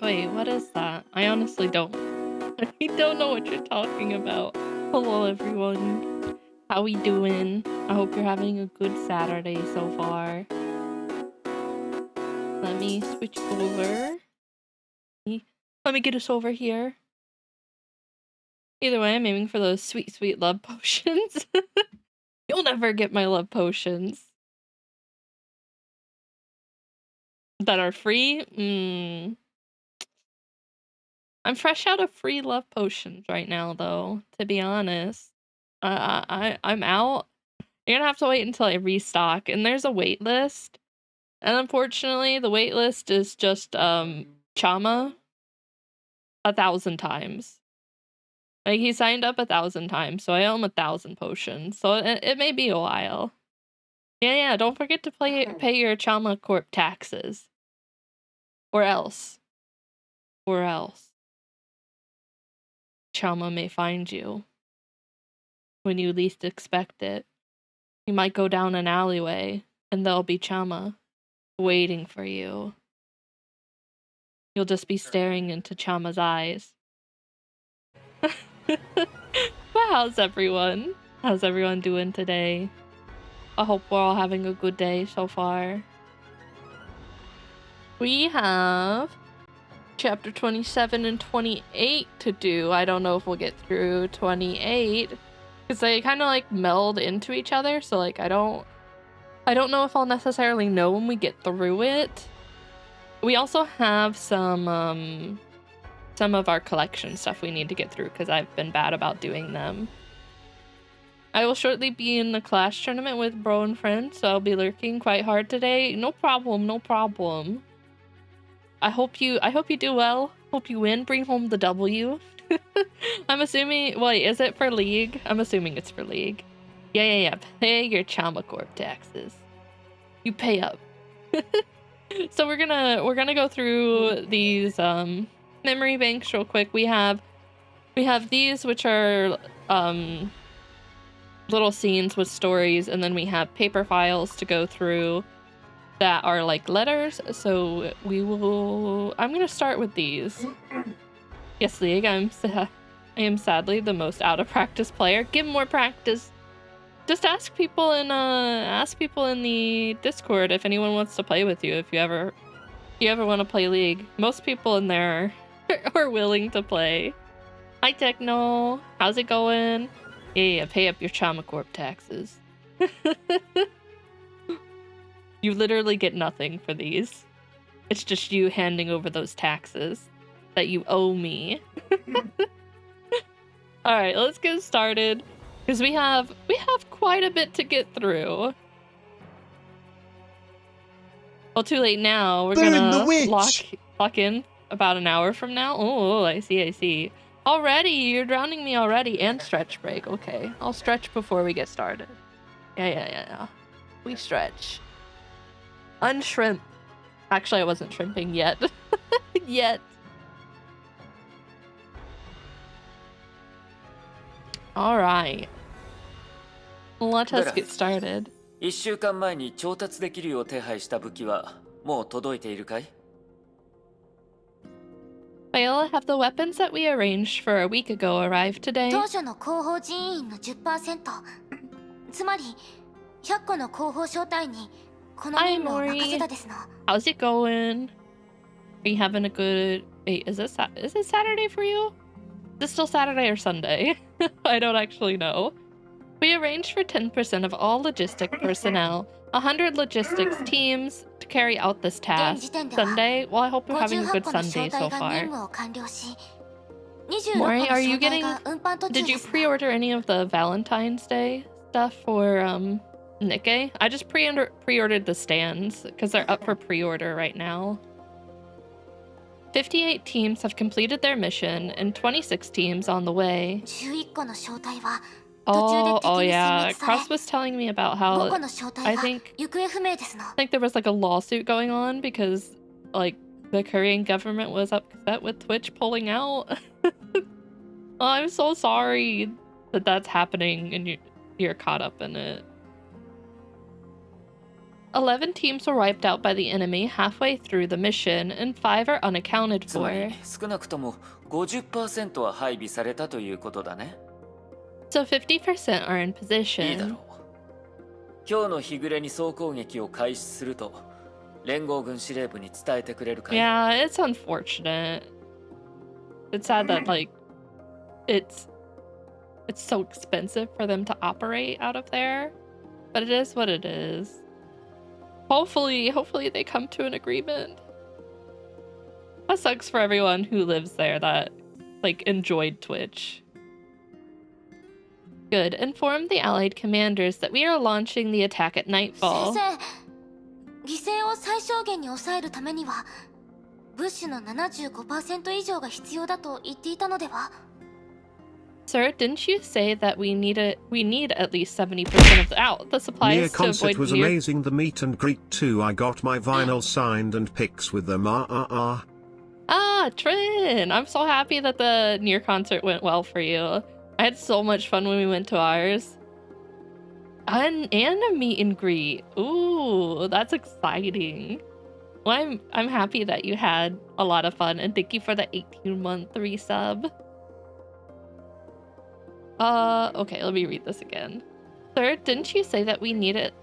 Wait, what is that? I honestly don't. I don't know what you're talking about. Hello, everyone. How we doing? I hope you're having a good Saturday so far. Let me switch over. Let me get us over here. Either way, I'm aiming for those sweet, sweet love potions. You'll never get my love potions. That are free? I'm fresh out of free love potions right now, though, to be honest. I'm out. You're gonna have to wait until I restock, and there's a wait list. And unfortunately, the wait list is just, Chama 1,000 times. Like, he signed up 1,000 times, so I owe him 1,000 potions, so it may be a while. Yeah, don't forget to pay your Chama Corp taxes. Or else. Chama may find you. When you least expect it. You might go down an alleyway, and there'll be Chama waiting for you. You'll just be staring into Chama's eyes. But how's everyone? How's everyone doing today? I hope we're all having a good day so far. We have chapter 27 and 28 to do. I don't know if we'll get through 28 because they kind of like meld into each other. So like I don't know if I'll necessarily know when we get through it. We also have some of our collection stuff we need to get through because I've been bad about doing them. I will shortly be in the Clash tournament with bro and friend, so I'll be lurking quite hard today. No problem, no problem. I hope you do well. Hope you win. Bring home the W. I'm assuming. Wait, is it for League? I'm assuming it's for League. Yeah. Pay your Chamacorp taxes. You pay up. So we're gonna go through these memory banks real quick. We have these, which are little scenes with stories, and then we have paper files to go through that are like letters. So I'm gonna start with these. Yes, League, I am sadly the most out of practice player. Give more practice. Just ask people in the Discord if anyone wants to play with you. If you ever want to play League, most people in there are willing to play. Hi Techno, how's it going? Yeah, pay up your Chamacorp taxes. You literally get nothing for these. It's just you handing over those taxes that you owe me. All right, let's get started because we have quite a bit to get through. Well, too late now. We're gonna lock in about an hour from now. Oh, I see. Already, you're drowning me already. And stretch break. Okay, I'll stretch before we get started. Yeah. We stretch. Unshrimp. Actually, I wasn't shrimping yet. Yet. All right. Let us get started. 1週間前に調達できるよう手配した武器はもう届いているかい? Viola, have the weapons that we arranged for a week ago arrived today? 当初の広報人員の 10%、 つまり100個の広報招待にこの任務を任せたですの。 How's it going? Are you having a good... Wait, is it Saturday for you? Is it still Saturday or Sunday? I don't actually know. We arranged for 10% of all logistic personnel, 100 logistics teams to carry out this task. Sunday? Well, I hope you're having a good Sunday so far. Mori, are you getting... Did you pre-order any of the Valentine's Day stuff for Nikkei? I just pre-ordered the stands because they're up for pre-order right now. 58 teams have completed their mission and 26 teams on the way. Oh yeah, Cross was telling me about how I think there was like a lawsuit going on because like the Korean government was upset with Twitch pulling out. Oh, I'm so sorry that that's happening and you're caught up in it. 11 teams were wiped out by the enemy halfway through the mission, and 5 are unaccounted for. 少なくとも 50% は配備されたということだね。 So 50% are in position. いいだろう。今日の日暮れに総攻撃を開始すると連合軍司令部に伝えてくれるかい? Yeah, it's unfortunate. It's sad that like it's so expensive for them to operate out of there, but it is what it is. Hopefully they come to an agreement. That sucks for everyone who lives there that like enjoyed Twitch. Good. Inform the allied commanders that we are launching the attack at nightfall. 犠牲を最小限に抑えるためには物資の 75% 以上が必要だと言っていたのでは? Sir, didn't you say that we need at least 70% of the supplies Near to avoid concert was amazing. The meet and greet too. I got my vinyl signed and pics with them. Ah, Trin! I'm so happy that the near concert went well for you. I had so much fun when we went to ours. And a meet and greet. Ooh, that's exciting. Well, I'm happy that you had a lot of fun, and thank you for the 18-month resub. Okay, let me read this again. Sir, didn't you say that we need at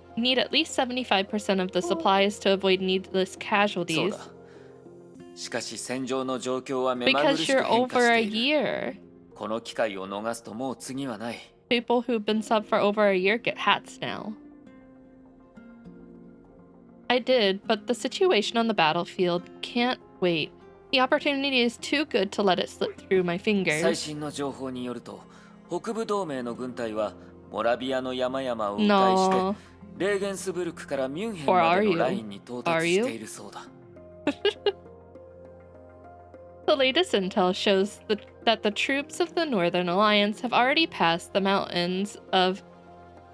least 75% of the supplies to avoid needless casualties? しかし戦場の状況は目まぐる Because しく you're 変化 over し a ている。 year. この機会を逃すともう次はない。 People who've been sub for over a year get hats now. I did, but the situation on the battlefield can't wait. The opportunity is too good to let it slip through my 最 fingers. 新の情報によると、北部同盟の軍隊はモラビアの山々を迂回して No. レーゲンスブルクからミュンヘン Or ま are での you? ラインに到 Are 達 you? しているそうだ。 The latest intel shows that the troops of the Northern Alliance have already passed the mountains of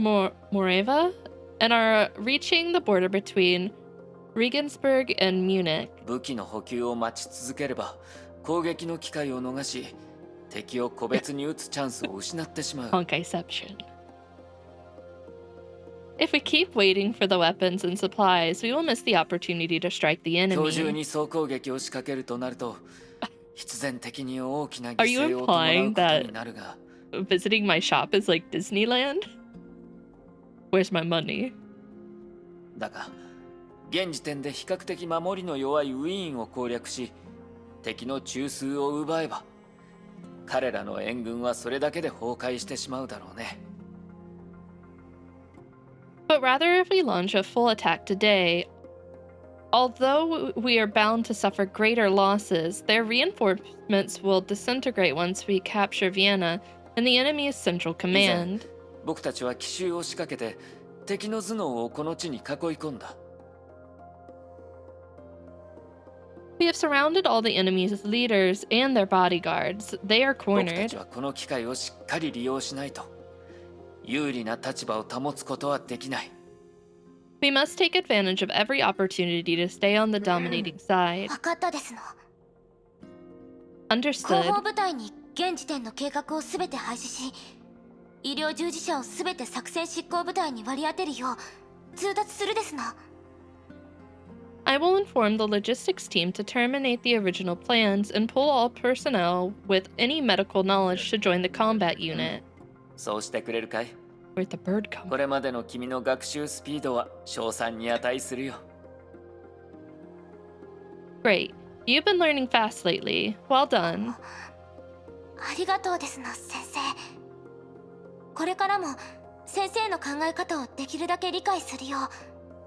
Morava and are reaching the border between Regensburg and Munich. 武器の補給を待ち続ければ攻撃の機会を逃し、敵を個別に撃つチャンスを失ってしまう。 Honkiception. If we keep waiting for the weapons and supplies, we will miss the opportunity to strike the 今日中 enemy. に総攻撃を仕掛けるとなると、必然的に大きな犠 Are you 牲を伴う implying ことになるが、 Visiting my shop is like Disneyland? Where's my money? だが現時点で比較的守りの弱いウィーンを攻略し、敵の中枢を奪えば、彼らの援軍はそれだけで崩壊してしまうだろうね。 But rather, if we launch a full attack today, although we are bound to suffer greater losses, their reinforcements will disintegrate once we capture Vienna and the enemy's central command. 僕たちは奇襲を仕掛けて敵の頭脳をこの地に囲い込んだ。 We have surrounded all the enemy's leaders and their bodyguards. They are 僕た cornered. ちはこの機会をしっかり利用しないと有利な立場を保つことはできない。 We must take advantage of every opportunity to stay on the dominating side. 分かったですの。後 Understood. 方部隊に現時点の計画を全て廃止し、医療従事者を全て作戦執行部隊に割り当てるよう通達するですの。 I will inform the logistics team to terminate the original plans and pull all personnel with any medical knowledge to join the combat unit. そうしてくれるかい？ Where'd the bird come これまでの君の学習スピードは賞賛に値するよ。 Great. You've been learning fast lately. Well done. ありがとうですの、先生。これからも先生の考え方をできるだけ理解するよ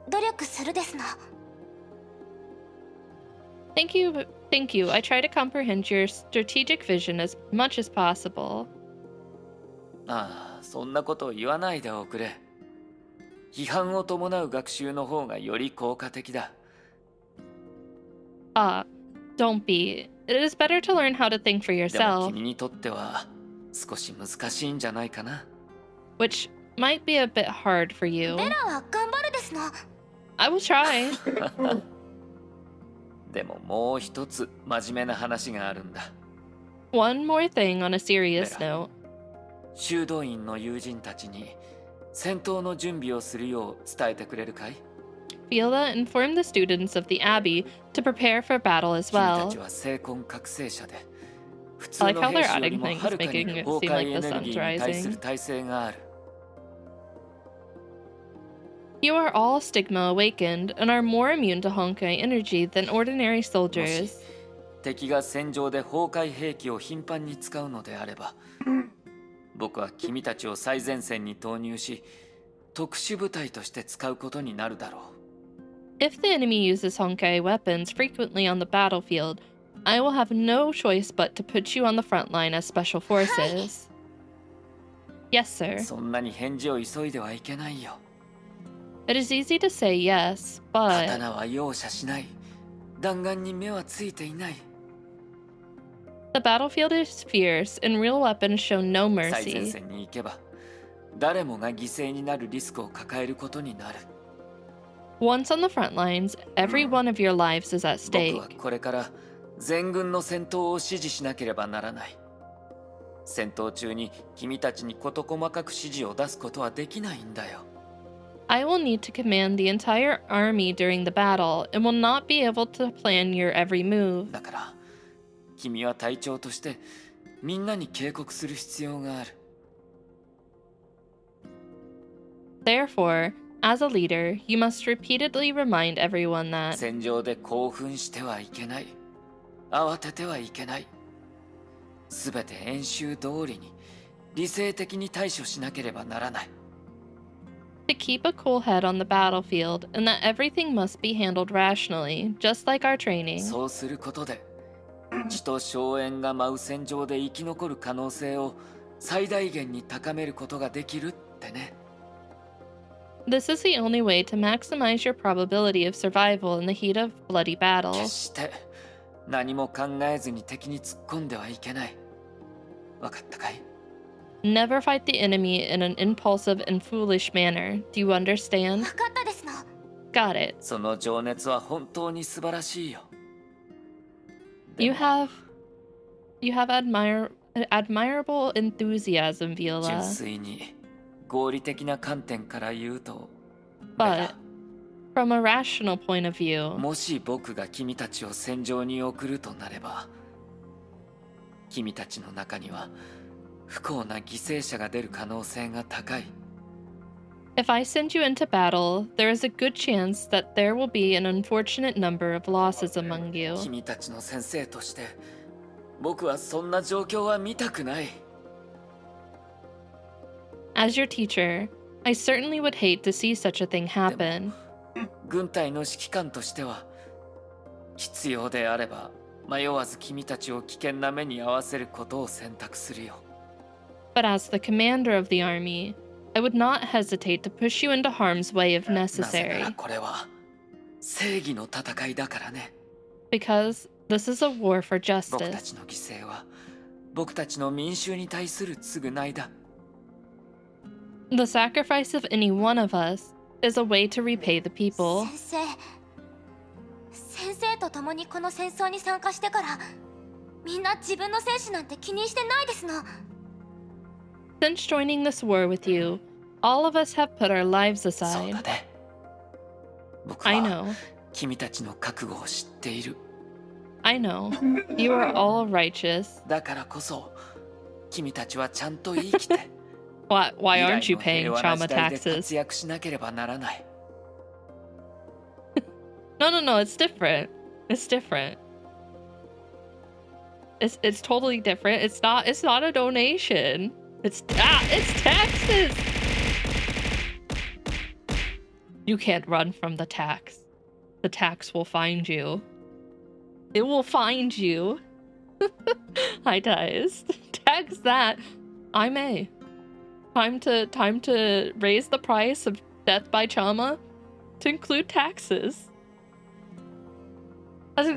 う努力するですの。 Thank you. Thank you. I try to comprehend your strategic vision as much as possible. ああ、そんなことを言わないでおくれ。批判を伴う学習の方がより効果的だ。 Ah, don't be. It is better to learn how to think for でも yourself, 君にとっては少し難しいんじゃないかな。 which might be a bit hard for you. ベラは頑張るですの。 I will try. でももう一つ真面目な話があるんだ。 One more thing on a serious note. 修道院の友人たちに戦闘の準備をするよう伝えてくれるかい？ Fiola informed the students of the Abbey to prepare for battle as 君た well. ちは精魂覚醒者で、普通 I like の how 兵 they're 士より adding も things, はるかに making it 崩 seem 壊 like エ the ネルギ sun's ーに対する rising. 耐性がある。 You are all stigma awakened and are more immune to Honkai energy than ordinary もし soldiers. 敵が戦場で崩壊兵器を頻繁に使うのであれば、僕は君たちを最前線に投入し、特殊部隊として使うことになるだろう。 If the enemy uses Honkai weapons frequently on the battlefield, I will have no choice but to put you on the front line as special forces. Yes, sir. そんなに返事を急いではいけないよ。 It is easy to say yes, but 刀は容赦しない。弾丸に目はついていない。 the battlefield is fierce and real weapons show no 最前 mercy. 線に行けば、誰もが犠牲になるリスクを抱えることになる。 Once on the front lines, every one of your lives is at 僕は stake. これから全軍の戦闘を指示しなければならない。戦闘中に君たちに事細かく指示を出すことはできないんだよ。 I will need to command the entire army during the battle and will not be able to plan your every move. だから君は隊長としてみんなに警告する必要がある。 Therefore, as a leader, you must repeatedly remind everyone that 戦場で興奮してはいけない。慌ててはいけない。すべて演習通りに理性的に対処しなければならない。To keep a cool head on the battlefield, and that everything must be handled rationally, just like our training. そうすることで、血と硝煙が舞う戦場で生き残る可能性を最大限に高めることができるってね。This is the only way to maximize your probability of survival in the heat of bloody 決 battle. して何も考えずに敵に突っ込んではいけない。わかったかい？ Never fight the enemy in an impulsive and foolish manner. Do you understand? 分かったですの。 Got it. その情熱は本当に素晴らしいよ。You have admirable enthusiasm, 純 Viola. 粋に合理的な観点から言うと、 But from a rational point of view, もし僕が君たちを戦場に送るとなれば、君たちの中には不幸な犠牲者が出る可能性が高い。 if I send you into battle, there is a good chance that there will be an unfortunate number of losses among you. 君たちの先生として僕はそんな状況は見たくない。 As your teacher, I certainly would hate to see such a thing happen. 軍隊の指揮官としては必要であれば迷わず君たちを危険な目に遭わせることを選択するよ。 But as the commander of the army, I would not hesitate to push you into harm's way if なぜな necessary, らこれは正義の戦いだからね。 because this is a war for 僕た justice. ちの犠牲は僕たちの民衆に対する償いだ。 The sacrifice of any one of us is a way to repay the people. 先生と共にこの戦争に参加してからみんな自分の生死なんて気にしてないですの。 Since joining this war with you, all of us have put our lives そう aside. だね。僕 I は know, 君たちの覚悟を知っている。 I know. You are all righteous. だからこそ君たちはちゃんと生きて Why 未 aren't you 来 paying の平和な trauma 時代で taxes? 活躍しなければならない。 No, it's different. It's different. It's totally different. It's not a donation. It's taxes. You can't run from the tax. The tax will find you. It will find you. Hi guys. Tax that. I may. Time to raise the price of death by trauma to include taxes. That's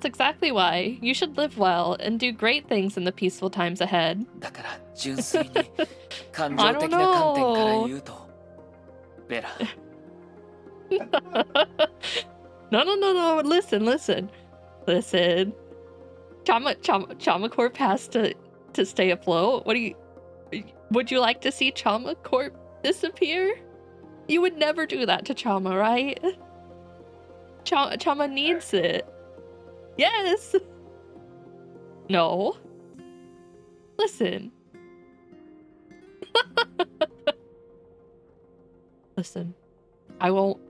exactly why you should live well and do great things in the peaceful times ahead. だから純粋に感情的な観点から言うと、ベラ、 No. Listen. Trauma Corp has to stay afloat. Would you like to see Trauma Corp disappear? You would never do that to Trauma, right? Trauma needs it. Yes. No. Listen. Listen. I won't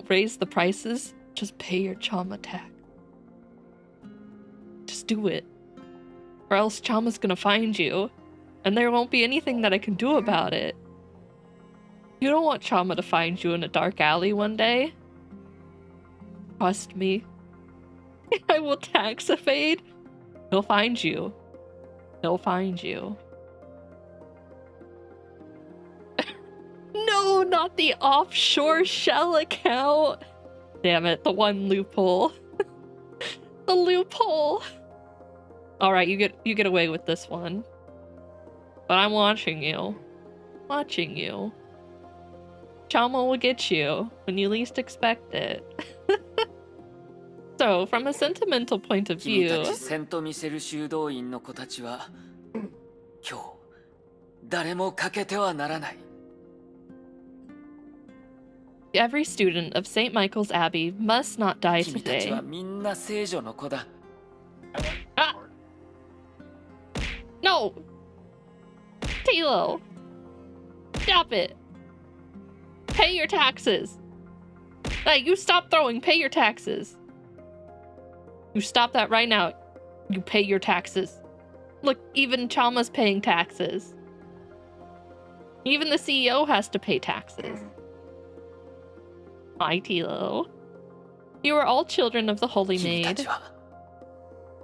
raise the prices. Just pay your trauma tax. Just do it. Or else Chama's gonna find you, and there won't be anything that I can do about it. You don't want Chama to find you in a dark alley one day. Trust me. I will tax evade. He'll find you. He'll find you. No, not the offshore shell account. Damn it, the one loophole. The loophole. All right, you get away with this one. But I'm watching you. Watching you. Chama will get you when you least expect it. So, from a sentimental point of 君 view, たちセントミシェル修道院の子たちは今日誰も欠けてはならない。 every student of St. Michael's Abbey must not die 君たち today. はみんな聖女の子だ。 Ah! No! Tilo! Stop it! Pay your taxes! Hey, you stop throwing! Pay your taxes! You stop that right now. You pay your taxes. Look, even Chama's paying taxes. Even the CEO has to pay taxes. Hi, Tilo. You are all children of the Holy 君た Maid. ちは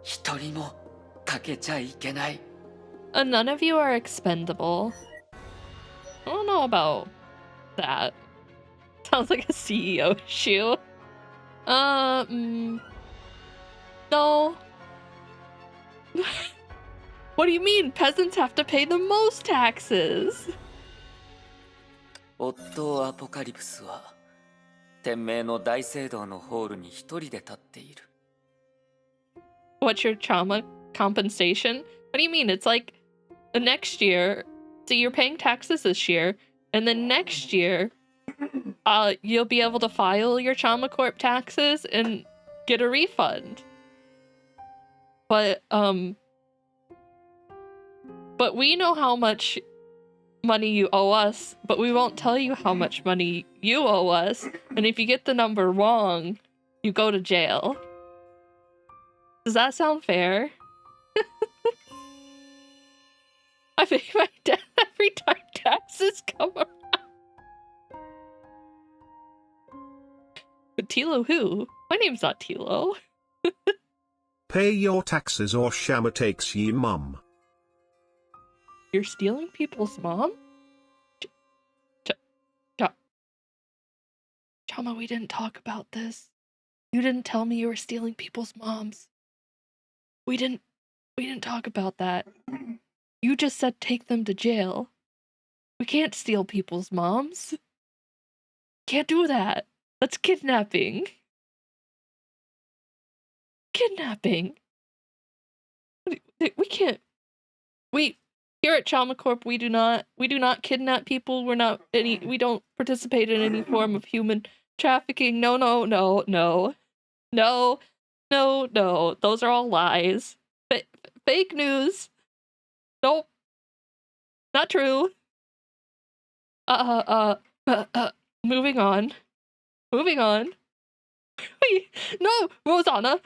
一人も欠けちゃいけない。 None of you are expendable. I don't know about that. Sounds like a CEO issue. No. What do you mean? Peasants have to pay the most taxes. 夫アポカリプスは天命の大聖堂のホールに一人で立っている。 What's your trauma compensation? What do you mean? It's like the next year. So you're paying taxes this year, and then next year, you'll be able to file your Trauma Corp taxes and get a refund. But we know how much money you owe us, but we won't tell you how much money you owe us. And if you get the number wrong, you go to jail. Does that sound fair? I pay my debt every time taxes come around. But Tilo who? My name's not Tilo. Pay your taxes or Shama takes ye mum. You're stealing people's mom? Chama, we didn't talk about this. You didn't tell me you were stealing people's moms. We didn't talk about that. You just said take them to jail. We can't steal people's moms. Can't do that. That's kidnapping. Kidnapping. We can't. We here at Trauma Corp, we do not kidnap people. We don't participate in any form of human trafficking. No. Those are all lies. Fake news. Nope. Not true. Moving on. No, Rosanna.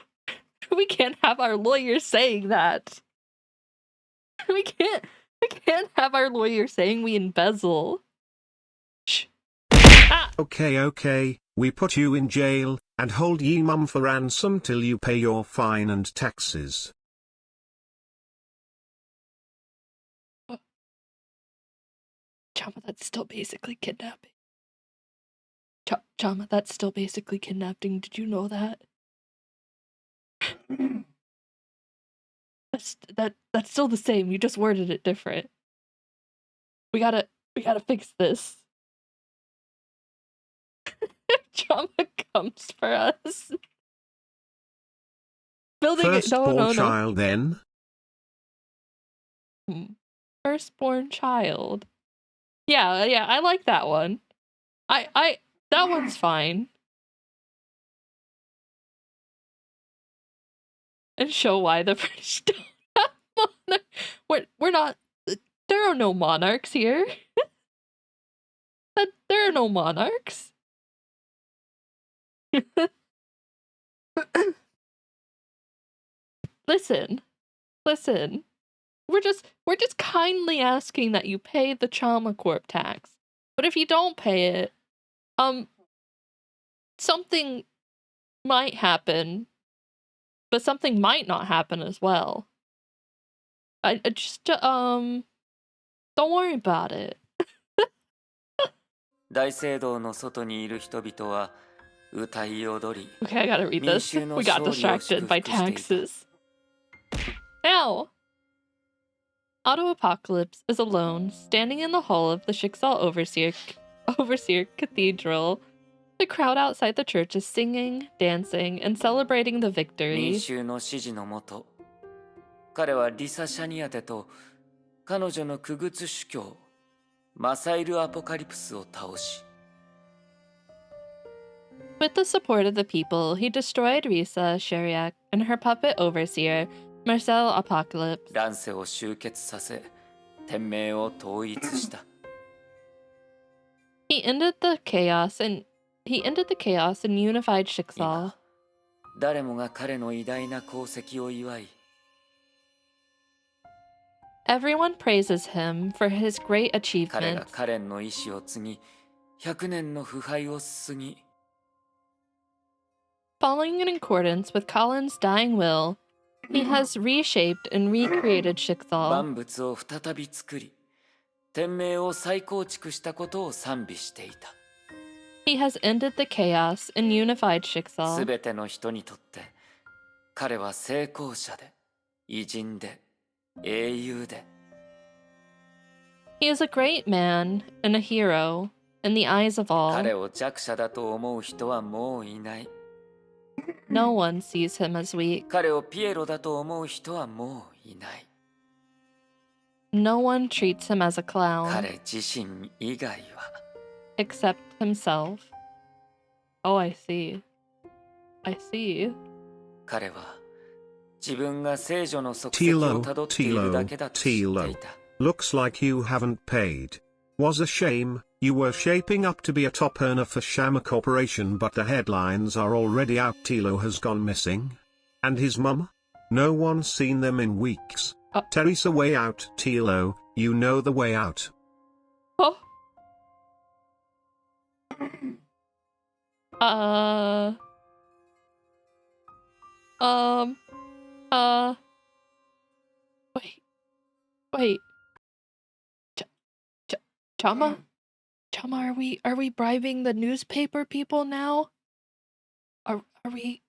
We can't have our lawyers saying that. We can't have our lawyer saying we embezzle. Shh. Ah! Okay, we put you in jail, and hold ye mum for ransom till you pay your fine and taxes. Chama, that's still basically kidnapping. Chama, that's still basically kidnapping. Did you know that? That's still the same. You just worded it different. We gotta fix this. Chama comes for us. Building it. Firstborn No. child then? Firstborn child. Yeah, I like that one. That one's fine. And show why the British don't have monarchs. We're not. There are no monarchs here. There are no monarchs. Listen. We're just kindly asking that you pay the Trauma Corp tax. But if you don't pay it, something might happen, but something might not happen as well. I just don't worry about it. 大聖堂の外にいる人々は歌い踊り、 Okay, I gotta read this. We got distracted by taxes. Ow! Auto Apocalypse is alone, standing in the hall of the Schicksal Overseer Cathedral. The crowd outside the church is singing, dancing, and celebrating the 民 victory. 衆の指示のもと、彼はリサ・シャニアテと彼女の傀儡主教マサイル・アポカリプスを倒し、 With the support of the people, he destroyed Risa Sheriak and her puppet overseer, Marcel Apocalypse. 乱世を終結させ、天命を統一した。 He ended the chaos and unified 今 Schicksal. 誰もが彼の偉大な功績を祝い、 Everyone praises him for his great 彼が achievements. カレンの意志を継ぎ、100年の腐敗を過ぎ、 Following in accordance with Colin's dying will, he has reshaped and recreated Shixal. 万物を再び作り、天命を再構築したことを賛美していた。 He has ended the chaos and unified す Shixal. べての人にとって彼は成功者で、偉人で、英雄で、 He is a great man and a hero in the eyes of 彼 all. を弱者だと思う人はもういない。 No one sees him as weak. 彼をピエロだと思う人はもういない。 No one treats him as a clown 彼自身以外は except himself. Oh, I see. I see. 彼は自分が聖女の足跡をたどっているだけだと知っていた。 Looks like you haven't paid. Was a shame, you were shaping up to be a top earner for Shama Corporation, but the headlines are already out. Tilo has gone missing. And his mum? No one's seen them in weeks. Teresa, way out. Tilo, you know the way out. Oh. Uh. Um. Wait. Wait. Chama? Chama, are we bribing the newspaper people now? Are we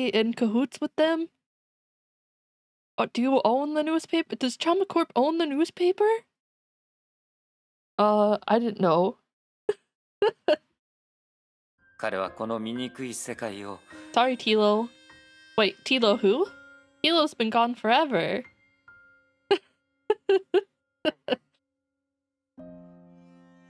in cahoots with them? Do you own the newspaper? Does Chama Corp own the newspaper? I didn't know. 彼はこの醜い世界を Sorry, Tilo. Wait, Tilo who? Tilo's been gone forever.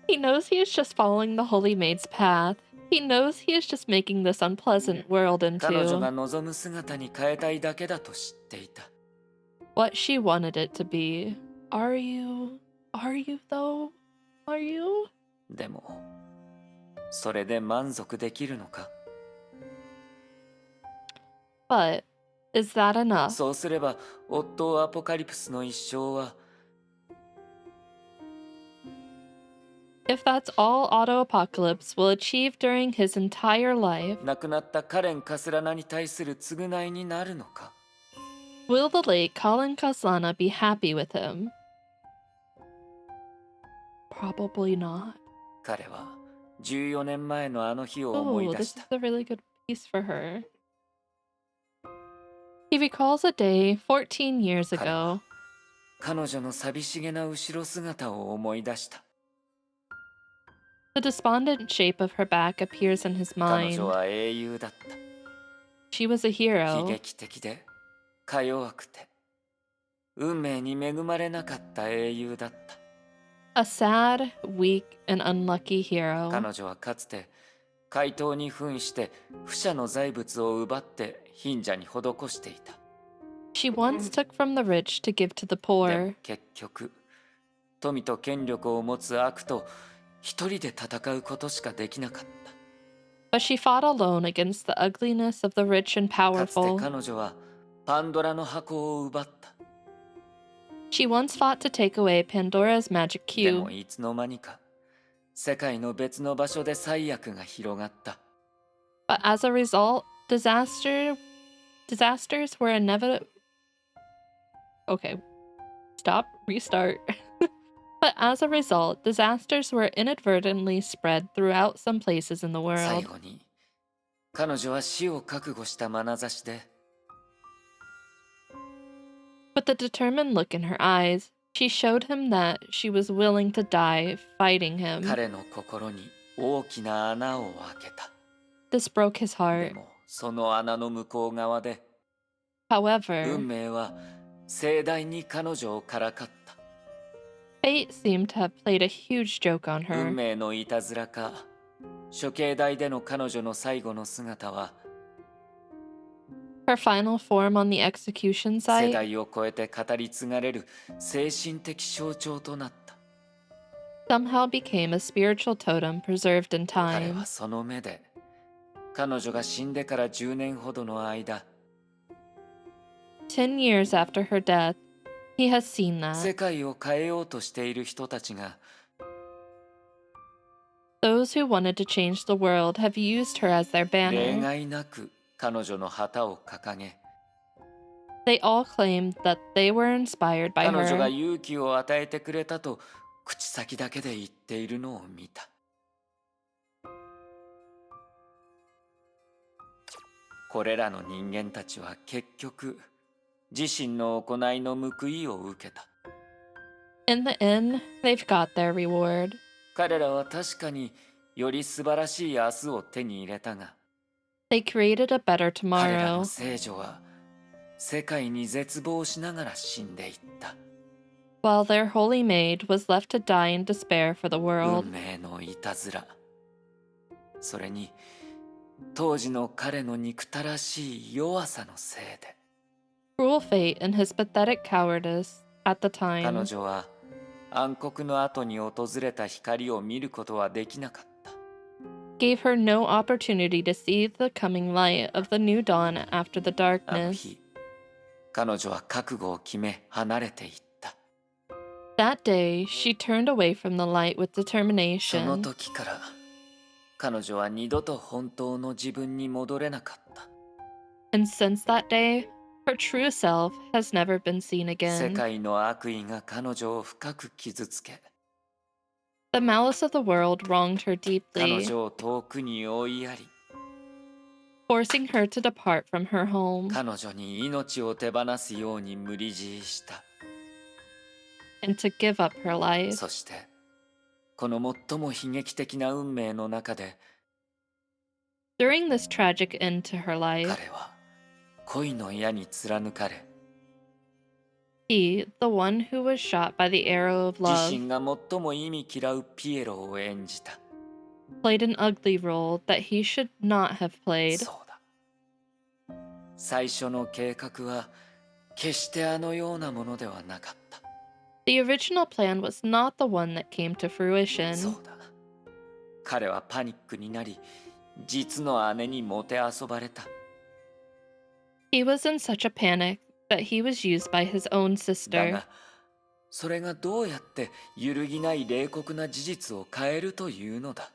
He knows he is just following the Holy Maid's path. He knows he is just making this unpleasant world 彼女が into 望む姿に変えたいだけだと知っていた。 what she wanted it to be. Are you though? Are you? でもそれで満足できるのか。 But is that enough? そうすればオットー・アポカリプスの一生は If that's all Auto Apocalypse will achieve during his entire life, 亡くなったカレン・カスラナに対する償いになるのか。 will the late Colin Kaslana be happy with him? Probably not. 彼は14年前のあの日を思い Oh, 出 this し is た。 a really good piece for her. He recalls a day 14 years ago. 彼女の寂しげな後ろ姿を思い出した。 The despondent shape of her back appears in his 彼 mind. 女は英雄だった。 She was a 悲 hero, 劇的でか弱くて運命に恵まれなかった英雄だった。 a sad, weak, and unlucky hero. 彼女はかつて怪盗に扮して不赦の財物を奪って貧者に施していた。 She once took from the rich to give to the でも poor, 結局富と権力を持つ悪と一人で戦うことしかできなかった。 but she fought alone against the ugliness of the rich and かつて powerful. 彼女はパンドラの箱を奪った。 She once fought to take away Pandora's magic でも cube, いつの間にか世界の別の場所で災悪が広がった。 but as a result, disasters were inevitable. Okay, stop, restart. But as a result, disasters were inadvertently spread throughout some places in the 最 world. 後に彼女は死を覚悟した眼差しで With a determined look in her eyes, she showed him that she was willing to die fighting him. 彼の心に大きな穴を開けた。 This broke his で heart. もその穴の向こう側で However, 運命は盛大に彼女をからかった。 fate seemed to have played a huge joke on 運 her. 命のいたずらか処刑台での彼女の最後の姿は Her final form on the execution 世 site 代を超えて語り継がれる精神的象徴となった。 somehow became a spiritual totem preserved in 彼は time. その目で彼女が死んでから10年ほどの間、10 years after her death, he has seen that. 世界を変えようとしている人たちが Those who wanted to change the world have used her as their 例 banner. 外なく彼女の旗を掲げ、 They all claimed that they were inspired by 彼女が her. 勇気を与えてくれたと口先だけで言っているのを見た。これらの人間たちは結局自身の行いの報いを受けた。 In the end, they've got their reward. 彼らは確かにより素晴らしい明日を手に入れたが、 They created a better 彼らの tomorrow. 聖女は世界に絶望しながら死んでいった。 While their holy maid was left to die in despair for the 運 world. 命のいたずら、それに当時の彼の憎たらしい弱さのせいで、 Cruel fate and his pathetic cowardice at the 彼 time 女は暗黒の後に訪れた光を見ることはできなかった。 gave her no opportunity to see the coming light of the new dawn after the あの darkness. 日、彼女は覚悟を決め離れていった。 That day, she turned away from the light with その determination. 時から彼女は二度と本当の自分に戻れなかった。 And since that day, her true self has never been seen 世 again. 界の悪意が彼女を深く傷つけ、 The malice of the world wronged her 彼 deeply, 女を遠くに追いやり、 forcing her to depart from her home 彼女に命を手放すように無理強いした。 and to give up her life. そしてこの最も悲劇的な運命の中で、 During this tragic end to her life, 彼は恋の矢に貫かれ、 he, the one who was shot by the arrow of 自 love, 身が最も意味嫌うピエロを演じた。 played an ugly role that he should not have played. そうだ。最初の計画は決してあのようなものではなかった。 The original plan was not the one that came to そ fruition. うだ。彼はパニックになり、実の姉にもてあそばれた。 He was in such a panic that he was used by his own だ sister. が、それがどうやって揺るぎない冷酷な事実を変えるというのだ。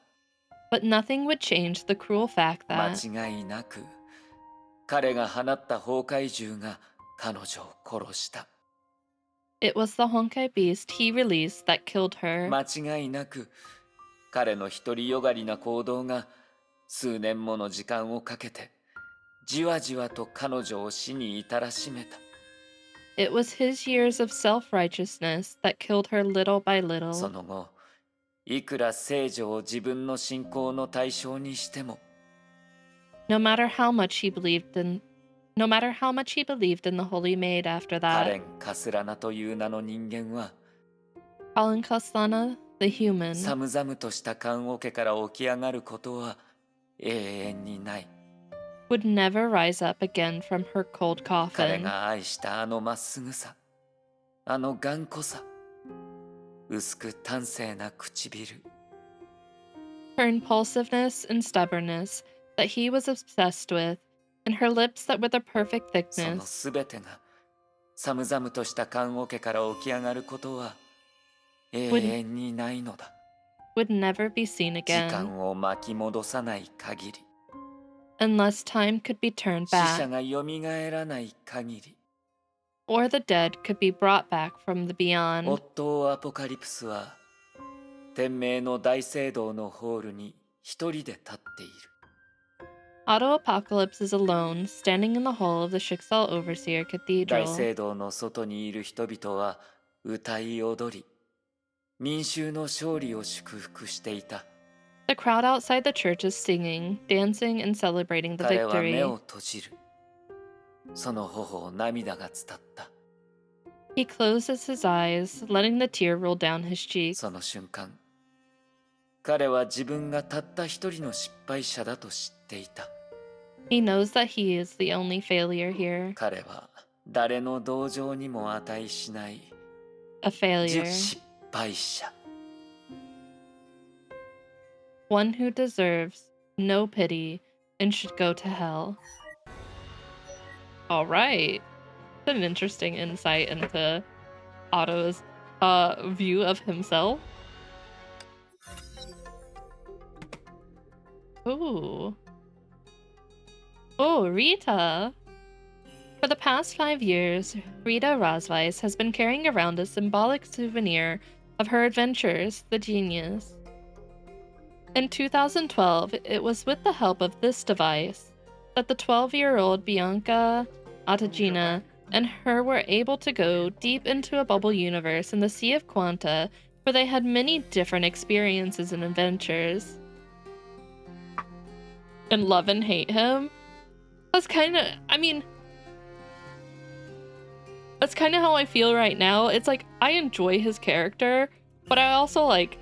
But nothing would change the cruel fact 間 that 違いなく、彼が放った崩壊銃が彼女を殺した。 it was the Honkai beast he released that killed her. 間違いなく、彼の独りよがりな行動が数年もの時間をかけて、じわじわと彼女を死に至らしめた。 It was his years of self-righteousness that killed her little by そ little. の後、いくら聖女を自分の信仰の対象にしても、 No matter how much he believed in the Holy Maid after カレ that, ン・カスラナという名の人間は、 Colin Kaslana, the human, 寒々とした棺桶から起き上がることは永遠にない。 would never rise up again from her cold 彼 coffin. が愛したあのまっすぐさ、あの頑固さ、薄く端正な唇、 Her impulsiveness and stubbornness that he was obsessed with, and her lips that were the perfect その thickness, すべてが寒々とした棺桶から起き上がることは永遠にないのだ。 would never be seen 時 again, 間を巻き戻さない限り、 unless time could be turned 死者 back, がよみがえらない限り、 or the dead could be brought back from the オッ beyond. トー・アポカリプスは天明の大聖堂のホールに一人で立っている。 Auto Apocalypse is alone, standing in the hall of the Schicksal Overseer 大 Cathedral. 聖堂の外にいる人々は歌い踊り、民衆の勝利を祝福していた。 The crowd outside the church is singing, dancing, and celebrating the 彼は目 victory. を閉じる。その頬を涙が伝った。 He closes his eyes, letting the tear roll down his cheeks. その瞬間、彼は自分がたった一人の失敗者だと知っていた。 He knows that he is the only failure here, 彼は誰の同情にも値しない a failure, 失敗者。 one who deserves no pity and should go to hell. All right. That's an interesting insight into Otto's view of himself. Ooh. Oh, Rita. For the past 5 years, Rita Rosweiss has been carrying around a symbolic souvenir of her adventures, the genius. In 2012, it was with the help of this device that the 12-year-old Bianca Attagina and her were able to go deep into a bubble universe in the Sea of Quanta, where they had many different experiences and adventures. And love and hate him? That's kind of, that's kind of how I feel right now. It's like, I enjoy his character, but I also, like,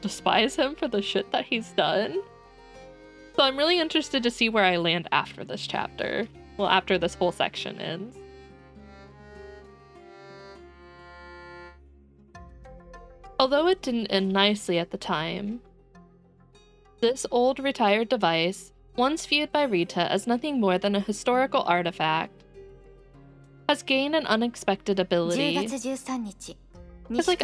despise him for the shit that he's done. So I'm really interested to see where I land after this chapter. Well, after this whole section ends. Although it didn't end nicely at the time, this old retired device, once viewed by Rita as nothing more than a historical artifact, has gained an unexpected ability. It's like,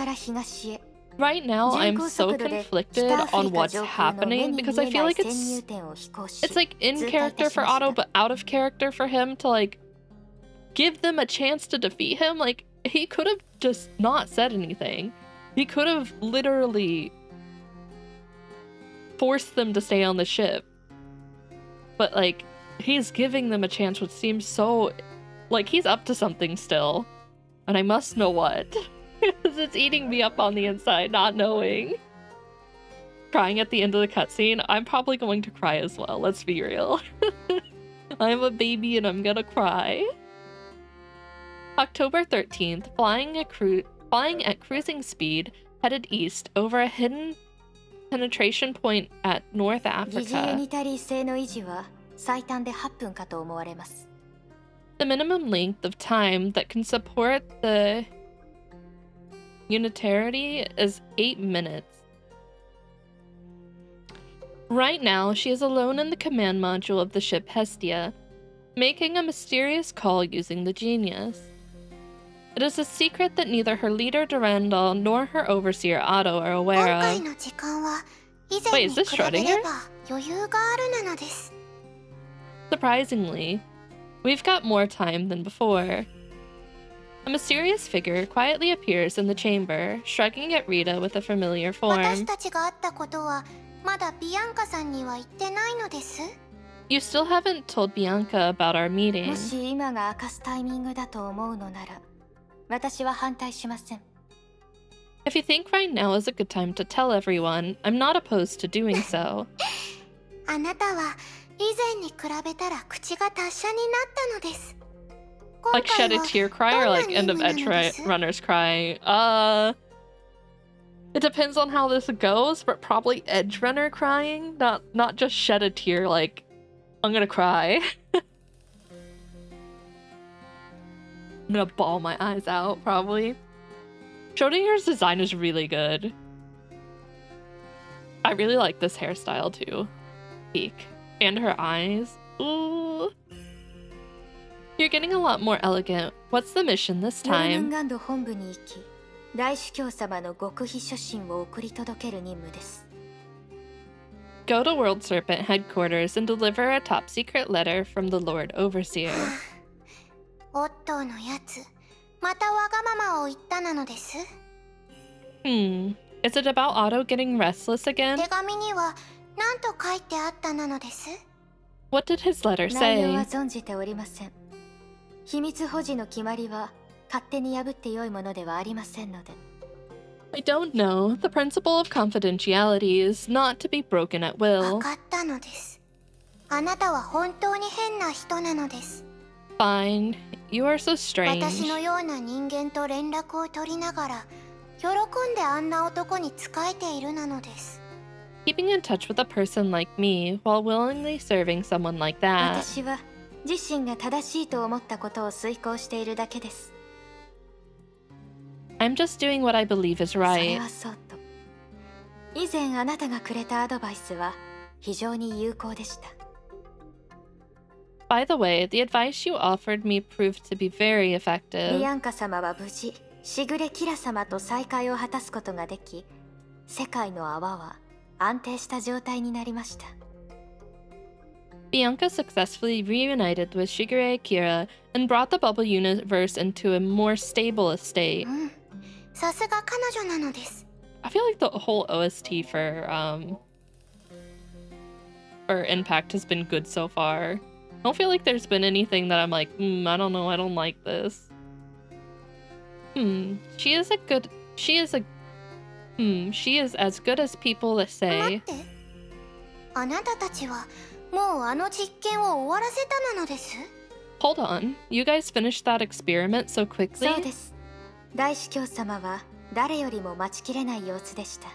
right now I'm so conflicted on what's happening because I feel like it's like in character for Otto but out of character for him to like give them a chance to defeat him. Like, he could have just not said anything. He could have literally forced them to stay on the ship. But like, he's giving them a chance, which seems so like he's up to something still. And I must know what. Because it's eating me up on the inside, not knowing. Crying at the end of the cutscene, I'm probably going to cry as well, let's be real. I'm a baby and I'm gonna cry. October 13th, flying at cruising speed, headed east over a hidden penetration point at North Africa. The minimum length of time that can support the unitarity is 8 minutes. Right now, she is alone in the command module of the ship Hestia, making a mysterious call using the Genius. It is a secret that neither her leader Durandal nor her overseer Otto are aware of. Wait, is this Schrödinger? Surprisingly, we've got more time than before. A mysterious figure quietly appears in the chamber, shrugging at Rita with a familiar form. You still haven't told Bianca about our meeting. If you think right now is a good time to tell everyone, I'm not opposed to doing so. Like shed a tear cry or like end of Edge Runner's cry? It depends on how this goes, but probably Edge Runner crying, not just shed a tear like, I'm gonna cry. I'm gonna bawl my eyes out, probably. Schrödinger's design is really good. I really like this hairstyle too. Peak. And her eyes. Ooh. You're getting a lot more elegant. What's the mission this time? Go to World Serpent headquarters and deliver a top secret letter from the Lord Overseer. Is it about Otto getting restless again? What did his letter say? I don't know. The principle of confidentiality is not to be broken at will. Fine. You are so strange. Keeping in touch with a person like me while willingly serving someone like that. I'm just doing what I believe is right. By the way, the advice you offered me proved to be very ビ effective. アンカ様は無事しぐれキラ様と再会を果たすことができ、世界の泡は安定した状態になりました。 Bianca successfully reunited with Shigure Akira and brought the bubble universe into a more stable estate. うん、さすが彼女なのです。 I feel like the whole OST for Impact has been good so far. I don't feel like there's been anything that I'm like, I don't know, I don't like this. She is as good as people 待っ say. て、あなたたちはもうあの実験を終わらせたなのです。 Hold on, you guys finished that experiment so そう quickly? です。大司教様は誰よりも待ちきれない様子でした。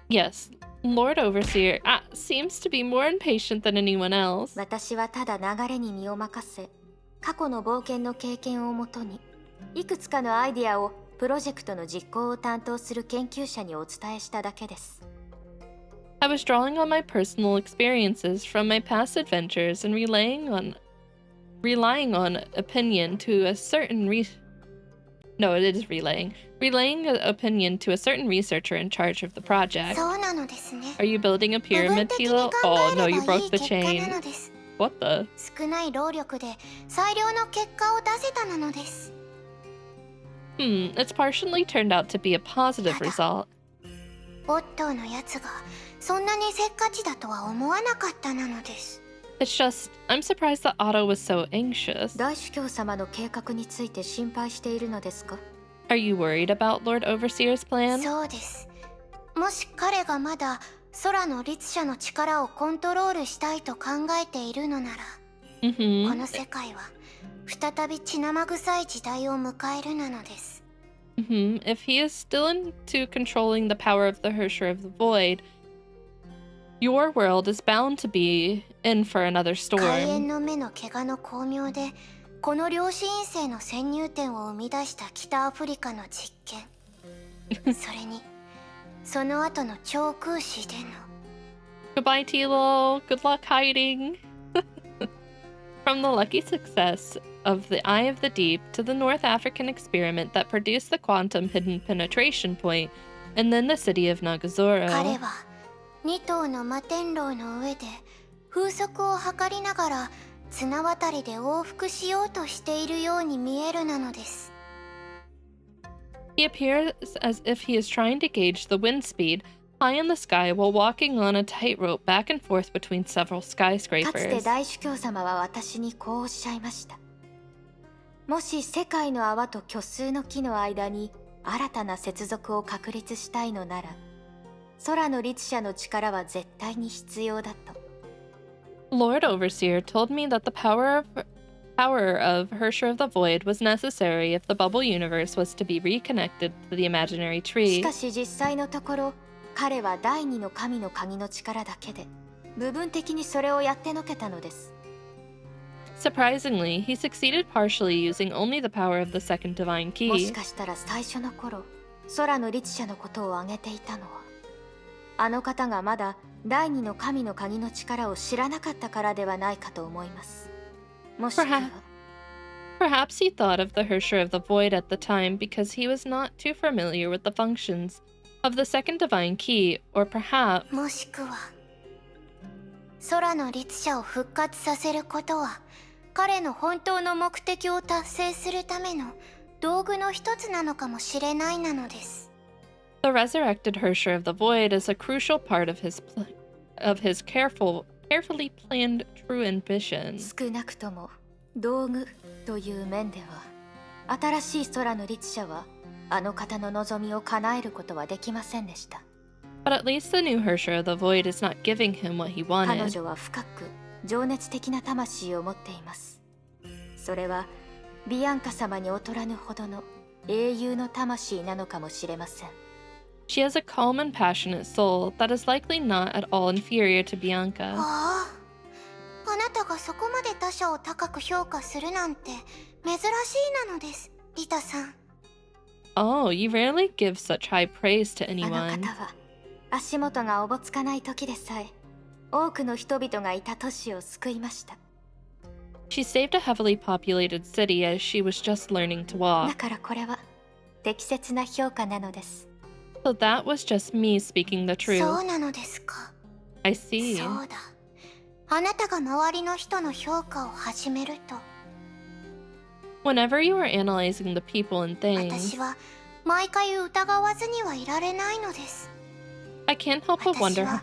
Yes, Lord Overseer seems to be more impatient than anyone else. 私はただ流れに身を任せ、過去の冒険の経験をもとにいくつかのアイデアをプロジェクトの実行を担当する研究者にお伝えしただけです。 I was drawing on my personal experiences from my past adventures and relying on opinion to a certain relaying an opinion to a certain researcher in charge of the project. そうなのですね。 Are you building a 部分 pyramid, 的に Tilo? 考 Oh え no, れ you ばい broke い the 結果な chain. のです。 What the? 少ない労力で最良の結果を出せたなのです。 It's partially turned out to be a positive result. オットーのやつがそんなにせっかちだとは思わなかったなのです。 It's just, I'm surprised that Otto was so anxious. 大司教様の計画について心配しているのですか？ Are you worried about Lord Overseer's plan? そうです。もし彼がまだ空の律者の力をコントロールしたいと考えているのなら、こ Mm-hmm. の世界は再び血生臭い時代を迎えるなのです。 If he is still into controlling the power of the Hersher of the Void, your world is bound to be in for another 開眼 storm. の目の怪我の巧妙でこの量子陰性の潜入点を生み出した北アフリカの実験それにその後の超空詞での Goodbye, Tilo. Good luck hiding. From the lucky success of the Eye of the Deep to the North African experiment that produced the quantum hidden penetration point, and then the city of 彼 Nagazoro. は2頭の摩天楼の上で風速を測りながら綱渡りで往復しようとしているように見えるなのです。 He appears as if he is trying to gauge the wind speed high in the sky while walking on a tightrope back and forth between several かつて skyscrapers. 大司教様は私にこうおっしゃいました。もし世界の泡と虚数の木の間に新たな接続を確立したいのなら、空の律者の力は絶対に必要だと。 Lord Overseer told me that the power of Hersher of the Void was necessary if the bubble universe was to be reconnected to the imaginary し tree. かし実際のところ、彼は第二の神の鍵の力だけで部分的にそれをやってのけたのです。 Surprisingly, he succeeded partially using only the power of the second divine もし key. かしたら最初の頃、空の律者のことを挙げていたのは、あの方がまだ第二の神の鍵の力を知らなかったからではないかと思います。もしくは、 Perhaps he thought of the Hersher of the Void at the time because he was not too familiar with the functions of the second divine key, or perhaps もしくは、空の律者を復活させることは、彼の本当の目的を達成するための道具の一つなのかもしれないなのです。 the resurrected Hersher of the Void is a crucial part of his carefully planned true ambition. 少なくとも道具という面では、新しい空の律者はあの方の望みを叶えることはできませんでした。 But at least the new Hersher of the Void is not giving him what he 彼 wanted. 女は深く情熱的な魂を持っています。それはビアンカ様に劣らぬほどの英雄の魂なのかもしれません。 She has a calm and passionate soul that is likely not at all inferior to Bianca. あなたがそこまで他者を高く評価するなんて珍しいなのです、リタさん。 Oh, you rarely give such high praise to あの anyone. 方は足元がおぼつかない時でさえ多くの人々がいた都市を救いました。She saved a heavily populated city as she was just learning to だ walk. からこれは適切な評価なのです。 So that was just me speaking the そ truth. うなのですか。 I そ see. うだ。あなたが周りの人の評価を始めると、 Whenever you are analyzing the people and 私 things, は毎回疑わずにはいられないのです。 I can't help but 私 wonder. は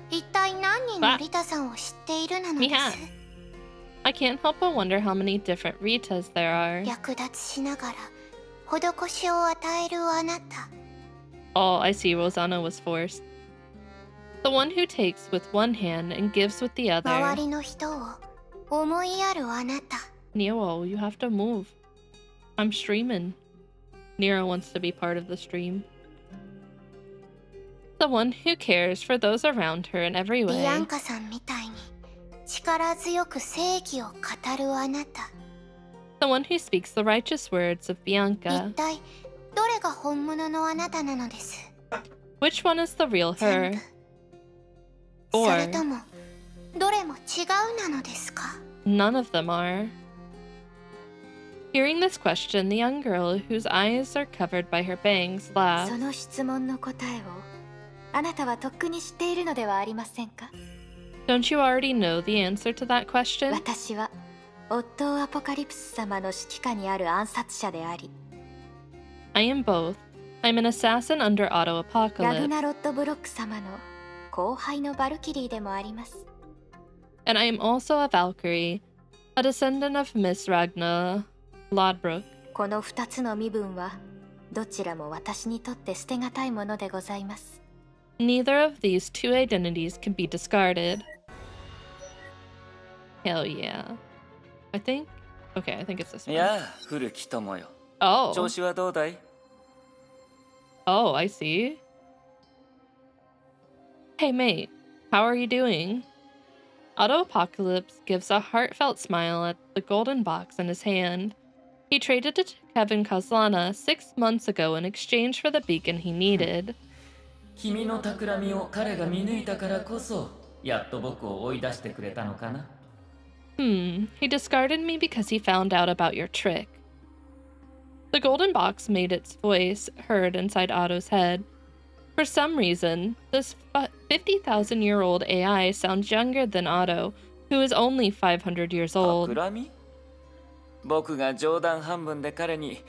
一体何人のリタさんを知っているなのです。 I can't help but wonder how many different Ritas there are. 略奪しながら施しを与えるあなた。 Oh, I see. Rosanna was forced. The one who takes with one hand and gives with the 周 other. りの人を思いやるあなた。 Nero, you have to move. I'm streaming. Nero wants to be part of the stream. The one who cares for those around her in every ビアン way. カさんみたいに力強く正義を語るあなた。 The one who speaks the righteous words of 一 Bianca. 体どれが本物のあなたなのです。 Which one is the real 全 her? 部。そ Or れともどれも違うなのですか。 none of them are? Hearing this question, the young girl, whose eyes are covered by her bangs, そ laughs. の質問の答えをあなたはとっくに知っているのではありませんか。 Don't you already know the answer to that question? 私はオットー・アポカリプス様の指揮下にある暗殺者であり、 I am both. I'm an assassin under Auto ラグ Apocalypse, ナロット・ブロック様の後輩のバルキリーでもあります。 and I am also a Valkyrie, a descendant of Miss Ragna Lodbrok. この2つの身分はどちらも私にとって捨てがたいものでございます。 Neither of these two identities can be discarded. Hell yeah. I think it's this い one. やあ、古き友よ。 Oh. 調子はどうだい？ Oh, I see. Hey mate, how are you doing? Auto Apocalypse gives a heartfelt smile at the golden box in his hand. He traded it to Kevin Kozlana 6 months ago in exchange for the beacon he needed. 君の企みを彼が見抜いたからこそ、やっと僕を追い出してくれたのかな。He discarded me because he found out about your trick. The golden box made its voice heard inside Otto's head. For some reason, this 50,000-year-old AI sounds younger than Otto, who is only 500 years old. 企み？僕が冗談半分で彼に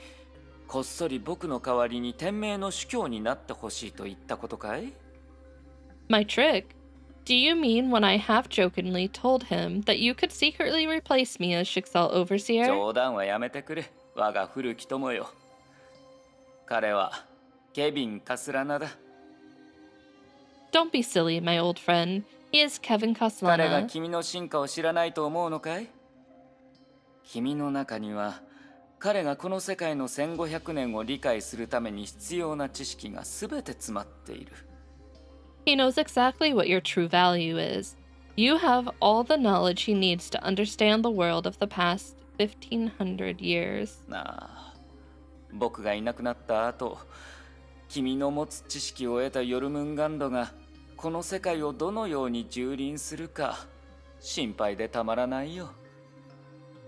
こっそり僕の代わりに天命の主教になってほしいと言ったことかい？ My trick? Do you mean when I half-jokingly told him that you could secretly replace me as Schicksal Overseer? 冗談はやめてくれ、我が古き友よ。彼はケビン・カスラナだ。Don't be silly, my old friend. He is Kevin 彼が Kaslana. 君の進化を知らないと思うのかい？君の中には彼がこの世界の1500年を理解するために必要な知識が全て詰まっている。He knows exactly what your true value is. You have all the knowledge he needs to understand the world of the past 1500 years. なあ、僕がいなくなった後、君の持つ知識を得たヨルムンガンドがこの世界をどのように蹂躙するか心配でたまらないよ。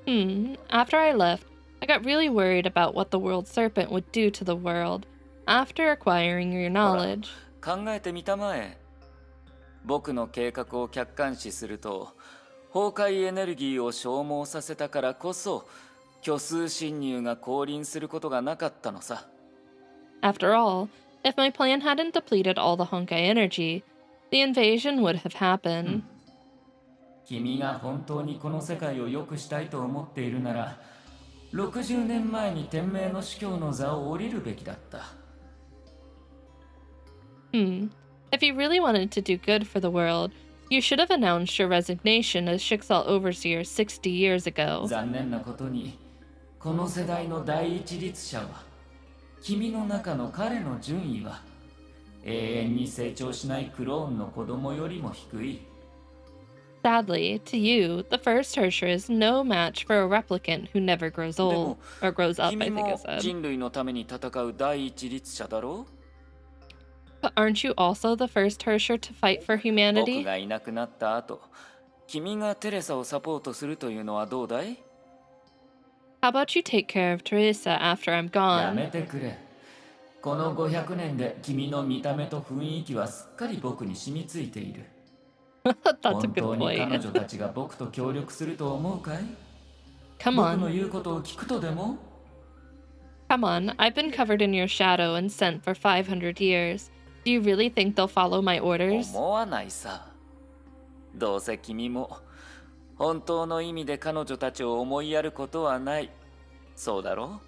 After I left, I got really worried about what the world serpent would do to the world after acquiring your knowledge. 考えてみたまえ。僕の計画を客観視すると、崩壊エネルギーを消耗させたからこそ、虚数侵入が降臨することがなかったのさ。After all, if my plan hadn't depleted all the Honkai energy, the invasion would have happened. 君が本当にこの世界を良くしたいと思っているなら、60年前に天命の司教の座を降りるべきだった。If you really wanted to do good for the world, you should have announced your resignation as Schicksal Overseer 60 years ago. 残念なことに、この世代の第一律者は、君の中の彼の順位は、永遠に成長しないクローンの子供よりも低い。Sadly, to you, the first Herrscher is no match for a replicant who never grows old. Or grows up, I 君 think も it said. 人類のために戦う第一律者だろう？ But aren't you also the first Herrscher to fight for 僕 humanity? がいなくなった後、君がテレサをサポートするというのはどうだい？ How about you take care of Teresa after I'm や gone? めてくれ。この500年で君の見た目と雰囲気はすっかり僕に染みついている。That's a 本 good 当に彼 point. 女たちが僕と協力すると思うかい？ Come 僕の on. 言うことを聞くとでも？ Come on. I've been covered in your shadow and scent for 500 years. Do you really think they'll follow my orders? 思わないさ。どうせ君も本当の意味で彼女たちを思いやることはない。そうだろ？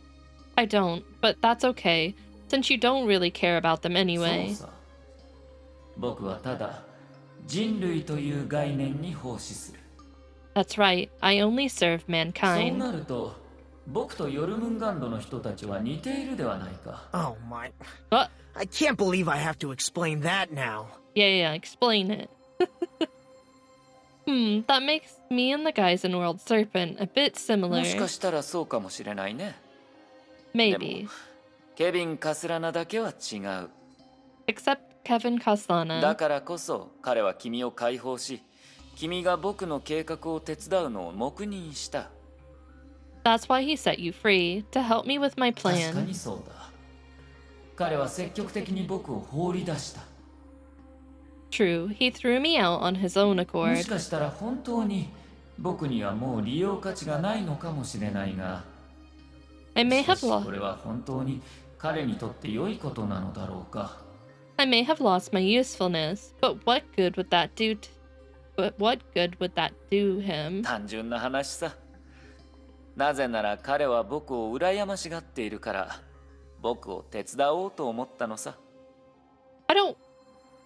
I don't, but that's okay, since you don't really care about them そう anyway. さ。僕はただ人類という概念に奉仕する。That's right. I only serve そう mankind. なると、僕とヨルムンガンドの人たちは似ているではないか。Oh my. What? I can't believe I have to explain that now. Yeah, explain it. That makes me and the guys in World Serpent a bit もし similar. かしたらそうかもしれないね。 Maybe. ケビン・カスラナだけは違う。 Except Kevin だ Kaslana. からこそ彼は君を解放し、君が僕の計画を手伝うのを黙認した。 That's why he set you free, to help me with my 確か plan. にそうだ。彼は積極的に僕を放り出した。 True, he threw me out on his own も accord. しかしたら本当に僕にはもう利用価値がないのかもしれないが、 I may しか have し lost これは本当に彼にとって良いことなのだろうか。 I may have lost my usefulness, but what good would that do him? 単純な話さ。なぜなら彼は僕を羨ましがっているから僕を手伝おうと思ったのさ。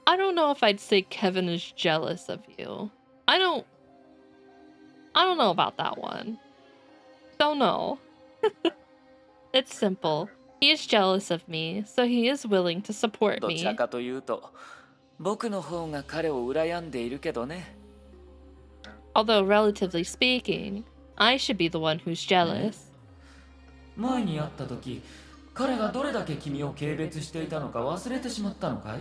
I don't know if I'd say Kevin is jealous of you. I don't know about that one. Don't know. It's simple. He is jealous of me, so he is willing to support どちら me. かというと僕の方が彼を羨んでいるけどね。 Although relatively speaking, I should be the one who's jealous. 前に会った時彼がどれだけ君を軽蔑していたのか忘れてしまったのかい？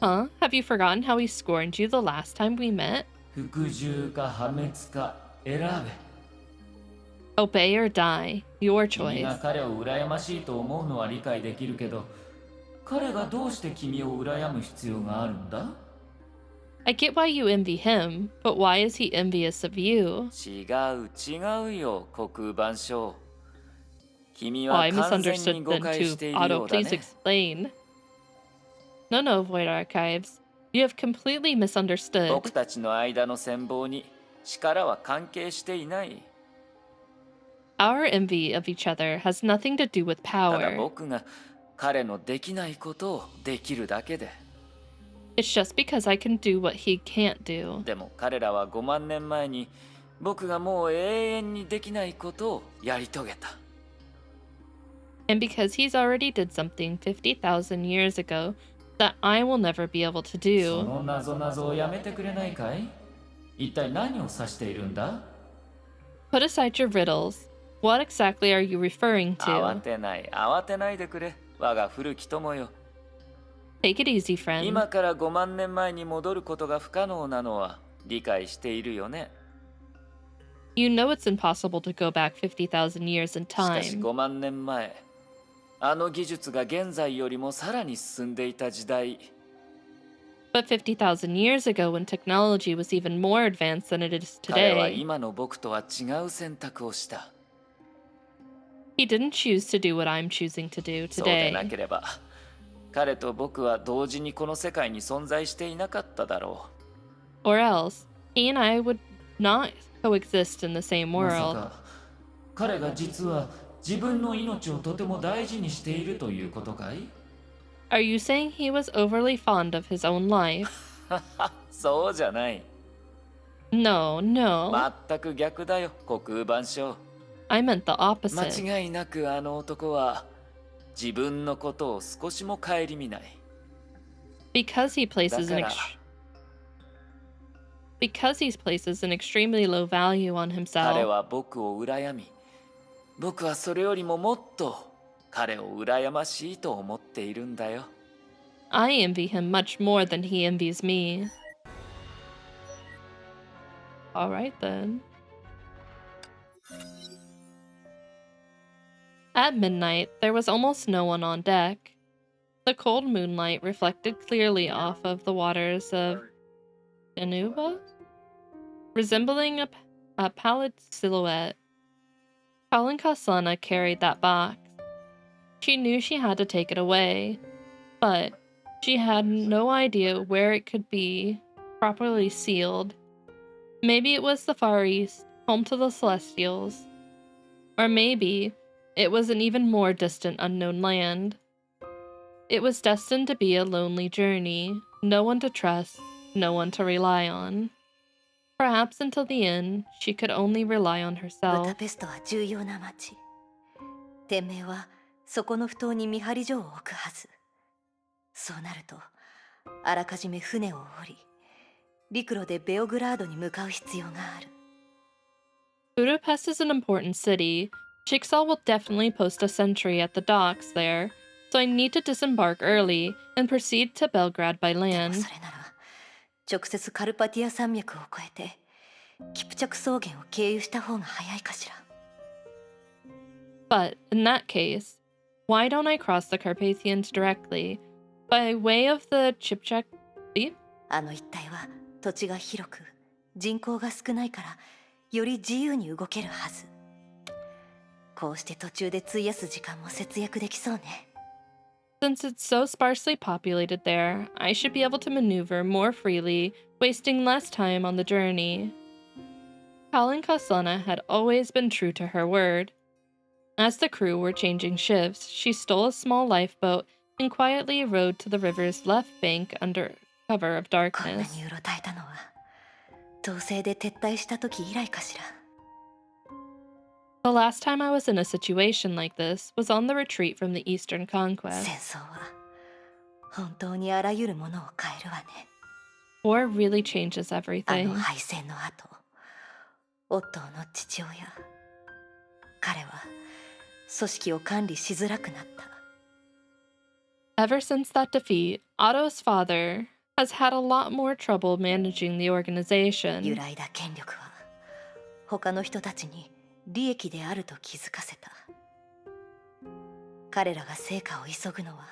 Huh? Have you forgotten how he scorned you the last time we met? 服従か破滅か選べ。 Obey or die, your 君 choice. が彼を羨ましいと思うのは理解できるけど、彼がどうして君を羨む必要があるんだ？ I get why you envy him, but why is he envious of you? 違うよ、国空万象。君 Oh, は I 完全に misunderstood 誤 then 解し too. ているよ Otto, うだ please ね。 explain. No, Void Archives. You have completely misunderstood. 僕たちの間の戦争に力は関係していない。 Our envy of each other has nothing to do with ただ power. 僕が彼のできないことをできるだけで。 It's just because I can do what he can't do. でも彼らは5万年前に僕がもう永遠にできないことをやり遂げた。 And because he's already did something 50,000 years ago that I will never be able to そ do. の謎をやめてくれないかい？一体何を指しているんだ？ Put aside your riddles. What exactly are you referring 慌 to? てないでくれ。我が古き友よ。 Take it easy, friend. 今から5万年前に戻ることが不可能なのは理解しているよね。 You know it's impossible to go back 50,000 years in しかし time. 5万年前、あの技術が現在よりもさらに進んでいた時代、 But 50,000 years ago, when technology was even more advanced than it is 彼は today, 今の僕とは違う選択をした。 he didn't choose to do what I'm choosing to do そうでな today. ければ、彼と僕は同時にこの世界に存在していなかっただろ Or else, he and I would not coexist in the same う。ま world. さか、彼が実は自分の命をとても大事にしているということかい？ Are you saying he was overly fond of his own life? そうじゃない。 No. 全く逆だよ、国空万象。 I meant the opposite. 間違いなくあの男は自分のことを少しも顧みない。 Because he places an だから because he places an extremely low value on 彼 himself. は僕を羨み、僕はそれよりももっと彼を羨ましいと思っているんだよ。 I envy him much more than he envies me. Alright then. At midnight, there was almost no one on deck. The cold moonlight reflected clearly off of the waters of Danuba, resembling a pallid silhouette. Kalinkaslana carried that box. She knew she had to take it away, but she had no idea where it could be properly sealed. Maybe it was the Far East, home to the Celestials. Or maybe it was an even more distant unknown land. It was destined to be a lonely journey, no one to trust, no one to rely on. Perhaps until the end, she could only rely on ブタ herself. ペストは重要な町。天命はそこの埠頭に見張り所を置くはず。そうなると、あらかじめ船を降り、陸路でベオグラードに向かう必要がある。Budapest is an important city. Jigsaw will definitely post a sentry at the docks there, so I need to disembark early and proceed to Belgrade by でも land. それなら、直接カルパティア山脈を越えて、キプチャク草原を経由した方が早いかしら。But in that case, why don't I cross the Carpathians directly by way of the Chipchak Sea? あの一帯は土地が広く、人口が少ないから、より自由に動けるはず。こうして途中で費やす時間も節約できそうね。Since it's so sparsely populated there, I should be able to maneuver more freely, wasting less time on the journey. Kalinkaslana had always been true to her word. As the crew were changing shifts, she stole a small lifeboat and quietly rowed to the river's left bank under cover of こんな darkness. にうろたえたのは、統制で撤退した時以来かしら。The last time I was in a situation like this was on the retreat from the Eastern 戦 Conquest. 争は本当にあらゆるものを変えるわね。 War really changes あ everything. の敗戦の後、オットーの父親、彼は組織を管理しづらくなった。 Ever since that defeat, Otto's father has had a lot more trouble managing the 揺 organization. らいだ権力は他の人たちに利益であると気づかせた。彼らが成果を急ぐのは、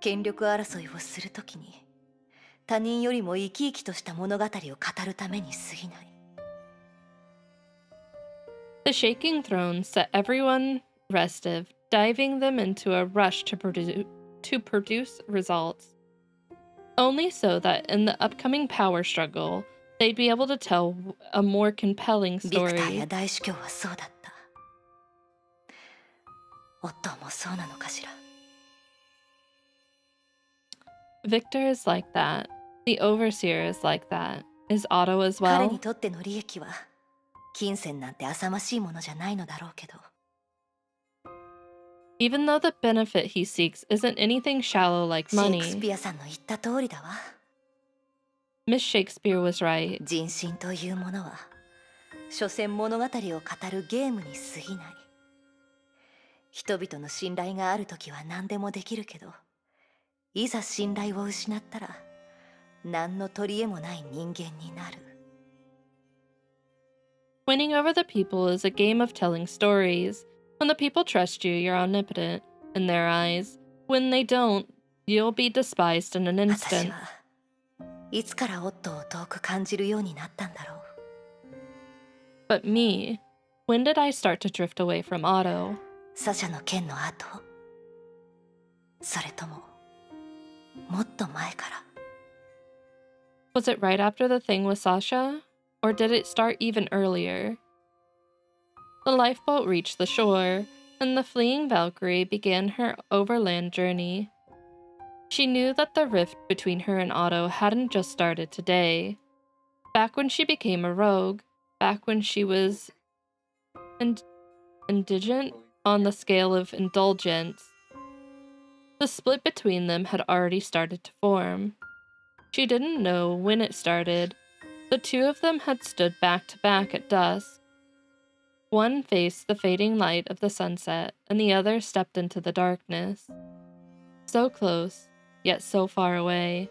権力争いをするときに他人よりも生き生きとした物語を語るために過ぎない。 The shaking throne set everyone restive, diving them into a rush to produce results. Only so that in the upcoming power struggle, they'd be able to tell a more compelling ビクター story. や大主教はそうだった。オットーもそうなのかしら。 Victor is like that. The overseer is like that. Is Otto as 彼 well? にとっての利益は金銭なんて浅ましいものじゃないのだろうけど、 Even though the benefit he seeks isn't anything shallow like シェイクス money, ピアさんの言った通りだわ。 Miss Shakespeare was right. 人心というものは所詮物語を語るゲームに過ぎない。人々の信頼があるときは何でもできるけど、いざ信頼を失ったら何の取り柄もない人間になる。 Winning over the people is a game of telling stories. When the people trust you, you're omnipotent in their eyes. When they don't, you'll be despised in an 私 instant. はいつからオットーを遠く感じるようになったんだろう。 But me, when did I start to drift away from Otto? サシャの件の後、それとももっと前から。 Was it right after the thing with Sasha? Or did it start even earlier? The lifeboat reached the shore, and the fleeing Valkyrie began her overland journey. She knew that the rift between her and Otto hadn't just started today. Back when she became a rogue, back when she was indigent on the scale of indulgence, the split between them had already started to form. She didn't know when it started. The two of them had stood back to back at dusk. One faced the fading light of the sunset, and the other stepped into the darkness. So close, yet so far away.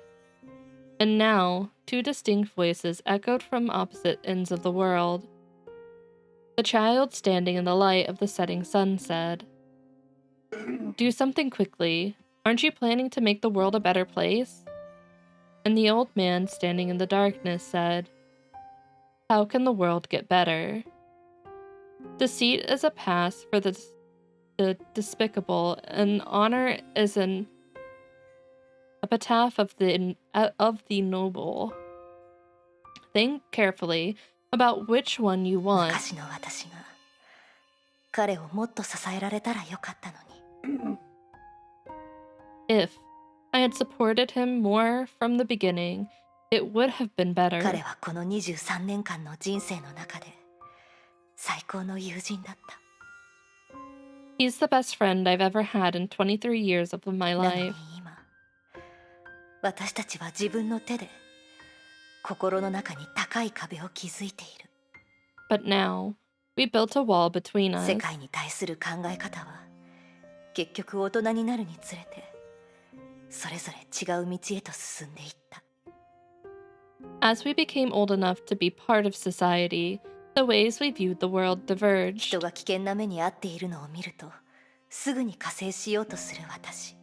And now, two distinct voices echoed from opposite ends of the world. The child standing in the light of the setting sun said, "Do something quickly. Aren't you planning to make the world a better place?" And the old man standing in the darkness said, "How can the world get better? Deceit is a pass for the despicable, and honor is an epitaph of the noble. Think carefully about which one you want." 昔の私が彼をもっと支えられたらよかったのに。 If I had supported him more from the beginning, it would have been 彼 better. はこの23年間の人生の中で最高の友人だった。 He's the best friend I've ever had in 23 years of my なのに life. 今、私たちは自分の手で心の中に高い壁を築いている。 But now, we built a wall between 世 us. 界に対する考え方は結局大人になるにつれてそれぞれ違う道へと進んでいった。 As we became old enough to be part of society, the ways we viewed the world 人 diverged. が危険な目に遭っているのを見るとすぐに加勢しようとする私。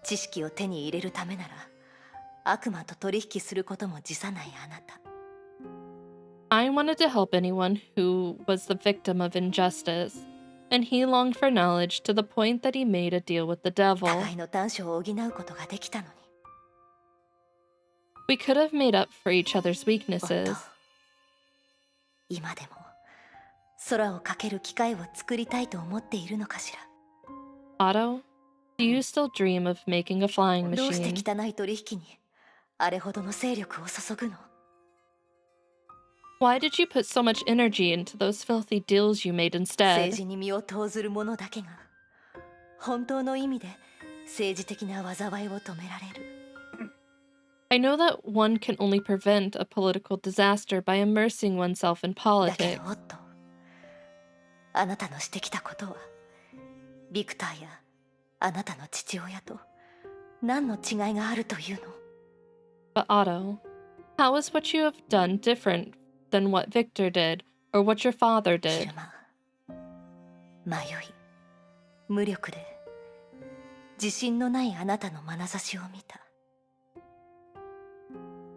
知識を手に入れるためなら悪魔と取引することも辞さないあなた。 I wanted to help anyone who was the victim of injustice, and he longed for knowledge to the point that he made a deal with the devil. 互いの短所を補うことができたのに。 We could have made up for each other's 夫 weaknesses. 今でも空をかける機会を作りたいと思っているのかしら。 Otto, do you still dream of making a flying どうして machine? 汚い取引にあれほどの勢力を注ぐの？ Why did you put so much energy into those filthy deals you made 政 instead? 治に身を投ずる者だけが本当の意味で政治的な災いを止められる。 I know that one can only prevent a political disaster by immersing oneself in だけ politics. どオット、あなたのしてきたことはビクターやあなたの父親と何の違いがあるというの？ But Otto, how is what you have done different than what Victor did or what your father 昼 did? 間、迷い、無力で自信のないあなたの眼差しを見た。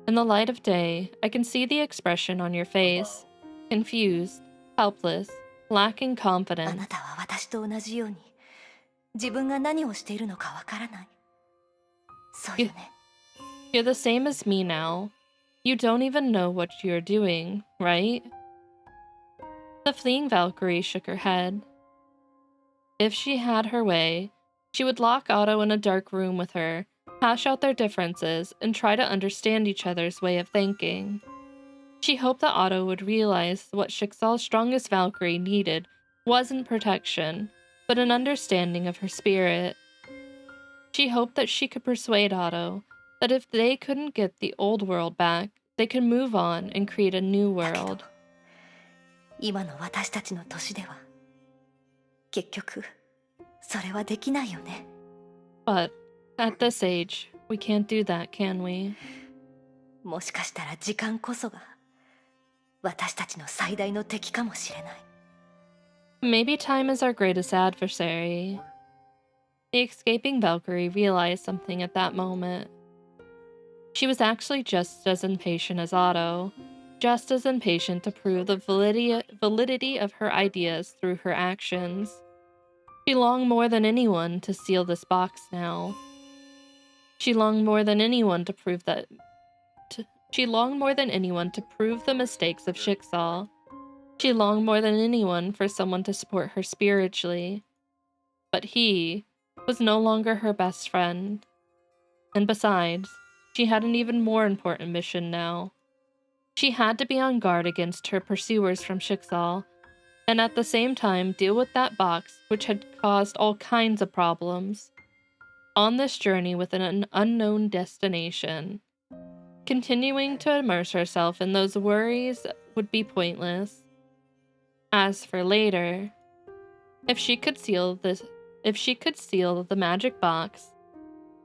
In the light of day, I can see the expression on your face. Confused, helpless, lacking あ confidence. なたは私と同じように自分が何をしているのかわからない。そうよね。 You're the same as me now. You don't even know what you're doing, right? The fleeing Valkyrie shook her head. If she had her way, she would lock Otto in a dark room with her, hash out their differences, and try to understand each other's way of thinking. She hoped that Otto would realize what Schicksal's strongest Valkyrie needed wasn't protection, but an understanding of her spirit. She hoped that she could persuade Otto that if they couldn't get the old world back, they could move on and create a new だけど world. 今の私たちの年では結局それはできないよね。 But at this age, we can't do that, can we? もしかしたら時間こそが私たちの最大の敵かもしれない。 Maybe time is our greatest adversary. The escaping Valkyrie realized something at that moment. She was actually just as impatient as Otto, just as impatient to prove the validity of her ideas through her actions. She longed more than anyone to seal this box now. She longed more than anyone to prove she longed more than anyone to prove the mistakes of Schicksal. She longed more than anyone for someone to support her spiritually. But he was no longer her best friend. And besides, she had an even more important mission now. She had to be on guard against her pursuers from Schicksal, and at the same time deal with that box which had caused all kinds of problems. On this journey with an unknown destination, continuing to immerse herself in those worries would be pointless. As for later, if she could seal the magic box,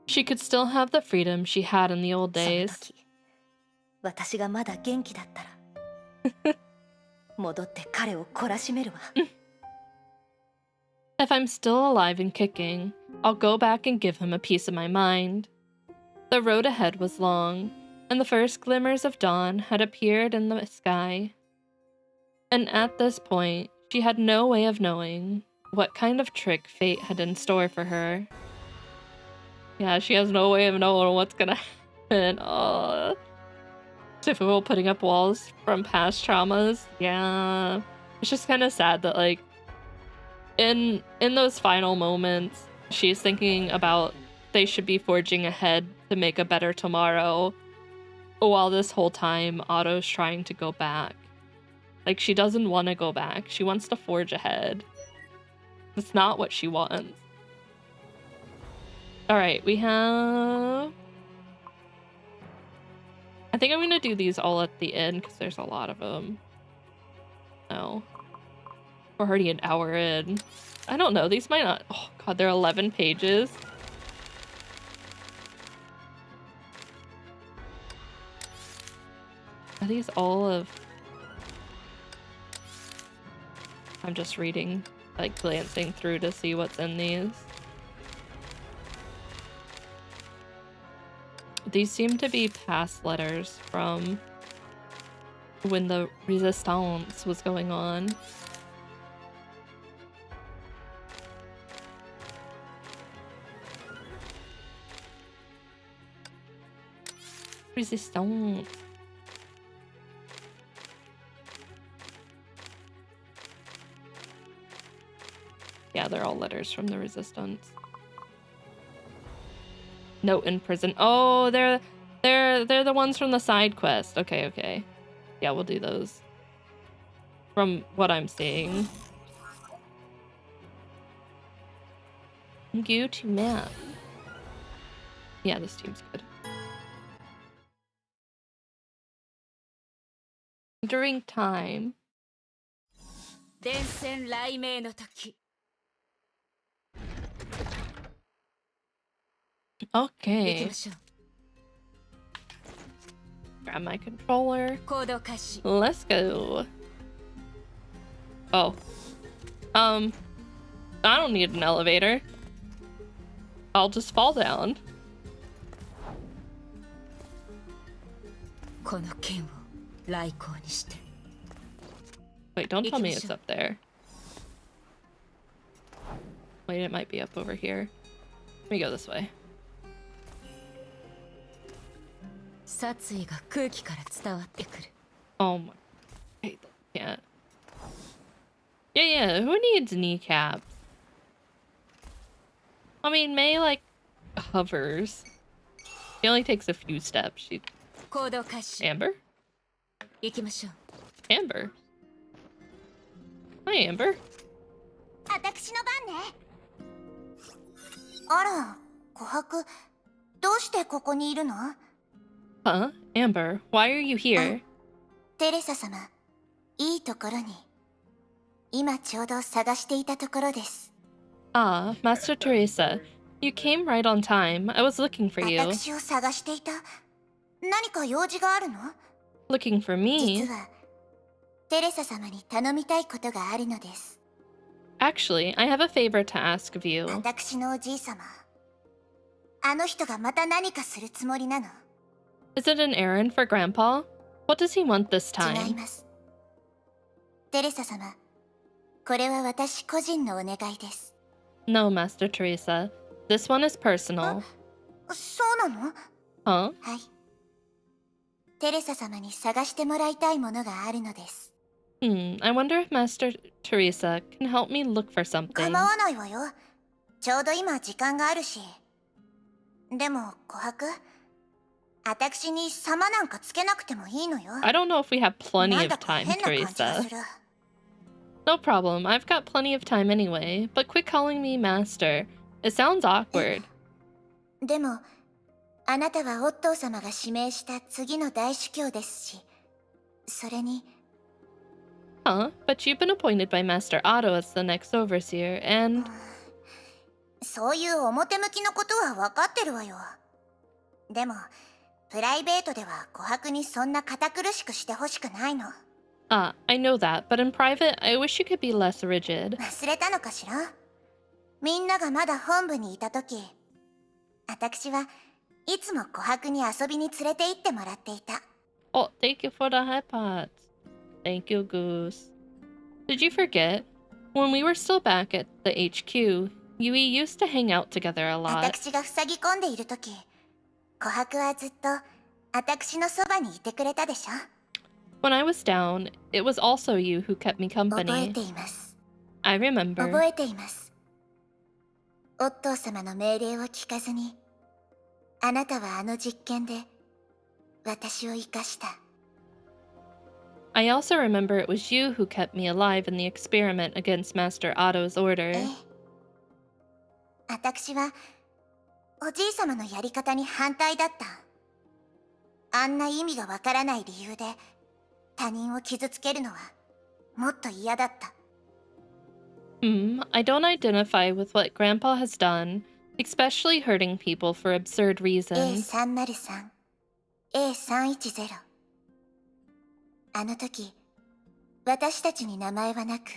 She could still have the freedom she had in the old その days. 時私がまだ元気だったら戻って彼を懲らしめるわ。 If I'm still alive and kicking, I'll go back and give him a piece of my mind. The road ahead was long, and the first glimmers of dawn had appeared in the sky. And at this point, she had no way of knowing what kind of trick fate had in store for her. Yeah, she has no way of knowing what's gonna happen. Oh, typical putting up walls from past traumas. Yeah, it's just kind of sad that like in those final moments, she's thinking about they should be forging ahead to make a better tomorrow, while this whole time Otto's trying to go back. Like, she doesn't want to go back. She wants to forge ahead. It's not what she wants. Alright, we have... I think I'm gonna do these all at the end, because there's a lot of them. No. We're already an hour in. I don't know, these might not... Oh god, they're 11 pages. Are these all of... I'm just reading, like glancing through to see what's in these. These seem to be past letters from when the Resistance was going on. Resistance. Yeah, they're all letters from the Resistance. Note in prison. Oh, they're the ones from the side quest. Okay, okay. Yeah, we'll do those. From what I'm seeing. Go to map. Yeah, this team's good. During time. 電線雷鳴の時 行き Okay. ましょう Grab my controller. 行動開始 Let's go. Oh. I don't need an elevator. I'll just fall down. この剣を雷光にして Wait, don't tell me it's up there. Wait, it might be up over here. Let me go this way. 殺意が空気から伝わってくる Oh my... I can't. Yeah, who needs kneecaps? I mean, May, like, hovers. She only takes a few steps. She... 行動開始 Amber? 行きましょう Amber? Hi, Amber. 私の番ね。あら、琥珀、どうしてここにいるの？ Huh? Amber, why are you here? テレサ様、いいところに。今ちょうど探していたところです。Ah, Master Teresa. You came right on time. I was looking for you. 私を探していた？何か用事があるの？ Looking for me? 実は、テレサ様に頼みたいことがあるのです。 Actually, I have a favor to ask of you. 私のおじい様、あの人がまた何かするつもりなの？ Is it an errand for Grandpa? What does he want this 違い time? ます。テレサ様、これは私個人のお願いです。 No, Master Teresa. This one is personal. そうなの？ Huh? はい。テレサ様に探してもらいたいものがあるのです。 I wonder if Master Teresa can help me look for something. 構わないわよ。ちょうど今時間があるし。でも、琥珀、私に様なんかつけなくてもいいのよ。 I don't know if we have plenty なん of だか time, 変な感じが Teresa. する。 No problem. I've got plenty of time anyway. But quit calling me Master. It sounds awkward. でも、あなたはオットー様が指名した次の大主教ですし、それに、 Huh? But you've been appointed by Master Otto as the next overseer, and... そういう表向きのことは分かってるわよ。でもプライベートでは琥珀にそんな堅苦しくしてほしくないの。 I know that, but in private, I wish you could be less rigid. 忘れたのかしら。みんながまだ本部にいた時、私はいつも琥珀に遊びに連れて行ってもらっていた。 Oh, thank you for the headphones. Thank you, Goose. Did you forget? When we were still back at the HQ, we used to hang out together a lot. 私が塞ぎ込んでいる時、琥珀はずっと私のそばにいてくれたでしょ。 When I was down, it was also you who kept me 覚え company. ています。 I remember. 覚えています。オットー様の命令を聞かずに、あなたはあの実験で私を生かした。 I also remember it was you who kept me alive in the experiment against Master Otto's order. ええ、私はおじい様のやり方に反対だった。あんな意味がわからない理由で他人を傷つけるのはもっと嫌だった。 I don't identify with what Grandpa has done, especially hurting people for absurd reasons. A303、A310。あの時、私たちに名前はなく、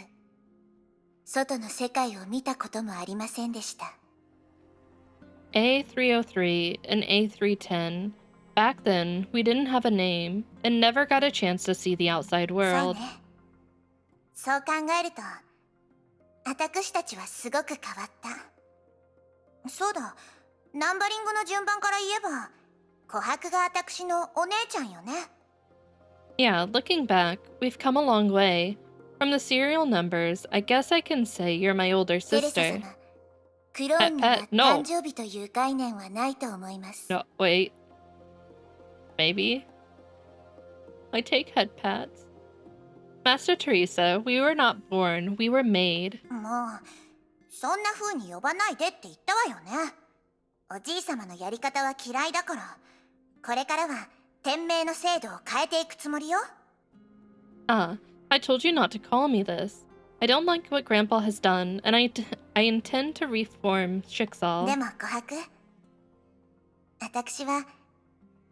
外の世界を見たこともありませんでした。 A303 and A310. Back then, we didn't have a name and never got a chance to see the outside そう world. ね。そう考えると、私たちはすごく変わった。そうだ、ナンバリングの順番から言えば、琥珀が私のお姉ちゃんよね。 Yeah, looking back, we've come a long way. From the serial numbers, I guess I can say you're my older テレサ sister. 様、クローンには no. 誕生日という概念はないと思います。 No, wait. Maybe? I take head pats. Master Teresa, we were not born, we were made. もう、そんな風に呼ばないでって言ったわよね。おじい様のやり方は嫌いだから、これからは天命の制度を変えていくつもりよ。 I told you not to call me this. I don't like what Grandpa has done, and I intend to reform で Schicksal. も琥珀、私は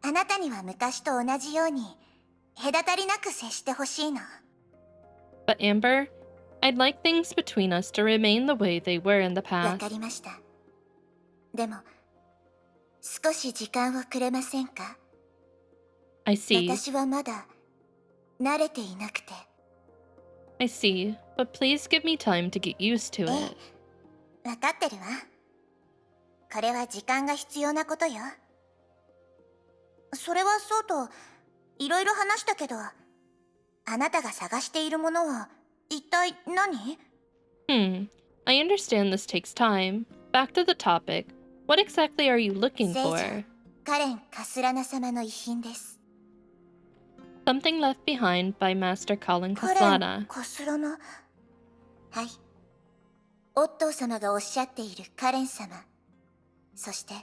あなたには昔と同じように隔たりなく接してほしいの。 But Amber, I'd like things between us to remain the way they were in the わ past. かりました。でも少し時間をくれませんか？ I see, 私はまだ慣れていなくて。 I see, but please give me time to get used to え it. え、わかってるわ。これは時間が必要なことよ。それはそうと、いろいろ話したけど、あなたが探しているものは一体何？ I understand this takes time. Back to the topic. What exactly are you looking 聖女 for? カレン・カスラナ様の遺品です。 Something left behind by Master Colin カレン・ Kaslana. カスラナ。はい。オットー様がおっしゃっているカレン様。そして、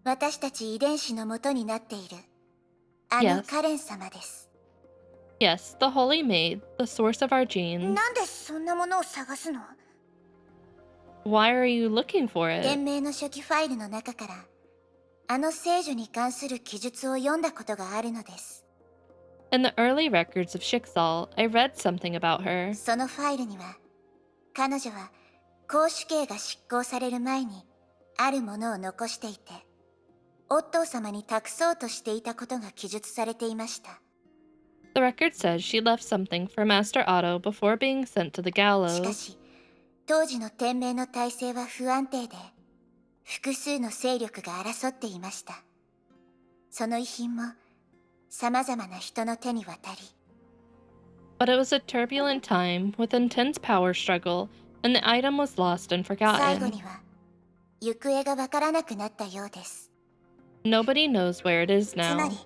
私たち遺伝子の元になっている、あの Yes. カレン様です。 Yes, the Holy Maid, the source of our genes. なんでそんなものを探すの？ Why are you looking for 天 it? 命の初期ファイルの中から、あの聖女に関する記述を読んだことがあるのです。 In the early records of Schicksal, I read something about her. そのファイルには、彼女は公主刑が執行される前に、あるものを残していて、オットー様に託そうとしていたことが記述されていました。 The record says she left something for Master Otto before being sent to the しか gallows. し、当時の天命の体制は不安定で、複数の勢力が争っていました。その遺品も、様々な人の手に渡り、 But it was a turbulent time with intense power struggle, and the item was lost and 最後 forgotten. には、行方がわからなくなったようです。 Nobody knows where it is つま now. り、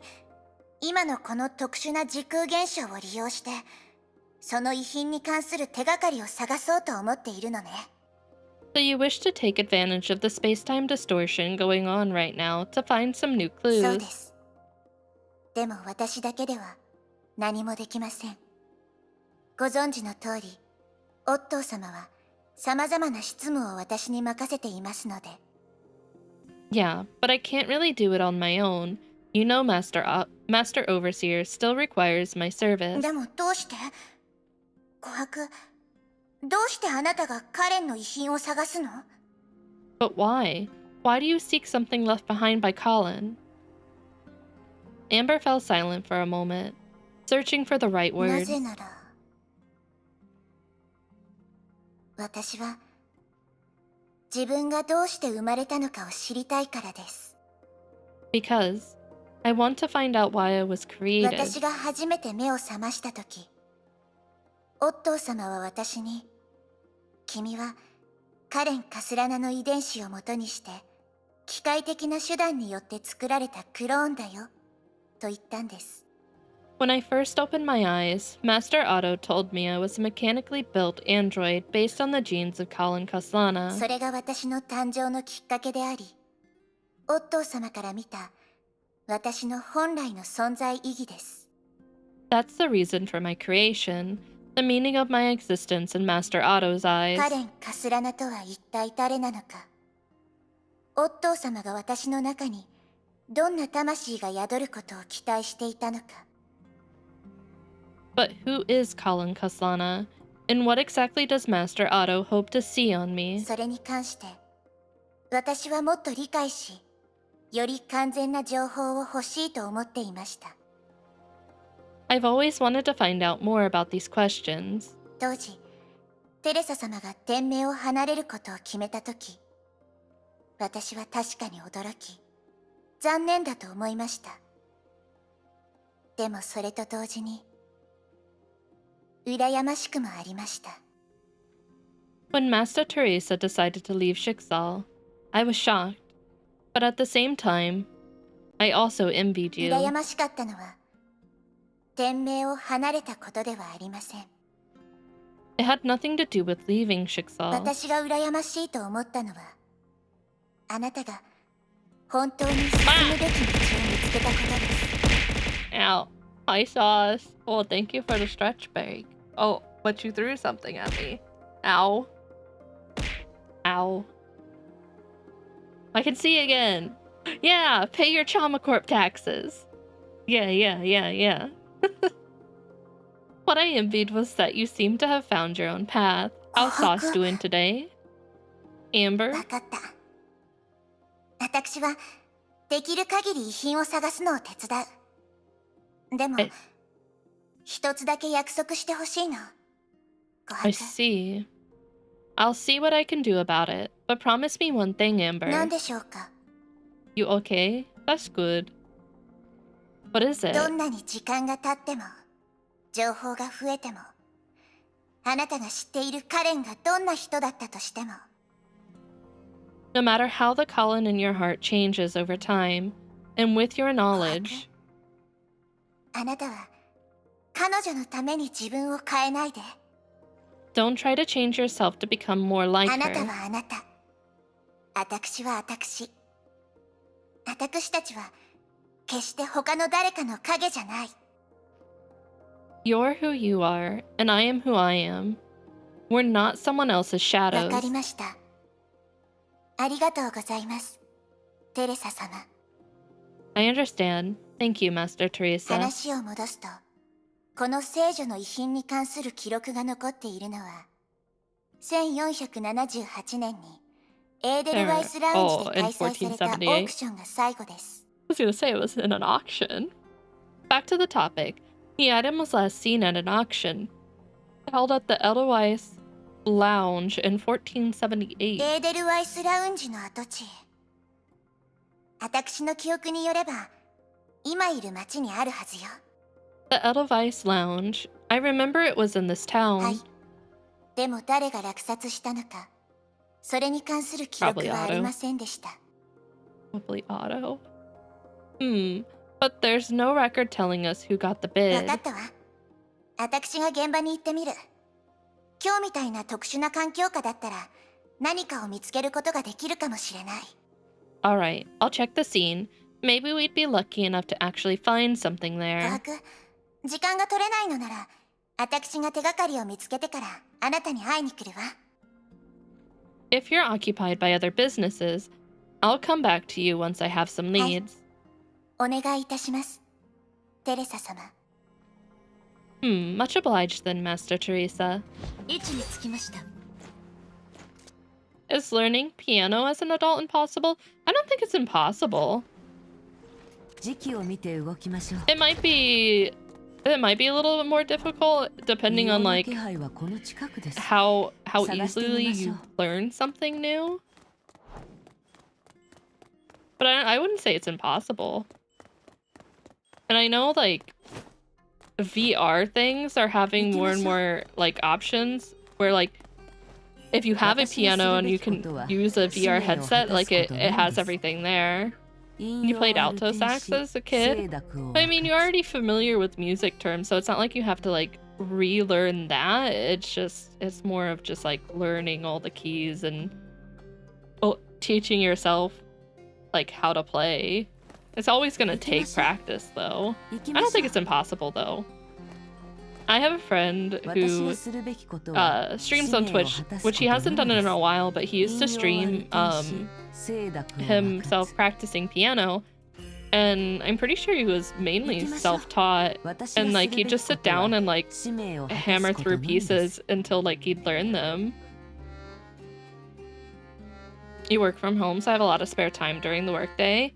今のこの特殊な時空現象を利用して、その遺品に関する手がかりを探そうと思っているのね。 So you wish to take advantage of the space-time distortion going on right now to find some new そうで clues. す。でも私だけでは何もできません。ご存知の通り、オットー様は様々な執務を私に任せていますので。Yeah, but I can't really do it on my own. You know, Master Overseer still requires my service. でもどうして琥珀、どうしてあなたがカレンの遺品を探すの？ But why? Why do you seek something left behind by Colin? Amber fell silent for a moment, searching for the right な words. ぜなら、私は自分がどうして生まれたのかを知りたいからです。Because I want to find out why I was created. 私が初めて目を覚ましたとき、オットー様は私に、君はカレン・カスラナの遺伝子をもとにして、機械的な手段によって作られたクローンだよ、と言ったんです。When I first opened my eyes, Master Otto told me I was a mechanically built android based on the genes of Colin Kaslana. それが私の誕生のきっかけであり、オットー様から見た私の本来の存在意義です。That's the reason for my creation, the meaning of my existence in Master Otto's カ eyes. レン・カスラナとは一体誰なのか。オットー様が私の中にどんな魂が宿ることを期待していたのか。But who is Colin Kaslana, and what exactly does Master Otto hope to see on me? それに関して私はもっと理解し、より完全な情報を欲しいと思っていました。I've always wanted to find out more about these questions. 当時テレサ様が天命を離れることを決めたとき、私は確かに驚き、残念だと思いました。でもそれと同時に羨ましくもありました。When Master Teresa decided to leave Schicksal, I was shocked, but at the same time, I also envied 羨 you. ましかったのは天命を離れたことではありません。 It had nothing to do with leaving Schicksal. 私が羨ましいと思ったのは、あなたが本当に進むべき道を見つけたことです。 Ow. Hi, Sauce. Oh, thank you for the stretch bag. Oh, but you threw something at me. Ow. Ow. I can see again. Yeah, pay your Chamacorp taxes. Yeah. What I envied was that you seemed to have found your own path. How's Sauce doing today? Amber? わかった。私はできる限り遺品を探すのを手伝う。でもえ一つだけ約束してほしいの。琥 I 珀、 see. I'll see what I can do about it, but promise me one thing, 何 Amber. でしょうか。 You okay? That's good. What is ど it? んなに時間が経っても、情報が増えても、あなたが知っているカレンがどんな人だったとしても、 No matter how the Colin in your heart changes over time, and with your knowledge, あなたは彼女のために自分を変えないで。 don't try to change yourself to become more like あなた her. はあなた。私は私。私たちは決して他の誰かの影じゃない。 You're who you are, and I am who I am. We're not someone else's わ shadows. かりました。ありがとうございます、テレサ様。 I understand. Thank you, Master Teresa. 話を戻すと、この聖女の遺品に関する記録が残っているのは、1478年にエーデルワイスラウンジで開催されたオークションが最後です。 I was gonna say it was in an auction. Back to the topic. The item was last seen at an auction, held at the Edelweiss Lounge in 1478. エーデルワイスラウンジの跡地。私の記憶によれば、今いる町にあるはずよ。 The Edelweiss Lounge. I remember it was in this はい。 town. でも誰が落札したのか、それに関する記録 Probably はあり Otto. ませんでした。 Probably Otto. But there's no record telling us who got the わ bid. かったわ。私が現場に行ってみる。今日みたいな特殊な環境下だったら、何かを見つけることができるかもしれない。 Alright, I'll check the scene. Maybe we'd be lucky enough to actually find something 琥 there. 珀、時間が取れないのなら、私が手がかりを見つけてからあなたに会いに来るわ。if you're occupied by other businesses, I'll come back to you once I have some leads. お願いいたします、テレサ様。Much obliged then, Master Teresa. 位置につきました。Is learning piano as an adult impossible? I don't think it's impossible. 時期を見て動きましょう。It might be a little bit more difficult depending on like 気配はこの近くです。 how 探してみ easily ましょう。 you learn something new. But I wouldn't say it's impossible. And I know like VR things are having more and more like options where like if you have a piano and you can use a VR headset, like it has everything there. You played alto sax as a kid. I mean, you're already familiar with music terms, so it's not like you have to like relearn that. It's more of just like learning all the keys and teaching yourself like how to play. It's always gonna take practice though. I don't think it's impossible though. I have a friend who streams on Twitch, which he hasn't done it in a while, but he used to stream himself practicing piano, and I'm pretty sure he was mainly self-taught, and like he'd just sit down and like hammer through pieces until like he'd learn them. You work from home, so I have a lot of spare time during the workday,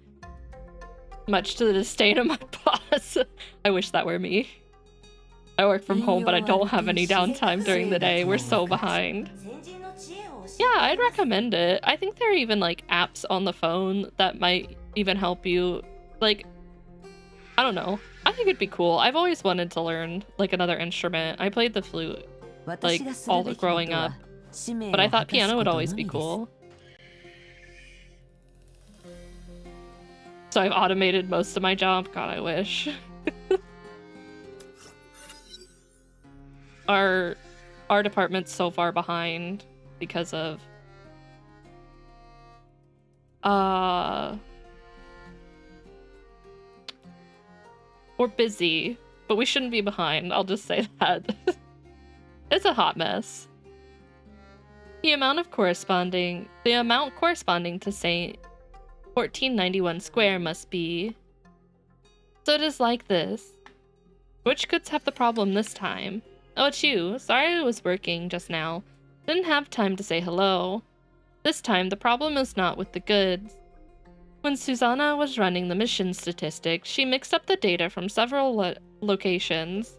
much to the disdain of my boss. I wish that were me. I work from home, but I don't have any downtime during the day. We're so behind. Yeah, I'd recommend it. I think there are even like apps on the phone that might even help you. Like, I don't know. I think it'd be cool. I've always wanted to learn like another instrument. I played the flute like all growing up, but I thought piano would always be cool. So I've automated most of my job. God, I wish. Our department's so far behind because of we're busy, but we shouldn't be behind. I'll just say that. It's a hot mess. The amount corresponding to say 1491 square must be. So it is like this. Which goods have the problem this time? Oh, it's you. Sorry I was working just now. Didn't have time to say hello. This time, the problem is not with the goods. When Susanna was running the mission statistics, she mixed up the data from several locations.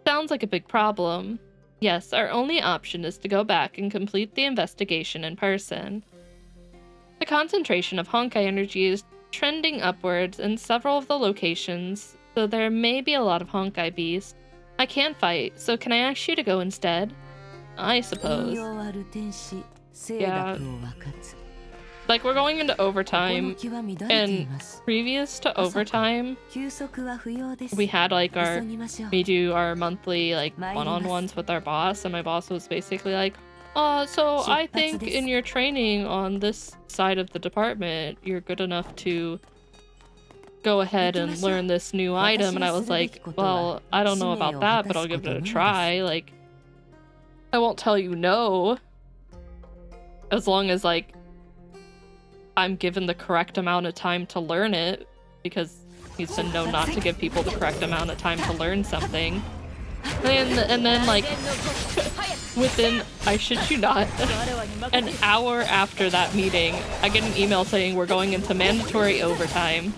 Sounds like a big problem. Yes, our only option is to go back and complete the investigation in person. The concentration of Honkai energy is trending upwards in several of the locations, so there may be a lot of Honkai beasts. I can't fight, so can I ask you to go instead? I suppose. Yeah. Like, we're going into overtime, and previous to overtime, we had like we do our monthly like one-on-ones with our boss, and my boss was basically like, so I think in your training on this side of the department, you're good enough to go ahead and learn this new item. And I was like, well, I don't know about that, but I'll give it a try. Like, I won't tell you no, as long as like I'm given the correct amount of time to learn it, because he's been known not to give people the correct amount of time to learn something. And then like within, I shit you not, an hour after that meeting, I get an email saying we're going into mandatory overtime.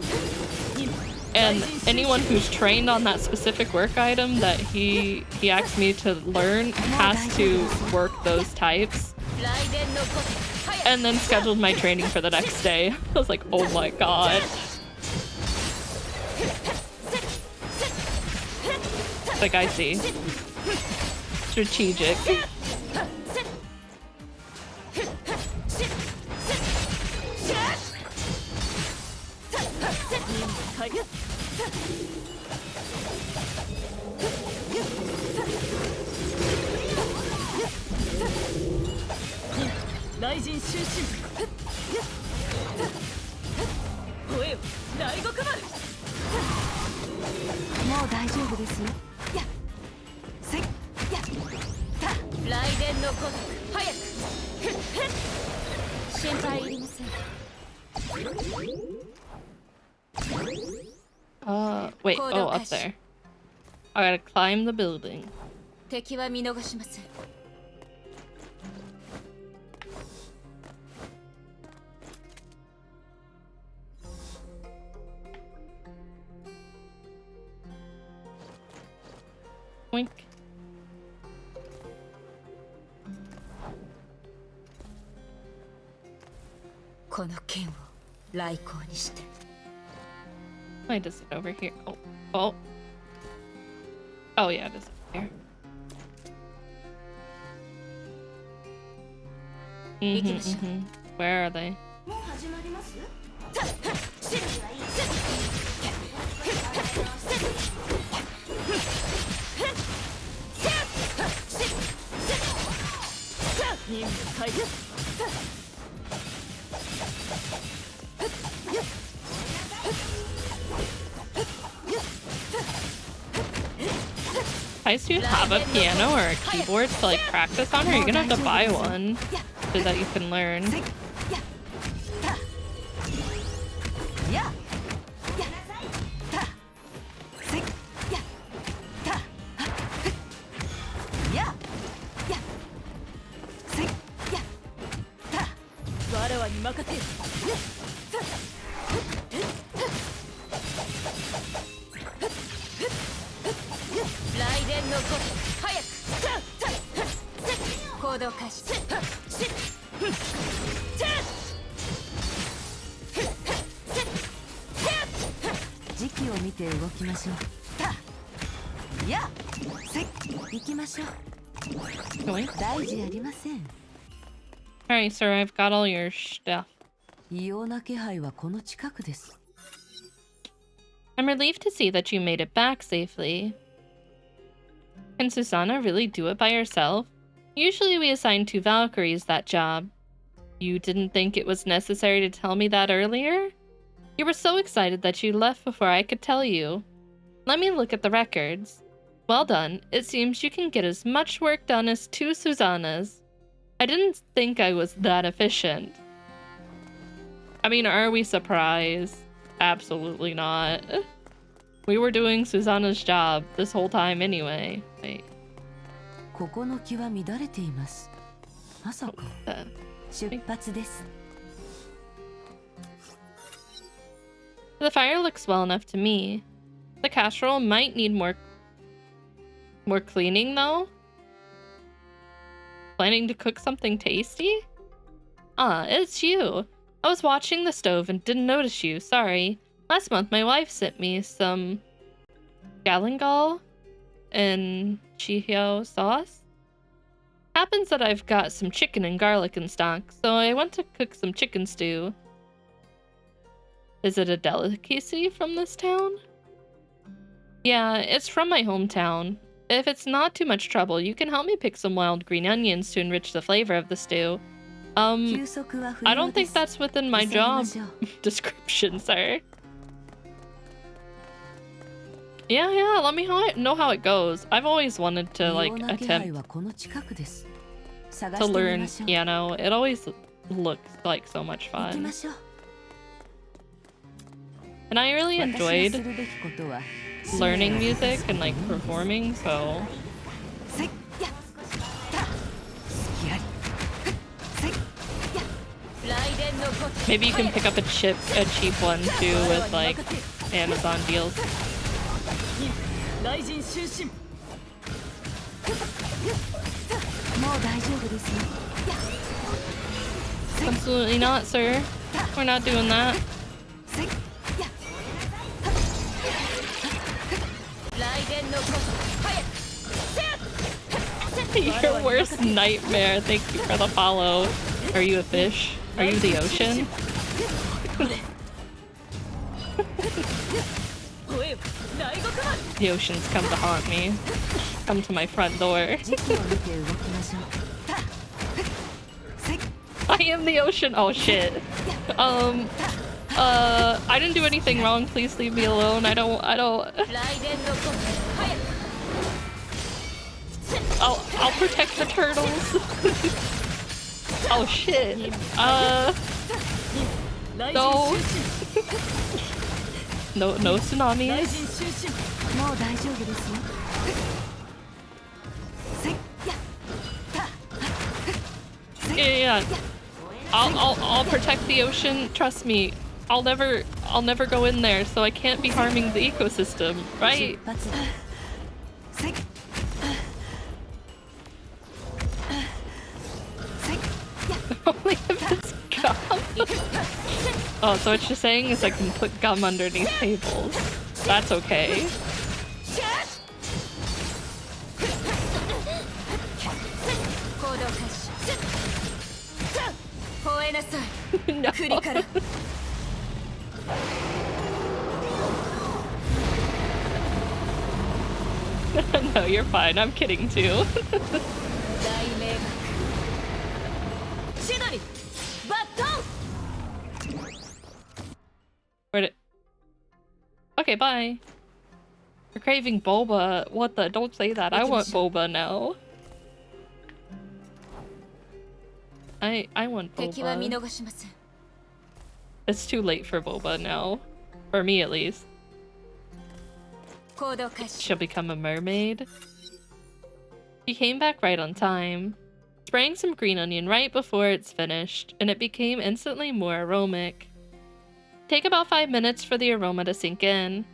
And anyone who's trained on that specific work item that he asked me to learn has to work those types. And then scheduled my training for the next day. I was like, oh my god. Like, I see. Strategic. 心配いりません。 Wait, oh, up there. I gotta climb the building. 敵は見逃しません。 Wink. この剣を来光にして。 Why does it over here? Oh, oh. Oh yeah, it is over here. Where are they? もう始まります？ Guys, do you have a piano or a keyboard to like practice on, or are you gonna have to buy one so that you can learn? Alright, sir, I've got all your stuff. I'm relieved to see that you made it back safely. Can Susanna really do it by herself? Usually we assign 2 Valkyries that job. You didn't think it was necessary to tell me that earlier? You were so excited that you left before I could tell you. Let me look at the records. Well done. It seems you can get as much work done as 2 Susannas. I didn't think I was that efficient. I mean, are we surprised? Absolutely not. We were doing Susanna's job this whole time anyway. Wait. The fire looks well enough to me. The casserole might need more cleaning though. Planning to cook something tasty? Ah, it's you. I was watching the stove and didn't notice you, sorry. Last month my wife sent me some galangal and chihyo sauce. Happens that I've got some chicken and garlic in stock, so I went to cook some chicken stew. Is it a delicacy from this town? Yeah, it's from my hometown. If it's not too much trouble, you can help me pick some wild green onions to enrich the flavor of the stew. I don't think that's within my job description, sir. Yeah, let me know how it goes. I've always wanted to, like, attempt to learn piano. It always looks like so much fun. And I really enjoyed learning music and, like, performing, so... Maybe you can pick up a cheap one, too, with, like, Amazon deals. Absolutely not, sir. We're not doing that. Your worst nightmare. Thank you for the follow. Are you a fish? Are you the ocean? The oceans come to haunt me. Come to my front door. I am the ocean. Oh shit. I didn't do anything wrong. Please leave me alone. I don't. I'll protect the turtles. Oh shit. No. No tsunamis. もう大丈夫ですよ。Yeah. I'll protect the ocean. Trust me. I'll never go in there, so I can't be harming the ecosystem, right? Only if it's gum. Oh, so what you're saying is I can put gum underneath tables. That's okay. No. No, you're fine. I'm kidding too. Where'd it? Okay, bye. You're craving boba. What the? Don't say that. I want boba now. I want boba. It's too late for boba now. For me, at least. She'll become a mermaid. She came back right on time, spraying some green onion right before it's finished, and it became instantly more aromatic. Take about 5 minutes for the aroma to sink in.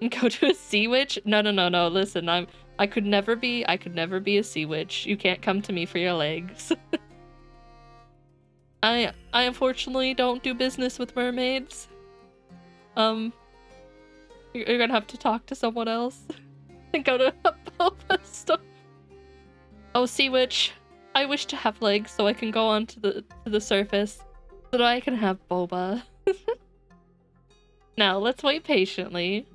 And go to a sea witch? No. Listen, I could never be a sea witch. You can't come to me for your legs. I unfortunately don't do business with mermaids. You're gonna have to talk to someone else and go to a boba store. Oh, sea witch, I wish to have legs so I can go onto the surface so that I can have boba. Now let's wait patiently.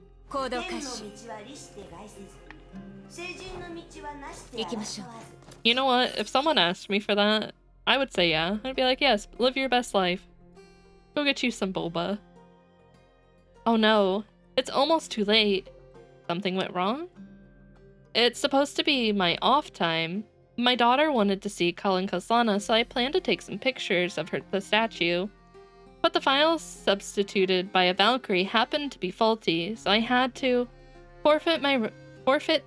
You know what? If someone asked me for that, I would say yeah. I'd be like, yes, live your best life. Go get you some boba. Oh no. It's almost too late. Something went wrong? It's supposed to be my off time. My daughter wanted to see Kalin Kaslana, so I planned to take some pictures of the statue. But the files substituted by a Valkyrie happened to be faulty, so I had to forfeit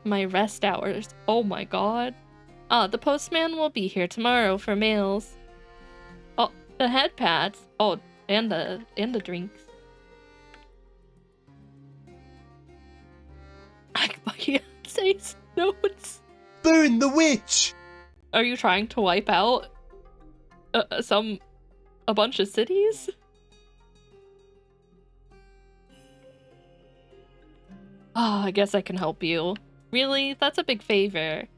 my rest hours. Oh my god. The postman will be here tomorrow for mails. Oh, the head pads. Oh, and the drinks. My fiance's notes. Burn the witch! Are you trying to wipe out a bunch of cities? Oh, I guess I can help you. Really? That's a big favor.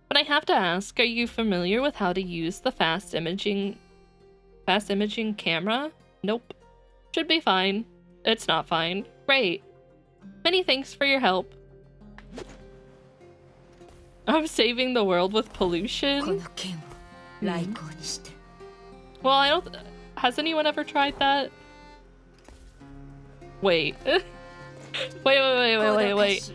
But I have to ask, are you familiar with how to use the fast imaging camera? Nope. Should be fine. It's not fine. Great. Many thanks for your help. I'm saving the world with pollution? Well, I don't... Has anyone ever tried that? Wait. Wait.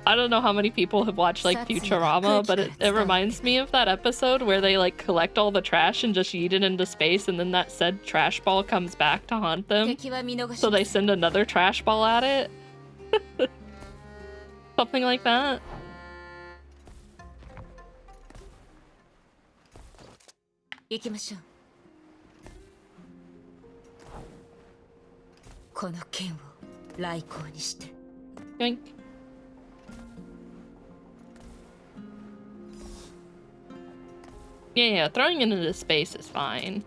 I don't know how many people have watched, like, Futurama, but it reminds me of that episode where they, like, collect all the trash and just yeet it into space, and then that said trash ball comes back to haunt them. So they send another trash ball at it. Something like that. Yoink. Yeah, throwing it into space is fine.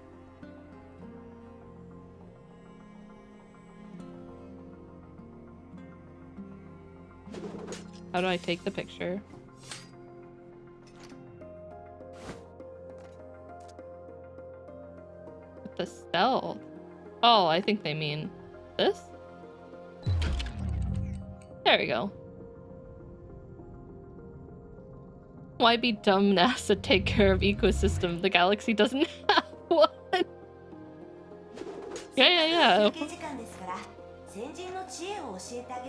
How do I take the picture? The stealth. Oh, I think they mean this? There we go. Why be dumb NASA take care of ecosystem? The galaxy doesn't have one. Yeah.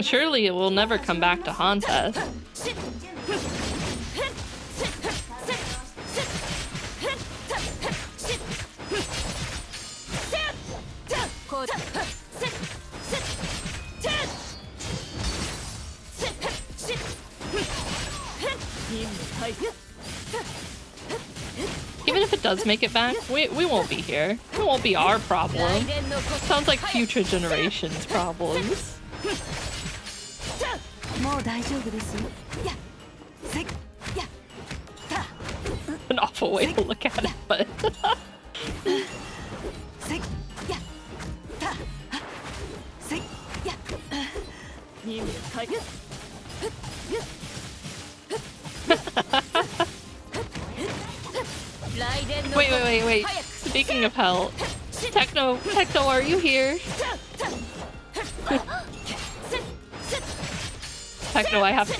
Surely it will never come back to haunt us. Even if it does make it back, we won't be here. It won't be our problem. Sounds like future generations' problems. An awful way to look at it, but... Wait. Speaking of hell, Techno, are you here? Techno, I have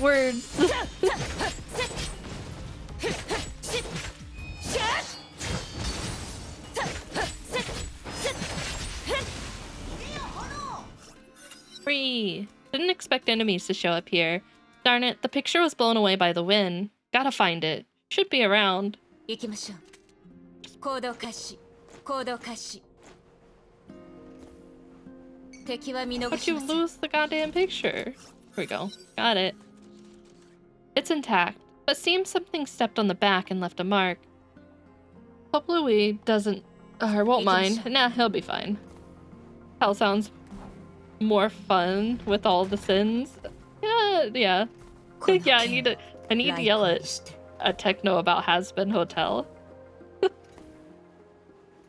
words. Free. Didn't expect enemies to show up here. Darn it, the picture was blown away by the wind. Gotta find it. Should be around. How'd you lose the goddamn picture? Here we go. Got it. It's intact, but seems something stepped on the back and left a mark. Hope Louis doesn't... won't mind. Nah, he'll be fine. Hell sounds more fun with all the sins. Yeah. Yeah, I need to yell at Techno about Has-Been Hotel.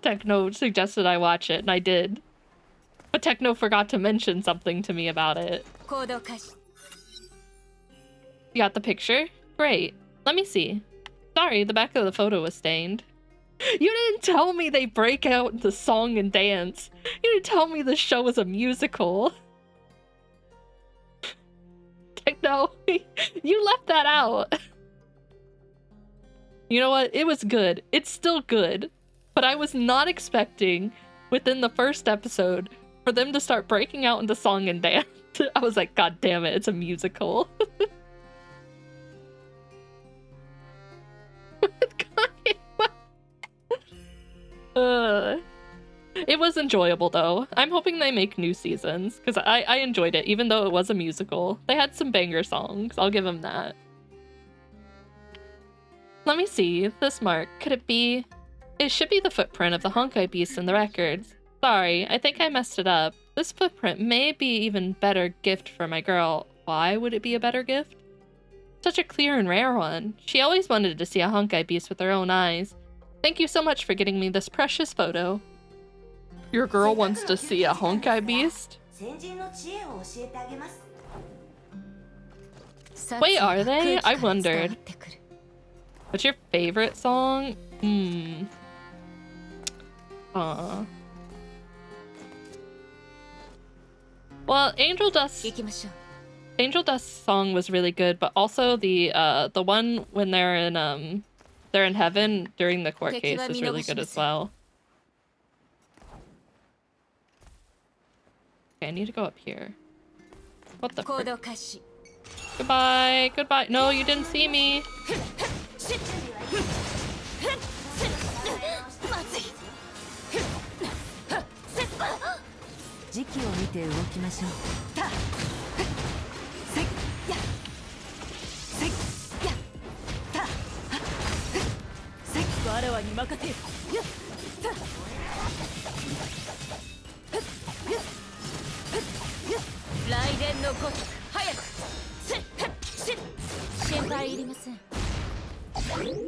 Techno suggested I watch it, and I did. But Techno forgot to mention something to me about it. You got the picture? Great. Let me see. Sorry, the back of the photo was stained. You didn't tell me they break out into song and dance. You didn't tell me the show was a musical. Techno, you left that out. You know what? It was good. It's still good. But I was not expecting, within the first episode, for them to start breaking out into song and dance. I was like, God damn it, it's a musical. It was enjoyable though. I'm hoping they make new seasons, because I enjoyed it, even though it was a musical. They had some banger songs, I'll give them that. Let me see, this mark, could it be? It should be the footprint of the Honkai beast in the records. Sorry, I think I messed it up. This footprint may be even better gift for my girl. Why would it be a better gift? Such a clear and rare one. She always wanted to see a Honkai beast with her own eyes. Thank you so much for getting me this precious photo. Your girl wants to see a Honkai beast? Wait, are they? I wondered. What's your favorite song? Well, Angel Dust's song was really good, but also the one when they're in heaven during the court case is really good as well. Okay, I need to go up here. What the frick? Goodbye, goodbye. No, you didn't see me.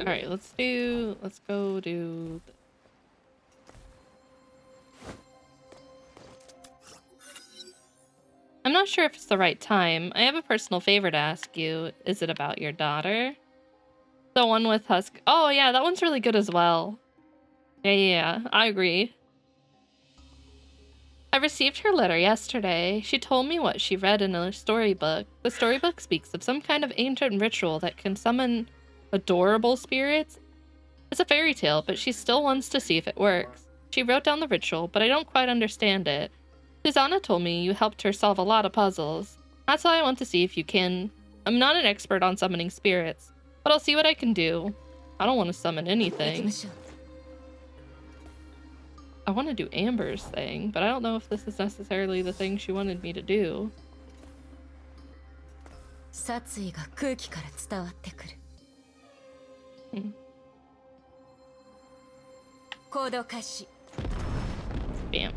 Alright, let's go do... I'm not sure if it's the right time. I have a personal favor to ask you. Is it about your daughter? The one with Husk... Oh yeah, that one's really good as well. Yeah, I agree. I received her letter yesterday. She told me what she read in a storybook. The storybook speaks of some kind of ancient ritual that can summon adorable spirits. It's a fairy tale, but she still wants to see if it works. She wrote down the ritual, but I don't quite understand it. Susanna told me you helped her solve a lot of puzzles. That's why I want to see if you can. I'm not an expert on summoning spirits, but I'll see what I can do. I don't want to summon anything. I want to do Amber's thing, but I don't know if this is necessarily the thing she wanted me to do. 殺意が空気から伝わってくる。行動開始。Bam.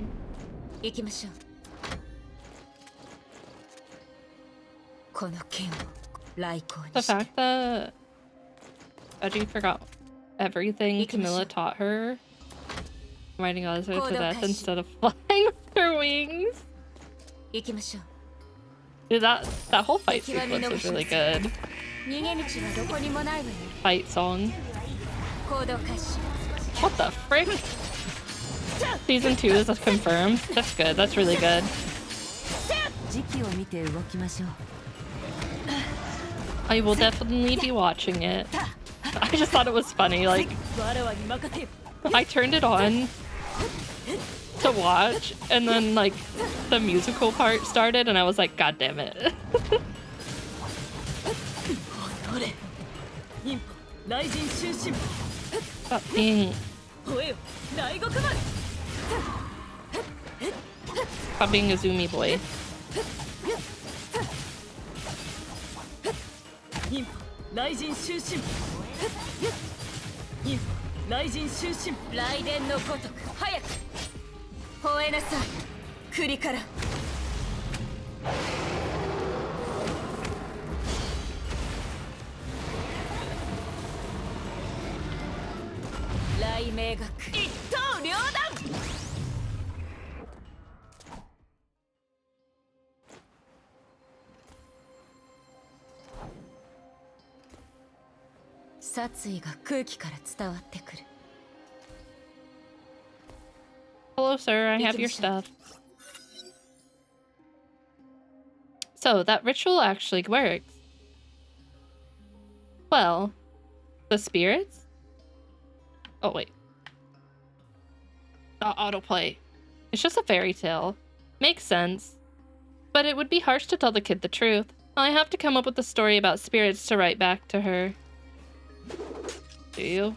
行きましょう。この剣を来光に The して。 fact that Reggie forgot everything Camilla taught her, riding Ozzy to death instead of flying with her wings. 行きましょう。 Dude, that whole fight sequence was really good. 逃げ道はどこにもないわよ。 Fight song. 行動開始。 What the frick? Season 2 is confirmed. That's good. That's really good. 時期を見て動きましょう。 I will definitely be watching it. I just thought it was funny. Like, I turned it on to watch, and then like the musical part started, and I was like, God damn it. Stop being... Stop being a zoomy boy. 雷神終身雷神終身雷電のごとく早く吠えなさい栗から雷鳴学一刀両断 殺意が空気から伝わってくる。 Hello, sir. I have your stuff. So, that ritual actually works. Well, the spirits? Oh, wait. Autoplay. It's just a fairy tale. Makes sense. But it would be harsh to tell the kid the truth. I have to come up with a story about spirits to write back to her. Do you?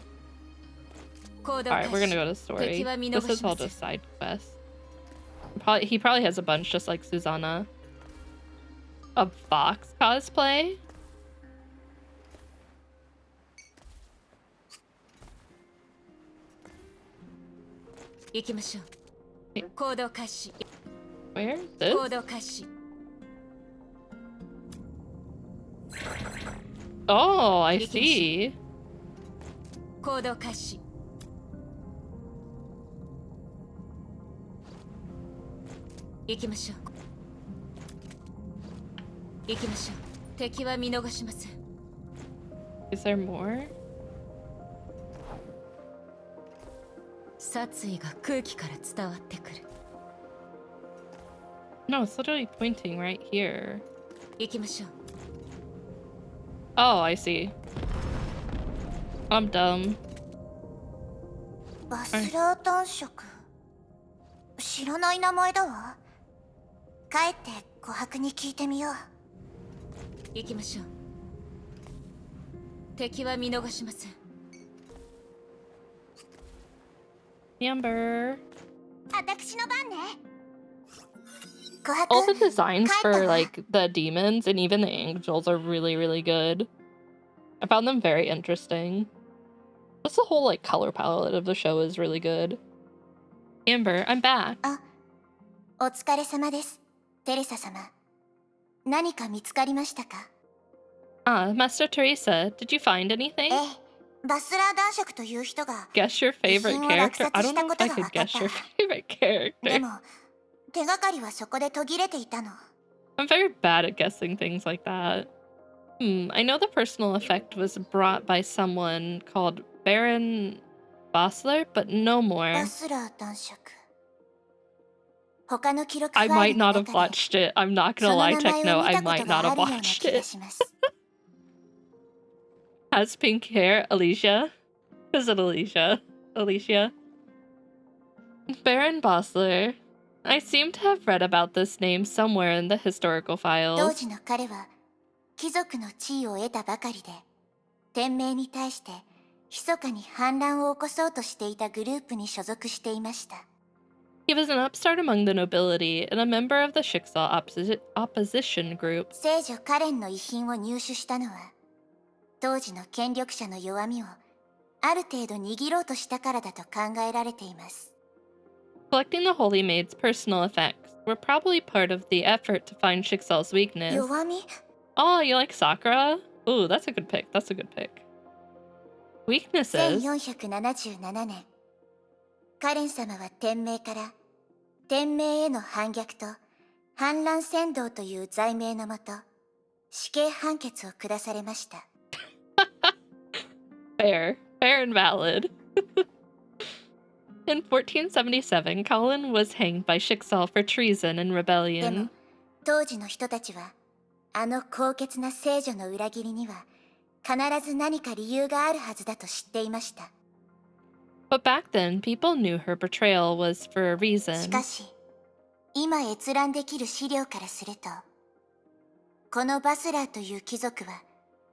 Alright, we're gonna go to the story. This is all just side quests. He probably has a bunch, just like Susanna. A Fox cosplay? Where? This? Oh, I see. 行動開始行きましょう行きましょう敵は見逃しません Is there more? 殺意が空気から伝わってくる No, it's literally pointing right here. 行きましょう Oh, I see. I'm dumb. バスラー男爵知らない名前だわ帰って琥珀に聞いてみよう行きましょう敵は見逃しません Amber. 私の番ね All the designs for like the demons and even the angels are really, really good. I found them very interesting. Just the whole like color palette of the show is really good. Amber, I'm back. お疲れ様ですテレサ様何か見つかりましたか Master Teresa, did you find anything? バスラー男爵という人が Guess your favorite character? I don't know if I could guess your favorite character. でも手がかりはそこで途切れていたの I'm very bad at guessing things like that. I know the personal effect was brought by someone called Baron Bossler, but no more. バスラー男爵他の記録 I ファイ might ルの not 中 have で watched it. I'm not そ gonna の lie, 名前 Techno. を見 I たこ might とが not あ have るような watched 気が it. します Has pink hair, Alicia? Is it Alicia? Alicia? Baron Bossler. I seem to have read about this name somewhere in the historical 当 files. 時の彼は貴族の地位を得たばかりで天命に対して密かに反乱を起こそうとしていたグループに所属していました He was an upstart among the nobility and a member of the Shiksal opposition group. 聖女カレンの遺品を入手したのは、当時の権力者の弱みをある程度握ろうとしたからだと考えられています。Collecting the Holy Maid's personal effects were probably part of the effort to find Shiksal's weakness. 弱み？ Oh, you like Sakura? Ooh, that's a good pick. That's a good pick. Weaknesses? 1477年、カレン様は天命から天命への反逆と反乱扇動という罪名のもと、死刑判決を下されました。Fair. Fair and valid. In 1477, Colin was hanged by Shiksal for treason and でも rebellion. 当時の人たちはあの高潔な聖女の裏切りには必ず何か理由があるはずだと知っていました。 But back then, people knew her betrayal was for a し reason. かし今閲覧できる資料からすると、このバスラーという貴族は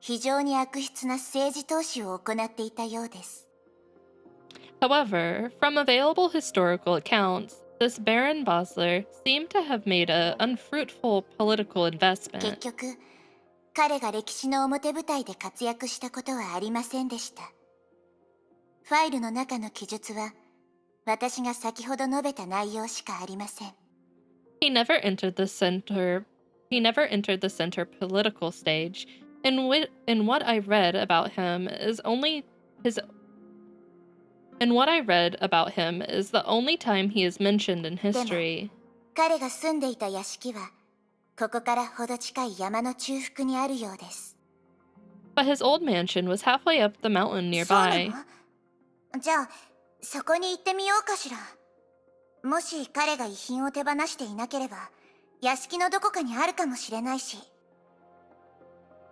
非常に悪質な政治投資を行っていたようです。 However, from available historical accounts, this Baron Bosler seemed to have made an unfruitful political 結 investment. 局彼が歴史の表舞台で活躍したことはありませんでした。ファイルの中の記述は私が先ほど述べた内容しかありません。 He never entered the center political stage, and what I read about him is the only time he is mentioned in history. 彼が住んでいた屋敷はここからほど近い山の中腹にあるようです。 But his old mansion was halfway up the mountain そうな nearby. の？じゃあそこに行ってみようかしら。もし彼が遺品を手放していなければ屋敷のどこかにあるかもしれないし。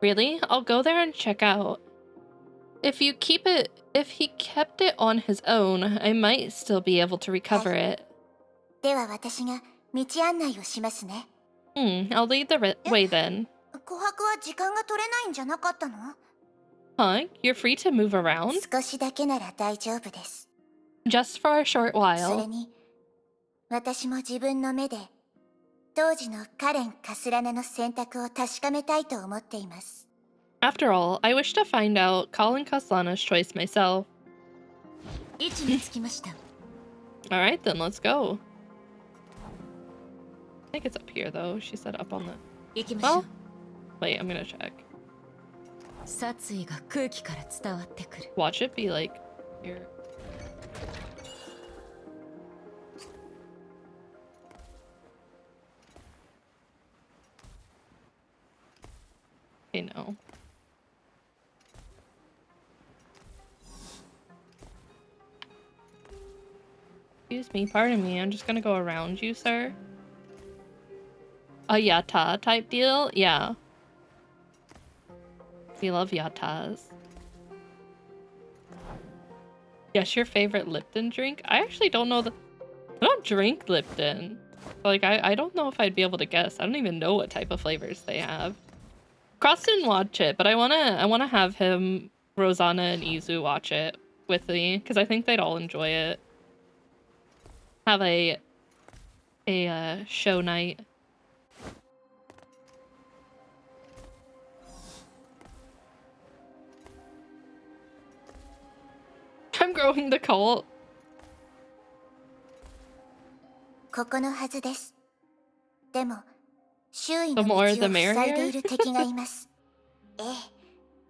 Really? I'll go there and check out. If he kept it on his own, I might still be able to recover it. では私が道案内をしますね。 I'll lead the way then. 琥珀は時間が取れないんじゃなかったの？ Huh? You're free to move around? 少しだけなら大丈夫です。 Just for a short それ while. に私も自分の目で当時のカレン・カスラネの選択を確かめたいと思っています。 After all, I wish to find out Colin Kaslana's choice myself. 位置につきました。 Alright then, let's go. I think it's up here though. She said up on the... 行きましょ Well, う。 wait, I'm gonna check. 殺意が空気から伝わってくる。 Watch it be like here. Okay, no. Excuse me, pardon me, I'm just gonna go around you, sir. A yata type deal? Yeah. We love yatas. Guess your favorite Lipton drink? I actually don't know I don't drink Lipton. Like, I don't know if I'd be able to guess. I don't even know what type of flavors they have. Cross didn't watch it, but I wanna have him, Rosanna, and Izu watch it with me, because I think they'd all enjoy it. Have a show night. I'm growing the cult. ここのはずです。でも周囲 The の道を more the 塞いで merrier? いる敵がいます。ええ、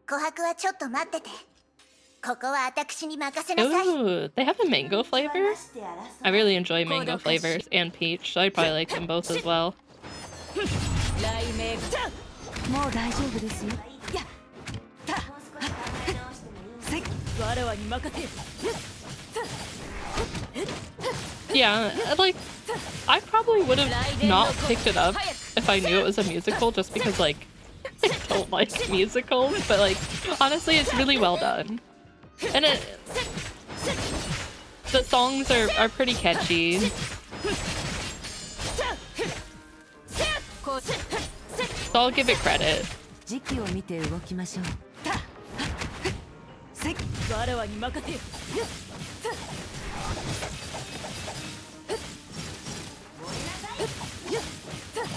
琥珀はちょっと待ってて。ここは私に任せなさい。 Ooh, they have a mango flavor? I really enjoy mango flavors and peach, so I'd probably like them both as well. 雷鳴が。もう大丈夫ですよ。やっ。わらわに任せよ。 Yeah, like, I probably would have not picked it up if I knew it was a musical, just because, like, I don't like musicals, but, like, honestly, it's really well done. And the songs are pretty catchy. So I'll give it credit. 時期を見て動きましょう。わらわに任せよ。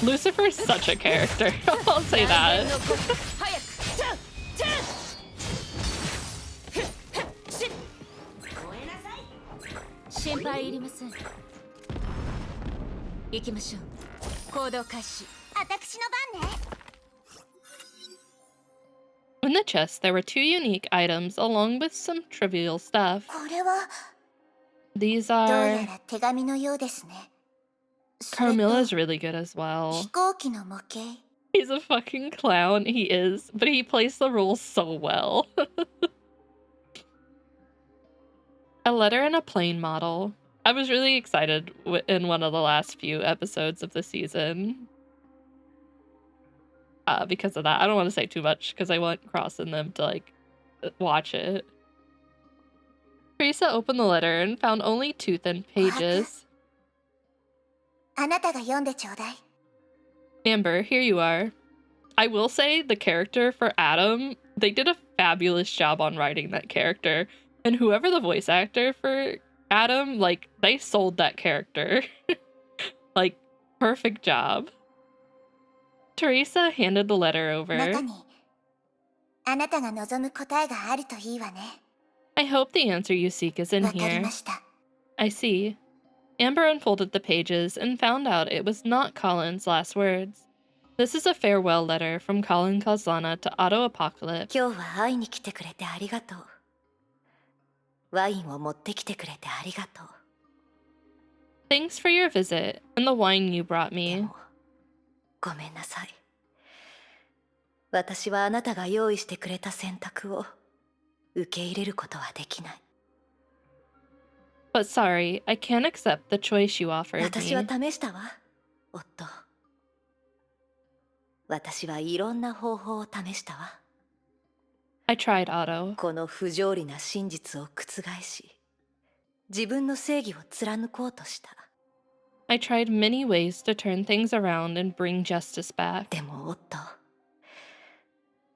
Lucifer's such a character. I'll say 雷 that. 電のごとく早く心配いりません。行きましょう。行動開始。私の番ね。 In the chest, there were 2 unique items along with some trivial stuff. これは These どうや are... ら手紙のようですね。それと Carmilla's really good as well. 飛行機の模型。 He's a fucking clown, he is, but he plays the role so well. A letter and a plane model. I was really excited in one of the last few episodes of the season. Because of that. I don't want to say too much because I want Cross and them to, like, watch it. Teresa opened the letter and found only 2 thin pages. あなたが読んでちょうだい。 Amber, here you are. I will say the character for Adam, they did a fabulous job on writing that character. And whoever the voice actor for Adam, like, they sold that character. Like, perfect job. Teresa handed the letter 中 over. にあなたが望む答えがあるといいわね。 I hope the answer you seek is in わかり here. ました。 I see. Amber unfolded the pages and found out it was not Colin's last words. This is a farewell letter from Colin Kozlana to Otto Apocalypse. 今日は会いに来てくれてありがとう。ワインを持ってきてくれてありがとう。 Thanks for your visit and the wine you brought で me. も、ごめんなさい。私はあなたが用意してくれた選択を受け入れることはできない。 But sorry, I can't accept the choice you offered 私は me. 試したわ、夫。私はいろんな方法を試したわ。 I tried, Otto. この不条理な真実を覆し、自分の正義を貫こうとした。 I tried many ways to turn things around and bring justice back. でも夫、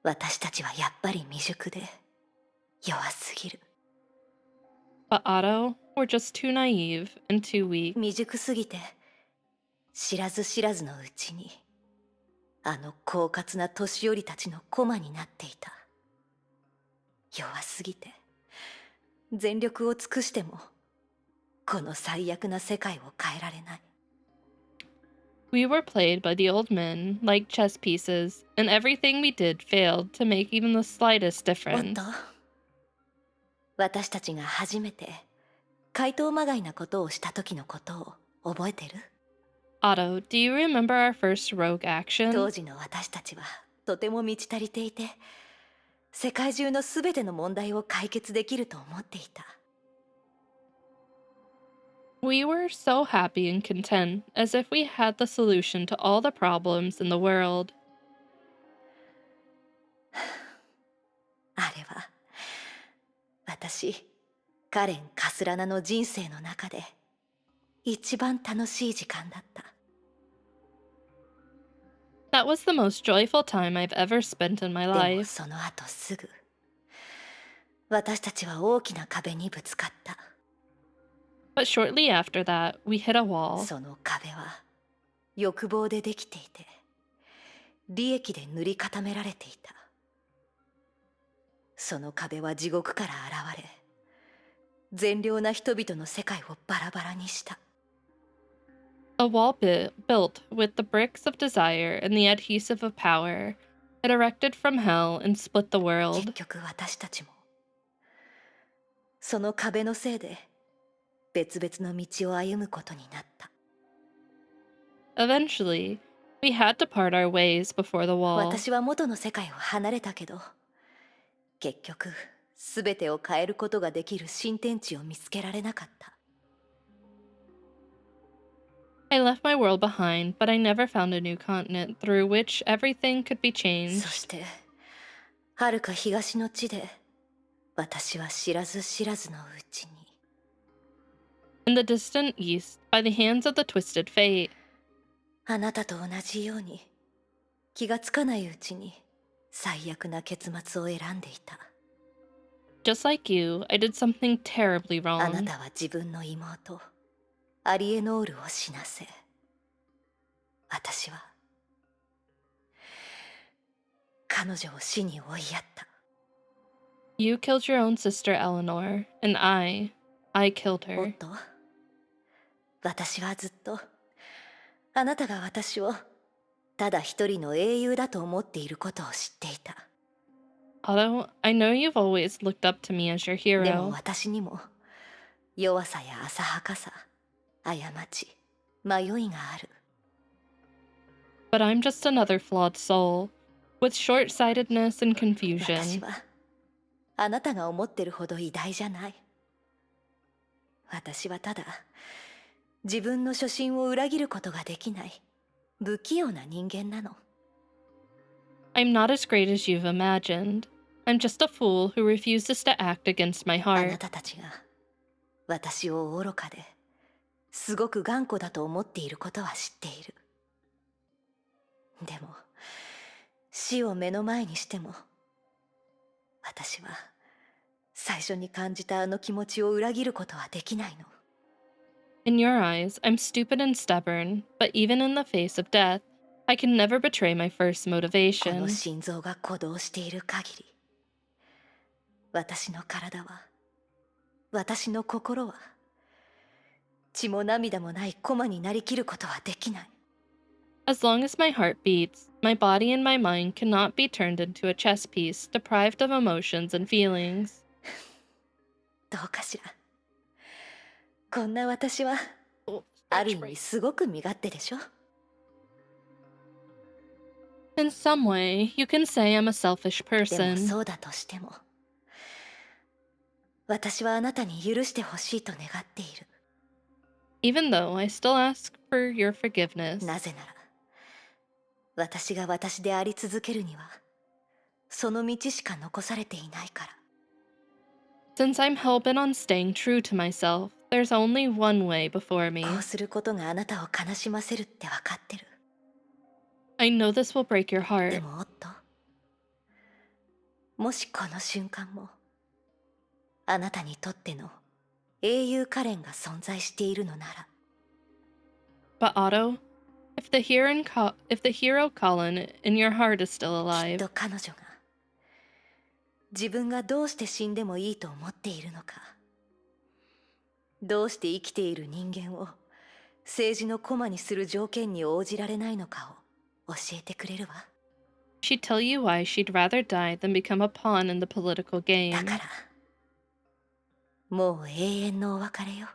私たちはやっぱり未熟で弱すぎる。 But Otto, we're just too naive and too weak. 未熟すぎて、知らず知らずのうちに、あの狡猾な年寄りたちの駒になっていた。弱すぎて、全力を尽くしても、この最悪な世界を変えられない。 We were played by the old men like chess pieces, and everything we did failed to make even the slightest 夫、 difference. 私たちが初めて怪盗まがいなことをした時のことを覚えてる？ Otto, do you remember our first rogue 当 action? 時の私たちはとても満ち足りていて、世界中のすべての問題を解決できると思っていた。 We were so happy and content, as if we had the solution to all the problems in the world. あれは私、カレン・カスラナの人生の中で一番楽しい時間だった。 That was the most joyful time I've ever spent in my でも life. その後すぐ、私たちは大きな壁にぶつかった。 But shortly after that, we hit a wall. その壁は欲望でできていて、利益で塗り固められていた。その壁は地獄から現れ、善良な人々の世界をバラバラにした。 A wall built with the bricks of desire and the adhesive of power. It erected from hell and split the 結 world. 局私たちも、その壁のせいで別々の道を歩むことになった。 Eventually, we had to part our ways before the wall. 私は元の世界を離れたけど、結局すべてを変えることができる新天地を見つけられなかった。 I left my world behind, but I never found a new continent through which everything could be そ changed. して遥か東の地で、私は知らず知らずのうちに、 In the distant east, by the hands of the twisted fate, あなたと同じように気がつかないうちに最悪な結末を選んでいた。 just like you, I did something terribly あな wrong. たは自分の妹アリエノールを死なせ、私は彼女を死に追いやった。You killed your own sister Eleanor, and I killed おっ her. と、私はずっとあなたが私をただ一人の英雄だと思っていることを知っていた。Otto, I know you've always looked up to me as your でも hero, 私にも弱さや浅はかさ、過ち、迷いがある。but I'm just another flawed soul, with short-sightedness and 私 confusion. はあなたが思ってるほど偉大じゃない。私はただ自分の初心を裏切ることができない不器用な人間なの。I'm not as great as you've imagined. I'm just a fool who refuses to act against my あな heart. たたちが私を愚かですごく頑固だと思っていることは知っている。でも死を目の前にしても私は最初に感じたあの気持ちを裏切ることはできないの。In your eyes, I'm stupid and stubborn, but even in the face of death, I can never betray my first この motivation. 心臓が鼓動している限り、私の体は、私の心は、血も涙もない駒になりきることはできない。As long as my heart beats, my body and my mind cannot be turned into a chess piece deprived of emotions and feelings. どうかしら。こんな私は、ある意味すごく身勝手でしょ。In some way, you can say I'm a selfish でも person. そうだとしても、私はあなたに許してほしいと願っている。Even though I still ask for your forgiveness. なぜなら、私が私であり続けるには、その道しか残されていないから。Since I'm hell-bent on staying true to myself, there's only one way before こ me. うすることがあなたを悲しませるって分かってる。I know this will break your で heart. もおっと、もしこの瞬間も、あなたにとっての英雄カレンが存在しているのなら、 But Otto, if the hero Colin in your heart is still きっ alive, と彼女が自分がどうして死んでもいいと思っているのか、どうして生きている人間を政治の駒にする条件に応じられないのかを教えてくれるわ。 she'd tell you why she'd rather die than become a pawn in the political だ game. からもう永遠のお別れよ。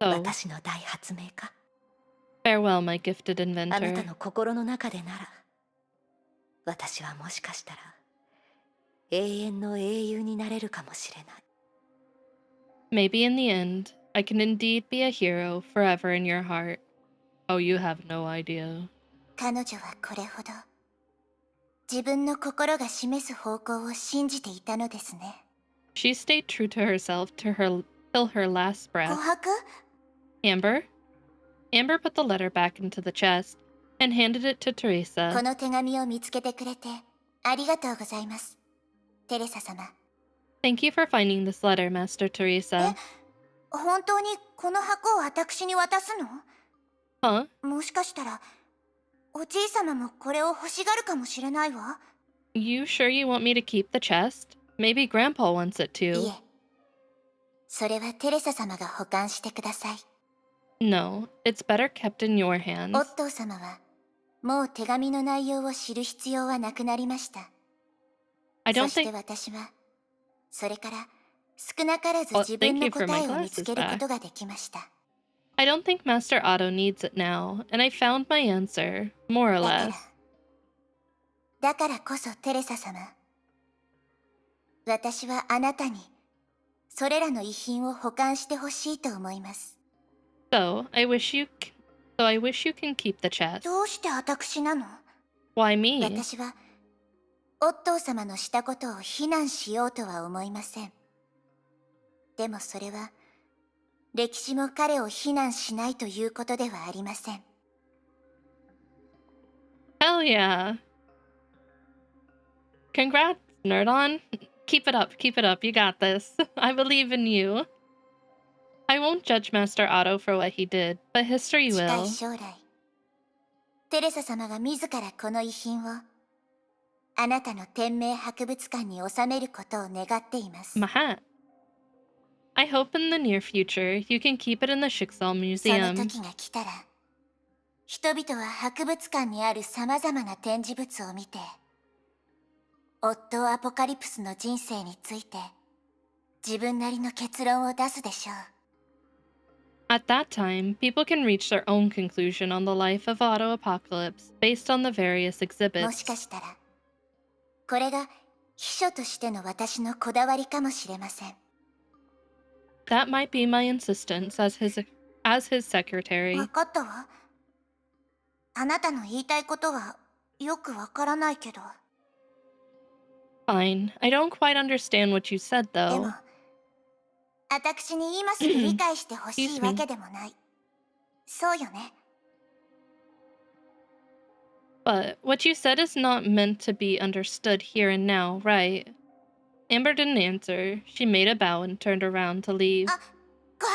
So, 私の大発明家。 farewell, my gifted あなた inventor. の心の中でなら、私はもしかしたら永遠の英雄になれるかもしれない。 Maybe in the end, I can indeed be a hero forever in your heart. Oh, you have no idea. 彼女はこれほど自分の心が示す方向を信じていたのですね。 She stayed true to herself till her last 琥 breath. 珀？ Amber? Amber put the letter back into the chest and handed it to こ Teresa. の手紙を見つけてくれてありがとうございます、テレサ様。 Thank you for finding this letter, Master Teresa. 本当にこの箱を私に渡すの？ Huh? もしかしたらおじい様もこれを欲しがるかもしれないわ。 You sure you want me to keep the chest? Maybe Grandpa wants it い too. え、それはテレサ様が保管してください。 No, it's better kept in your オ hands. ットー様はもう手紙の内容を知る必要はなくなりました。 I そ don't して think. 私はそれから少なからず Well, 自分 thank の you for 答 my えを見つ glasses けるこ back. とができました。 I don't think Master Otto needs it now, and I found my answer, more or だ less. だからこそテレサ様、私はあなたにそれらの遺品を保管してほしいと思います。 So I wish you can keep the chest. どうして私なの？ Why me? 私はオットー様のしたことを非難しようとは思いません。でもそれは歴史も彼を非難しないということではありません。 Hell yeah! Congrats, Nerdon. Keep it up, keep it up. You got this. I believe in you. I won't judge Master Otto for what he did, but history 近 will. い将来、テレサ様が自らこの遺品をあなたの天命博物館に収めることを願っています。 My hat. I hope in the near future you can keep it in the Schicksal その Museum. 時が来たら、人々は博物館にあるさまざまな展示物を見て、オットー・アポカリプスの人生について自分なりの結論を出すでしょう。 At that time, people can reach their own conclusion on the life of Auto Apocalypse based on the various もしか exhibits. したらこれが秘書としての私のこだわりかもしれません。 That might be my insistence as his わ secretary. かったわ。あなたの言いたいことはよくわからないけど。 Fine. I don't quite understand what you said でも though. 私に今すぐ理解してほし Excuse い me. わけでもない。そうよね。 But what you said is not meant to be understood here and now, right? Amber didn't answer. She made a bow and turned around to leave. あ、琥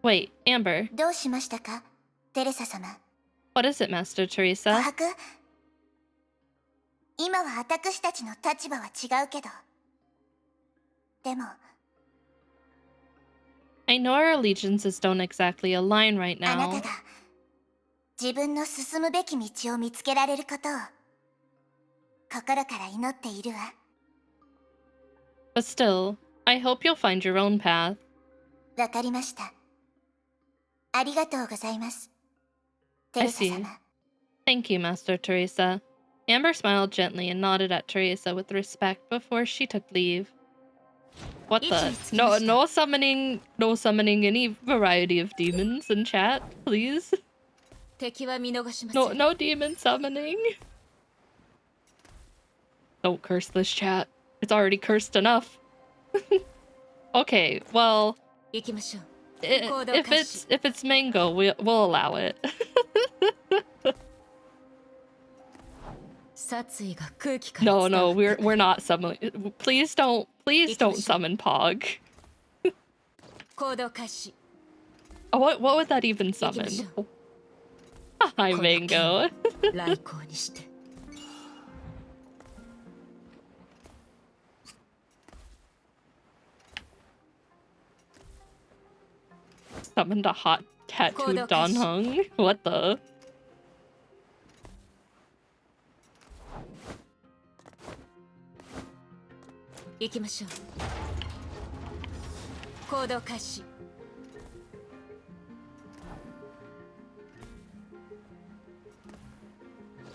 Wait, Amber, 珀どうしましたか、テレサ様。 what is it, Master 琥 Teresa? 珀、今は私たちの立場は違うけど、でも I know our allegiances don't exactly align right あなた now, が自分の進むべき道を見つけられることを心から祈っているわ。 but still, I hope you'll find your own path. わかりました。ありがとうございます、テ I レサ see. 様。 Thank you, Master Teresa. Amber smiled gently and nodded at Teresa with respect before she took leave. What the? No summoning any variety of demons in chat, please. 敵は見逃しません。 No demon summoning. Don't curse this chat. It's already cursed enough. Okay, well, 行きましょう。 if it's mango, we'll allow it. 殺意が空気から No, 伝わ no, った we're not summoning. Please don't summon Pog. 行動開始。 Oh, what would that even summon? Hi, Mango. 来航にして。 Summoned a hot tattooed Don Hung. What the? 行きましょう。行動開始。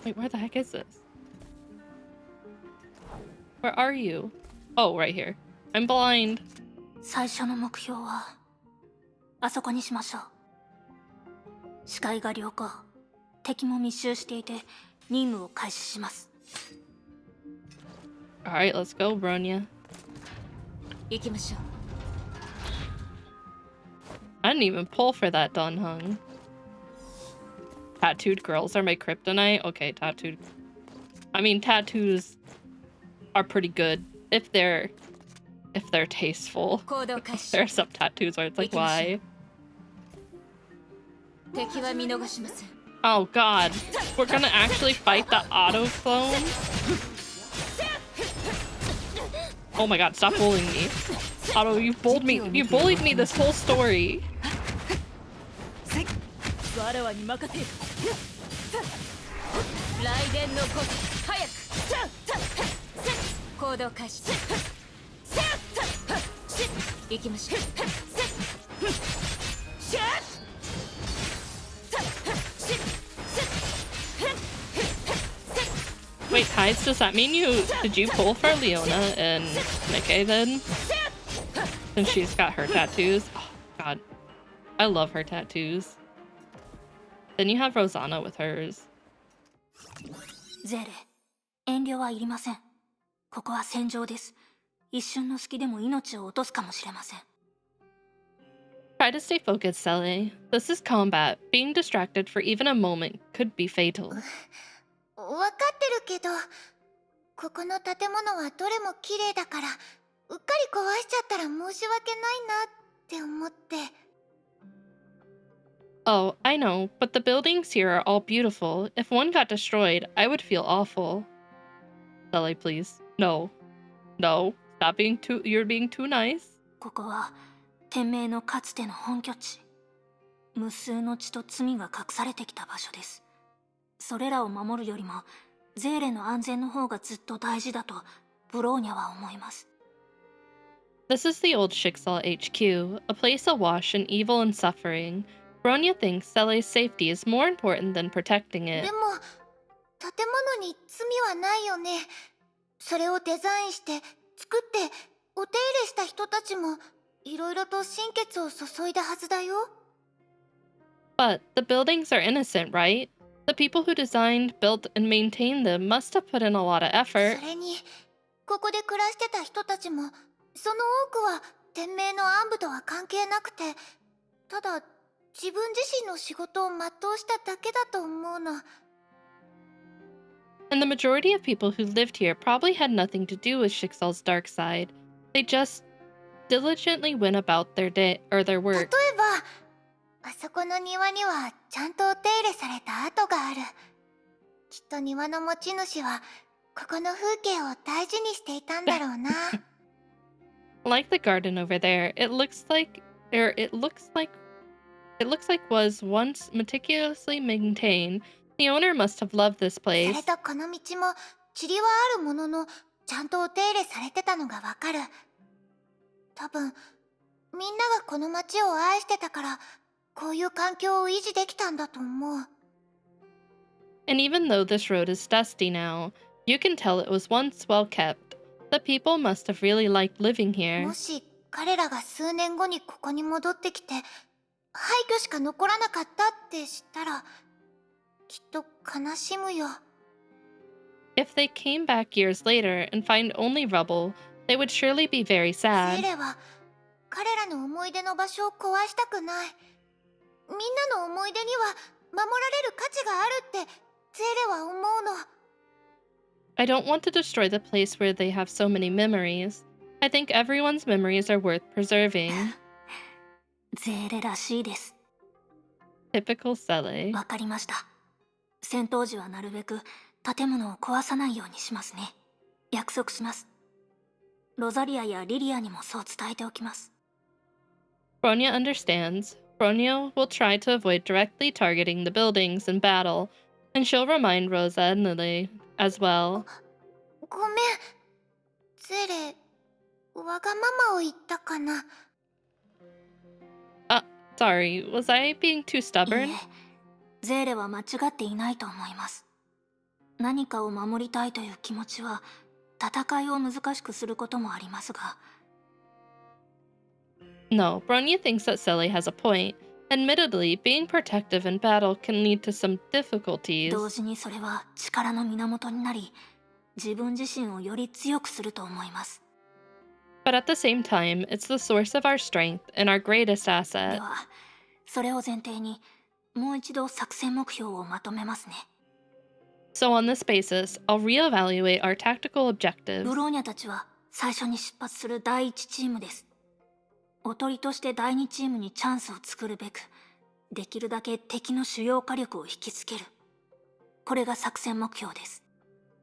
Wait, where the heck is this? Where are you? Oh, right here. I'm blind. 最初の目標はあそこにしましょう。視界が良好、敵も密集していて任務を開始します。 Alright, let's go, Bronya. 行きましょう。 I didn't even pull for that Don Hung. Tattooed girls are my kryptonite? Okay, tattooed. I mean, tattoos are pretty good if they're tasteful. 行動開始。 There are some tattoos where it's like, why? 敵は見逃しません。 Oh god, we're gonna actually fight the auto clone? Oh my god, stop bullying me. Auto, you bullied me this whole story. わらわに任せよ。雷電のごとく早く。行動開始。行きましょう。 Wait, Tides, does that mean did you pull for Leona and Nikke then? Since she's got her tattoos? Oh god. I love her tattoos. Then you have Rosanna with hers. ゼレ、遠慮はいりません。ここは戦場です。一瞬の隙でも命を落とすかもしれません。 Try to stay focused, Sally. This is combat. Being distracted for even a moment could be fatal. わかってるけど、ここの建物はどれも綺麗だから、うっかり壊しちゃったら申し訳ないなって思って。 Oh, I know, but the buildings here are all beautiful. If one got destroyed, I would feel awful. Sully, please. No. No. Stop being too. You're being too nice. ここは天命のかつての本拠地。無数の血と罪が隠されてきた場所です。それらを守るよりもゼーレの安全の方がずっと大事だとブローニャは思います。This is the old Schicksal HQ, a place awash in evil and suffering. Bronya thinks Sully's safety is more important than protecting で it. も建物に罪はないよね。それをデザインして作ってお手入れした人たちもいろいろと心血を注いだはずだよ。But the buildings are innocent, right? The people who designed, built, and maintained them must have put in a lot of そ effort. れにここで暮らしてた人たちもその多くは天命の暗部とは関係なくて、ただ自分自身の仕事を全うしただけだと思うの。 And the majority of people who lived here probably had nothing to do with Schicksal's dark side. They just diligently went about their day or their 例 work. えばあそこの庭にはちゃんとお手入れされた跡がある。きっと庭の持ち主はここの風景を大事にしていたんだろうな。Like the garden over there, it looks like was once meticulously maintained. The owner must have loved this そ place. れとこの道も塵はあるもののちゃんとお手入れされてたのがわかる。多分みんながこの町を愛してたからこういう環境を維持できたんだと思う。 And even though this road is dusty now, you can tell it was once well kept. The people must have really liked living here. もし彼らが数年後にここに戻ってきて廃墟しか残らなかったって知ったらきっと悲しむよ。 If they came back years later and find only rubble, they would surely be very ゼ sad. レは彼らの思い出の場所を壊したくない。みんなの思い出には守られる価値があるってゼレは思うの。 I don't want to destroy the place where they have so many memories. I think everyone's memories are worth preserving. ゼーレらしいです。 Typical Sele. わかりました。戦闘時はなるべく建物を壊さないようにしますね。約束します。ロザリアやリリアにもそう伝えておきます。 Bronya understands. Bronya will try to avoid directly targeting the buildings in battle, and she'll remind Rosa and Lily as well. ごめんゼレ、わがままを言ったかな。 Sorry, was I being too いい stubborn? え、ゼーレは間違っていないと思います。何かを守りたいという気持ちは戦いを難しくすることもありますが、 No, Bronya thinks that Sele has a point. Admittedly, being protective in battle can lead to some difficulties. 同時にそれは力の源になり、自分自身をより強くすると思います。 But at the same time, it's the source of our strength and our greatest で asset. は、それを前提にもう一度作戦目標をまとめますね。 So on this basis, I'll reevaluate our tactical objectives. ブローニャたちは最初に出発する第1チームです。おとりとして第2チームにチャンスを作るべく、できるだけ敵の主要火力を引きつける。これが作戦目標です。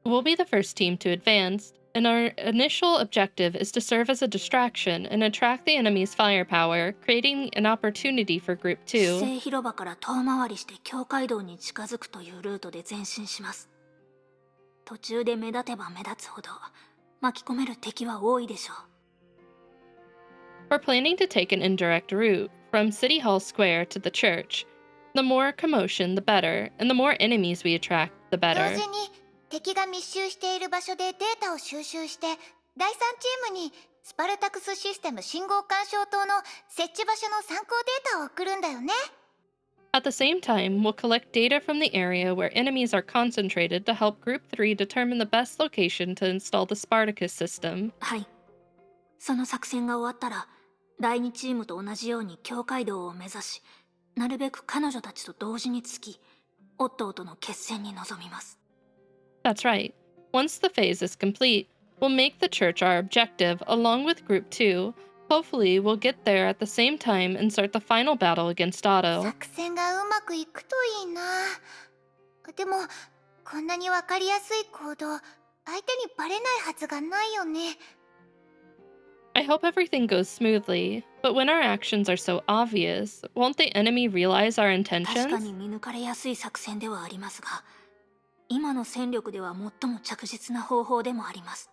We'll be the first team to advance, and our initial objective is to serve as a distraction and attract the enemy's firepower, creating an opportunity for Group 市 2. 政広場から遠回りして境界道に近づくというルートで前進します。途中で目立てば目立つほど巻き込める敵は多いでしょう。 We're planning to take an indirect route from City Hall Square to the church. The more commotion, the better, and the more enemies we attract, the 同 better. 時に敵が密集している場所でデータを収集して第3チームにスパルタクスシステム信号干渉塔の設置場所の参考データを送るんだよね。 At the same time, we'll collect data from the area where enemies are concentrated to help Group 3 determine the best location to install the Spartacus system. はい。その作戦が終わったら、第2チームと同じように境界道を目指し、なるべく彼女たちと同時につき、オットーとの決戦に臨みます。 That's right. Once the phase is complete, we'll make the church our objective along with Group 2. Hopefully, we'll get there at the same time and start the final battle against Otto. 作戦がうまくいくといいな。でもこんなにわかりやすい行動相相手にバレないはずがないよね。 I hope everything goes smoothly, but when our actions are so obvious, won't the enemy realize our 確か intentions? に見抜かれやすい作戦ではありますが、今の戦力では最も着実な方法でもあります。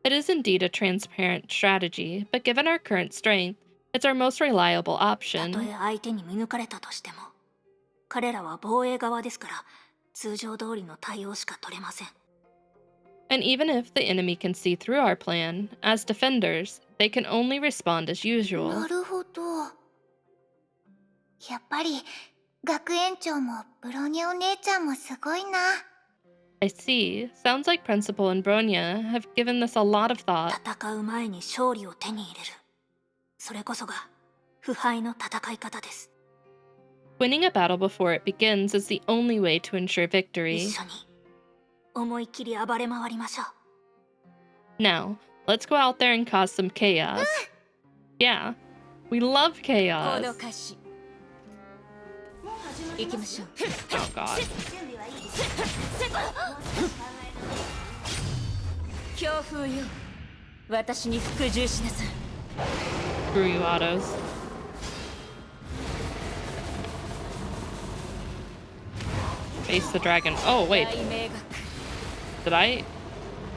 It is indeed a transparent strategy, but given our current strength, it's our most reliable た option. とえ相手に見抜かれたとしても、彼らは防衛側ですから、通常通りの対応しか取れません。 And even if the enemy can see through our plan, as defenders, they can only respond as な usual. るほど。やっぱり学園長もブロニャお姉ちゃんもすごいな。 I see. Sounds like Principal and Bronya have given this a lot of thought. 戦う前に勝利を手に入れる。それこそが腐敗の戦い方です。 Winning a battle before it begins is the only way to ensure 一 victory. 緒に思いっきり暴れ回りましょう。 Now, let's go out there and cause some chaos. Yeah, we love こ chaos. の歌詞行きましょう。 Oh god. 強風よ、私に服従しなさい。 Screw you, autos. Face the dragon. Oh, wait. 大名学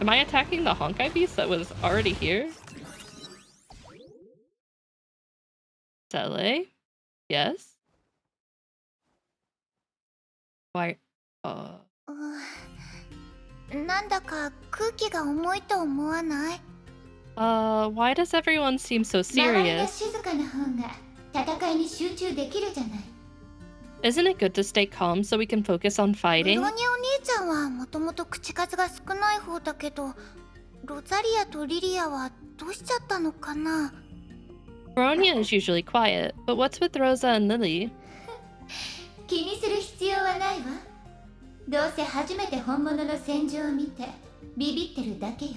Am I attacking the Honkai beast that was already here? Sele? Yes? Why? なんだか空気が重いと思わない？ Why does everyone seem so 周りが serious? 静かな方が戦いに集中できるじゃない。 Isn't it good to stay calm so we can focus on ブ fighting? ロニャお姉ちゃんはもともと口数が少ない方だけど、ロザリアとリリアはどうしちゃったのかな？ Bronya is usually quiet, but what's with Rosa and Lily? 気にする必要はないわ。どうせ初めて本物の戦場を見てビビってるだけよ。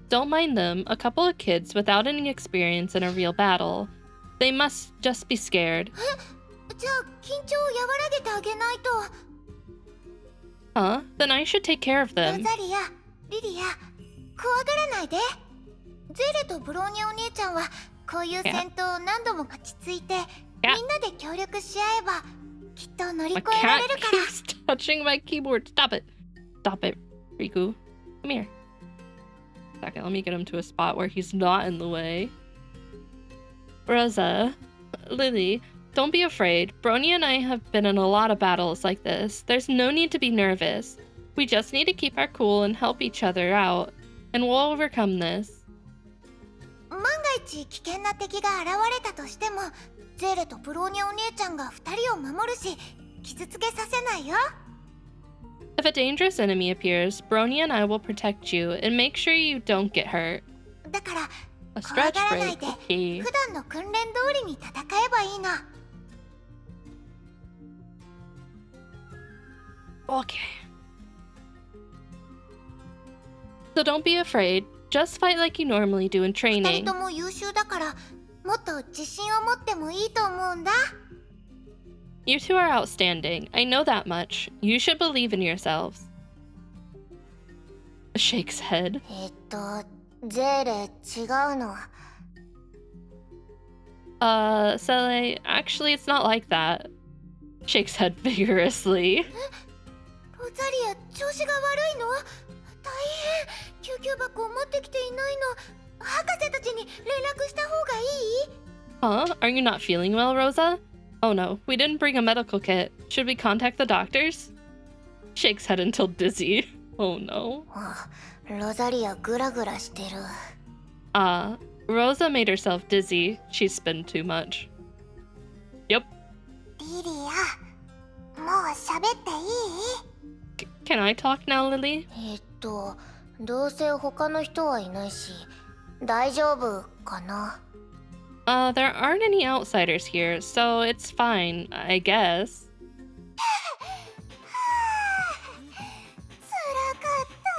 Don't mind them, a couple of kids without any experience in a real battle. They must just be scared. じゃあ緊張を和らげてあげないと。 Huh? Then I should take care of ロ them. ザリア、リリア、怖がらないで。ゼーレとブローニャお姉ちゃんはこういう戦闘を何度も勝ちついて、みんなで協力し合えばきっと乗り My 越えられ cat るから。 keeps touching my keyboard. Stop it. Stop it, Riku. Come here. Second, let me get him to a spot where he's not in the way. Rosa, Lily, don't be afraid. Bronya and I have been in a lot of battles like this. There's no need to be nervous. We just need to keep our cool and help each other out, and we'll overcome this. 万が一危険な敵が現れたとしても、ゼーレとブローニャお姉ちゃんが2人を守るし、傷つけさせないよ。 If a dangerous enemy appears, Bronya and I will protect you and make sure you don't get hurt. だから A 怖が stretch らない break. で、 Okay. 普段の訓練通りに戦えばいいの。 Okay. So don't be afraid. Just fight like you normally do in 2人 training. とも優秀だから、もっと自信を持ってもいいと思うんだ。 You two are outstanding. I know that much. You should believe in yourselves. Shakes head. ゼーレ違うの。 Sele, actually, it's not like that. Shakes head vigorously. ロザリア調子が悪いの？大変。救急箱を持ってきていないの。博士たちに連絡した方がいい？ Huh? Are you not feeling well, Rosa? Oh no, we didn't bring a medical kit. Should we contact the doctors? Shakes head until dizzy. Oh no. ロザリアグラグラしてる。 Rosa made herself dizzy. She spun too much. Yep. リリア、もう喋っていい？ Can I talk now, Lily? どうせ他の人はいないし、大丈夫かな？ There aren't any outsiders here, so it's fine, I guess. 辛かった。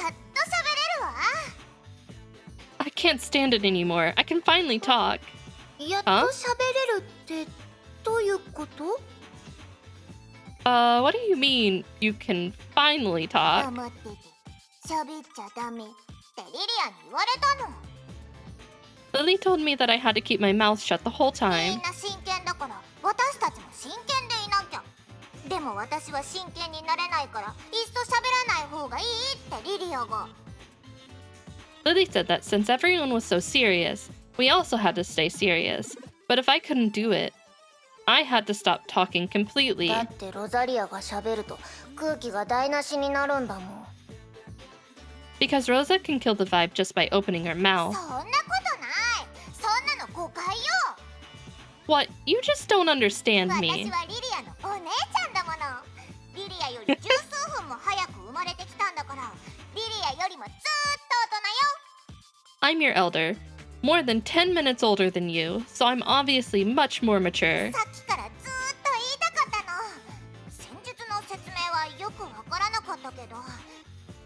やっと喋れるわ。 I can't stand it anymore. I can finally talk. やっと喋れるってどういうこと？ What do you mean you can finally talk? 黙ってて喋っちゃダメってリリアに言われたの。 Lily told me that I had to keep my mouth shut the whole み time. んな真剣だから私たちも真剣でいなきゃ。でも私は真剣になれないからいっそ喋らない方がいいってリリアが。 Lily said that since everyone was so serious, we also had to stay serious. But if I couldn't do it, I had to stop talking completely. だってロザリアが喋ると空気が台無しになるんだもん。 Because Rosa can kill the vibe just by opening her そ mouth. んなことない。そんなの誤解よ。 What? You just don't understand 私 me. はリリアのお姉ちゃんだもの。リリアより十数分も早く生まれてきたんだからリリアよりもずーっと大人よ。 I'm your elder, more than 10 minutes older than you, so I'm obviously much more mature. さっきからずーっと言いたかったの。戦術の説明はよくわからなかったけど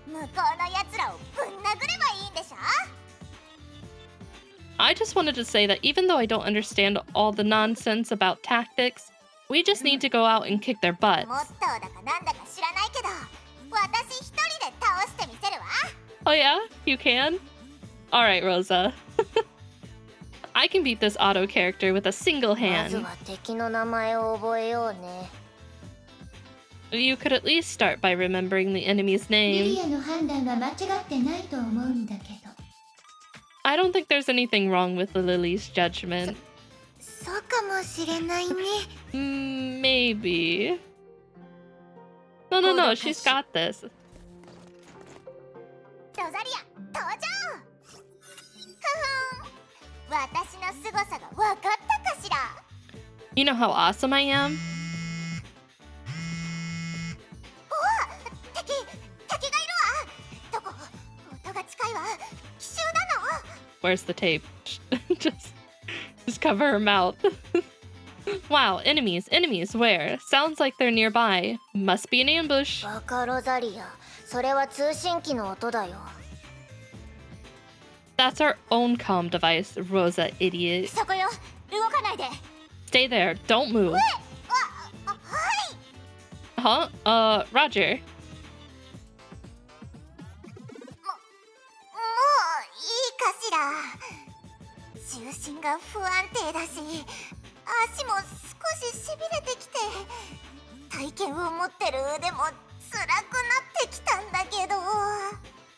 向こうのやつらをぶん殴ればいいんでしょ。 I just wanted to say that even though I don't understand all the nonsense about tactics, we just need to go out and kick their モ butts. ットーだかなんだか知らないけど私一人で倒してみせるわ。 Oh yeah? You can? Alright, Rosa. I can beat this auto character with a single まず hand. は敵の名前を覚えようね。 You could at least start by remembering the enemy's リリ name. アの判断は間違ってないと思うんだけど。 I don't think there's anything wrong with the Lily's judgment. そうかもしれないね。 Maybe. No, she's got this. ロザリア登場。ふふん、私の凄さが分かったかしら。 You know how awesome I am? 敵がいるわ。どこ？音が近いわ。奇襲なの。 Where's the tape? just cover her mouth. Wow, enemies, where? Sounds like they're nearby. Must be an ambush. バカロザリア、それは通信機の音だよ。 That's our own comm device, Rosa, idiot. そこよ、動かないで。 Stay there, don't move. はい。 Huh? Roger. もういいかしら。重心が不安定だし足も少ししびれてきて体験を持ってる腕も辛くなってきたんだけど。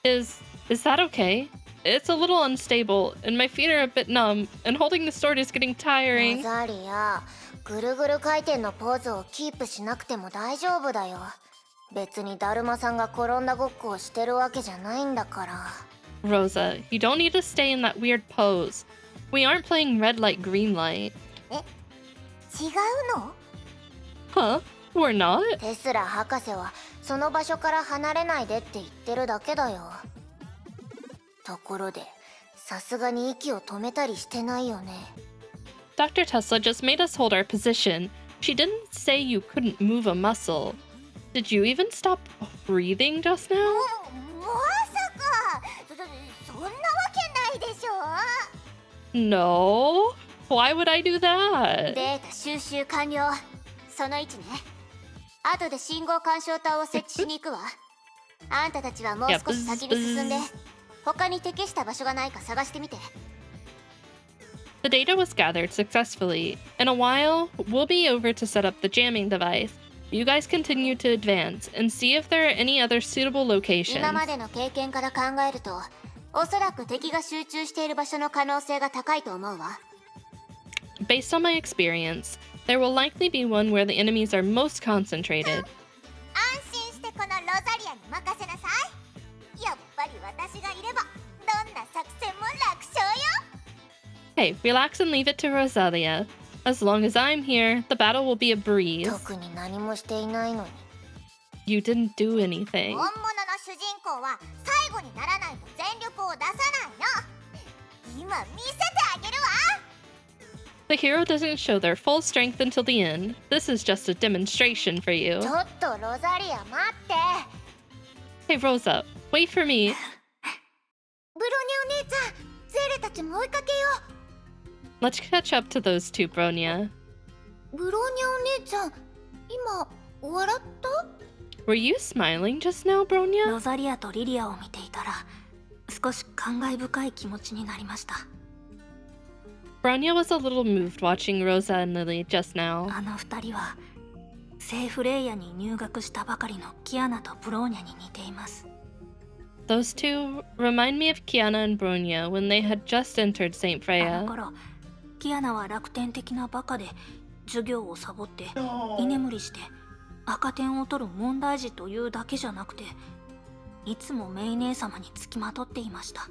Is that okay? It's a little unstable, and my feet are a bit numb, and holding the sword is getting ロ tiring. ザリア、ぐるぐる回転のポーズをキープしなくても大丈夫だよ。別にだるまさんが転んだごっこをしてるわけじゃないんだから。 Rosa, you don't need to stay in that weird pose. We aren't playing red light, green light. 違うの？ Huh? We're not? テスラ博士はその場所から離れないでって言ってるだけだよ。ところで、さすがに息を止めたりしてないよね。 Dr. Tesla just made us hold our position. She didn't say you couldn't move a muscle. Did you even stop breathing just now? まさか、そんなわけないでしょ。 No. Why would I do that? データ収集完了。その位置ね。後で信号干渉塔を設置しに行くわ。あんたたちはもう少し先に進んで、他に適した場所がないか探してみて。 The data was gathered successfully. In a while, we'll be over to set up the jamming device. You guys continue to advance and see if there are any other suitable 今 locations. までの経験から考えると、おそらく敵が集中している場所の可能性が高いと思うわ。 Based on my experience, there will likely be one where the enemies are most concentrated. 安心してこのロザリアに任せなさい。やっぱり私がいれば、どんな作戦も楽勝よ。 Hey, relax and leave it to Rosalia. As long as I'm here, the battle will be a breeze. 特に何もしていないのに。 You didn't do anything. 本物の主人公は最後にならないと全力を出さないの。今見せてあげるわ。 The hero doesn't show their full strength until the end. This is just a demonstration for you. ちょっとロザリア待って。 Hey, Rosa, wait for me. ブロニャお姉ちゃん、ゼーレたちも追いかけよ Let's catch up to those two, Bronya. う。ブロニャお姉ちゃん、今笑った？ Were you smiling just now, ロ Bronya? ザリアとリリアを見ていたら少し感慨深い気持ちになりました。 Bronya was a little moved watching Rosa and Lily just now. あの二人は聖フレイヤに入学したばかりのキアナとブローニャに似ています。 Those two remind me of Kiana and Bronya when they had just entered St. あの Freya. 頃キアナは楽天的なバカで授業をサボって居眠りして赤点を取る問題児というだけじゃなくていつもメイ姉様につきまとっていました。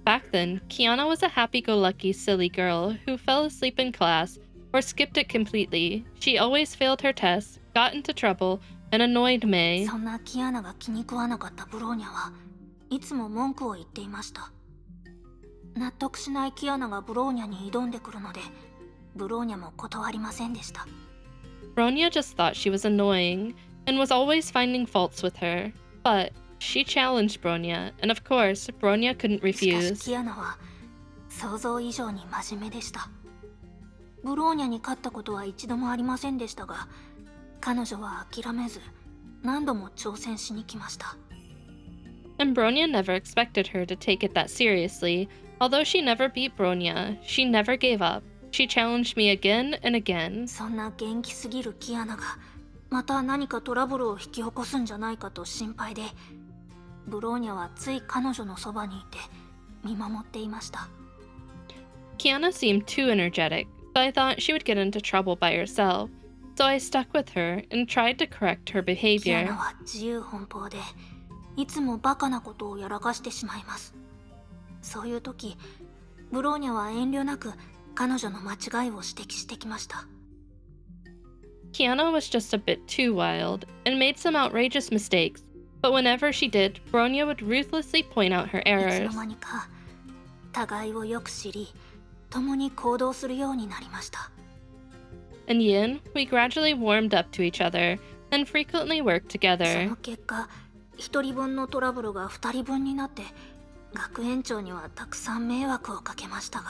Back then, Kiana was a happy-go-lucky, silly girl who fell asleep in class or skipped it completely. She always failed her tests, got into trouble, and annoyed May. そんなキアナが気に食わなかったブローニャはいつも文句を言っていました。納得しないキアナがブローニャに挑んでくるのでブローニャも断りませんでした。 Bronya just thought she was annoying and was always finding faults with her. But she challenged Bronya, and of course, Bronya couldn't しかし refuse. キアナは想像以上に真面目でした。ブローニャに勝ったことは一度もありませんでしたが彼女は諦めず何度も挑戦しに来ました。 And Bronya never expected her to take it that seriously. Although she never beat Bronya, she never gave up. She challenged me again and again. そんな元気すぎるキアナがまた何かトラブルを引き起こすんじゃないかと心配でブローニャはつい彼女のそばにいて見守っていました。 Kiana seemed too energetic, so I thought she would get into trouble by herself. So I stuck with her and tried to correct her キアナ behavior. は自由奔放でいつもバカなことをやらかしてしまいます。そういう時ブローニャは遠慮なく彼女の間違いを指摘してきました。 Kiana was just a bit too wild and made some outrageous mistakes, but whenever she did, Bronya would ruthlessly point out her いつ errors. の間にか互いをよく知り共に行動するようになりました。 In Yin, we gradually warmed up to each other and frequently worked そ together. の結果一人分のトラブルが二人分になって学園長にはたくさん迷惑をかけましたが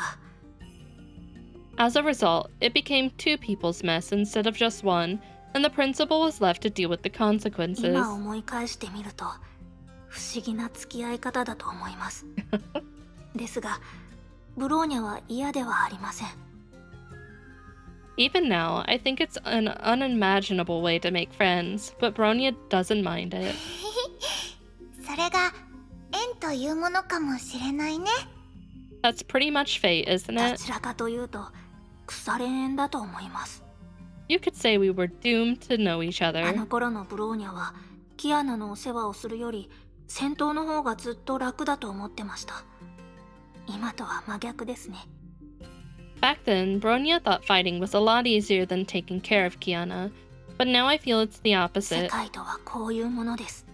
As a result, it became two people's mess instead of just one, and the principal was left to deal with the consequences. 今思い返してみると不思議な付き合い方だと思います。ですがブローニャは嫌ではありません。 Even now, I think it's an unimaginable way to make friends, but Bronya doesn't mind it. それが縁というものかもしれないね。 That's pretty much fate, isn't ど it? ちらかというと腐れ縁だと思います。 You could say we were doomed to know each あ other. の頃のブローニャはキアナのお世話をするより戦闘の方がずっと楽だと思ってました。今とは真逆ですね。 Back then, Bronya thought fighting was a lot easier than taking care of Kiana, but now I feel it's the 世 opposite. 界とはこういうものです。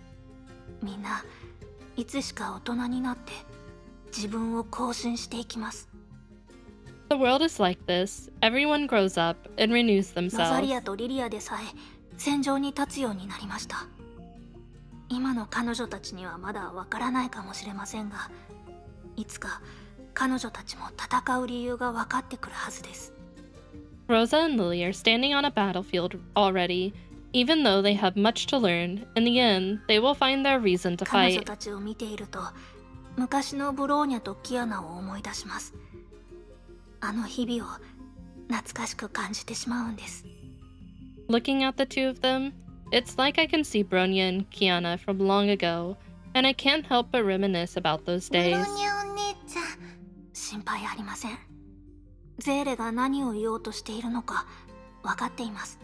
みんないつしか大人になって自分を更新していきます。 The world is like this. Everyone grows up and renews ロザ themselves. リアとリリアでさえ戦場に立つようになりました。今の彼女たちにはまだわからないかもしれませんが、いつか彼女たちも戦う理由が分かってくるはずです。 Rosa and Lily are standing on a battlefield already. Even though they have much to learn, in the end, they will find their reason to 彼女 fight. たちを見ていると昔のブローニャとキアナを思い出します。あの日々を懐かしく感じてしまうんです。 Looking at the two of them, it's like I can see Bronya and Kiana from long ago, and I can't help but reminisce about those ブロ days. ニャお姉ちゃん、心配ありません。ゼーレが何を言おうとしているのか分かっています。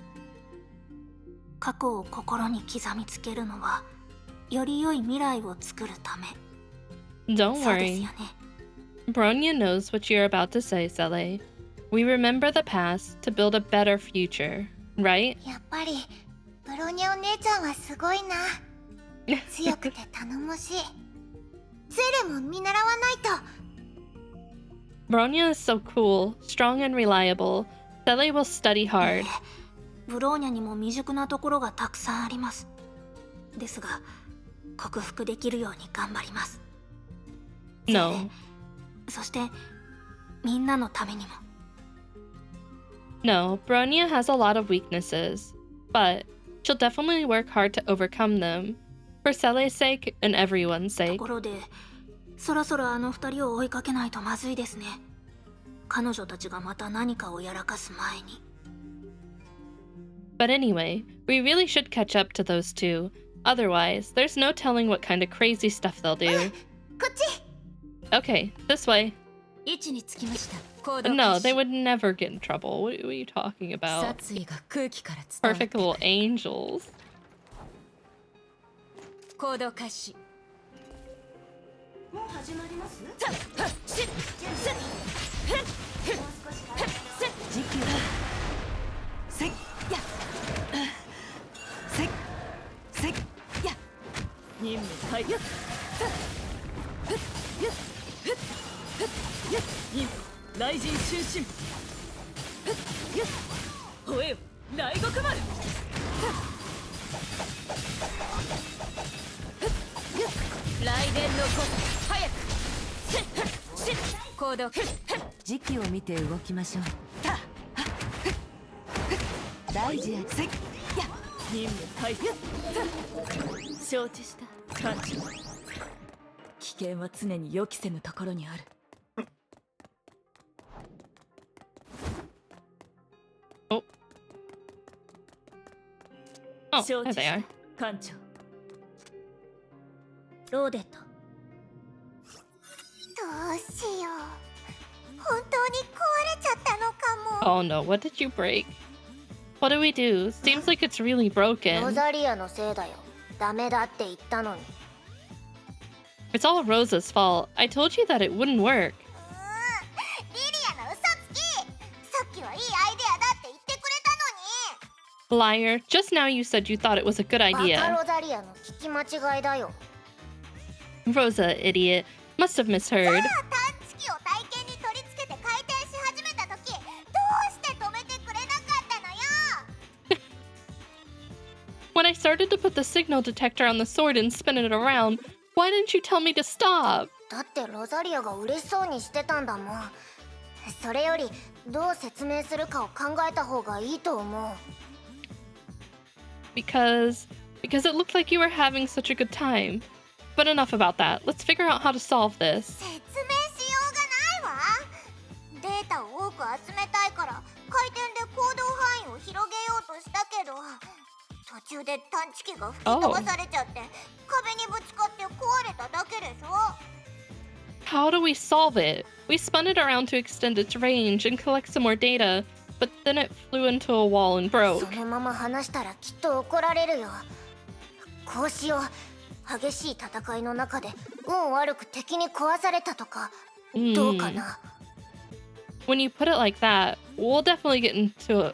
過去を心に刻みつけるのはより良い未来を作るため。 Don't そうですよ worry. ね。 Bronya knows what you're about to say, Sele. We remember the past to build a better future, right? やっぱりブロニャお姉ちゃんはすごいな。強くて頼もしい。ゼレも見習わないと。 Bronya is so cool, strong and reliable. Sele will study hard. ブローニャにも未熟なところがたくさんあります。ですが克服できるように頑張ります。 No. そしてみんなのためにも。 No, Bronya has a lot of weaknesses. but she'll definitely work hard to overcome them, for Cele's sake and everyone's と sake. ころで、そろそろあの二人を追いかけないとまずいですね。彼女たちがまた何かをやらかす前に。But anyway, we really should catch up to those two. Otherwise, there's no telling what kind of crazy stuff they'll do. こっち Okay, this way. 位置につきました。行動 No, 開始 they would never get in trouble. What are you talking about? 殺意が空気から伝わる Perfect little angels. 行動開始。もう始まります？さっはっしっせっへっへっせっ時期だ。せっやせっせっや任務開始。さっふっゆっふっふっゆっ任務雷神春心ふっゆっ吠えよ雷獄丸さっふっゆっ雷電の子早くせっふっしっ行動ふっふっ時期を見て動きましょう。た大事や。せっや任務開始。承知した艦長。危険は常に予期せぬところにある。Oh. Oh, 承 there 知 they し are. た艦長。ローデット。どうしよう本当に壊れちゃったのかも Oh no, what did you break? What do we do? Seems like it's really ロ broken. ザリアのせいだよダメだって言ったのに It's all Rosa's fault. I told you that it wouldn't work. リリアの嘘つきさっきはいいアイデアだって言ってくれたのに Liar, just now you said you thought it was a good バカ idea. ロザリアの聞き間違いだよ Rosa, idiot. Must have さあ misheard. 探知機を体験に取り付けて回転し始めた時どうして止めてくれなかったのよ When I started to put the signal detector on the sword and spin it around, why didn't you tell me to stop? だってロザリアが嬉しそうにしてたんだもんそれよりどう説明するかを考えた方がいいと思う Because it looked like you were having such a good time. But enough about that. Let's figure out how to solve this. 説明しようがないわデータを多く集めたいから回転で行動範囲を広げようとしたけど途中で探知機が吹き飛ばされちゃって壁にぶつかって壊れただけでしょ How do we solve it? We spun it around to extend its range and collect some more data, but then it flew into a wall and broke. そのまま話したらきっと怒られるよこうしよう激しい戦いの中で運悪く敵に壊されたとかどうかな When you put it like that, we'll definitely get into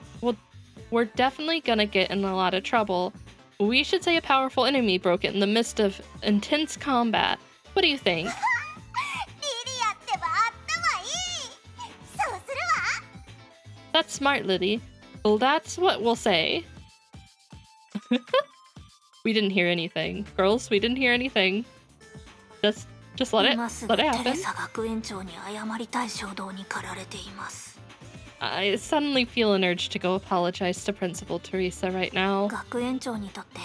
we're definitely gonna get in a lot of trouble. We should say a powerful enemy broke it in the midst of intense combat. What do you think? リリアってば頭いいそうするわ That's smart, Liddy. Well, that's what we'll say. We didn't hear anything. Girls, we didn't hear anything. Just let it 今すぐ let テ it レ happen. サ学園長に謝りたい衝動に駆られています。 I suddenly feel an urge to go apologize to Principal Teresa right now. 学園長にとって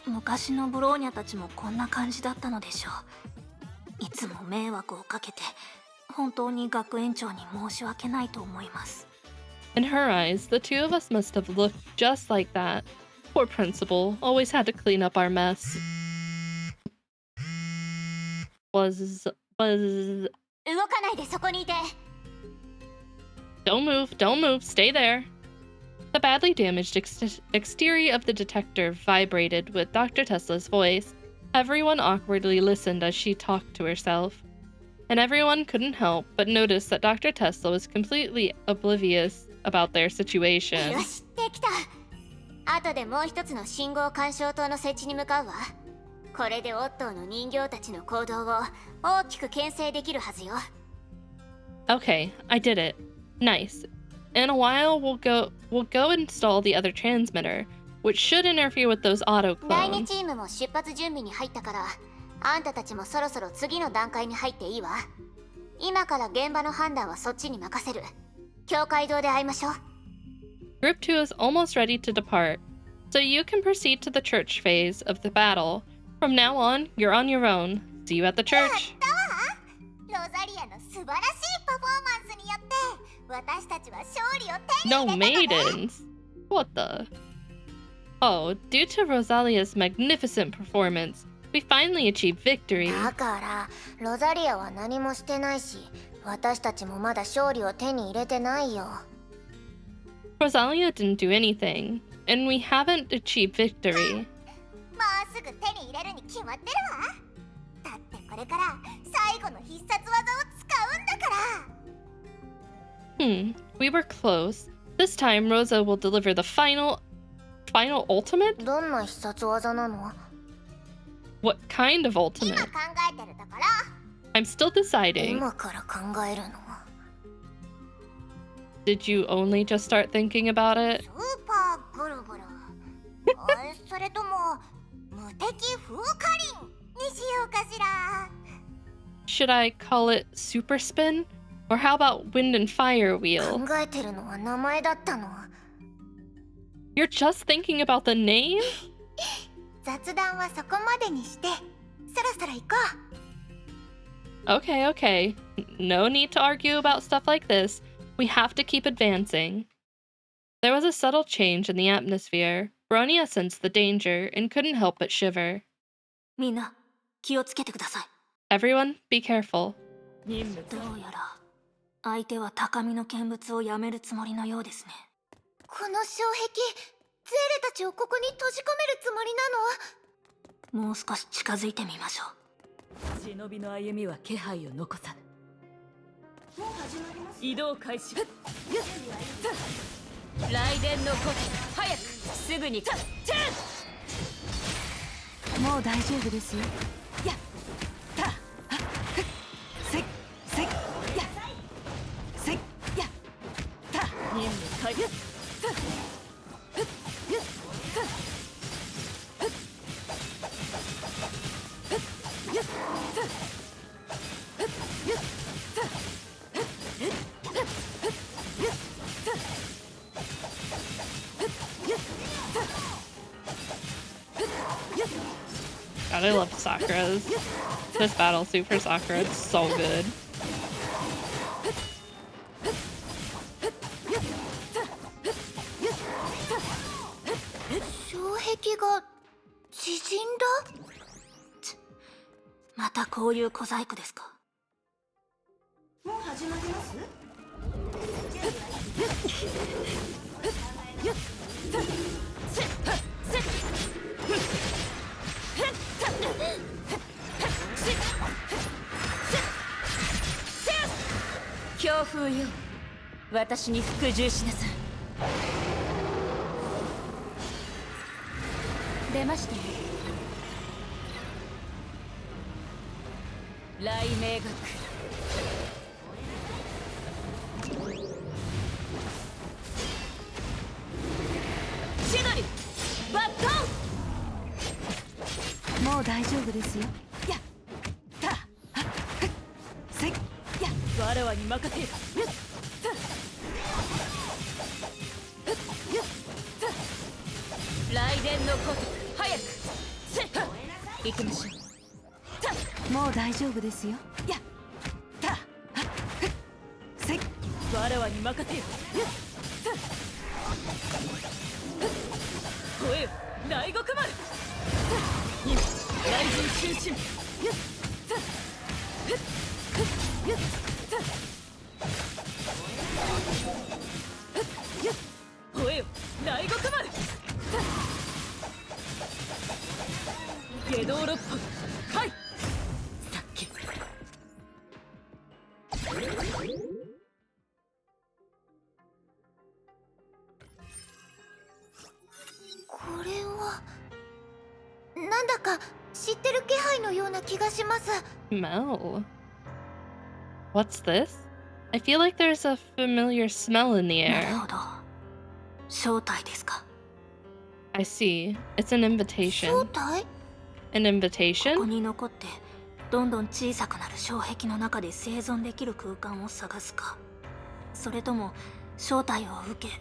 昔のブローニャたちもこんな感じだったのでしょう。いつも迷惑をかけて本当に学園長に申し訳ないと思います。 In her eyes, the two of us must have looked just like that. Poor Principal, always had to clean up our mess. Was 動かないでそこにいて Don't move, stay there. The badly damaged exterior of the detector vibrated with Dr. Tesla's voice. Everyone awkwardly listened as she talked to herself. And everyone couldn't help but notice that Dr. Tesla was completely oblivious about their よ situation. しできた後でもう一つの信号干渉塔の設置に向かうわこれでオットーの人形たちの行動を大きく牽制できるはずよ Okay, I did it. Nice. In a while, we'll go install the other transmitter, which should interfere with those auto 第2 clones. チームも出発準備に入ったからあんたたちもそろそろ次の段階に入っていいわ今から現場の判断はそっちに任せる教会堂で会いましょう Group 2 is almost ready to depart. So you can proceed to the church phase of the battle. From now on, you're on your own. See you at the church. ロザリアの素晴らしいパフォーマンスによって私たちは勝利を手に No 入れたのね。 maidens. What the? Oh, due to Rosalia's magnificent performance, we finally achieved victory. だからロザリアは何もしてないし、私たちもまだ勝利を手に入れてないよ。 Rosalia didn't do anything, and we haven't achieved victory. もうすぐ手に入れるに決まってるわ。だってこれから最後の必殺技を使うんだから。We were close. This time, Rosa will deliver the final ultimate? どんな必殺技なの？ What kind of 今 ultimate? 考えてるところ。 I'm still deciding. 今から考えるの。 Did you only just start thinking about it? スーパーぐるぐる。それとも無敵風化輪にしようかしら。 Should I call it super spin? Or how about wind and fire wheel? 考えてるのは名前だったの。 You're just thinking about the name? 雑談はそこまでにして、そろそろ行こう。 Okay, okay. No need to argue about stuff like this. We have to keep advancing. There was a subtle change in the atmosphere. Bronia sensed the danger and couldn't help but shiver. みんな気をつけてください。 Everyone, be careful. 任務どうやら相手は高みの見物をやめるつもりのようですね。この障壁、ゼーレたちをここに閉じ込めるつもりなの？もう少し近づいてみましょう。忍びの歩みは気配を残さぬ。移動開始。雷電の鼓動、早くすぐにチェン。もう大丈夫ですよ。やったせっせっやせっやった任務完了。God, I love Sakura's. This battle, Super Sakura, it's so good. 障壁が縮んだ？またこういう小細工ですか。もう始まります？強風よ、私に服従しなさい。出ましたね。雷鳴が来る。千鳥バットン。もう大丈夫ですよ。やったせっやわらわに任せよ。雷電のこと早くせっ行きましょう。もう大丈夫ですよ。やったせっわらわに任せよ。吠えよ大極丸。今雷神中心。吠えよ大極丸。下道六歩はいさっきこれはなんだか知ってる気配のような気がします。 Smell. What's this? I feel like there's a familiar smell in the な air. るほど。正体ですか。 I see. It's an 正 invitation. 体？ An ここ invitation? に残ってどんどん小さくなる障壁の中で生存できる空間を探すか、それとも正体を受け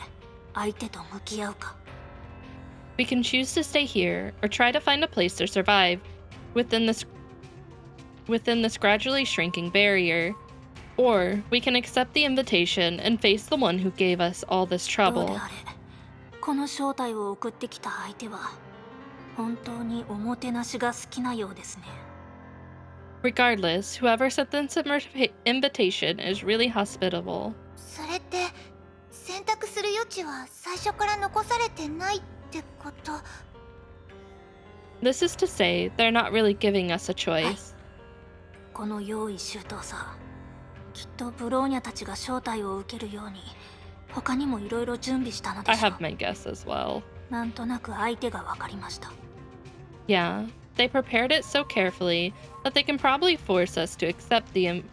相手と向き合うか。We can choose to stay here or try to find a place to survive within this gradually shrinking barrier. Or we can accept the invitation and face the one who gave us all this どうで trouble. あれ、この招待を送ってきた相手は本当におもてなしが好きなようですね。Regardless, whoever sent this invitation is really hospitable. それって選択する余地は最初から残されてないってこと？ This is to say, they're not really giving us a choice. この用意周到さ、きっとブローニャたちが招待を受けるように他にもいろいろ準備したので I しょう。 have my guess as well. なんとなく相手が分かりました。 Yeah, they prepared it so carefully that they can probably force us to accept the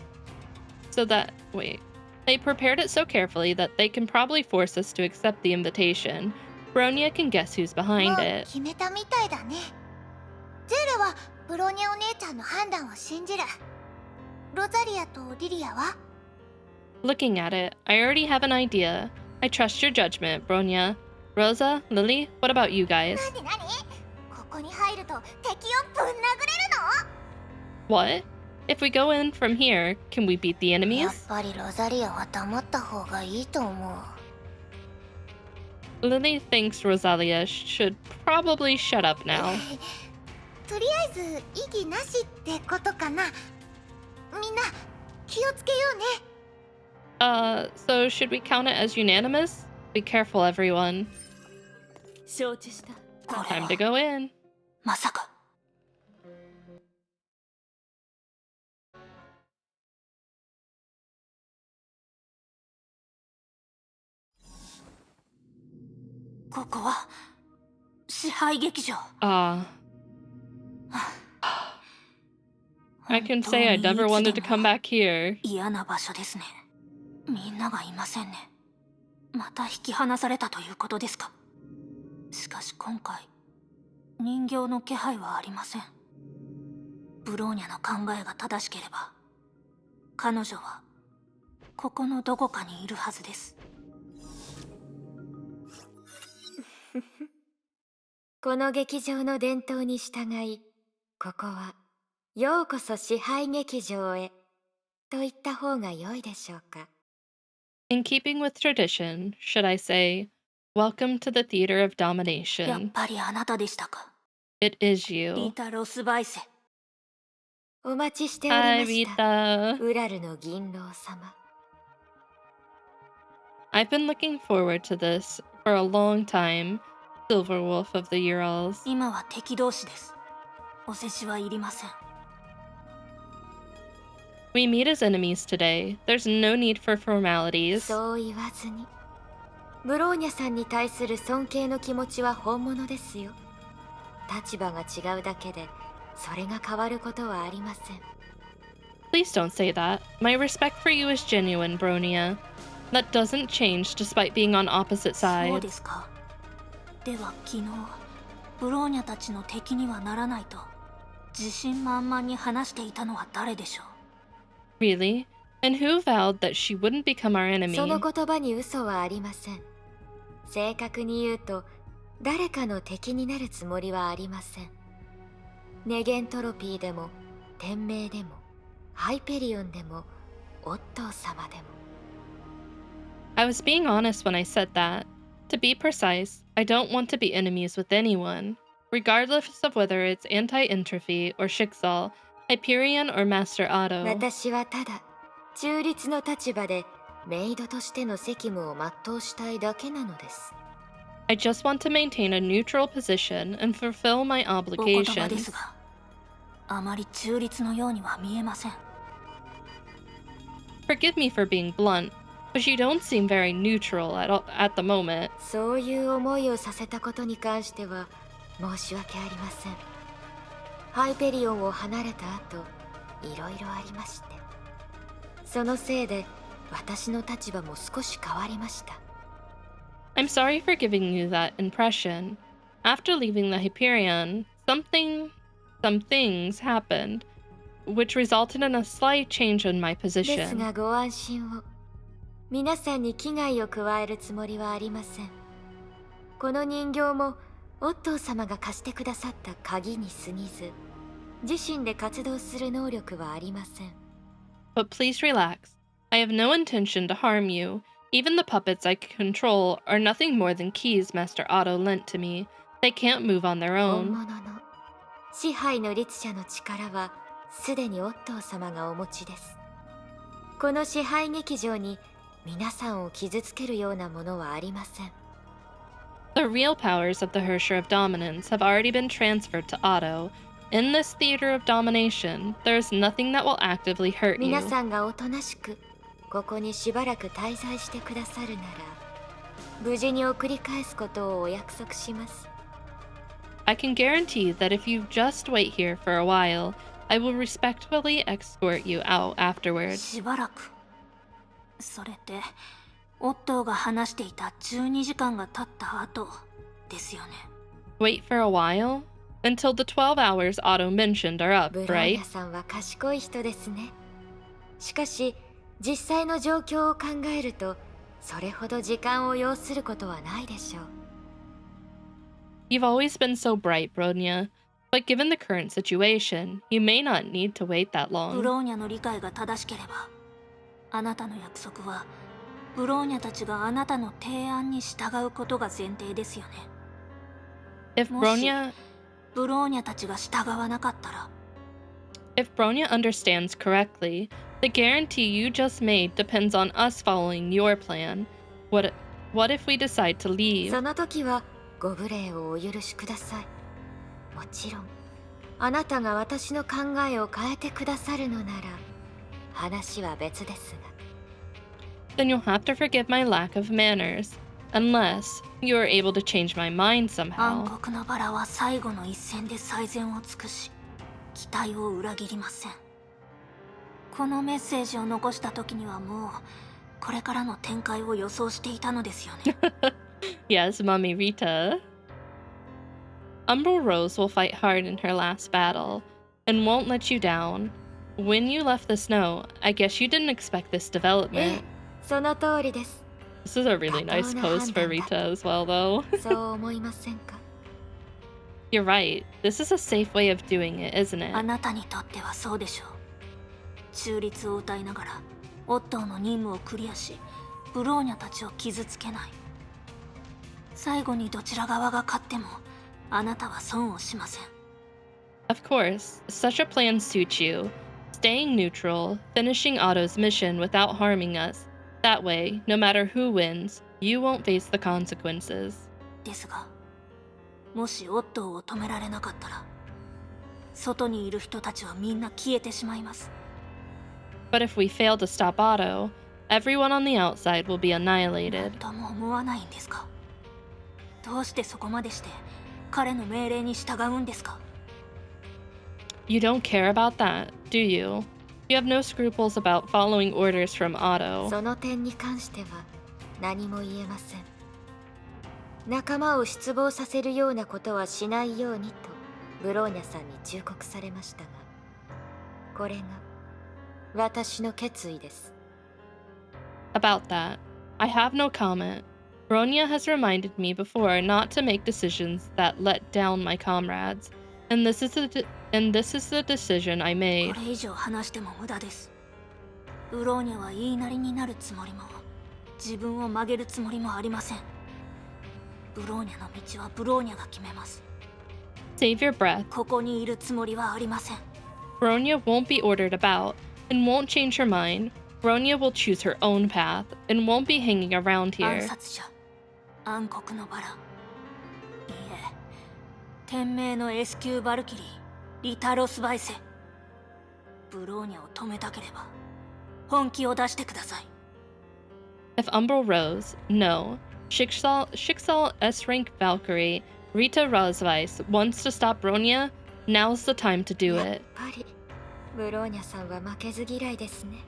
They prepared it so carefully that they can probably force us to accept the invitation. Bronya can guess who's も behind う it. 決めたみたいだね。ゼーレはブロニャお姉ちゃんの判断を信じる。ロザリアとリリアは？ Looking at it, I already have an idea. I trust your judgment, Bronya. Rosa, Lily, what about you guys? 何ここに入ると敵をぶん殴れるの？ What? If we go in from here, can we beat the やっ enemies? ぱりロザリアは黙った方がいいと思う。 Lily thinks Rosalia should probably shut up now. とりあえず異議なしってことかな。みんな気をつけようね。So should we count it as unanimous? Be careful, everyone. 承知した。これ Time は to go in. まさか。ここは支配劇場。 I can say I never wanted to come back here. 嫌な場所ですね。みんながいませんね。また引き離されたということですか。しかし今回人形の気配はありません。ブローニャの考えが正しければ彼女はここのどこかにいるはずです。この劇場の伝統に従い、ここはようこそ支配劇場へと言った方が良いでしょうか。 In keeping with tradition, should I say, welcome to the theater of やっ domination. ぱりあなたでしたか。 It is リ you. ータ・ロスバイセ。お待ちしており Hi, ました。 Rita. ウラルの銀狼様。 I've been looking forward to this for a long time, Silver Wolf of the Urals. 今は敵同士です。お世辞はいりません。 We meet as enemies today. There's no need for formalities. そう言わずに。ブローニャさんに対する尊敬の気持ちは本物ですよ。立場が違うだけで、それが変わることはありません。 Please don't say that. My respect for you is genuine, Bronia. That doesn't change despite being on opposite そう sides. ですか。では昨日ブローニャたちの敵にはならないと自信満々に話していたのは誰でしょう。 Really? And who vowed that she wouldn't become our enemy? その言葉に嘘はありません。正確に言うと、誰かの敵になるつもりはありません。ネゲントロピーでも、天命でも、ハイペリオンでも、オットー様でも。 I was being honest when I said that. To be precise, I don't want to be enemies with anyone, regardless of whether it's anti-entropy or Schicksal, Hyperion or Master Otto. 私はただ、中立の立場で、メイドとしての責務を全うしたいだけなのです。 I just want to maintain a neutral position and fulfill my お言葉で obligations. すが、あまり中立のようには見えません。 Forgive me for being blunt, but you don't seem very neutral at the moment. そういう思いをさせたことに関しては、申し訳ありません。ハイペリオンを離れた後、いろいろありまして。そのせいで、私の立場も少し変わりました。 I'm sorry for giving you that impression. After leaving the Hyperion, some things happened, which resulted in a slight change in my です position. がご安心を。皆さんに危害を加えるつもりはありません。この人形もオットー様が貸してくださった鍵に過ぎず、自身で活動する能力はありません。But please relax. I have no intention to harm you. Even the puppets I control are nothing more than keys Master Otto lent to me. They can't move on their 本 own. 物の支配の律者の力はすでにオットー様がお持ちです。この支配劇場に皆さんを傷つけるようなものはありません。The real powers of the Hersher of Dominance have already been transferred to Otto. In this theater of domination, there is nothing that will actively hurt you. 皆さんがおとなしくここにしばらく滞在してくださるなら、無事に送り返すことをお約束します。I can guarantee that if you just wait here for a while, I will respectfully escort you out afterward. しばらく。それってオットーが話していた12時間が経った後ですよね。Wait for a while? Until the 12 hours Otto mentioned are up, ブローニ right? ャさんは賢い人ですね。しかし実際の状況を考えると、それほど時間を要することはないでしょう。You've always been so bright, Bronya. But given the current situation, you may not need to wait that ブ long. ローニャの理解が正しければ、あなたの約束はブローニャたちがあなたの提案に従うことが前提ですよね。 If もし Bronya ブローニャたちが従わなかったら、 If Bronya understands correctly, the guarantee you just made depends on us following your plan. What if we decide to leave? その時はご無礼をお許しください。もちろんあなたが私の考えを変えてくださるのなら話は別ですが。 Then you'll have to forgive my lack of manners, unless you are able to change my mind 暗 somehow. 黒のバラは最後の一戦で最善を尽くし、期待を裏切りません。このメッセージを残した時にはもうこれからの展開を予想していたのですよね。Yes, Mummy Rita. Umbral Rose will fight hard in her last battle, and won't let you down. When you left the snow, I guess you didn't expect this ええ、 development. その通りです。 This is a really nice pose for Rita as well, though. そう思いませんか？ You're right. This is a safe way of doing it, isn't あ it? なたにとってはそうでしょう。中立を歌いながらオットーの任務をクリアし、ブローニャたちを傷つけない。最後にどちら側が勝ってもあなたは損をしません。 Of course, such a plan suits you. Staying neutral, finishing Otto's mission without harming us. That way, no matter who wins, you won't face the consequences. ですが、もしオットーを止められなかったら、外にいる人たちはみんな消えてしまいます。 But if we fail to stop Otto, everyone on the outside will be なん annihilated. とも思わないんですか？どうしてそこまでして彼の命令に従うんですか？ You don't care about that, do you? You have no scruples about following orders from Otto. その点に関しては何も言えません。仲間を失望させるようなことはしないようにとブローニャさんに忠告されましたが、これが私の決意です。 About that, I have no comment. Bronya has reminded me before not to make decisions that let down my comrades, and this is the decision I こ made. れ以上話しても無駄です。ブローニャは言いなりになるつもりも自分を曲げるつもりもありません。ブローニャの道はブローニャが決めます。 Save your breath. ここにいるつもりはありません。 Bronya won't be ordered about, and won't change her mind. Bronya will choose her own path, and won't be hanging around 暗 here. 殺者、暗黒のバラ。いいえ、天命の S 級バルキリー、リタロスバイセ。ブローニャを止めたければ本気を出してください。 If Umbral Rose, no. Schicksal S-Rank Valkyrie, Rita Rosweiss wants to stop Bronya, now's the time to do やっ it. ぱりブローニャさんは負けず嫌いですね。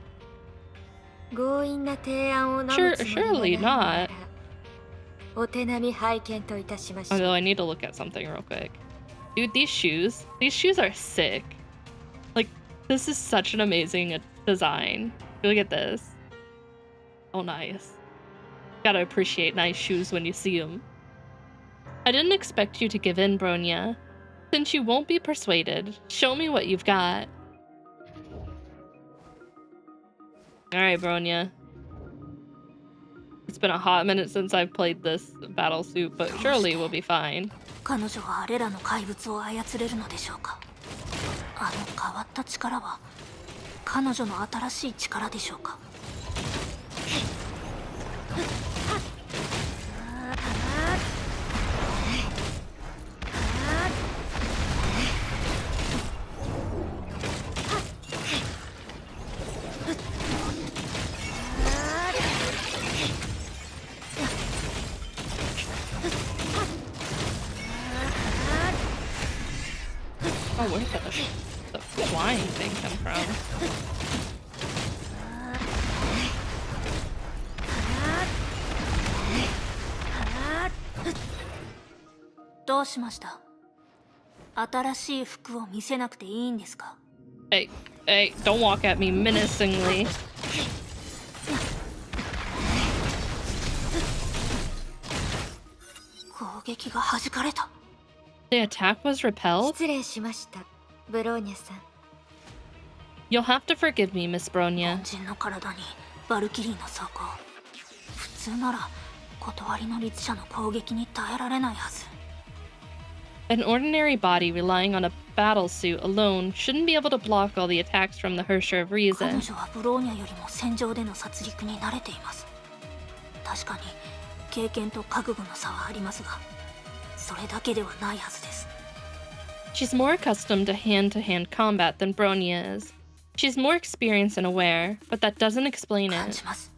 強引な提案を飲むつもりがないなら、お手並み拝見といたしましょ Although う。 I need to look at something real quick. Dude, these shoes are sick. Like, this is such an amazing design. Look at this. Oh, nice. Gotta appreciate nice shoes when you see them. I didn't expect you to give in, Bronya. Since you won't be persuaded, show me what you've got. Alright, Bronya. It's been a hot minute since I've played this battle suit, but surely we'll be fine. 彼女はあれらの怪物を操れるのでしょうか。あの変わった力は彼女の新しい力でしょうか。Oh, where did the flying thing come from? どうしました？新しい服を見せなくていいんですか？ Hey, don't walk at me menacingly. 攻撃が弾かれた。The attack was repelled? 失礼しました、ブローニャさん。You'll have to forgive me, Miss Bronya. 凡人の体にバルキリーの装甲。普通なら断りの律者の攻撃に耐えられないはず。An ordinary body relying on a battle suit alone shouldn't be able to block all the attacks from the Hersher of 彼 Reason. 女はブローニャよりも戦場での殺戮に慣れています。確かに経験と覚悟の差はありますが、それだけではないはずです。 She's more accustomed to hand-to-hand combat than Bronya is. She's more experienced and aware, but that doesn't explain 感 it. じます。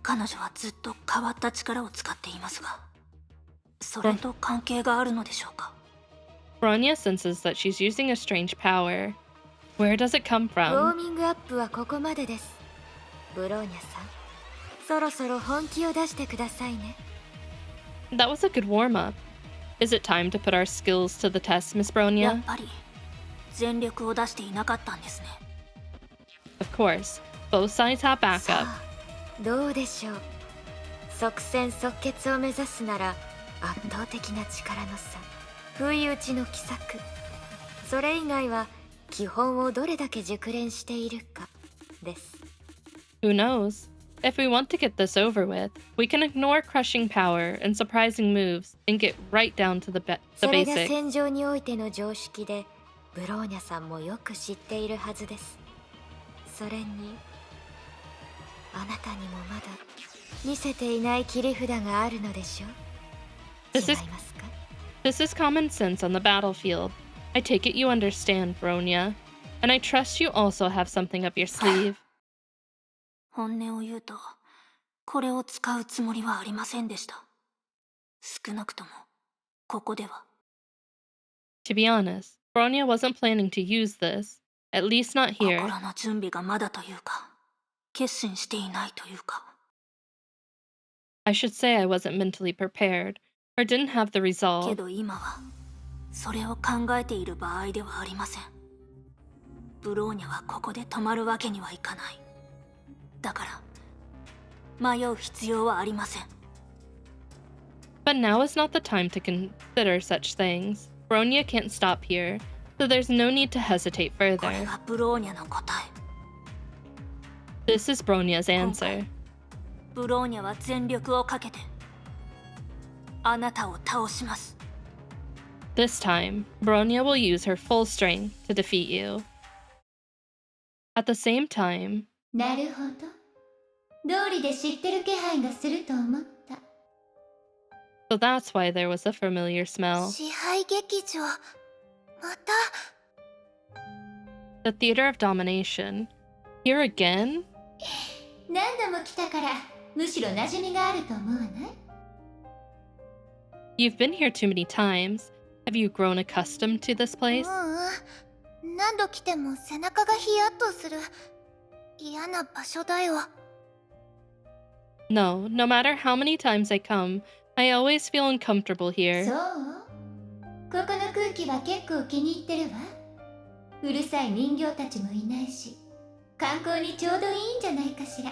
彼女はずっと変わった力を使っていますが、それと関係があるのでしょうか。 Bronya senses that she's using a strange power. Where does it come ウォー from? ミングアップはここまでです。ブローニャさん、そろそろ本気を出してくださいね。That was a good warm-up. Is it time to put our skills to the test, Miss やっ Bronya? ぱり全力を出していなかったんですね。 Of course. Both sides have さ backup. あ、どうでしょう。即戦即決を目指すなら圧倒的な力の差、不意打ちの奇策、それ以外は基本をどれだけ熟練しているかです。 Who knows? If we want to get this over with, we can ignore crushing power and surprising moves and get right down to the それが basics. 戦場においての常識で、ブローニャさんもよく知っているはずです。それにあなたにもまだ見せていない切り札があるのでしょう。 This 違 is いますか？ this is common sense on the battlefield. I take it you understand, Bronya. And I trust you also have something up your sleeve. 本音を言うと、これを使うつもりはありませんでした。少なくともここでは。 To be honest, Bronya wasn't planning to use this, at least not here. 心の準備がまだというか、決心していないというか。 I should say I wasn't mentally prepared, or didn't have the け resolve. ど今はそれを考えている場合ではありません。ブローニャはここで止まるわけにはいかない。だから迷う必要はありません。 But now is not the time to consider such things. Bronya can't stop here, so there's no need to hesitate これ further. がブローニャの答え。 This is Bronya's answer. ブローニャは全力をかけてあなたを倒します。 This time, Bronya will use her full strength to defeat you. At the same time, なるほど。道理で知ってる気配がすると思った。 so that's why there was a familiar smell. 支配劇場、また。 The theater of domination. Here again? 何度も来たからむしろ馴染みがあると思わない？ You've been here too many times. Have you grown accustomed to this place? 何度来ても背中がヒヤッとする嫌な場所だよ。 No, no matter how many times I come, I always feel uncomfortable そう here. ここの空気は結構気に入ってるわ。うるさい人形たちもいないし、観光にちょうどいいんじゃないかしら。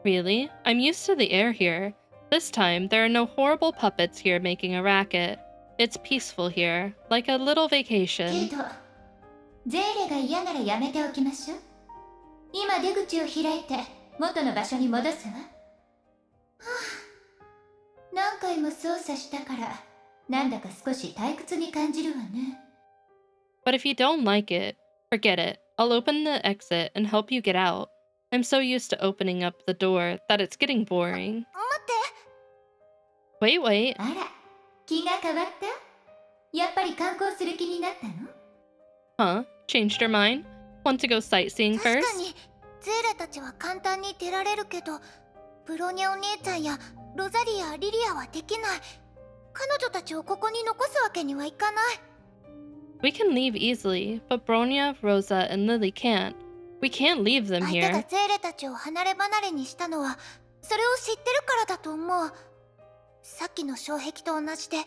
Really? I'm used to the air here. This time, there are no horrible puppets here making a racket. It's peaceful here, like a little け vacation. どゼーレが嫌ならやめておきましょう。今出口を開いて元の場所に戻すわ。はあ、何回も操作したからなんだか少し退屈に感じるわね。 But if you don't like it, forget it. I'll open the exit and help you get out. I'm so used to opening up the door that it's getting boring. 待って。 Wait. あら、気が変わった？やっぱり観光する気になったの？ Huh? Changed your mind? Want to go sightseeing 確か first? にゼーレたちは簡単に出られるけど、ブロニャお姉ちゃんやロザリア、リリアはできない。彼女たちをここに残すわけにはいかない。 We can leave easily, but Bronya, Rosa, and Lily can't. We can't leave them 相手が here. ゼーレたちを離れ離れにしたのはそれを知ってるからだと思う。さっきの障壁と同じで、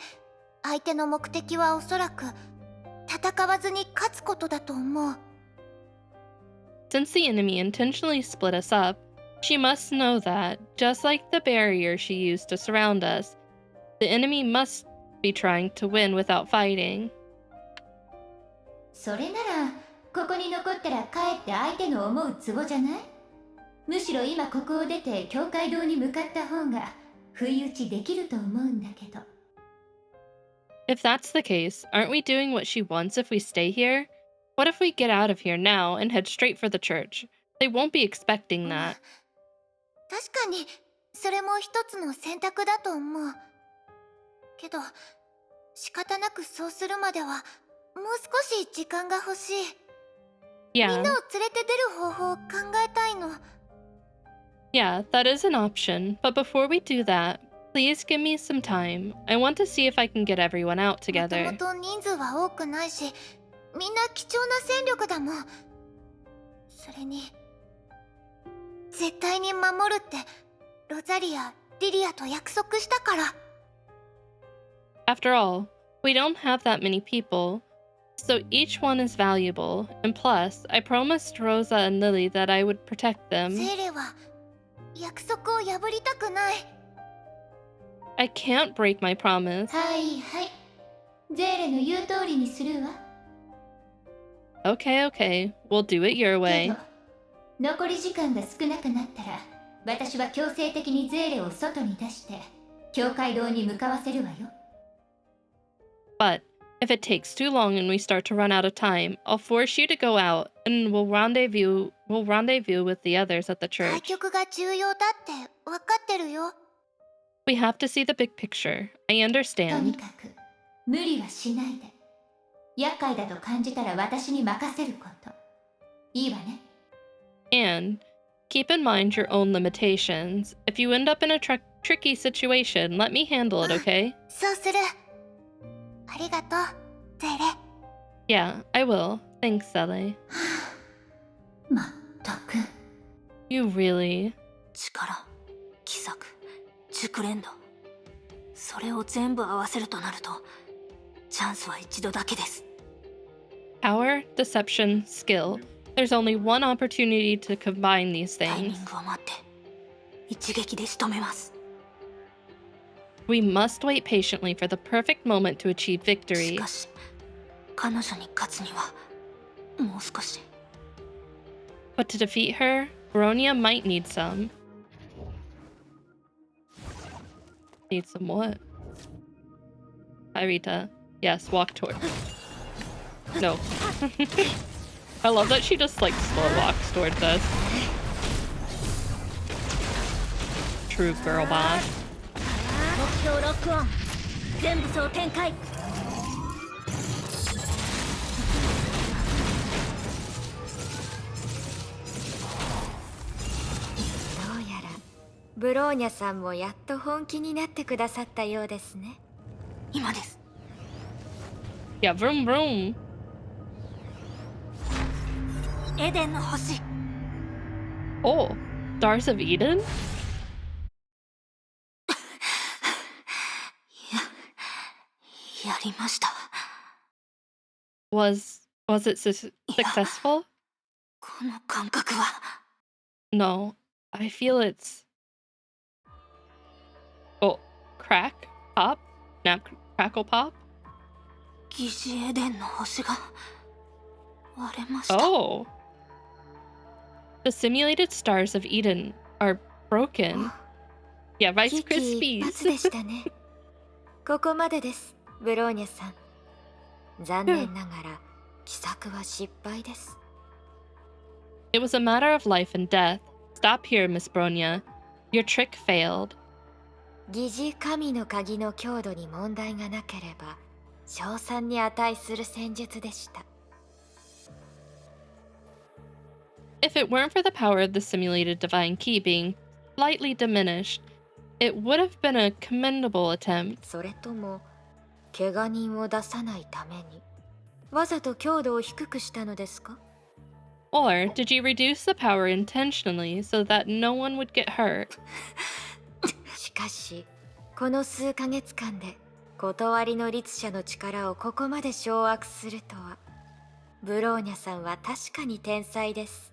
相手の目的はおそらく戦わずに勝つことだと思う。 Since the enemy intentionally split us up, she must know that, just like the barrier she used to surround us, the enemy must be trying to win without fighting. それならここに残ったらかえって相手の思うツボじゃない？むしろ今ここを出て教会堂に向かった方が不意打ちできると思うんだけど。 If that's the case, aren't we doing what she wants if we stay here? What if we get out of here now and head straight for the church? They won't be expecting that. 確かにそれも一つの選択だと思うけど、仕方なくそうするまではもう少し時間が欲しい。みんな Yeah, を連れて出る方法を考えたいの。 yeah, that is an option, but before we do that, please give me some time. I want to see if I can get everyone out もと together. もと人数は多くないし、みんな貴重な戦力だもん。それに絶対に守るってロザリア、リリアと約束したから。 After all, we don't have that many people, so each one is valuable, and plus, I promised Rosa and Lily that I would protect ゼ them. ーレは約束を破りたくない。 I can't break my promise. はいはい、ゼーレの言う通りにするわ。 Okay, we'll do it your け way. ど残り時間が少なくなったら私は強制的にゼーレを外に出して教会堂に向かわせるわよ。 But if it takes too long and we start to run out of time, I'll force you to go out and we'll rendezvous with the others at the 対 church. 局が重要だって分かってるよ。 We have to see the big picture. I とに understand. かく無理はしないで。厄介だと感じたら私に任せること。いいわね。 And keep in mind your own limitations. If you end up in a tricky situation, let me handle it, okay? そうする。ありがとう、ゼーレ。 Yeah, I will. Thanks, Sally. まったく。 You really... 力、奇策、熟練度、それを全部合わせるとなるとチャンスは一度だけです。 Power, deception, skill. There's only one opportunity to combine these タイミ things. ングを待って一撃で仕留めます。 We must wait patiently for the perfect moment to achieve し victory. かし彼女に勝つにはもう少し。 But to defeat her, Baronia might need some. Need some what? Hi, Rita. Yes, walk toward. No. I love that she just like slow walks towards us. True girl boss. 目標ロックオン。全武装展開。どうやらブローニャさんもやっと本気になってくださったようですね。今です。 Yeah, vroom vroom. エデンの星。 Oh, Stars of Eden? やりました。 Was it successful? この感覚は。 No, I feel it's crack pop? Crackle pop? 疑似エデンの星が割れました。Oh. The simulated stars of Eden are broken. Yeah, Rice 危機一髪 Krispies. でしたね。ここまでです、ブローニャさん。残念ながら奇策は失敗です。It was a matter of life and death. Stop here, Miss Bronya. Your trick failed. 疑似神の鍵の強度に問題がなければ称賛に値する戦術でした。If it weren't for the power of the simulated divine key being slightly diminished, it would have been a commendable attempt. それとも怪我人を出さないためにわざと強度を低くしたのですか？ Or did you reduce the power intentionally so that no one would get hurt? しかしこの数ヶ月間で断りの律者の力をここまで掌握するとは、ブローニャさんは確かに天才です。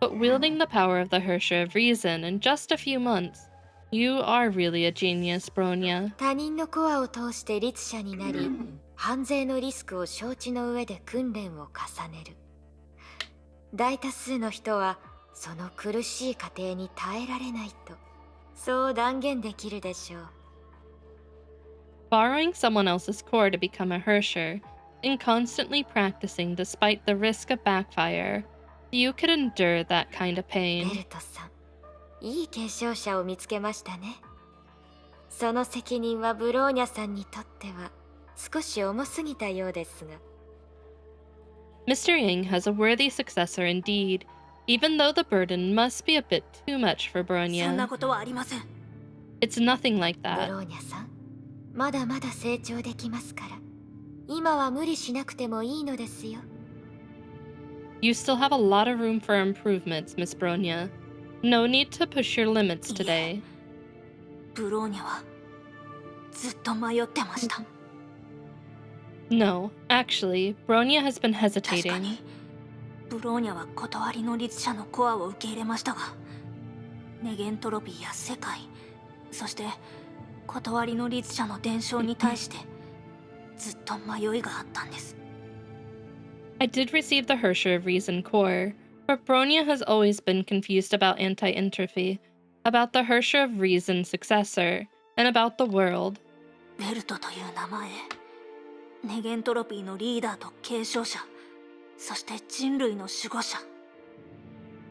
But wielding the power of the Hersher of Reason in just a few months, you are really a genius, Bronya. 他人のコアを通して律者になり、犯罪のリスクを承知の上で訓練を重ねる。大多数の人はその苦しい過程に耐えられないと、そう断言できるでしょう。Borrowing someone else's core to become a Hersher, and constantly practicing despite the risk of backfire, you could endure that kind of ベ pain. ルトさん、いい継承者を見つけましたね。その責任はブローニャさんにとっては少し重すぎたようですが。Mr. Yang has a worthy successor indeed, even though the burden must be a bit too much for そんな Bronya. ことはありません。 It's nothing like ブ that. ローニャさん、まだまだ成長できますから、今は無理しなくてもいいのですよ。You still have a lot of room for improvements, Miss Bronya. No need to push your limits today. ブローニャはずっと迷ってました。 No, actually, Bronya has been 確か hesitating. にブローニャは断りの律者のコアを受け入れましたが、ネゲントロピーや世界、そして断りの律者の伝承に対してずっと迷いがあったんです。 I did receive the Hersher of Reason core, but Bronya has always been confused about anti-entropy, about the Hersher of Reason successor, and about the world. ベルトという名前、ネゲントロピーのリーダーと継承者、そして人類の守護者。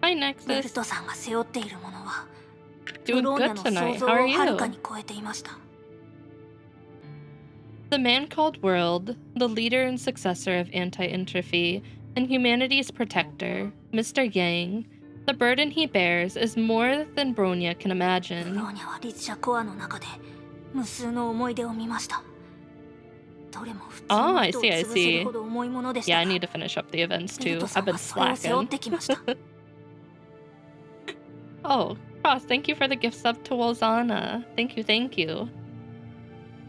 Hi, ベル Nexus. トさんが背負っているものは、ブ Doing ローニャ good の tonight. 想像 How を are はるか you? に超えていました。 The man called World, the leader and successor of anti-entropy, and humanity's protector, Mr. Yang, the burden he bears is more than Bronya can ブロ imagine. ーニャは律者コアの中で無数の思い出を見ました。どれも普通 Oh, の I 人を see, I 潰せる see. ほど重いものでし Yeah, た I が、 need to finish up the events ベル too. トさ I've ん been はそれを背負っ slacking. てきました。 Oh, Cross, thank you for the gift sub to Walzana. Thank you, thank you.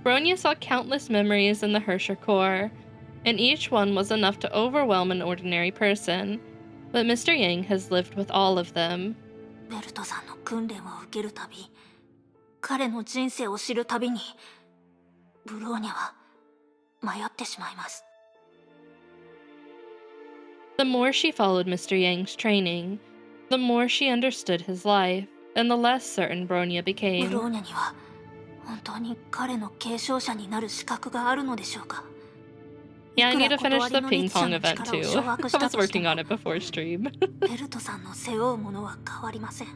Bronya saw countless memories in the Hersher core, and each one was enough to overwhelm an ordinary person. But Mr. Yang has lived with all of them. ベルトさんの訓練を受けるたび、彼の人生を知るたびに、ブローニャは迷ってしまいます。 The more she followed Mr. Yang's training, the more she understood his life, and the less certain Bronya ブ became. ローニャには本当に彼の継承者になる資格があるのでしょうか。 Yeah, I いく need ら to finish 断 the りの ping 律者 pong の event 力を too. 掌握 I した was として working も、 on it before stream. ベルトさんの背負うものは変わりません。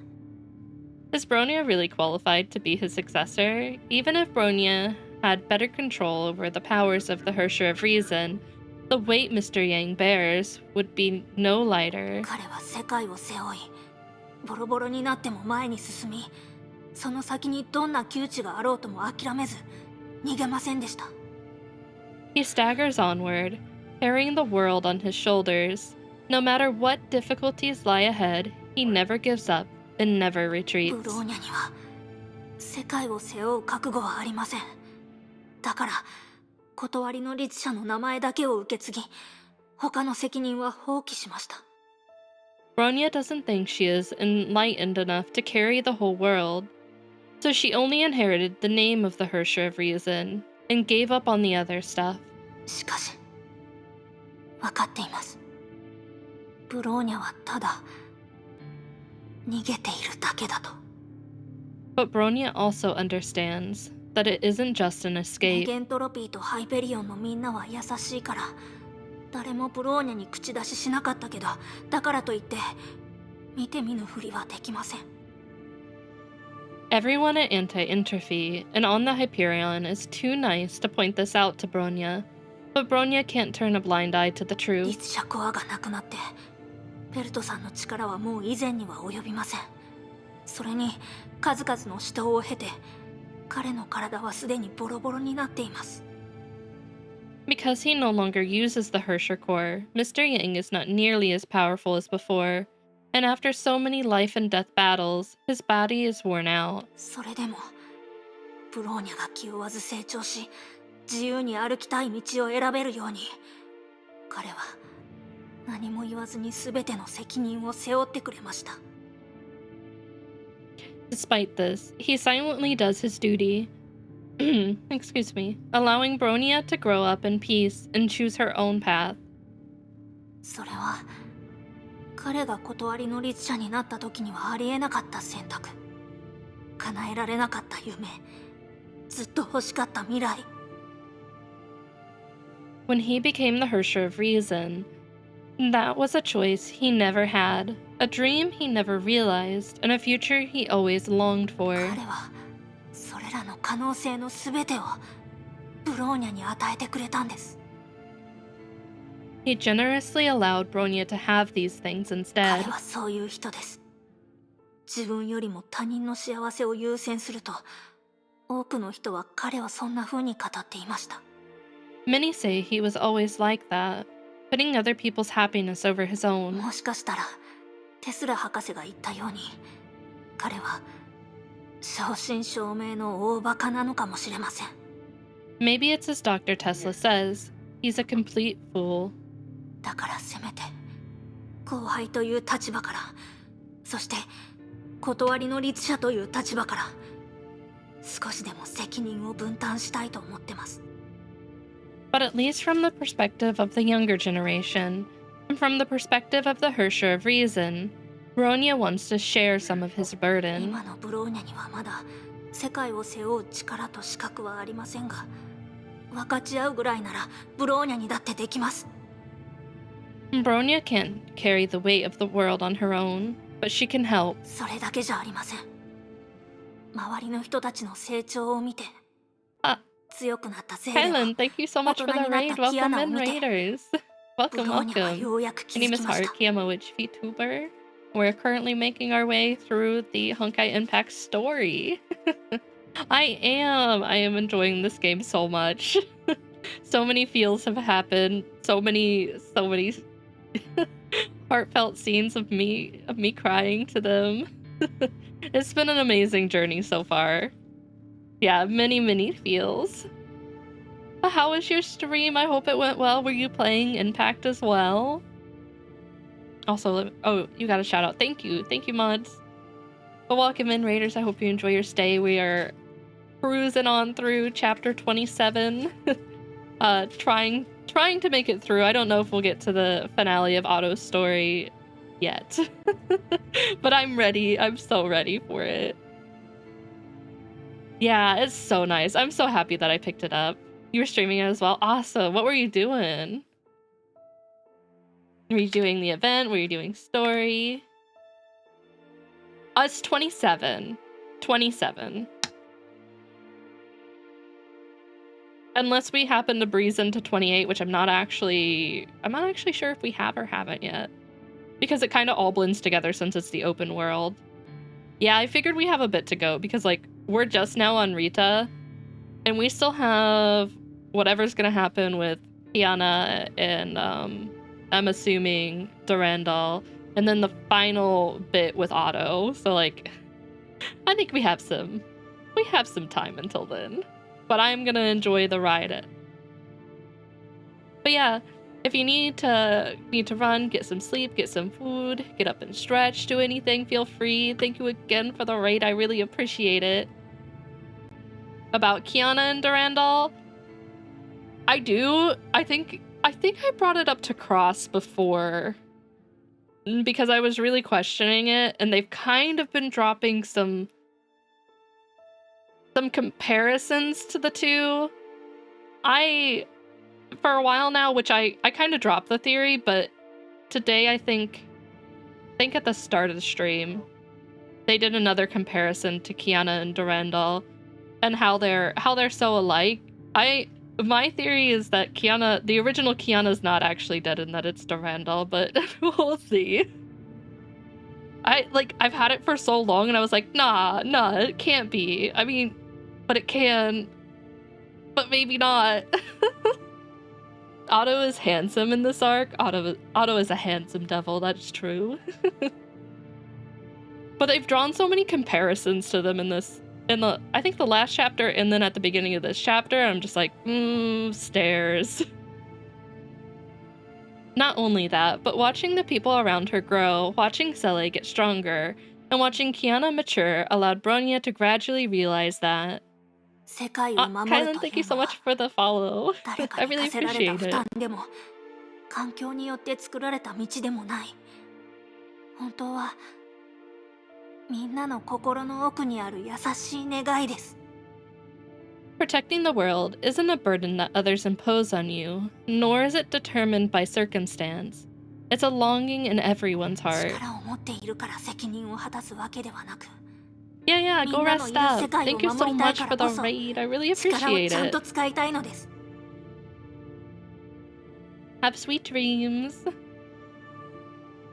Is Bronya really qualified to be his successor? Even if Bronya had better control over the powers of the Hersher of Reason, the weight Mr. Yang bears would be no lighter. 彼は世界を背負い、ボロボロになっても前に進み、その先にどんな窮地があろうとも諦めず、逃げませんでした。 He staggers onward, carrying the world on his shoulders. No matter what difficulties lie ahead, he never gives up and never ブ retreats. ローニャには世界を背負う覚悟はありません。だから断りの律者の名前だけを受け継ぎ、他の責任は放棄しました。 Bronya doesn't think she is enlightened enough to carry the whole world. So she only inherited the name of the Hersher of Reason and gave up on the other stuff. しかし、分かっています。ブローニャはただ逃げているだけだと。But Bronya also understands that it isn't just an ネ escape. ゲントロピーとハイペリオンのみんなは優しいから誰もブローニャに口出ししなかったけど、だからといって見て見ぬふりはできません。Everyone at Anti-Interphy and on the Hyperion is too nice to point this out to Bronya, but Bronya can't turn a blind eye to the 律 truth. 者コアがなくなってペルトさんの力はもう以前には及びません。それに数々の死闘を経て彼の体はすでにボロボロになっています。 Because he no longer uses the Hersher core, Mr. Yang is not nearly as powerful as before, and after so many life and death battles, his body is worn out. それでもブローニャが気負わず成長し自由に歩きたい道を選べるように彼は何も言わずに全ての責任を背負ってくれました。 Despite this, he silently does his duty, excuse me, allowing Bronya to grow up in peace and choose her own path. それは彼が断りの律者になった時にはありえなかった選択、叶えられなかった夢、ずっと欲しかった未来。 When he became the Hersher of Reason, that was a choice he never had, a dream he never realized, and a future he always longed for. 彼はそれらの可能性の全てをブローニャに与えてくれたんです。 He generously allowed Bronya to have these things 彼 instead. はそういう人です。自分よりも他人の幸せを優先すると多くの人は彼をそんな風に語っていました。 Many say he was always like that, putting other people's happiness over his own. もしかしたらテスラ博士が言ったように彼は正真正銘の大バカなのかもしれません。 Maybe it's as Dr. Tesla says, he's a complete fool. だからせめて後輩という立場から、そして断りの律者という立場から少しでも責任を分担したいと思ってます。 But at least from the perspective of the younger generation, and from the perspective of the Hersher of Reason, Bronya wants to share some of his burden. 今のブローニャにはまだ世界を背負う力と資格はありませんが、分かち合うぐらいならブローニャにだってできます。 Bronya can't carry the weight of the world on her own, but she can help. それだけじゃありません。周りの人たちの成長を見て、強くなったゼーレは Kylan, thank you so much for the 大人になっ raid. たキア Welcome ナを in, 見て、 raiders. Welcome, ブローニャは welcome. ようやく My 気 name づ is きまし Heart. た。 I'm a witch VTuber. We're currently making our way through the Honkai Impact story. I am enjoying this game so much. So many feels have happened. So many heartfelt scenes of me crying to them. It's been an amazing journey so far. Yeah, many feels. But how was your stream? I hope it went well. Were you playing Impact as well? Also, oh, you got a shout out. Thank you, mods. But welcome in, raiders. I hope you enjoy your stay. We are cruising on through chapter 27. Trying to make it through. I don't know if we'll get to the finale of Otto's story yet. But I'm ready. I'm so ready for it. Yeah, it's so nice. I'm so happy that I picked it up. You were streaming it as well? Awesome. What were you doing? Were you doing the event? Were you doing story? It's 27. 27. Unless we happen to breeze into 28, which I'm not actually sure if we have or haven't yet. Because it kind of all blends together since it's the open world. Yeah, I figured we have a bit to go because, like, we're just now on Rita, and we still have whatever's gonna happen with Kiana and, I'm assuming Durandal, and then the final bit with Otto. So, like, I think we have some time until then. But I'm gonna enjoy the ride. But yeah, if you need to run, get some sleep, get some food, get up and stretch, do anything, feel free. Thank you again for the raid. I really appreciate it. about Kiana and Durandal. I do. I think I brought it up to Cross before because I was really questioning it, and they've kind of been dropping some comparisons to the two. For a while now, which I kind of dropped the theory, but today I think at the start of the stream, they did another comparison to Kiana and Durandal and how they're so alike. My theory is that Kiana, the original Kiana's not actually dead and that it's Durandal, but we'll see. I've had it for so long and I was like, nah, it can't be. I mean, but it can, but maybe not. Otto is handsome in this arc. Otto is a handsome devil, that's true. But they've drawn so many comparisons to them I think the last chapter and then at the beginning of this chapter. I'm just like, stares. Not only that, but watching the people around her grow, watching Sele get stronger, and watching Kiana mature allowed Bronya to gradually realize that. Kylan, thank you so much for the follow. I really appreciate it. 環境によって作られた道でもない。本当はみんなの心の奥にある優しい願いです。Protecting the world isn't a burden that others impose on you, nor is it determined by circumstance. It's a longing in everyone's heart. 力を持っているから責任を果たすわけではなく。Yeah, go rest up. Thank you so much for the raid. I really appreciate it. Have sweet dreams.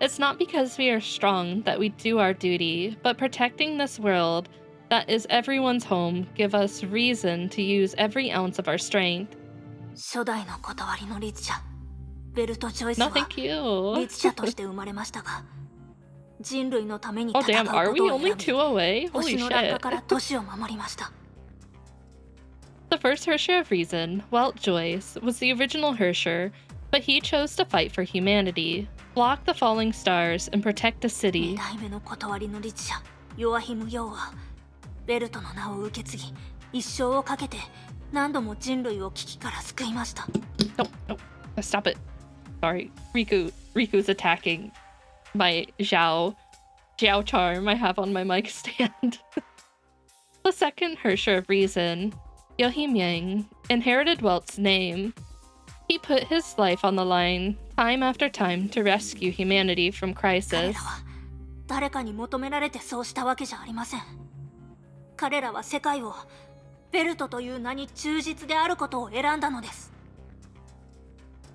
It's not because we are strong that we do our duty, but protecting this world that is everyone's home give us reason to use every ounce of our strength. No, thank you. Oh damn, are we only 2 away? Holy shit. The first Hersher of Reason, Welt Joyce, was the original Hersher, but he chose to fight for humanity, block the falling stars, and protect the city. No, stop it. Sorry, Riku's attacking my Xiao charm I have on my mic stand. The second Hersher of Reason, Yohimyang, inherited Welt's name. He put his life on the line time after time to rescue humanity from crisis.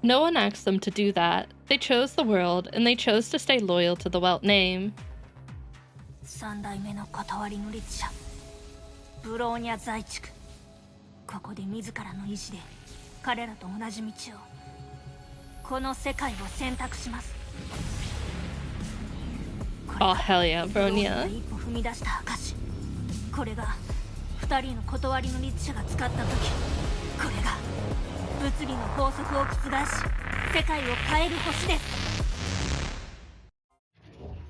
No one asked them to do that. They chose the world, and they chose to stay loyal to the Welt name. Oh hell yeah, Bronya.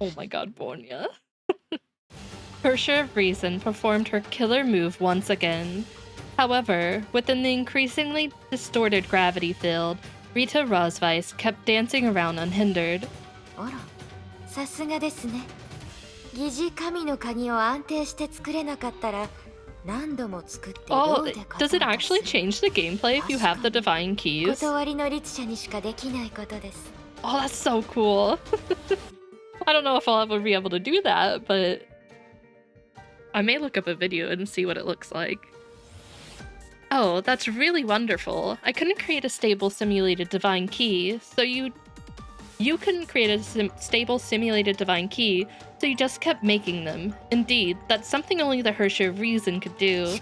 Oh my god, Bronya. Hersher of Reason performed her killer move once again. However, within the increasingly distorted gravity field, Rita Rosweiss kept dancing around unhindered. Oh, does it actually change the gameplay if you have the divine keys? Oh, that's so cool. I don't know if I'll ever be able to do that, but I may look up a video and see what it looks like. Oh, that's really wonderful. I couldn't create a stable simulated divine key, so you couldn't create a stable simulated divine key, so you just kept making them. Indeed, that's something only the Hersher of Reason could do. Dude,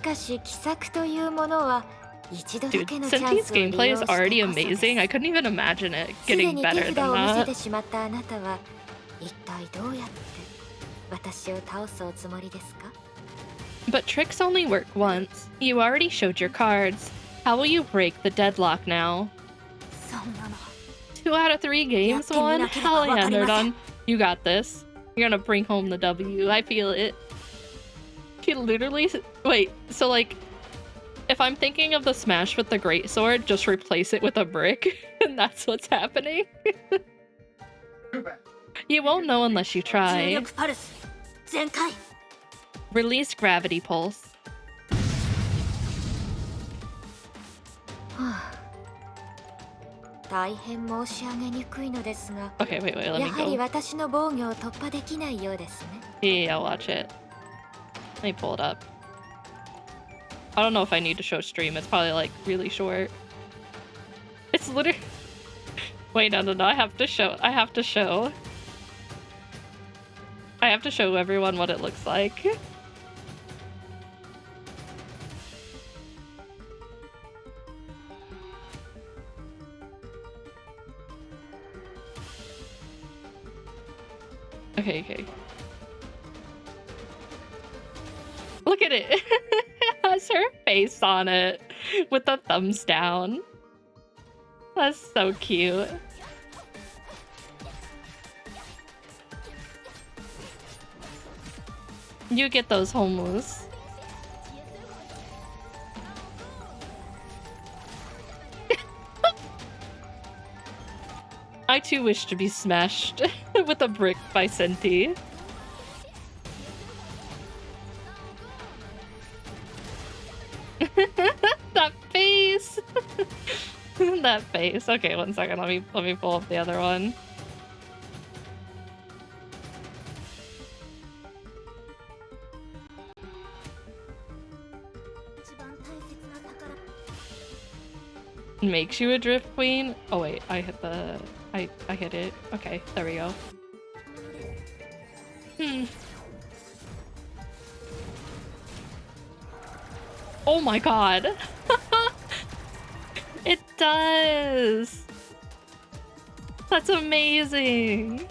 Cynthia's gameplay is already amazing. I couldn't even imagine it getting better than that. But tricks only work once. You already showed your cards. How will you break the deadlock now? 2 out of 3 games won? Hell yeah, Nerdon. You got this. You're gonna bring home the W. I feel it. She literally... Wait, so like... If I'm thinking of the smash with the greatsword, just replace it with a brick, and that's what's happening. You won't know unless you try. Release gravity pulse. Okay, wait, let me go. Yeah, watch it. Let me pull it up. I don't know if I need to show stream. It's probably like really short. It's literally... Wait, no, I have to show. I have to show everyone what it looks like. Okay. Look at it. It has her face on it with the thumbs down. That's so cute. You get those homeless. I too wish to be smashed with a brick by Senti. That face. That face. Okay, one second. Let me pull up the other one. Makes you a drift queen? Oh wait, I hit the... I hit it. Okay, there we go. Oh my god! It does! That's amazing!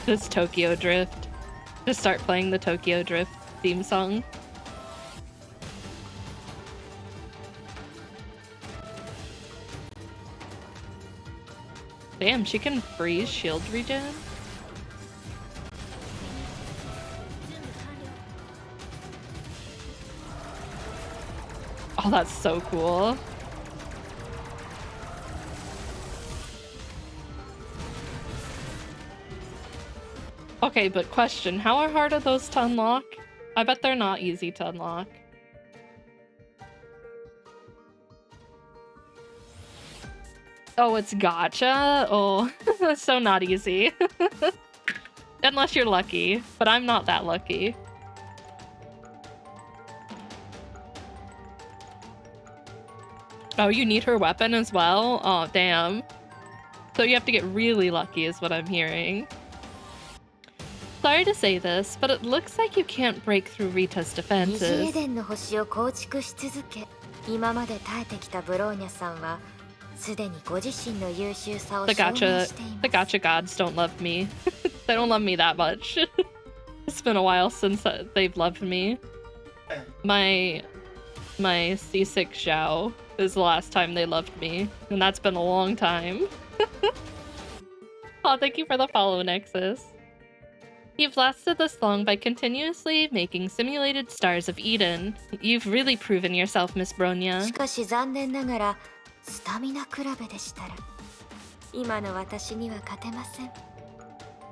This Tokyo Drift. Just start playing the Tokyo Drift theme song. Damn, she can freeze shield regen? Oh, that's so cool. Okay, but question, how hard are those to unlock? I bet they're not easy to unlock. Oh, it's gacha? Oh, that's so not easy. Unless you're lucky, but I'm not that lucky. Oh, you need her weapon as well? Oh, damn. So you have to get really lucky is what I'm hearing. Sorry to say this, but it looks like you can't break through Rita's defenses. The gacha gods don't love me. They don't love me that much. It's been a while since they've loved me. My C6 Xiao is the last time they loved me, and that's been a long time. Oh, thank you for the follow, Nexus. You've lasted this long by continuously making simulated stars of Eden. You've really proven yourself, Miss Bronya.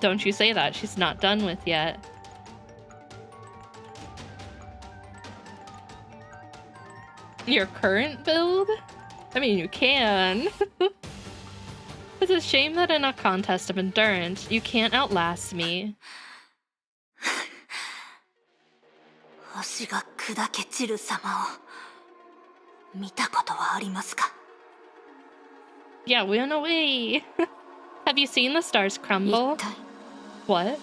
Don't you say that, she's not done with yet. Your current build? I mean, you can. It's a shame that in a contest of endurance, you can't outlast me. Yeah, win away. Have you seen the stars crumble? What?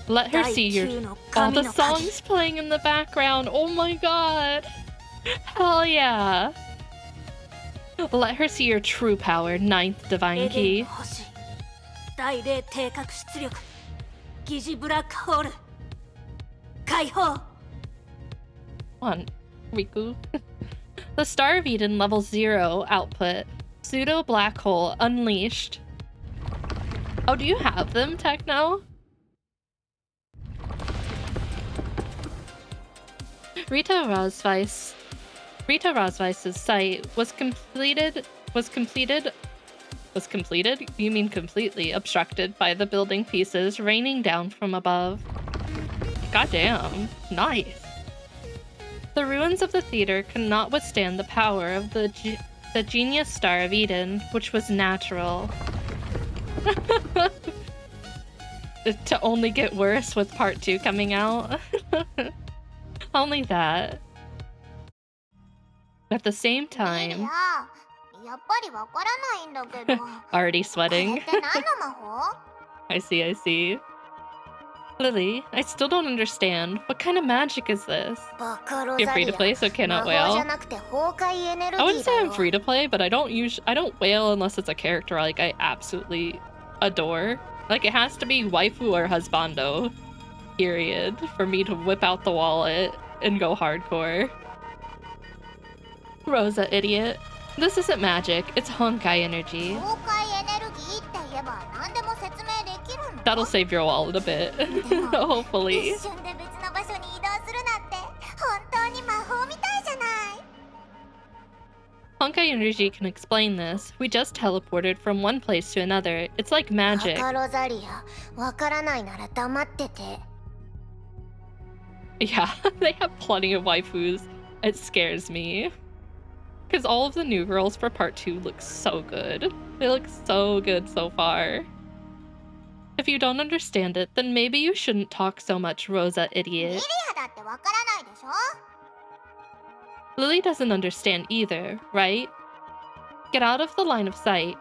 Let her see your... Oh, the song's playing in the background. Oh my god. Hell yeah. Let her see your true power, 9th Divine Key. Come on, Riku. The Star of Eden level 0 output. Pseudo black hole unleashed. Oh, do you have them, Techno? Rita Rosweiss's site was completed? You mean completely obstructed by the building pieces raining down from above. Goddamn, nice. The ruins of the theater could not withstand the power of the genius star of Eden, which was natural. To only get worse with part 2 coming out. Only that. At the same time... Already sweating. I see. Lily, I still don't understand. What kind of magic is this? You're free to play, so cannot wail. I wouldn't say I'm free to play, but I don't wail unless it's a character like I absolutely adore. Like, it has to be waifu or husbando, period, for me to whip out the wallet and go hardcore. Rosa, idiot. This isn't magic, it's Honkai energy. That'll save your wallet a bit, hopefully. Honkai energy can explain this. We just teleported from one place to another. It's like magic. Yeah, they have plenty of waifus. It scares me. Because all of the new girls for part 2 look so good. They look so good so far. If you don't understand it, then maybe you shouldn't talk so much, Rosa, idiot. Lily doesn't understand either, right? Get out of the line of sight.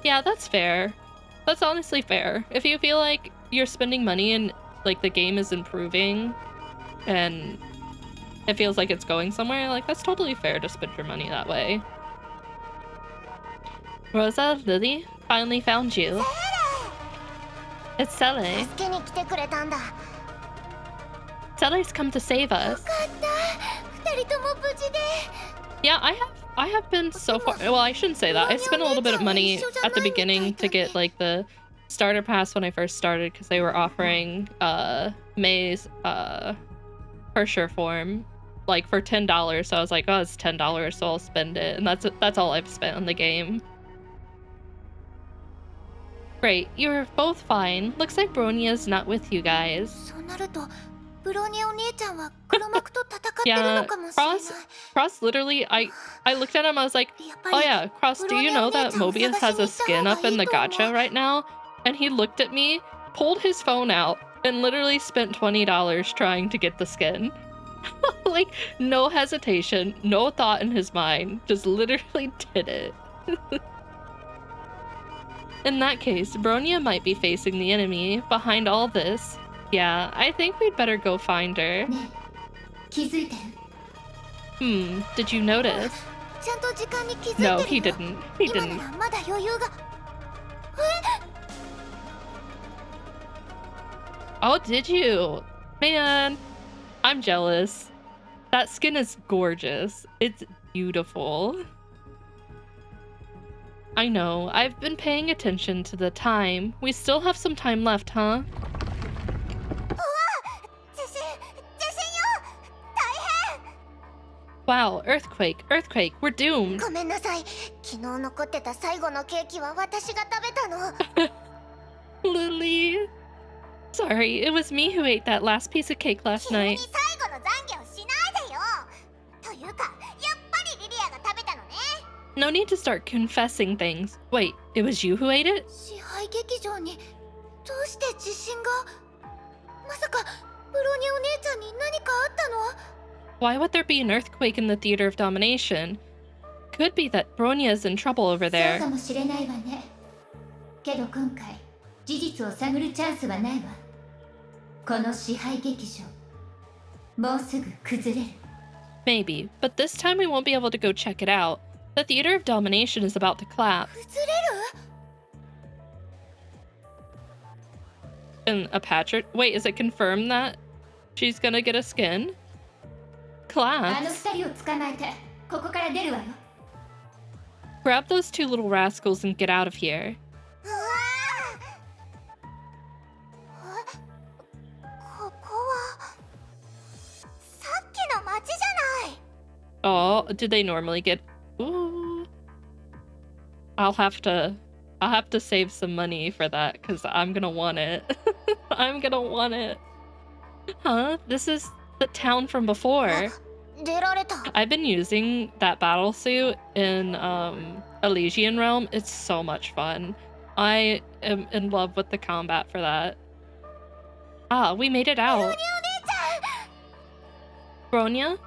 Yeah, that's fair. That's honestly fair. If you feel like you're spending money and like the game is improving and it feels like it's going somewhere, like that's totally fair to spend your money that way. Rosa, Lily, finally found you. It's Sele. Sele's come to save us. Yeah, I have been so far. Well, I shouldn't say that. I spent a little bit of money at the beginning to get like the starter pass when I first started because they were offering May's Hersher form like for $10. So I was like, oh, it's $10, so I'll spend it, and that's all I've spent on the game. Great, you're both fine. Looks like Bronia's not with you guys. Yeah, Cross literally, I looked at him, I was like, oh yeah, Cross, do you know that Mobius has a skin up in the gacha right now? And he looked at me, pulled his phone out, and literally spent $20 trying to get the skin. Like, no hesitation, no thought in his mind, just literally did it. In that case, Bronya might be facing the enemy behind all this. Yeah, I think we'd better go find her. Did you notice? No, he didn't. He didn't. Oh, did you? Man, I'm jealous. That skin is gorgeous. It's beautiful. I know, I've been paying attention to the time. We still have some time left, huh? Wow, earthquake, we're doomed. Lily. Sorry, it was me who ate that last piece of cake last night. No need to start confessing things. Wait, it was you who ate it? Why would there be an earthquake in the Theater of Domination? Could be that Bronya's in trouble over there. Maybe, but this time we won't be able to go check it out. The Theater of Domination is about to collapse. And a Patrick? Wait, is it confirmed that she's gonna get a skin? collapse. 二人を捕まえてここから出るわよ。 Grab those two little rascals and get out of here. ここはさっきの町じゃない。 Oh, do they normally get... Ooh. I'll have to save some money for that, because I'm gonna want it. I'm gonna want it. Huh? This is the town from before. 出られた。 I've been using that battle suit in Elysian Realm. It's so much fun. I am in love with the combat for that. Ah, we made it out. Bronya?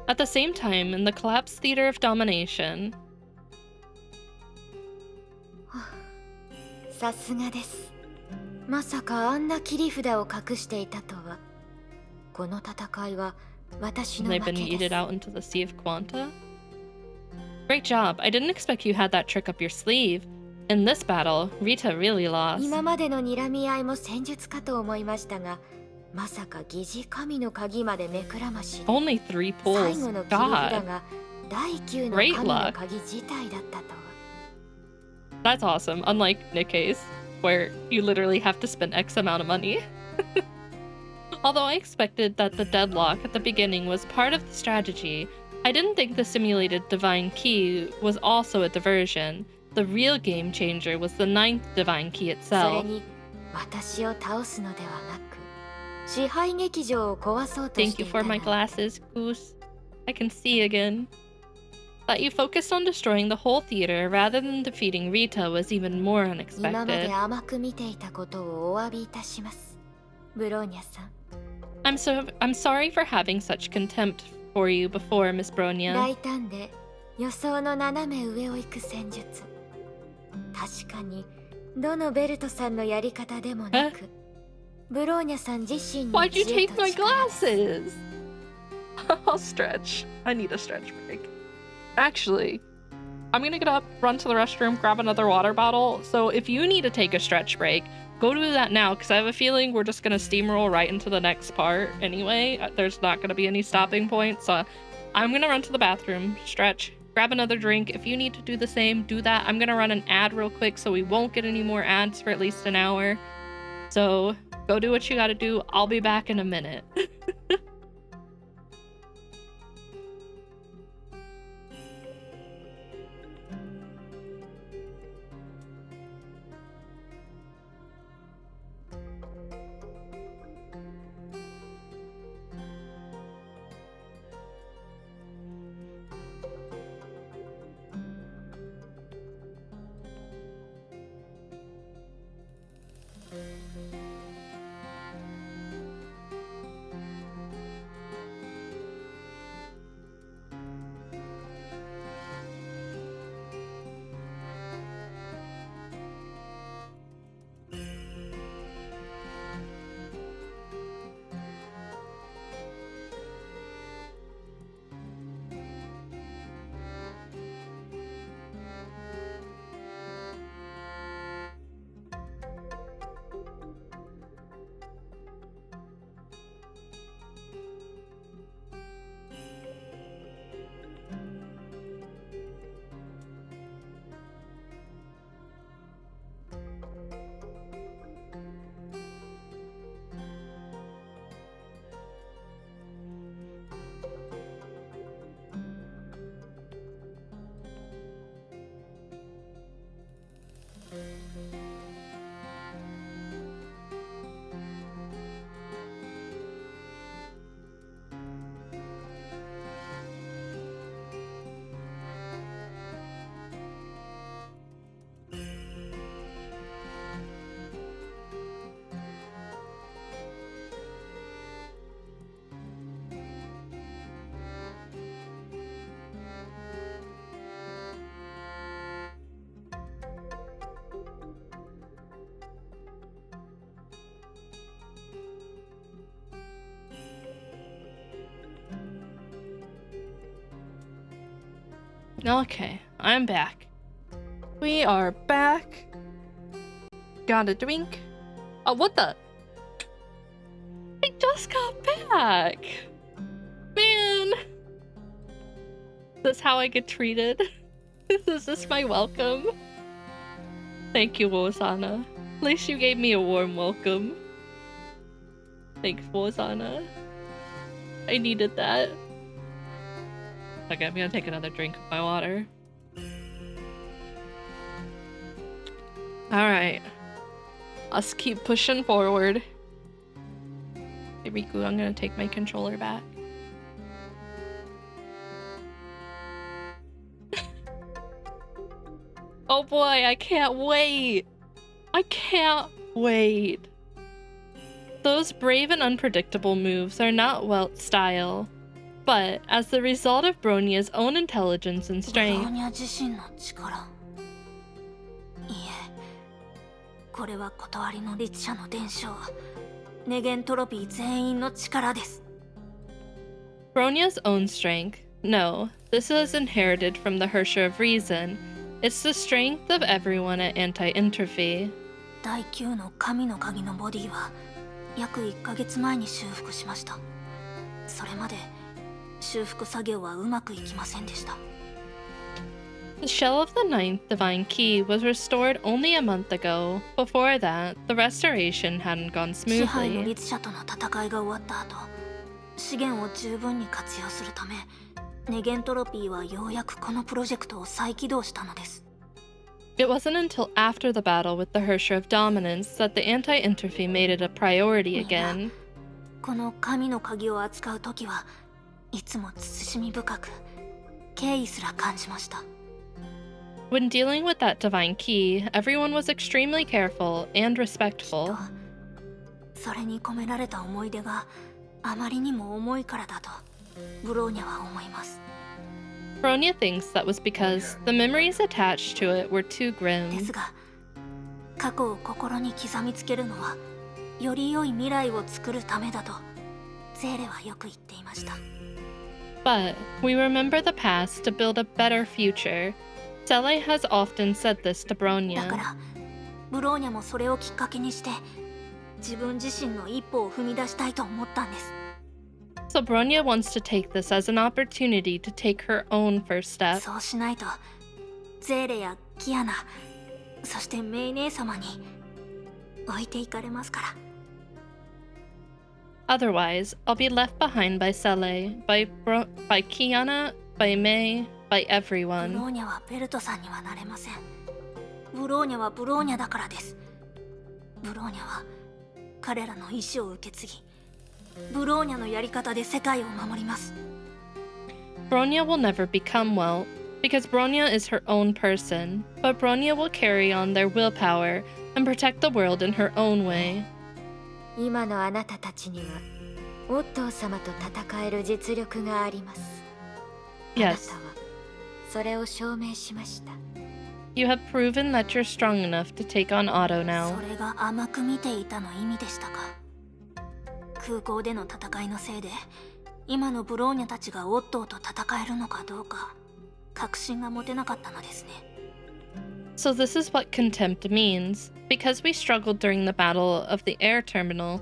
At the same time, in the collapsed theater of domination. さすがです。まさかあんな切り札を隠していたとは。この戦いは私の負 They've け been です。 yeeted out into the Sea of Quanta. Great job. I didn't expect you had that trick up your sleeve. In this battle, Rita really lost. 今までの睨み合いも戦術かと思いましたが、まさか疑似神の鍵まで目くらましで。 Only 3 最 pulls. 後の切り札 God. が第9の Great 神の luck. 鍵自体だったとは。 That's awesome. Unlike Nikkei's, where you literally have to spend X amount of money. Although I expected that the deadlock at the beginning was part of the strategy, I didn't think the simulated divine key was also a diversion. The real game changer was the 9th divine key それ itself. に私を倒すのではなく、支配劇場を壊そうとし Thank て you いた for の my glasses, Goose. I can see again. That you focused on destroying the whole theater rather than defeating Rita was even more 今まで unexpected. 甘く見ていたことをお詫びいたします。ブローニャさん。 I'm sorry for having such contempt for you before, Miss Bronya. 大胆で予想の斜め上を行く戦術。確かにどのベルトさんのやり方でもなく、ブローニャさん自身の Why'd you 知恵 take と my 力です。 glasses? I'll stretch. I need a stretch break. Actually, I'm gonna get up, run to the restroom, grab another water bottle. So if you need to take a stretch break, go do that now, because I have a feeling we're just gonna steamroll right into the next part anyway. There's not gonna be any stopping point. So I'm gonna run to the bathroom, stretch, grab another drink. If you need to do the same, do that. I'm gonna run an ad real quick so we won't get any more ads for at least an hour. So go do what you gotta do. I'll be back in a minute. Okay, I'm back. We are back. Got a drink. Oh, what the? I just got back. This is how I get treated. Is this my welcome? Thank you, Wozana. At least you gave me a warm welcome. Thanks, Wozana. I needed that. Okay, I'm gonna take another drink of my water. Alright. Let's keep pushing forward. Hey, Riku, I'm gonna take my controller back. Oh boy, I can't wait! I can't wait! Those brave and unpredictable moves are not Welt's style, but as the result of Bronia's own intelligence and strength. いえ、これは断りの律者の伝承、ネゲントロピー全員の力です。Bronia's own strength? No, this is inherited from the Hersher of Reason. It's the strength of everyone at Anti-Entropy. 第9の神の鍵のボディは約1ヶ月前に修復しました。それまで修復作業はうまくいきませんでした。The shell of the ninth divine key was restored only a month ago. Before that, the restoration hadn't gone 支配の smoothly. 律者との戦いが終わった後、資源を十分に活用するため、ネゲントロピーはようやくこのプロジェクトを再起動したのです。It wasn't until after the battle with the Hersher of Dominance that the Anti-Entropy made it a priority again. この神の鍵を扱う時はいつも慎み深く敬意すら感じました。When dealing with that divine key, everyone was extremely careful and respectful. それに込められた思い出があまりにも重いからだとブローニャは思います。Bronya thinks that was because the memories attached to it were too で grim. すが、過去を心に刻みつけるのはより良い未来を作るためだとゼーレはよく言っていました。But we remember the past to build a better future. Sele has often said this to だか Bronya. らブローニャもそれをきっかけにして自分自身の一歩を踏み出したいと思ったんです。 So Bronya wants to take this as an opportunity to take her own first step. そうしないとゼーレやキアナ、そしてメイ姉様に置いていかれますから。 Otherwise, I'll be left behind by Sele, by Kiana, by Mei, by ブロ everyone. ーニャはベルトさんにはなれません。ブローニャはブローニャだからです。ブローニャは彼らの意志を受け継ぎ、ブローニャのやり方で世界を守ります。 Bronya will never become Welt, because Bronya is her own person, but Bronya will carry on their willpower and protect the world in her own way. 今のあなたたちにはオットー様と戦える実力があります。あな Yes, たはそれを証明しました。 you have proven that you're strong enough to take on Otto now. それが甘く見ていたの意味でしたか。空港での戦いのせいで今のブローニャたちがオットーと戦えるのかどうか確信が持てなかったのですね。 So this is what contempt means. Because we struggled during the battle of the air terminal,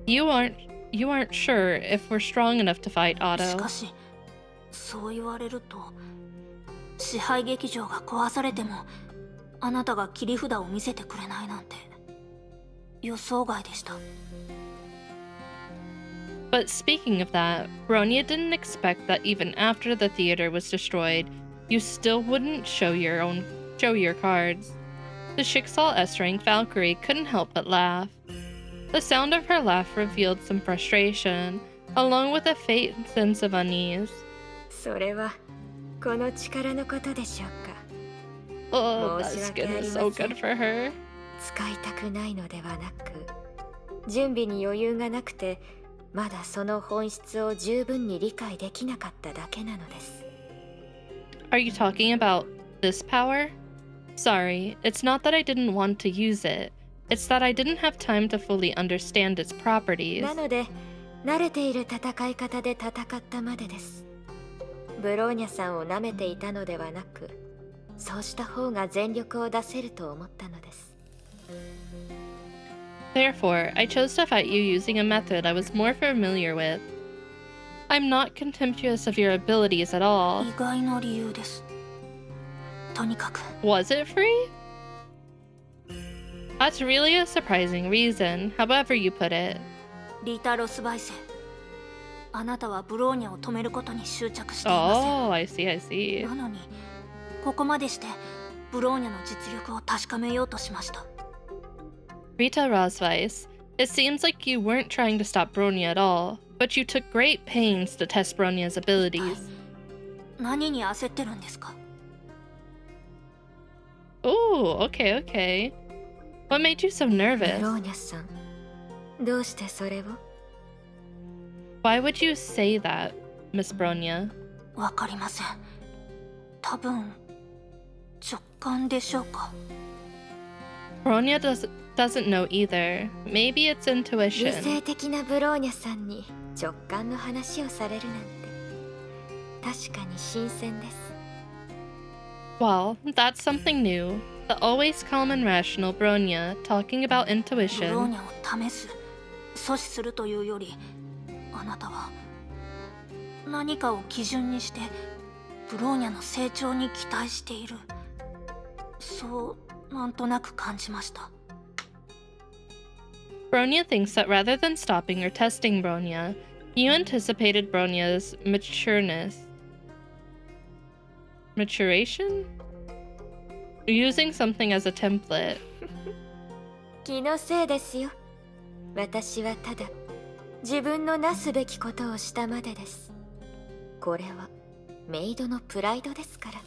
you aren't sure if we're strong enough to fight し Otto. かしそう言われると支配劇場が壊されてもあなたが切り札を見せてくれないなんて予想外でした。 But speaking of that, Bronya didn't expect that even after the theater was destroyed, you still wouldn't show your cards. The Schicksal S-rank Valkyrie couldn't help but laugh. The sound of her laugh revealed some frustration, along with a faint sense of unease. それはこの力のことでしょうか。 Oh, that 申し skin 訳あり is ま so せん。 good for her. 使いたくないのではなく、準備に余裕がなくてまだその本質を十分に理解できなかっただけなのです。 Are you talking about this power? Sorry, it's not that I didn't want to use it. It's that I didn't have time to fully understand its properties. なので慣れている戦い方で戦ったまでです。ブローニャさんを舐めていたのではなく、そうした方が全力を出せると思ったのです。 Therefore, I chose to fight you using a method I was more familiar with. I'm not contemptuous of your abilities at all. 意外の理由です。とにかく Was it free? That's really a surprising reason, however you put it. リタ・ロスバイセ、あなたはブローニャを止めることに執着していません。 Oh, I see, I see. なのにここまでしてブローニャの実力を確かめようとしました。 Rita Rosweiss, it seems like you weren't trying to stop Bronya at all, but you took great pains to test Bronya's abilities. 何に焦ってるんですか？ Oh, okay, okay. What made you so ブ nervous? ローニャさん、どうしてそれを？ Why would you say that, Miss Bronya? わかりません。多分直感でしょうか。 Bronya doesn't know either. Maybe it's 理 intuition. 性的なブローニャさんに直感の話をされるなんて確かに新鮮です。 Well, that's something new. The always calm and rational Bronya talking about ブロー intuition. ニャを試す、阻止するというより、あなたは何かを基準にしてブローニャの成長に期待している。そうなんとなく感じました。 Bronya thinks that rather than stopping or testing Bronya, you anticipated Bronya's maturation? Using something as a template. 気のせいですよ。私はただ自分のなすべきことをしたまでです。これはメイドのプライドですから。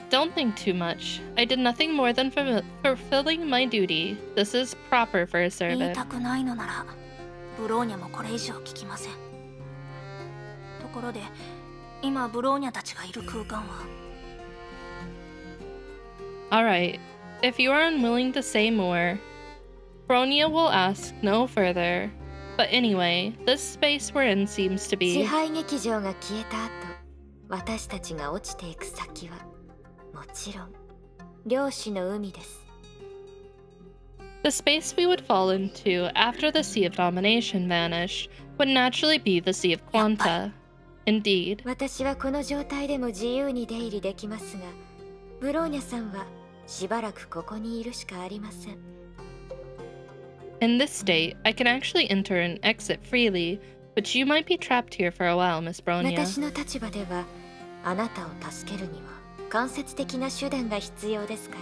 Don't think too much. I did nothing more than fulfilling my duty. This is proper for a 言い servant. たくないのならブローニャもこれ以上聞きません。ところで今ブローニャたちがいる空間は？ Alright, if you are unwilling to say more, Bronya will ask no further. But anyway, this space we're in seems to 支 be... 配劇場が消えた後、私たちが落ちていく先はもちろん漁師の海です。 The space we would fall into after the Sea of Domination vanished would naturally be the Sea of Quanta. Indeed. 私はこの状態でも自由に出入りできますが、ブローニャさんはしばらくここにいるしかありません。 In this state, I can actually enter and exit freely, but you might be trapped here for a while, Miss Bronya. 私の立場ではあなたを助けるには間接的な手段が必要ですから。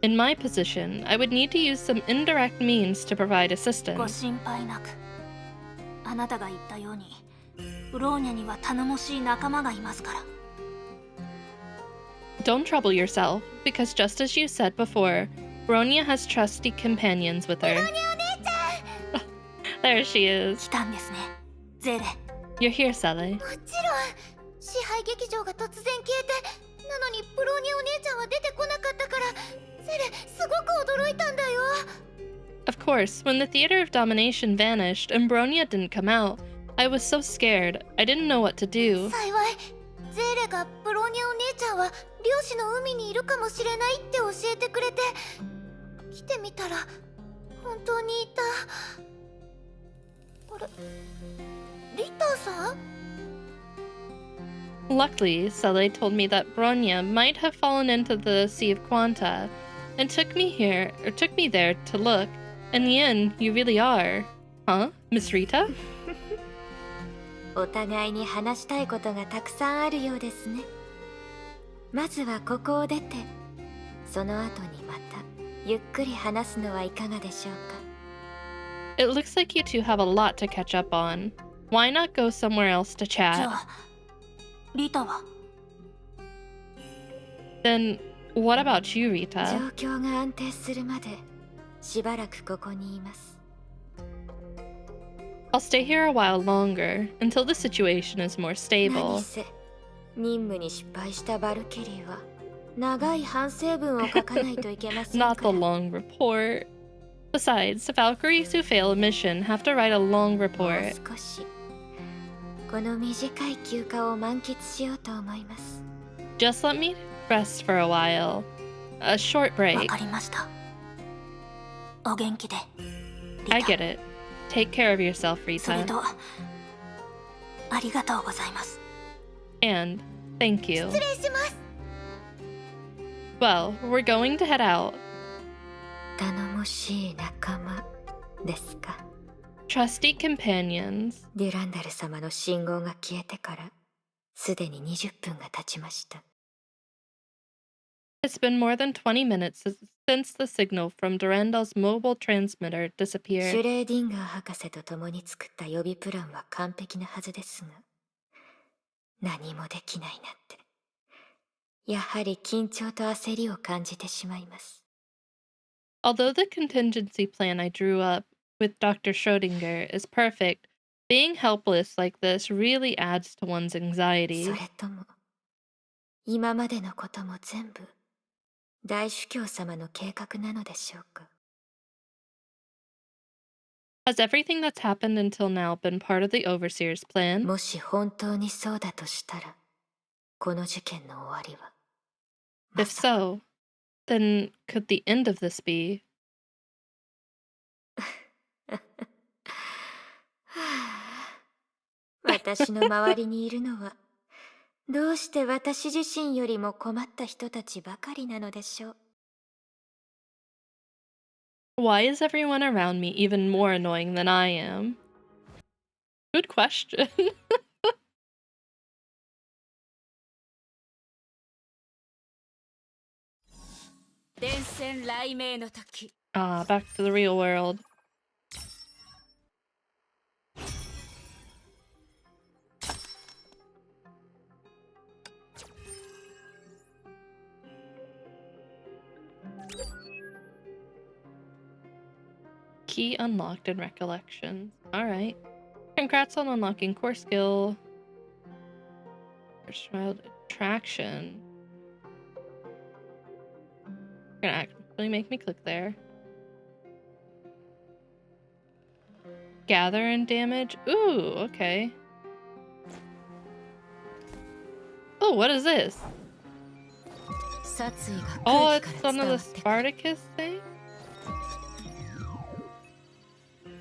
In my position, I would need to use some indirect means to provide ご assistance. 心配なく。あなたが言ったようにブローニャには頼もしい仲間がいますから。 Don't trouble yourself, because just as you said before, Bronya has trusty companions with her. There she is. 来たんですね、ゼレ。 You're here, Sally. もちろん支配劇場が突然消えて、なのにブローニャお姉ちゃんは出てこなかったから、ゼレすごく驚いたんだよ。 Of course, when the Theater of Domination vanished and Bronya didn't come out, I was so scared, I didn't know what to do. 幸いゼーレがブローニャお姉ちゃんは漁師の海にいるかもしれないって教えてくれて、来てみたら本当にいた。あれ、リタさん？ Luckily, Sally told me that Bronya might have fallen into the Sea of Quanta, and took me there to look. In the end, you really are. Huh? Miss Rita? お互いに話したいことがたくさんあるようですね。まずはここを出て、その後にまたゆっくり話すのはいかがでしょうか。 It looks like you two have a lot to catch up on. Why not go somewhere else to じゃ chat? あリタは？ Then, what about you, Rita? 状況が安定するまでしばらくここにいます。 I'll stay here a while longer, until the situation is more 何 stable. せ任務に失敗したバルキリーは長い反省文を書かないといけません Not か the ら。 long report. Besides, Valkyries who fail a mission have to write a long もう report. 少しこの短い休暇を満喫しようと思います。 Just let me rest for a while. A short わ break. かりました。お元気で。リタ。 I get it. Take care of yourself, それ Rita. とありがとうございます。 And thank you. 失礼します。 Well, we're going to head out. 頼もしい仲間ですか。 Trusty companions. デュランダル様の信号が消えてからすでに20分が経ちました。 It's been more than 20 minutes since the signal from Durandal's mobile transmitter シュ disappeared. レーディンガー博士と共に作った予備プランは完璧なはずですが、何もできないなんて、やはり緊張と焦りを感じてしまいます。 Although the contingency plan I drew up with Dr. Schrodinger is perfect, being helpless like this really adds to one's そ anxiety. れとも、今までのことも全部、大主教様の計画なのでしょうか。 Has everything that's happened until now been part of the Overseer's plan? もし本当にそうだとしたら、この事件の終わりは、ま If さか so, then could the end of this be? 私の周りにいるのは、どうして私自身よりも困った人たちばかりなのでしょう。 Why is everyone around me even more annoying than I am? Good question. 電線雷鳴の時 Back to the real world. Key unlocked in recollections. Alright. Congrats on unlocking core skill. Child attraction. You're gonna actually make me click there. Gather and damage. Ooh, okay. Oh, what is this? 殺意が Oh, 空 it's 気から some 伝 of わ the ってくる Spartacus thing?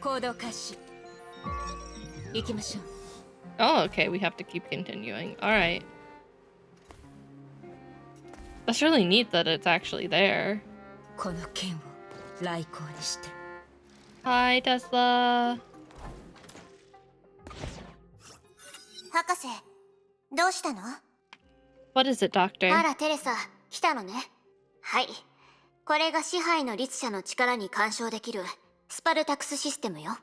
行動開始行きましょう Oh, okay, we have to keep continuing. Alright. That's really neat that it's actually there. この剣を来光にして Hi, Tesla. 博士、どうしたの？ What is it, Doctor? あら、テレサ、来たのね。はい。これが支配の律者の力に干渉できるスパルタクスシステムよ。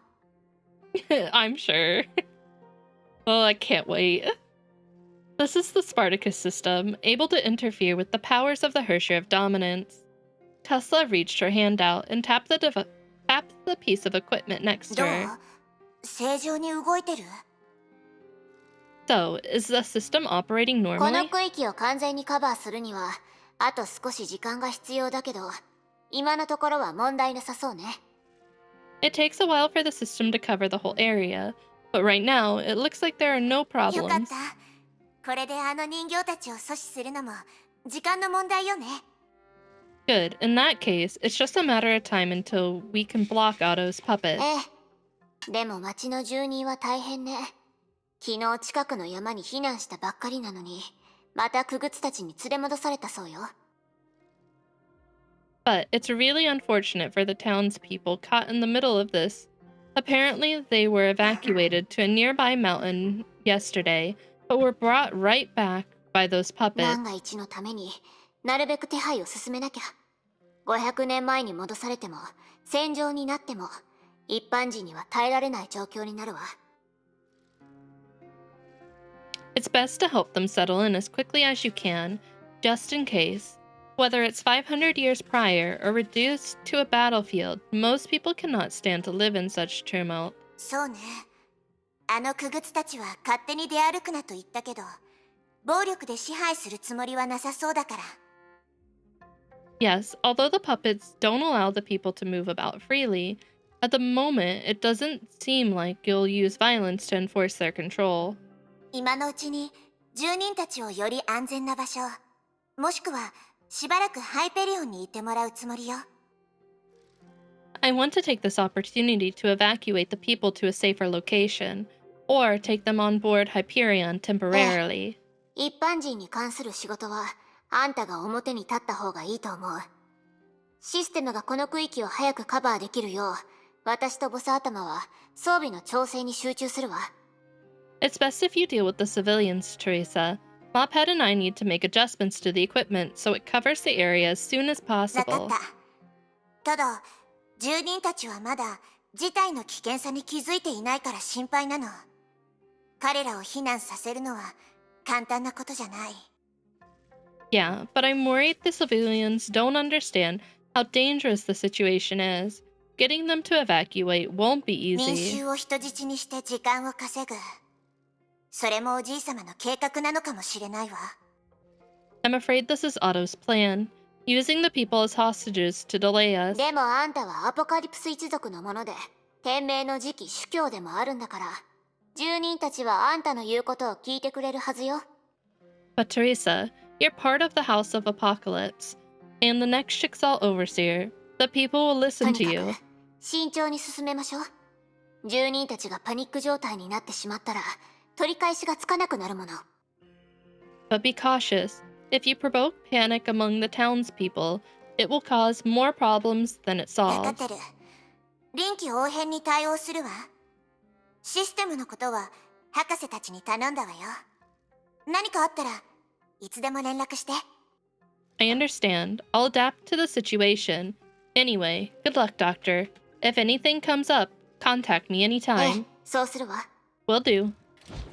I'm sure. Oh, I can't wait. This is the Spartacus system, able to interfere with the powers of the Herrscher of Dominance. Tesla reached her hand out and tapped the piece of equipment next ど to う？ her. 正常に動いてる？ So, is the system operating この normally? 区域を完全にカバーするには、あと少し時間が必要だけど、今のところは問題なさそうね。It takes a while for the system to cover the whole area, but right now, it looks like there are no よかっ problems. た。これであの人形たちを阻止するのも時間の問題よね。 Good. In that case, it's just a matter of time until we can block Otto's puppets. ええ。でも町の住人は大変ね。昨日近くの山に避難したばっかりなのに、またクグツたちに連れ戻されたそうよ。 But it's really unfortunate for the townspeople caught in the middle of this. Apparently, they were evacuated to a nearby mountain yesterday, but were brought right back by those 万 puppets. が一のためになるべく手配を進めなきゃ。500年前に戻されても戦場になっても一般人には耐えられない状況になるわ。 It's best to help them settle in as quickly as you can, just in case. Whether it's 500 years prior or reduced to a battlefield, most people cannot stand to live in such tumult. そうね。あのクグツたちは勝手に出歩くなと言ったけど、暴力で支配するつもりはなさそうだから。 Yes, although the puppets don't allow the people to move about freely, at the moment it doesn't seem like you'll use violence to enforce their control. 今のうちに住人たちをより安全な場所、もしくはしばらくハイペリオンにいてもらうつもりよ。 I want to take this opportunity to evacuate the people to a safer location. or take them on board Hyperion temporarily. 一般人に関する仕事はあんたが表に立った方がいいと思う。システムがこの区域を早くカバーできるよう、私とボス頭は装備の調整に集中するわ。It's best if you deal with the civilians, Teresa. Mophead and I need to make adjustments to the equipment so it covers the area as soon as わか possible. った。ただ、住人たちはまだ事態の危険さに気づいていないから心配なの。彼らを避難させるのは簡単なことじゃない。Yeah, but I'm worried the civilians don't understand how dangerous the situation is. Getting them to evacuate won't be 民 easy. 衆を人質にして時間を稼ぐ。それもおじい様の計画なのかもしれないわ。I'm afraid this is Otto's plan, using the people as hostages to delay us. でもあんたはアポカリプス一族のもので、天命の次期主教でもあるんだから、住人たちはあんたの言うことを聞いてくれるはずよ。But Teresa, you're part of the House of Apocalypse, and the next Jigsaw Overseer. The people will と listen に to か you. く慎重に進めましょう。住人たちがパニック状態になってしまったら、取り返しがつかなくなるもの。But be cautious. If you provoke panic among the townspeople, it will cause more problems than it わかっ solves. てる。臨機応変に対応するわ。システムのことは博士たちに頼んだわよ。何かあったらいつでも連絡して。I understand. I'll adapt to the situation. Anyway, good luck, Doctor. If anything comes up, contact me ええ anytime. そうするわ。 Will do.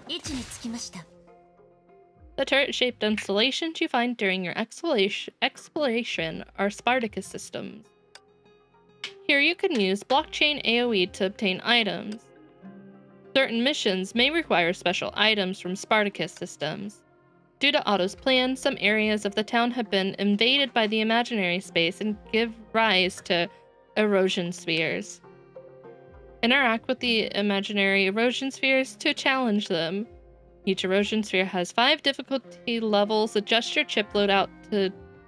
位置につきました。 The turret-shaped installations you find during your exploration are Spartacus systems. Here you can use blockchain AoE to obtain items. Certain missions may require special items from Spartacus systems. Due to Otto's plan, some areas of the town have been invaded by the imaginary space and give rise to erosion spheres. Interact with the imaginary erosion spheres to challenge them. Each erosion sphere has 5 difficulty levels. Adjust your chip loadout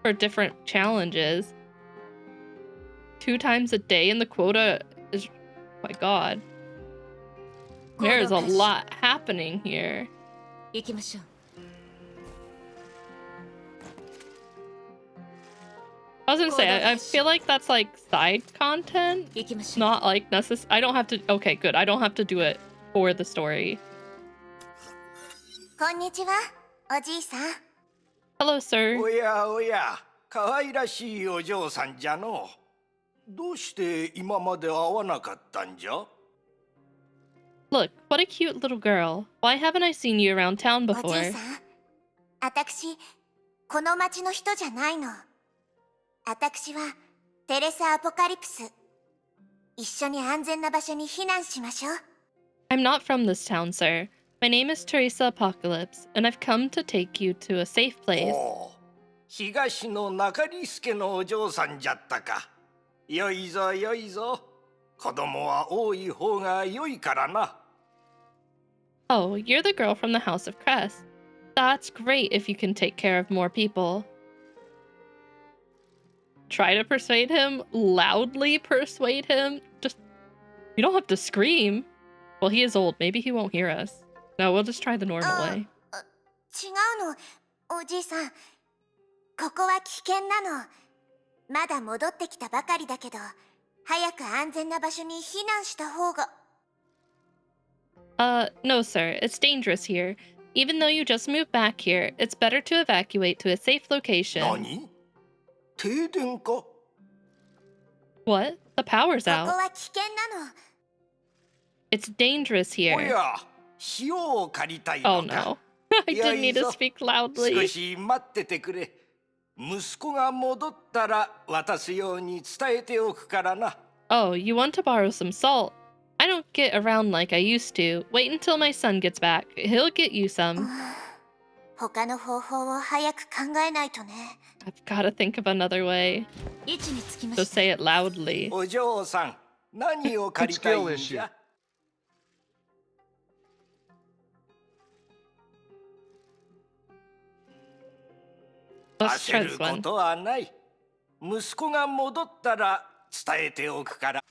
for different challenges. 2 times a day, and the quota is... my god. There's a lot happening here. 行きましょう。I was gonna say, I feel like that's like side content, 行きましょう。 not like necessary. I don't have to. Okay, good. I don't have to do it for the story. こんにちは、おじいさん。 Hello, sir. おやおや、可愛らしいお嬢さんじゃの。どうして今まで会わなかったんじゃ？ Look, what a cute little girl. Why haven't I seen you around town おじい before? さん、私、この町の人じゃないの。私はテレサ・アポカリプス。一緒に安全な場所に避難しましょう。I'm not from this town, sir. My name is Teresa Apocalypse, and I've come to take you to a safe place. おう、東の中里助のお嬢さんじゃったか。よいぞよいぞ。子供は多い方が良いからな。Oh, you're the girl from the House of Crest. That's great if you can take care of more people. Try to persuade him. Loudly persuade him. Just... you don't have to scream. Well, he is old. Maybe he won't hear us. No, we'll just try the normal way. 違うの、おじいさん。ここは危険なの。まだ戻ってきたばかりだけど、早く安全な場所に避難した方が。No, sir. It's dangerous here. Even though you just moved back here, it's better to evacuate to a safe location. 何？停電か？ What? The power's ここ out. は危険なの。It's dangerous お here. や、塩を借りたい Oh のか？ no. I didn't need to speak 少 loudly. し待っててくれ。息子が戻ったら渡すように伝えておくからな。Oh, you want to borrow some salt? I don't get around like I used to. Wait until my son gets back. He'll get you some. 他の方法を早く考えないとね。I've gotta think of another way. 位置につきま So した。 say it loudly. お嬢さん、何を借りたいんじゃ？ Let's try 焦 this るこ one. とはない。息子が戻ったら伝えておくから。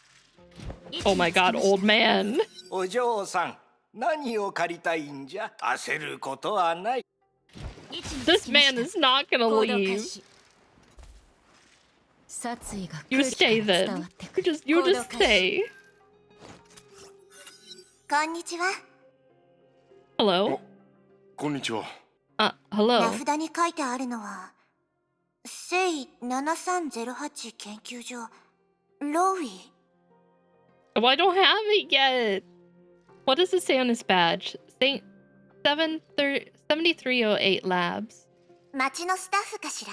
Oh my god, old man. お嬢さん、何を借りたいんじゃ。焦ることはない。 This man is not gonna leave. You stay then. You just stay. こんにちは。 Hello? こんにちは。名 hello. 札に書いてあるのは聖7308研究所ローウィー。 Oh, I don't have it yet. What does it say on his badge? Saint 7308 Labs. 町のスタッフかしら？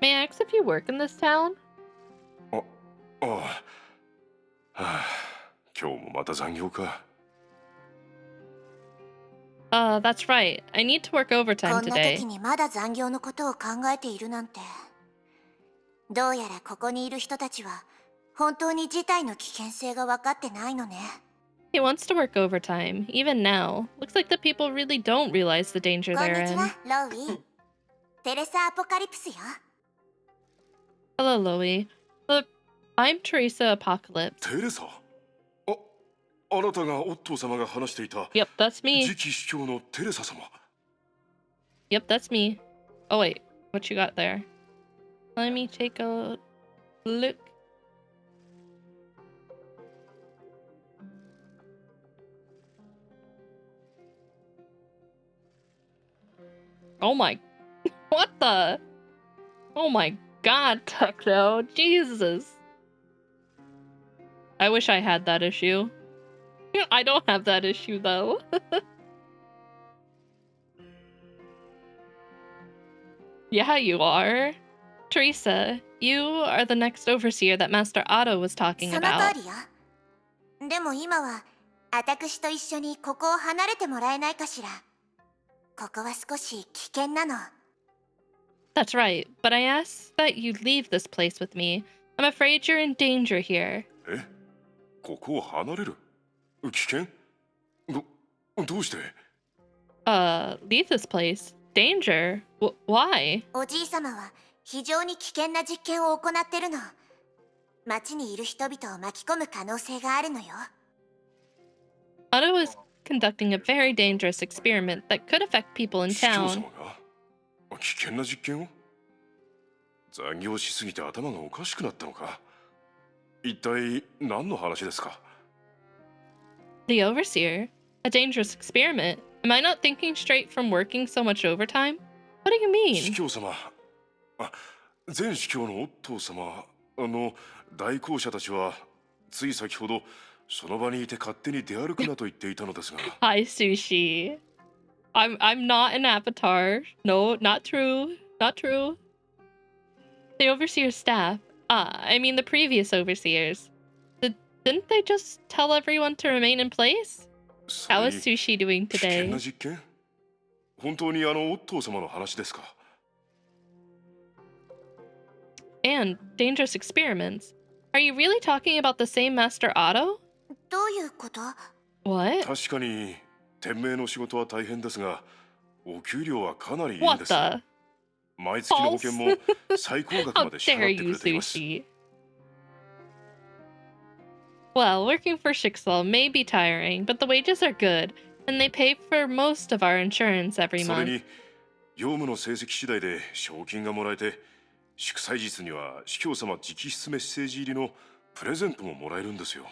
May I ask if you work in this town? 今日もまた残業か。 That's right. I need to work こ overtime んな today. 時にまだ残業のことを考えているなんて。どうやらここにいる人たちは本当に事態の危険性が分かってないのね。 He wants to work overtime, even now. Looks like the people really don't realize the danger こん they're にち in. は、ローウィー。テレサ・アポカリプスよ。 Hello, Loie. Look, I'm Teresa Apocalypse. テレサ？あなたがオットー様が話していた Yep, that's me. 次期市長のテレサ様。 Yep, that's me. Oh, wait. What you got there? Let me take a look. Oh my... What the... Oh my god, Techno. Jesus. I wish I had that issue. I don't have that issue, though. Yeah, you are. Teresa, you are the next overseer that Master Otto was talking その about. 通りよ。でも今は私と一緒にここを離れてもらえないかしら。ここは少し危険なの。 That's right, but I ask that you leave this place with me. I'm afraid you're in danger here. え？ここを離れる？危険？どうして？ Leave this place? Danger? Why? おじいさまは非常に危険な実験を行ってるの。町にいる人々を巻き込む可能性があるのよ。 Otto is conducting a very dangerous experiment that could affect people in 市長 town. 様が危険な実験を？残業しすぎて頭がおかしくなったのか？一体何の話ですか？ The Overseer? A dangerous experiment? Am I not thinking straight from working so much overtime? What do you 司 mean? 教様、前司教のオットー様、代行者たちはつい先ほどその場にいて勝手に出歩くなと言っていたのですが。Hi, Sushi. I'm not an avatar. No, not true. Not true. The Overseer's staff. I mean the previous Overseers. Didn't they just tell everyone to remain in place? How is Sushi doing 危険 today? な実験？本当にオットー様の話ですか？ And dangerous experiments. Are you really talking about the same Master Otto? どういうこと？ What? 確かに天命の仕事は大変ですが、お給料はかなりいいん What です。 the? 毎月の保険も最高額 How まで支 dare 払ってく you, れています。 Sushi? Well, working for Shixel may be tiring, but the wages are good, and they pay for most of our insurance every それ month. に業務の成績次第で賞金がもらえて、祝祭日には司教様直筆メッセージ入りのプレゼントももらえるんですよ。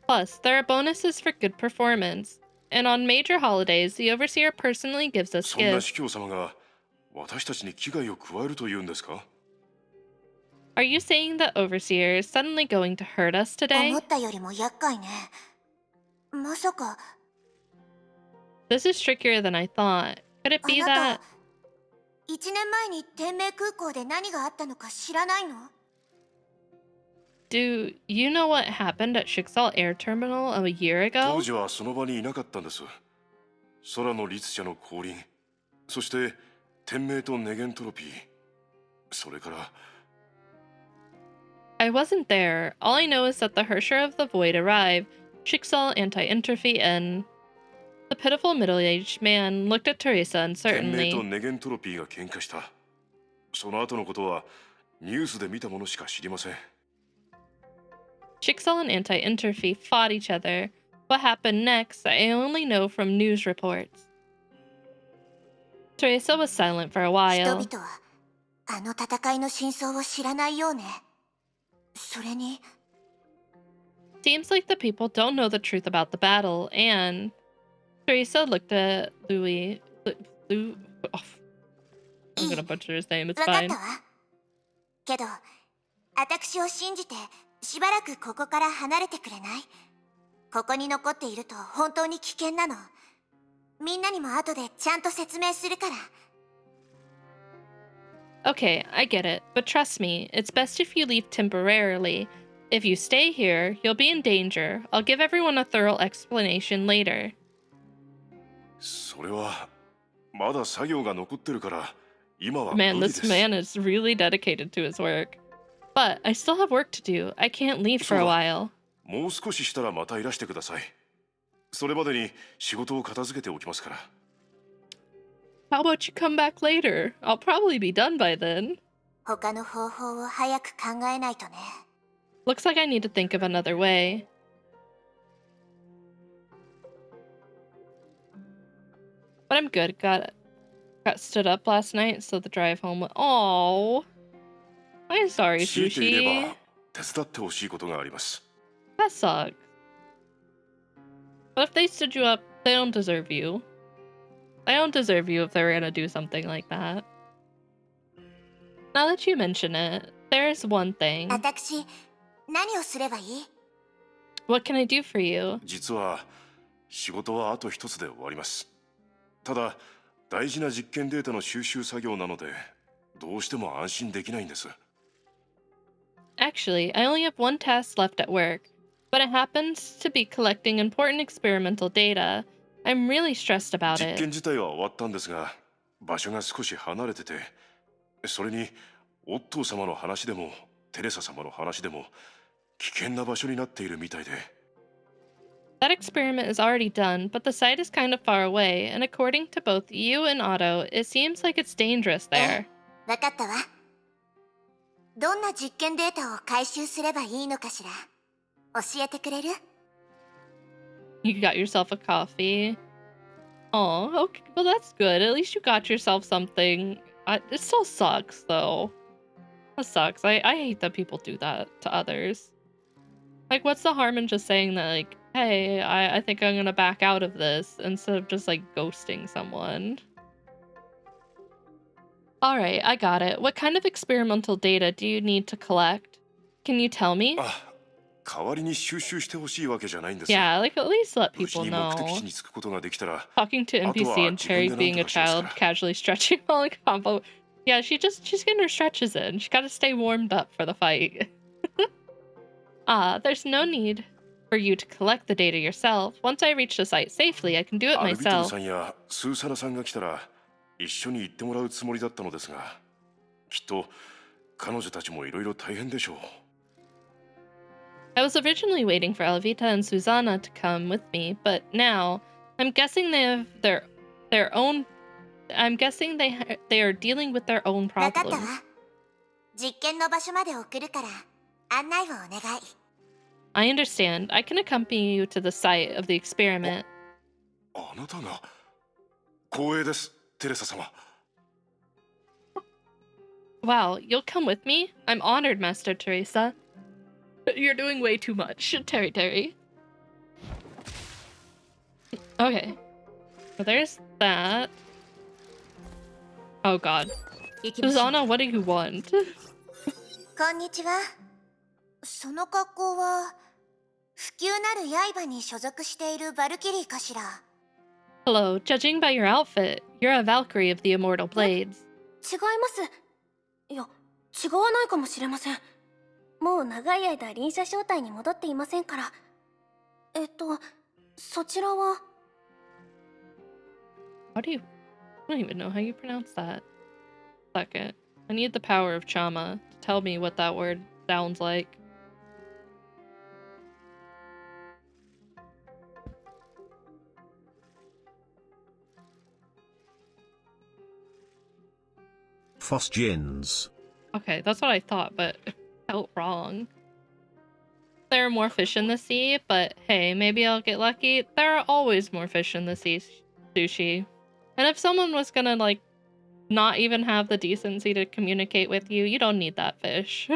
Plus, there are bonuses for good performance. And on major holidays, the Overseer personally gives us そんな gifts. 司教様が私たちに危害を加えるというんですか？ Are you saying that Overseer is suddenly going to hurt us today? 思ったよりも厄介ね。まさか。 This is trickier than I thought. Could it あ be な that... た、1年前に天命空港で何があったのか知らないの？ Do you know what happened at Shixal Air Terminal a year 当 ago? 時はその場にいなかったんです。空の律者の降臨、そして天命とネゲントロピー、それから。 I wasn't there. All I know is that the Hersher of the Void arrived, Shixal anti-entropy, and... The pitiful middle-aged man looked at Teresa 天命と uncertainly. ネゲントロピーが喧嘩した。その後のことはニュースで見たものしか知りません。 Shixal and anti-entropy fought each other. What happened next, I only know from news reports. Teresa was silent for a 人 while. 々はあの戦いの真相を知らないようね。それに Seems like the people don't know the truth about the battle, and Teresa looked at Louis. Oh, I'm gonna butcher his name, it's 分かっ fine. たわ。けど私を信じてしばらくここから離れてくれない？ここに残っていると本当に危険なの。みんなにも後でちゃんと説明するから。 Okay, I get it, but trust me, it's best if you leave temporarily. If you stay here, you'll be in danger. I'll give everyone a thorough explanation later. それはまだ作業が残ってるから今は無 Man, 理で this す。 man is really dedicated to his work. But I still have work to do. I can't leave for a そうだ。 while. もう少ししたらまたいらしてください。それまでに仕事を片付けておきますから。 How about you come back later? I'll probably be done by then. 他の方法を早く考えないとね。 Looks like I need to think of another way. But I'm good. Got stood up last night, so the drive home. Oh, I'm sorry, 強いていれ Sushi. ば手伝ってほしいことがあります。 That sucks. But if they stood you up, they don't deserve you. They don't deserve you if they were gonna do something like that. Now that you mention it, there's one thing. 私、何をすればいい？ What can I do for you? 実は仕事はあと一つで終わります。ただ大事な実験データの収集作業なのでどうしても安心できないんです。 Actually, I only have one task left at work, but it happens to be collecting important experimental data. I'm really stressed about 実 it. 験自体は終わったんですが場所が少し離れてて、それにオットー様の話でもテレサ様の話でも危険な場所になっているみたいで。 That experiment is already done, but the site is kind of far away, and according to both you and Otto, it seems like it's dangerous there. 分かったわ。どんな実験データを回収すればいいのかしら？教えてくれる？ You got yourself a coffee. Oh, okay. Well, that's good. At least you got yourself something. It still sucks, though. That sucks. I hate that people do that to others. Like, what's the harm in just saying that, like, hey, I think I'm gonna back out of this, instead of just, like, ghosting someone? Alright, I got it. What kind of experimental data do you need to collect? Can you tell me? 代わりに収集してほしいわけじゃないんです。 Yeah, like, at least let 無事 people に目的 know. 地に着くことができたら Talking to あと NPC は and 自分 Cherry で何 being と a かしますか child ら。 casually stretching while in combo. Yeah, she's getting her stretches in. She gotta stay warmed up for the fight. There's no need for you to collect the data yourself. Once I reach the site safely, I can do it アルビトル myself. さんやスーサナさんが来たら一緒に行ってもらうつもりだったのですが、きっと彼女たちもいろいろ大変でしょう。 I was originally waiting for Elvita and Susanna to come with me, but now I'm guessing they have their own. I'm guessing they are dealing with their own 分かったわ。 problems. 実験の場所まで送るから案内をお願い。 I understand. I can accompany you to the site of the experiment. あなたが光栄です、テレサ様。 Wow, you'll come with me? I'm honored, Master Teresa. You're doing way too much, Terry. Okay. So there's that. Oh god. Susanna, what do you want? こんにちは。その格好は不朽なる刃に所属しているバルキリーかしら？ Hello, judging by your outfit, you're a Valkyrie of the Immortal Blades. 違います。いや、違わないかもしれません。もう長い間臨車小隊に戻っていませんから。そちらは。 How do you... I don't even know how you pronounce that. Second. I need the power of Chama to tell me what that word sounds like. Phosgins. Okay, that's what I thought, but it felt wrong. there are more fish in the sea, but hey, maybe I'll get lucky. There are always more fish in the sea, Sushi. And if someone was gonna, like, not even have the decency to communicate with you, you don't need that fish.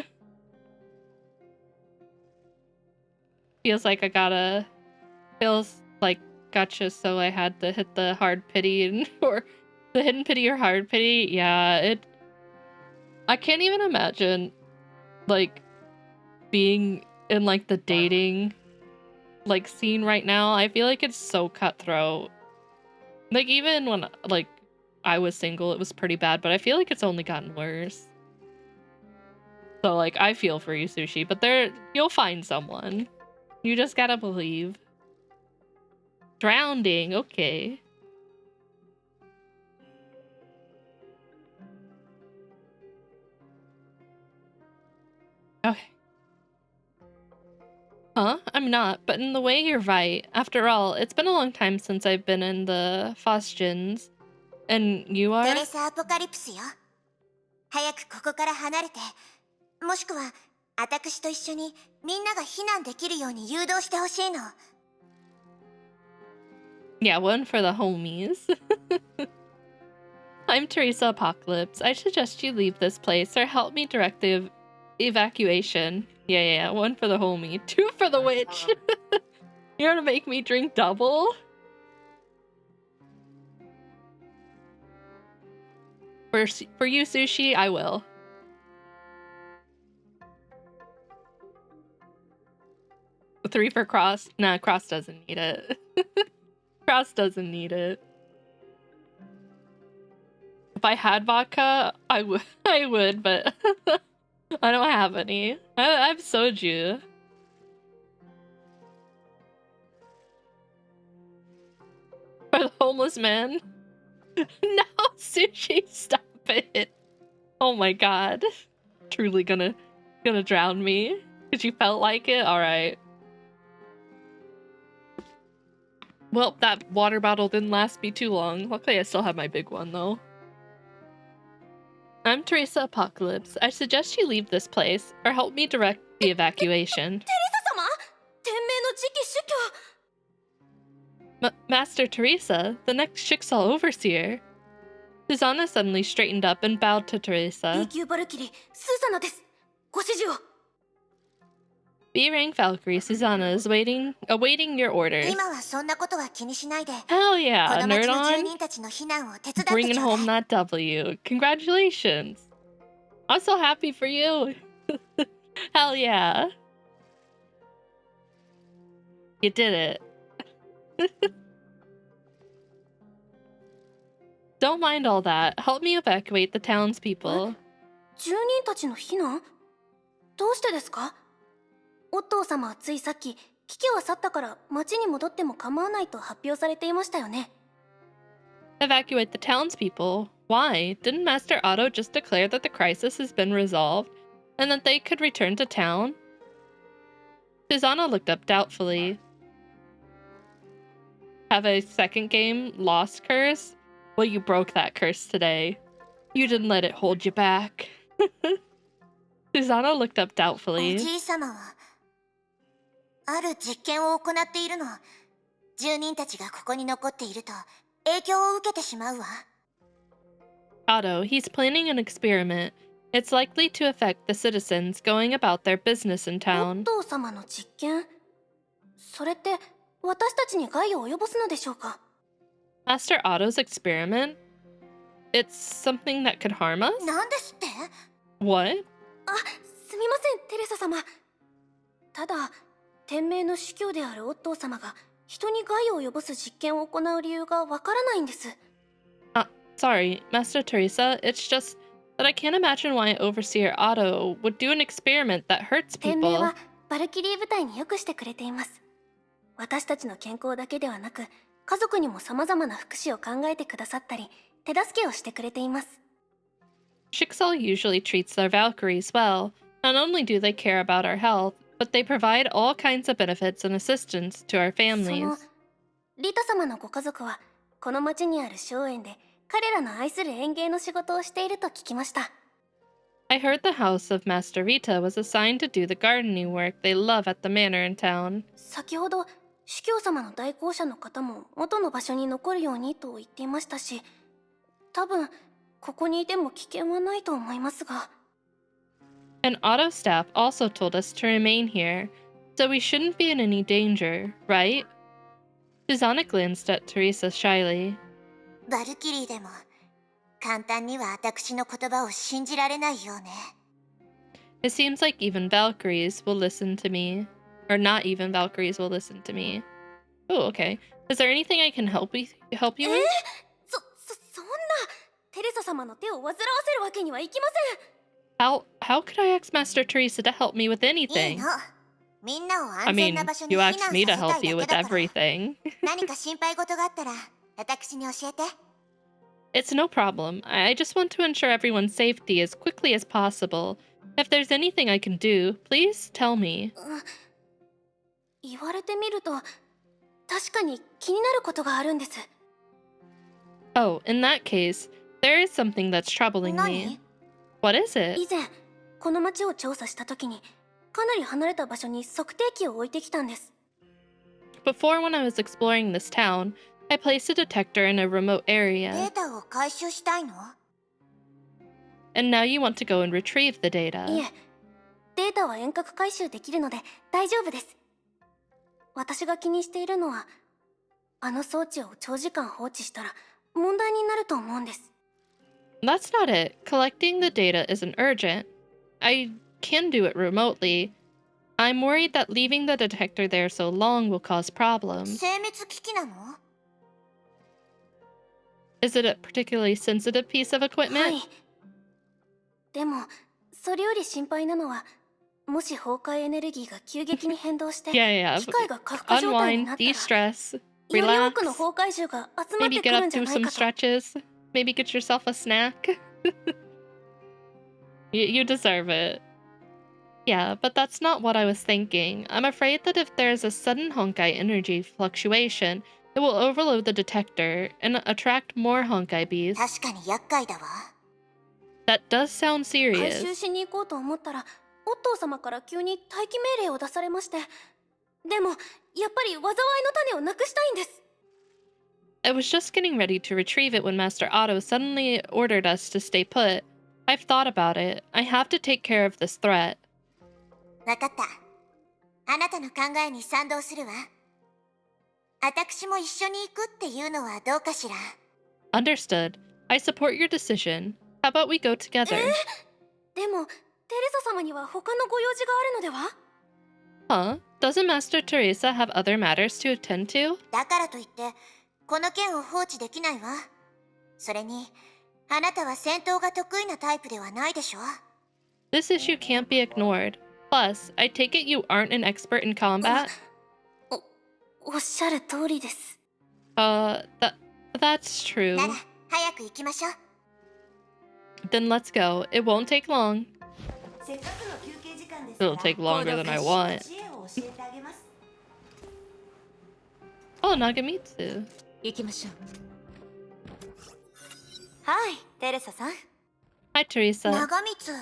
Feels like gotcha, so I had to hit the hard pity and or the hidden pity or hard pity. Yeah, I can't even imagine, like, being in, like, the dating, like, scene right now. I feel like it's so cutthroat. Like, even when, like, I was single, it was pretty bad, but I feel like it's only gotten worse. So, like, I feel for you, Sushi, but you'll find someone. You just gotta believe. Drowning, okay. Okay. Huh? I'm not, but in the way you're right. After all, it's been a long time since I've been in the Fosgens. And you are? テレサ・アポカリプスよ。早くここから離れて、もしくは私と一緒にみんなが避難できるように誘導してほしいの。Yeah, one for the homies. I'm Teresa Apocalypse. I suggest you leave this place or help me direct the evacuation. Yeah, one for the homie. Two for the witch. You're gonna make me drink double? For you, Sushi, I will. Three for Cross. Nah, Cross doesn't need it. Cross doesn't need it. If I had vodka, I would, but I don't have any. I have soju. For the homeless man? No, Sushi, stop it. Oh my god. Truly gonna drown me? Because you felt like it? Alright. Well, that water bottle didn't last me too long. Luckily, I still have my big one, though. I'm Teresa Apocalypse. I suggest you leave this place, or help me direct the evacuation. Master Teresa, the next Schicksal Overseer. Susanna suddenly straightened up and bowed to Teresa. B-rank Valkyrie Susanna is awaiting your orders. Hell yeah, nerd on. Bringing home that W. Congratulations. I'm so happy for you. Hell yeah. You did it. Don't mind all that. Help me evacuate the townspeople. 住人たちの避難？どうしてですか？オットー様はついさっき、危機は去ったから町に戻っても構わないと発表されていましたよね。Evacuate the townspeople? Why? Didn't Master Otto just declare that the crisis has been resolved and that they could return to town? Susanna looked up doubtfully. Have a second game lost curse? Well, you broke that curse today. You didn't let it hold you back. Susanna looked up doubtfully. おじい様はある実験を行っているの。住人たちがここに残っていると影響を受けてしまうわ。Otto, he's planning an experiment. It's likely to affect the citizens going about their business in オ town. ットー様の実験？それって私たちに害を及ぼすのでしょうか？ Master Otto's experiment? It's something that could harm us? なんですって？ What? あ、すみません、テレサ様。ただ、天命の主教であるオットー様が人に害を及ぼす実験を行う理由がわからないんです。Sorry, Master Teresa. It's just that I can't imagine why Overseer Otto would do an experiment that hurts 天命 people. はバルキリー部隊によくしてくれています。私たちの健康だけではなく、家族にも様々な福祉を考えてくださったり、手助けをしてくれています。Schicksal usually treats their Valkyries well. Not only do they care about our health, but they provide all kinds of benefits and assistance to our そ families. のリタ様のご家族はこの町にある荘園で彼らの愛する園芸の仕事をしていると聞きました。I heard the house of Master Rita was assigned to do the gardening work they love at the manor in town. 先ほど司教様の代行者の方も元の場所に残るようにと言っていましたし、多分ここにいても危険はないと思いますが。And Otto staff also told us to remain here, so we shouldn't be in any danger, right? Susanna glanced at Teresa shyly. バルキリーでも簡単には私の言葉を信じられないようね。It seems like even Valkyries will listen to me. Or not even Valkyries will listen to me. Oh, okay. Is there anything I can help you with? そんなテレサ様の手を煩わせるわけにはいきません。How could I ask Master Teresa to help me with いい anything? の。みんなを I 安全 mean, な場所に you 避難 asked さ me せ to たいだ help you け with だから。everything. 何か心配事があったら私に教えて。It's no problem. I just want to ensure everyone's safety as quickly as possible. If there's anything I can do, please tell me. 言われてみると確かに気になることがあるんです。Oh, in that case, there is something that's troubling me. What is it? 以前この町を調査した時にかなり離れた場所に測定器を置いてきたんです。Before, when I was exploring this town, I placed a detector in a remote デ area. ータを回収したいの？ And now you want to go and retrieve the い data. え、データは遠隔回収できるので大丈夫です。私が気にしているのはあの装置を長時間放置したら問題になると思うんです。That's not it. Collecting the data isn't urgent. I can do it remotely. I'm worried that leaving the detector there so long will cause problems. 精密機器なの？ Is it a particularly sensitive piece of は equipment? い。でもそれより心配なのはもし崩壊エネルギーが急激に変動して Yeah. 機械が過負荷状態にな Unwind, ったら de-stress, より多 relax. くの崩壊獣が集まっ Maybe てく get る up, んじゃ do ない some かと。 stretches. Maybe get yourself a snack. You deserve it. Yeah, but that's not what I was thinking. I'm afraid that if there's a sudden Honkai energy fluctuation, it will overload the detector and attract more Honkai beasts. 確かに厄介だわ。 That does sound 回収 serious. しに行こうと思ったらオットー様から急に待機命令を出されまして。でもやっぱり災いの種をなくしたいんです。 I was just getting ready to retrieve it when Master Otto suddenly ordered us to stay put. I've thought about it. I have to take care of this threat. わかった。あなたの考えに賛同するわ。私も一緒に行くっていうのはどうかしら。 Understood. I support your decision. How about we go together? でもテレサ様には他のご用事があるのでは？ Huh? Doesn't Master Teresa have other matters to attend to? だからといってこの件を放置できないわ。それにあなたは戦闘が得意なタイプではないでしょ。 This issue can't be ignored. Plus, I take it you aren't an expert in combat? おっしゃる通りです。That's true. なら早く行きましょう。 Then let's go. It won't take long. せっかくの休憩時間ですから It'll take longer than I 行動 want. 開始の知恵を教えてあげます。 Oh, Nagamitsu. 行きましょう。はい、テレサさん。 Hi, Teresa. 長光、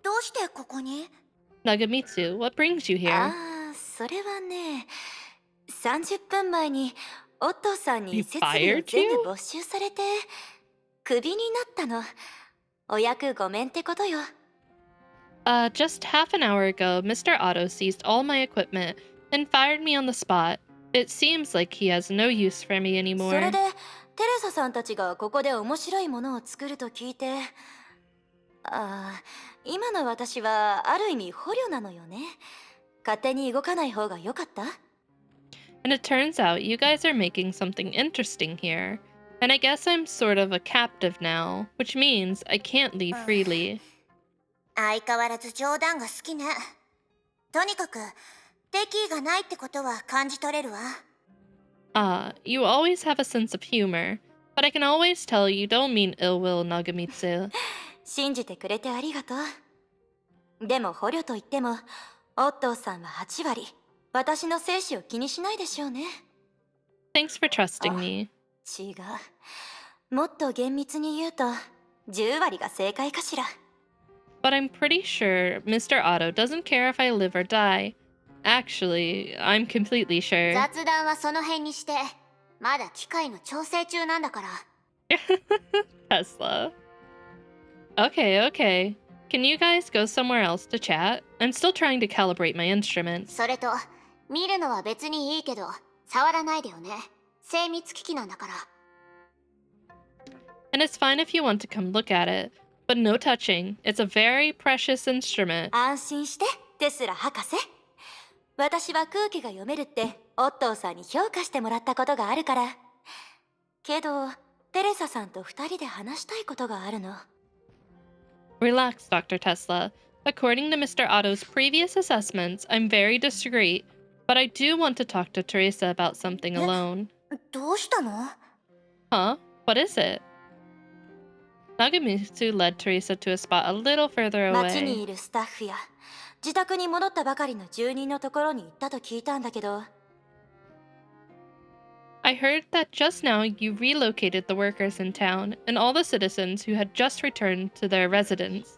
どうしてここに？ Nagamitsu, what brings you here? ああ、それはね、30分前にオットーさんに You 設備を fired 全 you? 部没収されてクビになったの。お役ごめんってことよ。Just half an hour ago, Mr. Otto seized all my equipment and fired me on the spot. It seems like he has no use for me それ anymore. でテレサさんたちがここで面白いものを作ると聞いて、今の私はある意味捕虜なのよね。勝手に動かない方が良かった？ And it turns out you guys are making something interesting here. And I guess I'm sort of a captive now, which means I can't leave freely. 相変わらず冗談が好きね。とにかく敵意がないってことは感じ取れるわ。You always have a sense of humor, but I can always tell you don't mean ill will, Nagamitsu. 信じてくれてありがとう。でも捕虜といっても、オットーさんは8割、私の生死を気にしないでしょうね。Thanks for trusting me. 違う。もっと厳密に言うと、10割が正解かしら。but I'm pretty sure Mr. Otto doesn't care if I live or die. Actually, I'm completely sure. 雑談はその辺にして、まだ機械の調整中なんだから。Tesla. Okay. Can you guys go somewhere else to chat? I'm still trying to calibrate my instruments. それと、見るのは別にいいけど、触らないでよね。精密機器なんだから。And it's fine if you want to come look at it, but no touching. It's a very precious instrument. 安心して、テスラ博士。私は空気が読めるってオットーさんに評価してもらったことがあるから。けど、テレサさんと2人で話したいことがあるの。Relax, Dr. Tesla. According to Mr. Otto's previous assessments, I'm very discreet, but I do want to talk to Teresa about something alone. どうしたの？ Huh? What is it? Nagamitsu led Teresa to a spot a little further 街に away. いるスタッフや自宅に戻ったばかりの住人のところに行ったと聞いたんだけど。I heard that just now you relocated the workers in town and all the citizens who had just returned to their residence.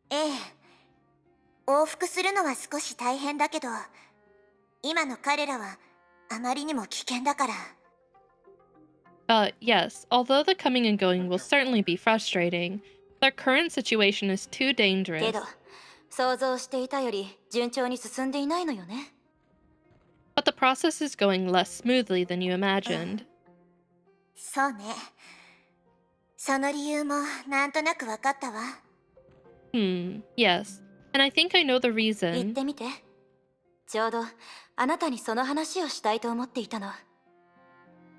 ええ。往復するのは少し大変だけど、今の彼らはあまりにも危険だから。Yes, although the coming and going will certainly be frustrating, their current situation is too け dangerous. ど、想像していたより順調に進んでいないのよね。But the process is going less smoothly than you imagined. そうね。その理由もなんとなく分かったわ。Yes. And I think I know the 言っ reason. てみて。ちょうどあなたにその話をしたいと思っていたの。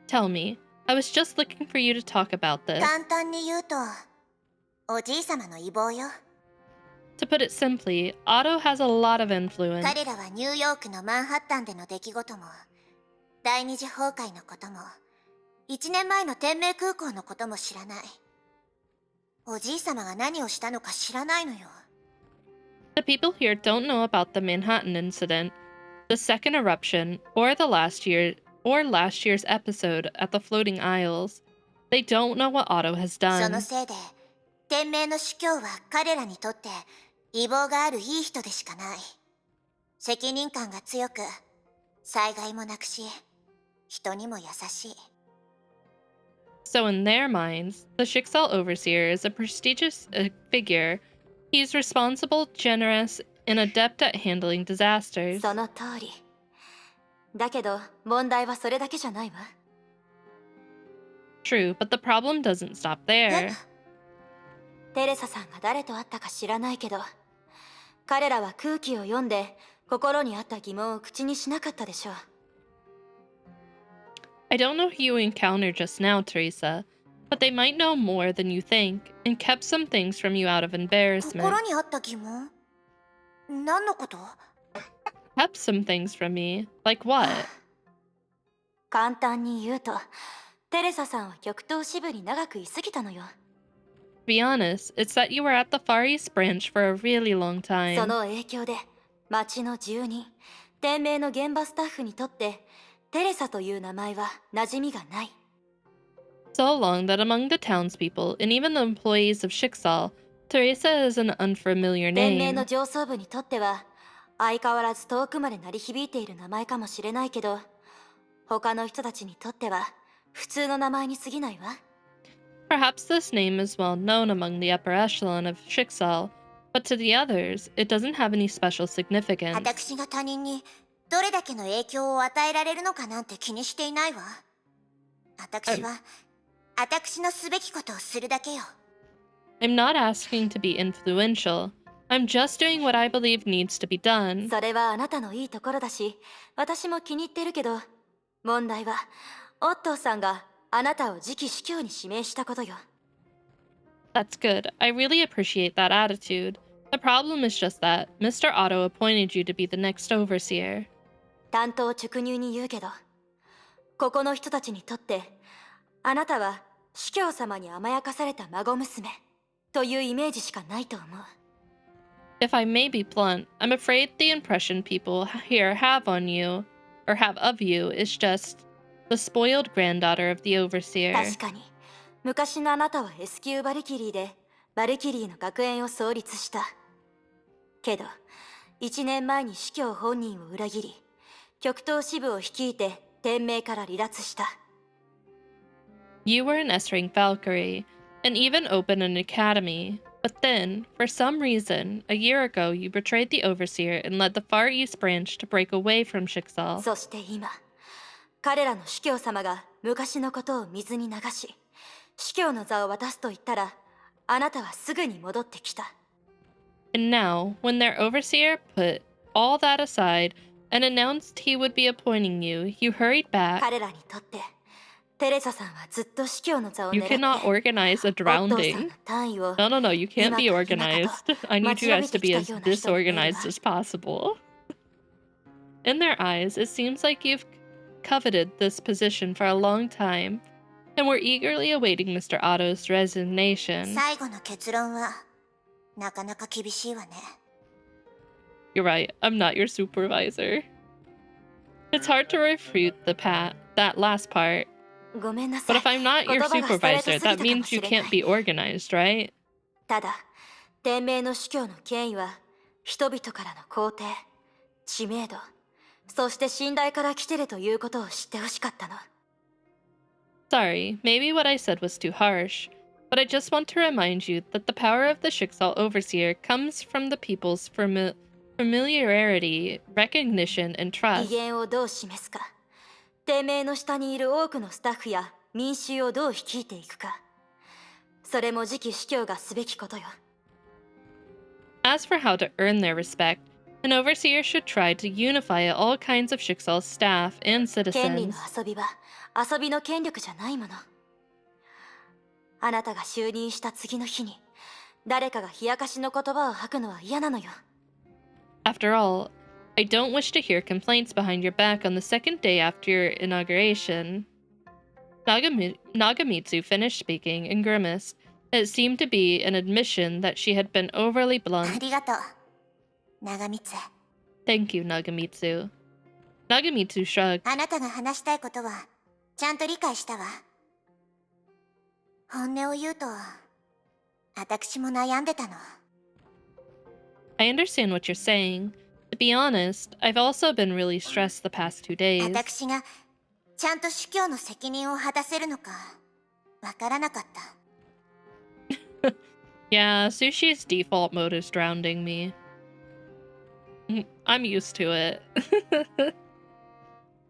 Tell me. I was just looking for you to talk about this. 簡単に言うと、おじいさまの異貌よ。To put it simply, Otto has a lot of influence. 彼らはニューヨークのマンハッタンでの出来事も、第二次崩壊のことも、1年前の天命空港のことも知らない。おじいさまが何をしたのか知らないのよ。The people here don't know about the Manhattan incident, the second eruption, or last year's episode at the Floating Isles. They don't know what Otto has そ done. のせいで、天命の司教は彼らにとって異貌があるいい人でしかない。責任感が強く、災害もなくし、人にも優しい。So in their minds, the Schicksal Overseer is a prestigious figure. He's responsible, generous, and adept at handling disasters. その通り。だけど問題はそれだけじゃないわ。True, but the problem doesn't stop there. テレサさんが誰と会ったか知らないけど、彼らは空気を読んで心にあった疑問を口にしなかったでしょう。I don't know who you encountered just now, Teresa, but they might know more than you think and kept some things from you out of embarrassment. 心にあった疑問？何のこと？ Kept some things from me. Like what? 簡単に言うと、テレサさんは極東支部に長くいすぎたのよ。To be honest, it's that you were at the Far East branch for a really long そ time. の影響で、町の住人、店名の現場スタッフにとって、テレサという名前は馴染みがない。So long that among the townspeople and even the employees of Schicksal, Teresa is an unfamiliar 店名 name. の上層部にとっては、相変わらず遠くまで鳴り響いている名前かもしれないけど、他の人たちにとっては普通の名前に過ぎないわ。Perhaps this name is well known among the upper echelon of Schicksal, but to the others, it doesn't have any special significance. 私が他人にどれだけの影響を与えられるのかなんて気にしていないわ。私は、私のすべきことをするだけよ。I'm not asking to be influential. I'm just doing what I believe needs to be done. それはあなたのいいところだし、私も気に入ってるけど、問題は、オットーさんがあなたを次期司教に指名したことよ。That's good. I really appreciate that attitude. The problem is just that Mr. Otto appointed you to be the next overseer. 単刀直入に言うけど、ここの人たちにとって、あなたは司教様に甘やかされた孫娘というイメージしかないと思う。If I may be blunt, I'm afraid the impression people here have on you, or have of you, is just the spoiled granddaughter of the overseer. 確かに、昔のあなたは S 級バリキリーで、バルキリーの学園を創立した。けど、1年前に司教本人を裏切り、極東支部を率いて天命から離脱した。You were an S-rank Valkyrie, and even opened an academy. But then, for some reason, a year ago you betrayed the Overseer and led the Far East branch to break away from Schicksal. そして今、彼らの司教様が昔のことを水に流し、司教の座を渡すと言ったら、あなたはすぐに戻ってきた。And now, when their Overseer put all that aside and announced he would be appointing you, you hurried back. 彼らにとって、テレサさんはずっと司教の座を狙って、 You cannot organize a drowning. No, you can't be organized. I need you guys to be as disorganized as possible. In their eyes, it seems like you've coveted this position for a long time, and we're eagerly awaiting Mr. Otto's resignation. 最後の結論はなかなか厳しいわね。 You're right, I'm not your supervisor. It's hard to refute that last part. ごめんなさ But い。 if I'm not your 言葉がストレート supervisor, すぎたか that も means し you れない。 can't be organized, right? ただ、天命の司教の権威は、人々からの肯定、知名度、そして信頼から来てるということを知ってほしかったの。 Sorry, maybe what I said was too harsh, but I just want to remind you that the power of the Schicksal Overseer comes from the people's familiarity, recognition, and 威 trust. 厳をどう示すか、天命の下にいる多くのスタッフや民衆をどう率いていくか、それも次期司教がすべきことよ。 As for how to earn their respect, an overseer should try to unify all kinds of Schicksal's staff and 権利の citizens. 遊びは遊びの権力じゃないもの。あなたが就任した次の日に誰かが冷やかしの言葉を吐くのは嫌なのよ。 After all, I don't wish to hear complaints behind your back on the second day after your inauguration. Nagamitsu finished speaking and grimaced. It seemed to be an admission that she had been overly あ blunt. りがとう、長光。 Thank you, Nagamitsu. Nagamitsu shrugged. あなたが話したいことはちゃんと理解したわ。本音を言うと、私も悩んでたの。 I understand what you're saying. To be honest, I've also been really stressed the past 2 days. 私がちゃんと司教の責任を果たせるのかわからなかった。 Yeah, Sushi's default mode is drowning me. I'm used to it.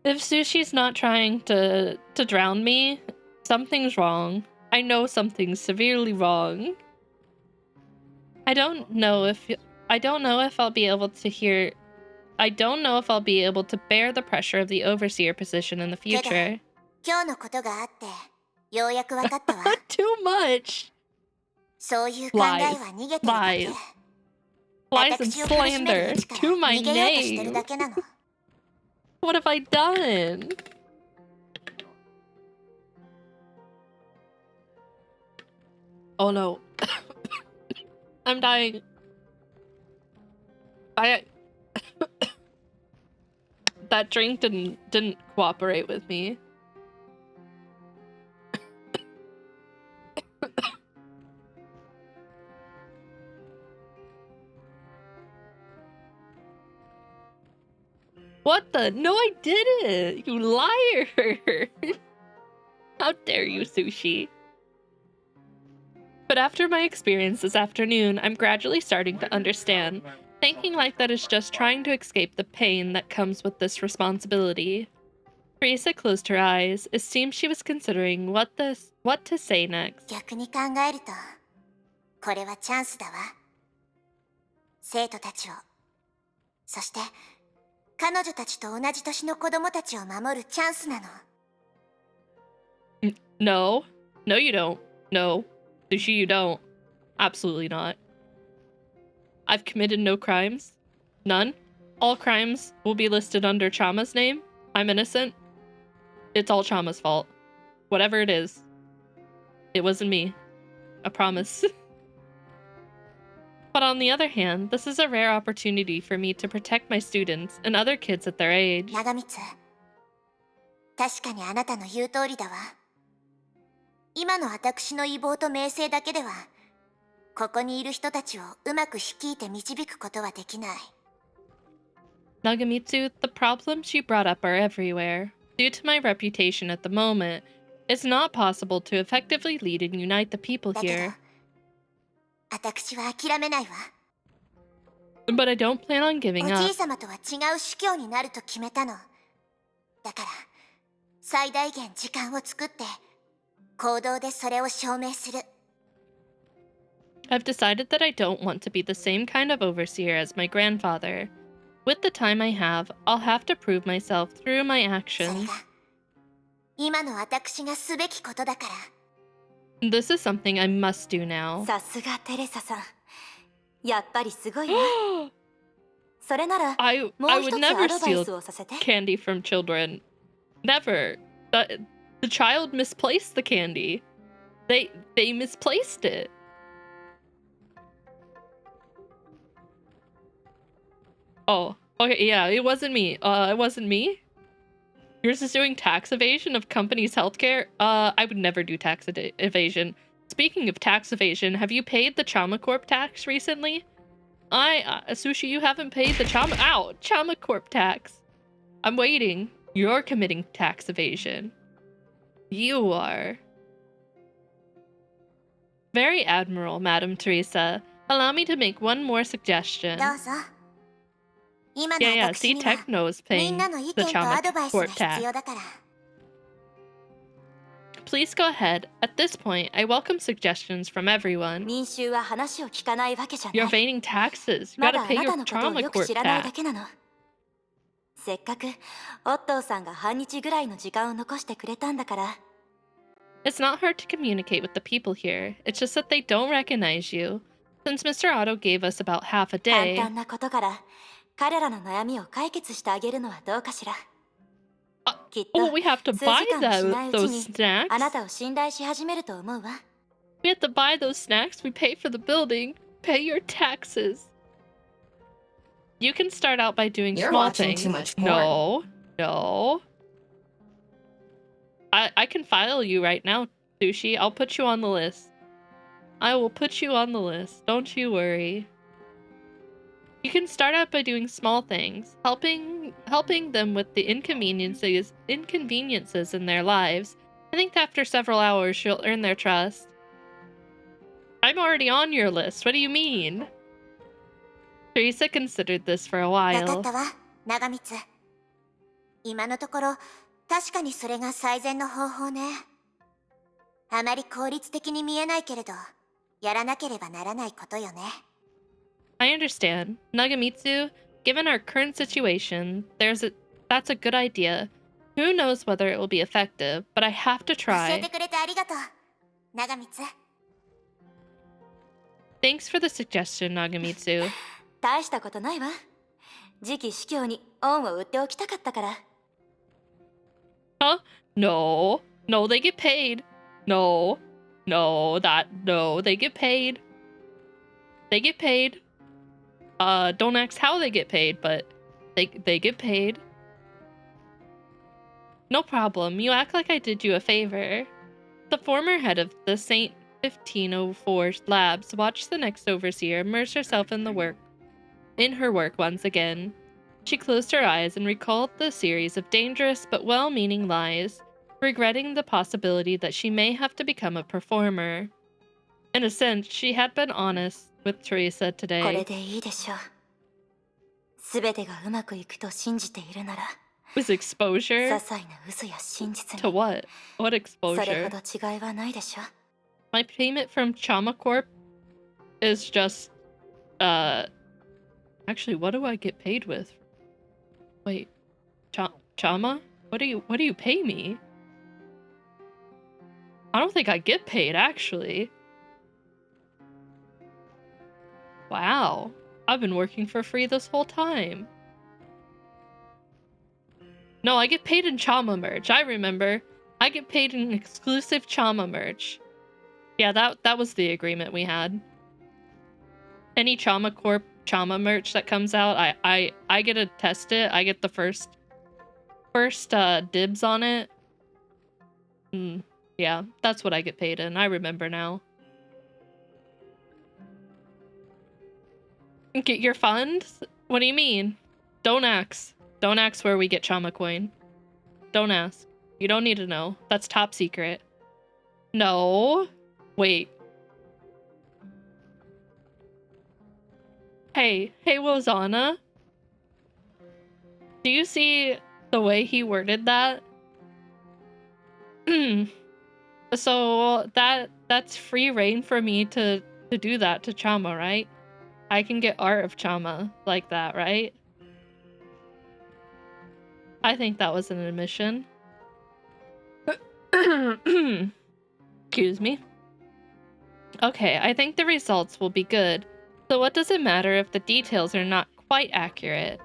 If Sushi's not trying to drown me, something's wrong. I know something's severely wrong. I don't know if I'll be able to bear the pressure of the overseer position in the future. 今日のことがあってようやくわかったわ。 Too much. そういう考えは逃げてるだけ。 Lies and 私を苦しめる slander うちから to my 逃げようとしてる name. だけなの。 What have I done? Oh no. I'm dying. That drink didn't cooperate with me. What the? No, I didn't! You liar! How dare you, Sushi? But after my experience this afternoon, I'm gradually starting to understand. Thinking like that is just trying to escape the pain that comes with this responsibility. Teresa closed her eyes. It seemed she was considering what to say next. 逆に考えると、これはチャンスだわ。生徒たちを、そして彼女たちと同じ年の子供たちを守るチャンスなの。 No. No, you don't. No. Sushi, you don't. Absolutely not. I've committed no crimes. None. All crimes will be listed under Chama's name. I'm innocent. It's all Chama's fault. Whatever it is. It wasn't me. I promise. But on the other hand, this is a rare opportunity for me to protect my students and other kids at their age. 長光、確かにあなたの言う通りだわ。今の私の意望と名声だけではここにいる人たちをうまく率いて導くことはできない。Nagamitsu, the problems you brought up are everywhere. Due to my reputation at the moment, it's not possible to effectively lead and unite the people here. 私は諦めないわ。But I don't plan on giving おじ up. いさまとは違う主教になると決めたの。だから、最大限時間を作って、行動でそれを証明する。I've decided that I don't want to be the same kind of overseer as my grandfather. With the time I have, I'll have to prove myself through my actions. 今の私がすべきことだから。This is something I must do now. さすがテレサさん。やっぱりすごいわ。それなら、I もう would 一つ never アドバイ steal スをさせて。candy from children. Never. The child misplaced the candy. They misplaced it. Oh, okay, yeah, it wasn't me. It wasn't me. Yours is doing tax evasion of companies' healthcare? I would never do tax evasion. Speaking of tax evasion, have you paid the Chama Corp tax recently? Sushi, you haven't paid the Chama Corp tax. I'm waiting. You're committing tax evasion. You are. Very admirable, Madam Teresa. Allow me to make one more suggestion. どうぞ。今の Yeah, 私 see, には Tech knows みん paying なの意 the 見とアド Chama バイスが Corp 必 tax. 要だから。Please go ahead. At this point, I welcome suggestions from everyone. 民衆は話を聞かないわけじゃ You're ない。 evading taxes. You ま gotta だあ pay な your たのことを Chama よく Corp 知らないだ tax. けなの。せっかくオットーさんが半日ぐらいの時間を残してくれたんだから。 It's not hard to communicate with the people here. It's just that they don't recognize you. Since Mr. Otto gave us about half a 簡 day. 単なことから彼らの悩みを解決してあげるのはどうかしら。きっと Oh, we have to 数 buy 時間もしないうち those に snacks. あなたを信頼し始めると思うわ。 We have to buy those snacks. We pay for the building. Pay your taxes. You can start out by doing You're small watching things. too much porn. No. I can file you right now, Sushi. I'll put you on the list. I will put you on the list. Don't you worry. You can start out by doing small things, helping them with the inconveniences in their lives. I think after several hours, you'll earn their trust. I'm already on your list. What do you mean? Teresa considered this for a わかっ while. たわ、長光。今のところ、確かにそれが最善の方法ね。あまり効率的に見えないけれど、やらなければならないことよね。I understand. Nagamitsu, given our current situation, that's a good idea. Who knows whether it will be effective, but I have to 教え try. てくれてありがとう、長光。 Thanks for the suggestion, Nagamitsu. 大したことないわ。次期司教に恩を売っておきたかったから。 Huh? No. No, they get paid. No. No, they get paid. They get paid. Don't ask how they get paid, but they get paid. No problem. You act like I did you a favor. The former head of the St. 1504 labs watched the next overseer immerse herself in her work once again. She closed her eyes and recalled the series of dangerous but well-meaning lies, regretting the possibility that she may have to become a performer. In a sense, she had been honest with Teresa これ today. でいいでしょう。すべてがうまくいくと信じているなら。 Was exposure? 些細な嘘や真実 To に。 what? What それほ exposure? ど違いはないでしょう。 My payment from Chama Corp is just, actually, what do I get paid with? Wait, Chama? What do you pay me? I don't think I get paid, actually. Wow, I've been working for free this whole time. No, I get paid in Chama merch. I remember. I get paid in exclusive Chama merch. Yeah, that was the agreement we had. Any Chama Corp Chama merch that comes out, I get to test it. I get the first dibs on it. Yeah, that's what I get paid in. I remember now. Get your funds? What do you mean? Don't ask. Don't ask where we get Chama Coin. Don't ask. You don't need to know. That's top secret. No. Wait. Hey, Wozana. Do you see the way he worded that? So that's free reign for me to do that to Chama, right? I can get art of Chama like that, right? I think that was an admission. Excuse me. Okay, I think the results will be good. So what does it matter if the details are not quite accurate?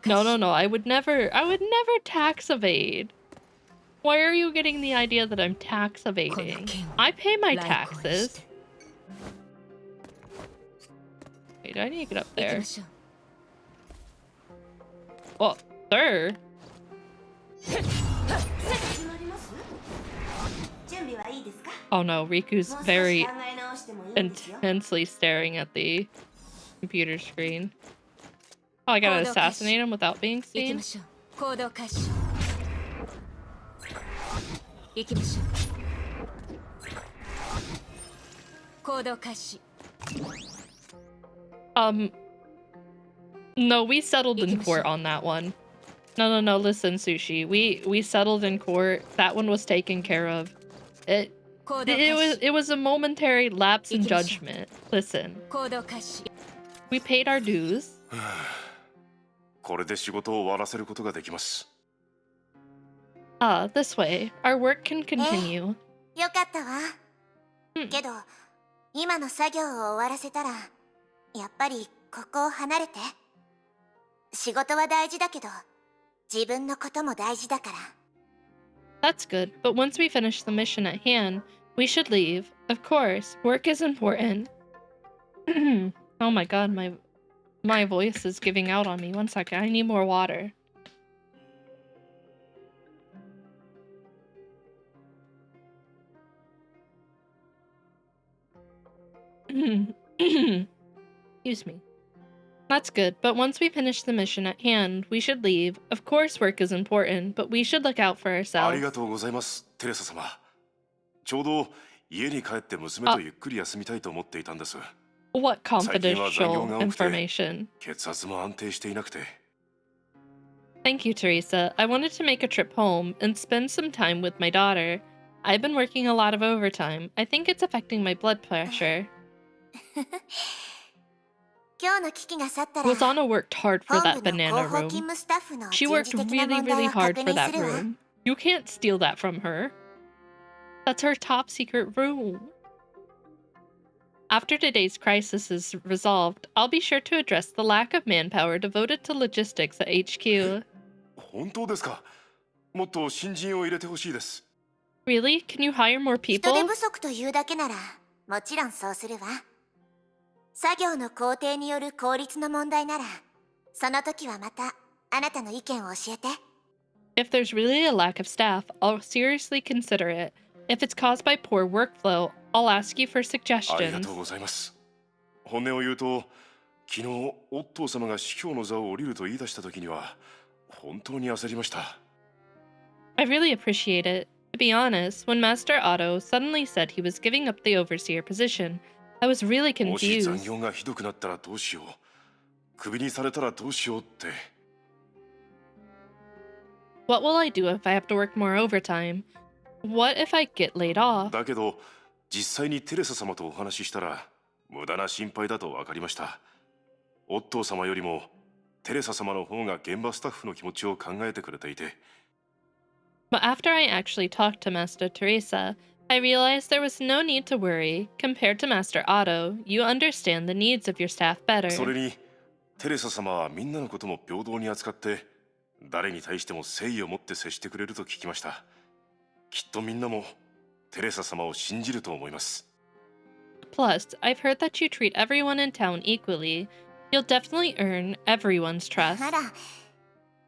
No, I would never tax evade. Why are you getting the idea that I'm tax evading? I pay my taxes. Wait, I need to get up there. Well, sir. Oh no, Riku's very intensely staring at the computer screen. Oh, I gotta assassinate him without being seen? No, we settled in court on that one. No, listen, Sushi. We settled in court. That one was taken care of. It was a momentary lapse in judgment. Listen. We paid our dues. これで仕事を終わらせることができます。This way. Our work can continue. よかったわ。けど、今の作業を終わらせたら、やっぱりここを離れて。仕事は大事だけど、自分のことも大事だから。That's good, but once we finish the mission at hand, we should leave. Of course, work is important. Oh my god, my voice is giving out on me. One second, I need more water. Excuse me. That's good, but once we finish the mission at hand, we should leave. Of course work is important, but we should look out for あ ourselves. りがとうございます、テレサ様。ちょうど家に帰って娘とゆっくり休みたいと思っていたんです。 What 最近は残業 confidential が多くて information? 血圧も安定していなくて。 Thank you, Teresa. I wanted to make a trip home and spend some time with my daughter. I've been working a lot of overtime. I think it's affecting my blood pressure. 今日の危機が去ったら、 Rosanna worked hard for 本 that 部の banana 広報 room. 勤務スタッフの She 人 worked 事的な really, 問題 really を確 hard for 認 that するわ。 room. You can't steal that from her. That's her top secret room. After today's crisis is resolved, I'll be sure to address the lack of manpower devoted to logistics at HQ. 本当ですか。もっと新人を入れてほしいです。 Really? Can you hire more 人 people? 手不足というだけなら、もちろんそうするわ。作業の工程による効率の問題なら、その時はまたあなたの意見を教えて。 If there's really a lack of staff, I'll seriously consider it. If it's caused by poor workflow, I'll ask you for ありが suggestions. とうございます。本音を言うと、昨日オットー様が司教の座を降りると言い出した時には、本当に焦りました。 I really appreciate it. To be honest, when Master Otto suddenly said he was giving up the overseer position, I was really もし残 confused. 業がひどくなったらどうしよう。クビにされたらどうしようって。 What will I do if I have to work more overtime? What if I get laid off? だけど、実際にテレサ様とお話ししたら、無駄な心配だと分かりました。オットー様よりも、テレサ様の方が現場スタッフの気持ちを考えてくれていて。 But after I actually talked to Master Teresa, I realized there was no need to worry. Compared to Master Otto, you understand the needs of your staff それ better. に、テレサ様はみんなのことも平等に扱って、誰に対しても誠意を持って接してくれると聞きました。きっとみんなもテレサ様を信じると思います。 Plus, I've heard that you treat everyone in town equally. You'll definitely earn everyone's trust. あら、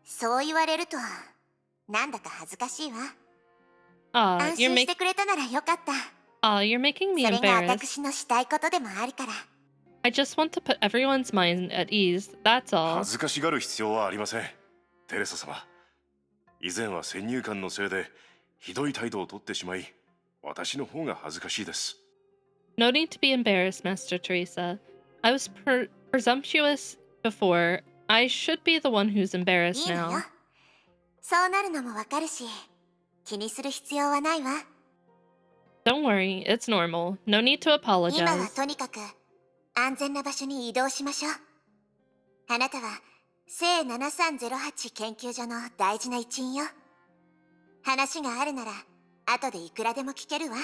そう言われると、なんだか恥ずかしいわ。 Aw, 安 you're 心してくれたならよかった。Aw, you're making me それが embarrassed. 私のしたいことでもあるから。 I just want to put everyone's mind at ease, that's all. 恥ずかしがる必要はありません。テレサ様。以前は先入観のせいでひどい態度をとってしまい、私の方が恥ずかしいです。No need to be embarrassed, Master Teresa. I was presumptuous before. I should be the one who's い embarrassed いのよ。 now. そうなるのもわかるし、気にする必要はないわ。 Don't worry, it's normal. No need to 今は apologize. とにかく安全な場所に移動しましょう。あなたは聖7308研究所の大事な一員よ。話があるなら後でいくらでも聞けるわ。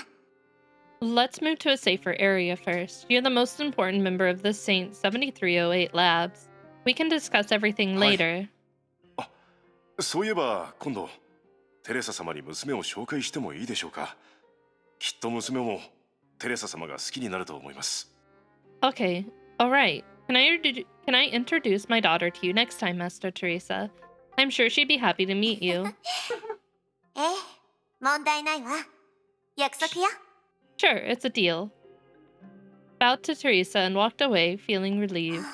Let's move to a safer area first. You're the most important member of the Saint 7308 labs. We can discuss everything later. そういえば今度テレサ様に娘を紹介してもいいでしょうか。きっと娘もテレサ様が好きになると思います。 Okay, alright. Can I introduce my daughter to you next time, Master Teresa? I'm sure she'd be happy to meet you. ええ、問題ないわ。約束よ。 Sure, it's a deal. Bowed to Teresa and walked away, feeling relieved.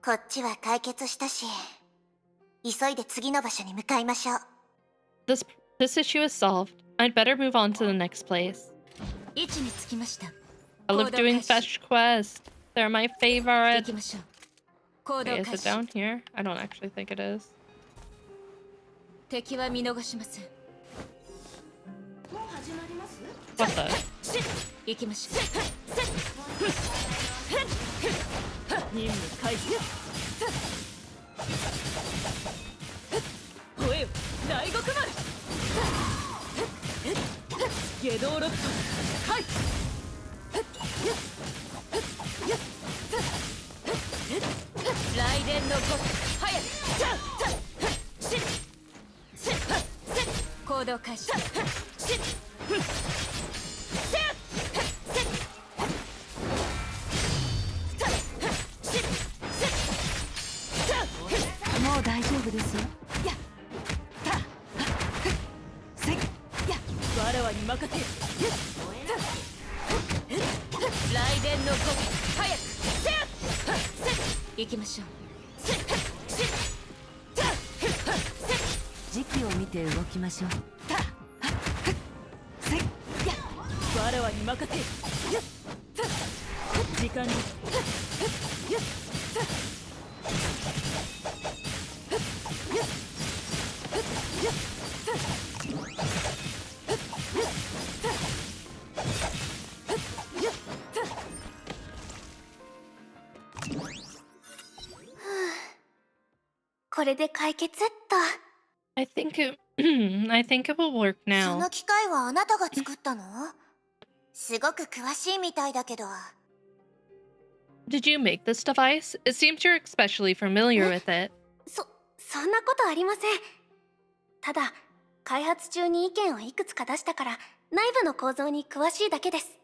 こっちは解決したし、急いで次の場所に向かいましょう。 This issue is solved. I'd better move on to the next place. 位置につきました。 I love doing fetch quests. They're my 行 favorite. きましょう。行動 Okay, 開 is it 始。 down here? I don't actually think it is. 敵は見逃しません。 What the? 行きましょう。任務開始。吠えよ、大極丸。下道ロット、開。雷電のご早く。行動開始。もう大丈夫ですよ。やっせっやわらわに任せよ。雷電のご早くせや行きましょう。時期を見て動きましょう。せっやわらわに任せよ。時間にこれで解決っと。 I think it will work そ now. の機械はあなたが作ったの？すごく詳しいみたいだけど。 Did you make this device? It seems you're especially familiar with it. そんなことありません。ただ、開発中に意見をいくつか出したから、内部の構造に詳しいだけです。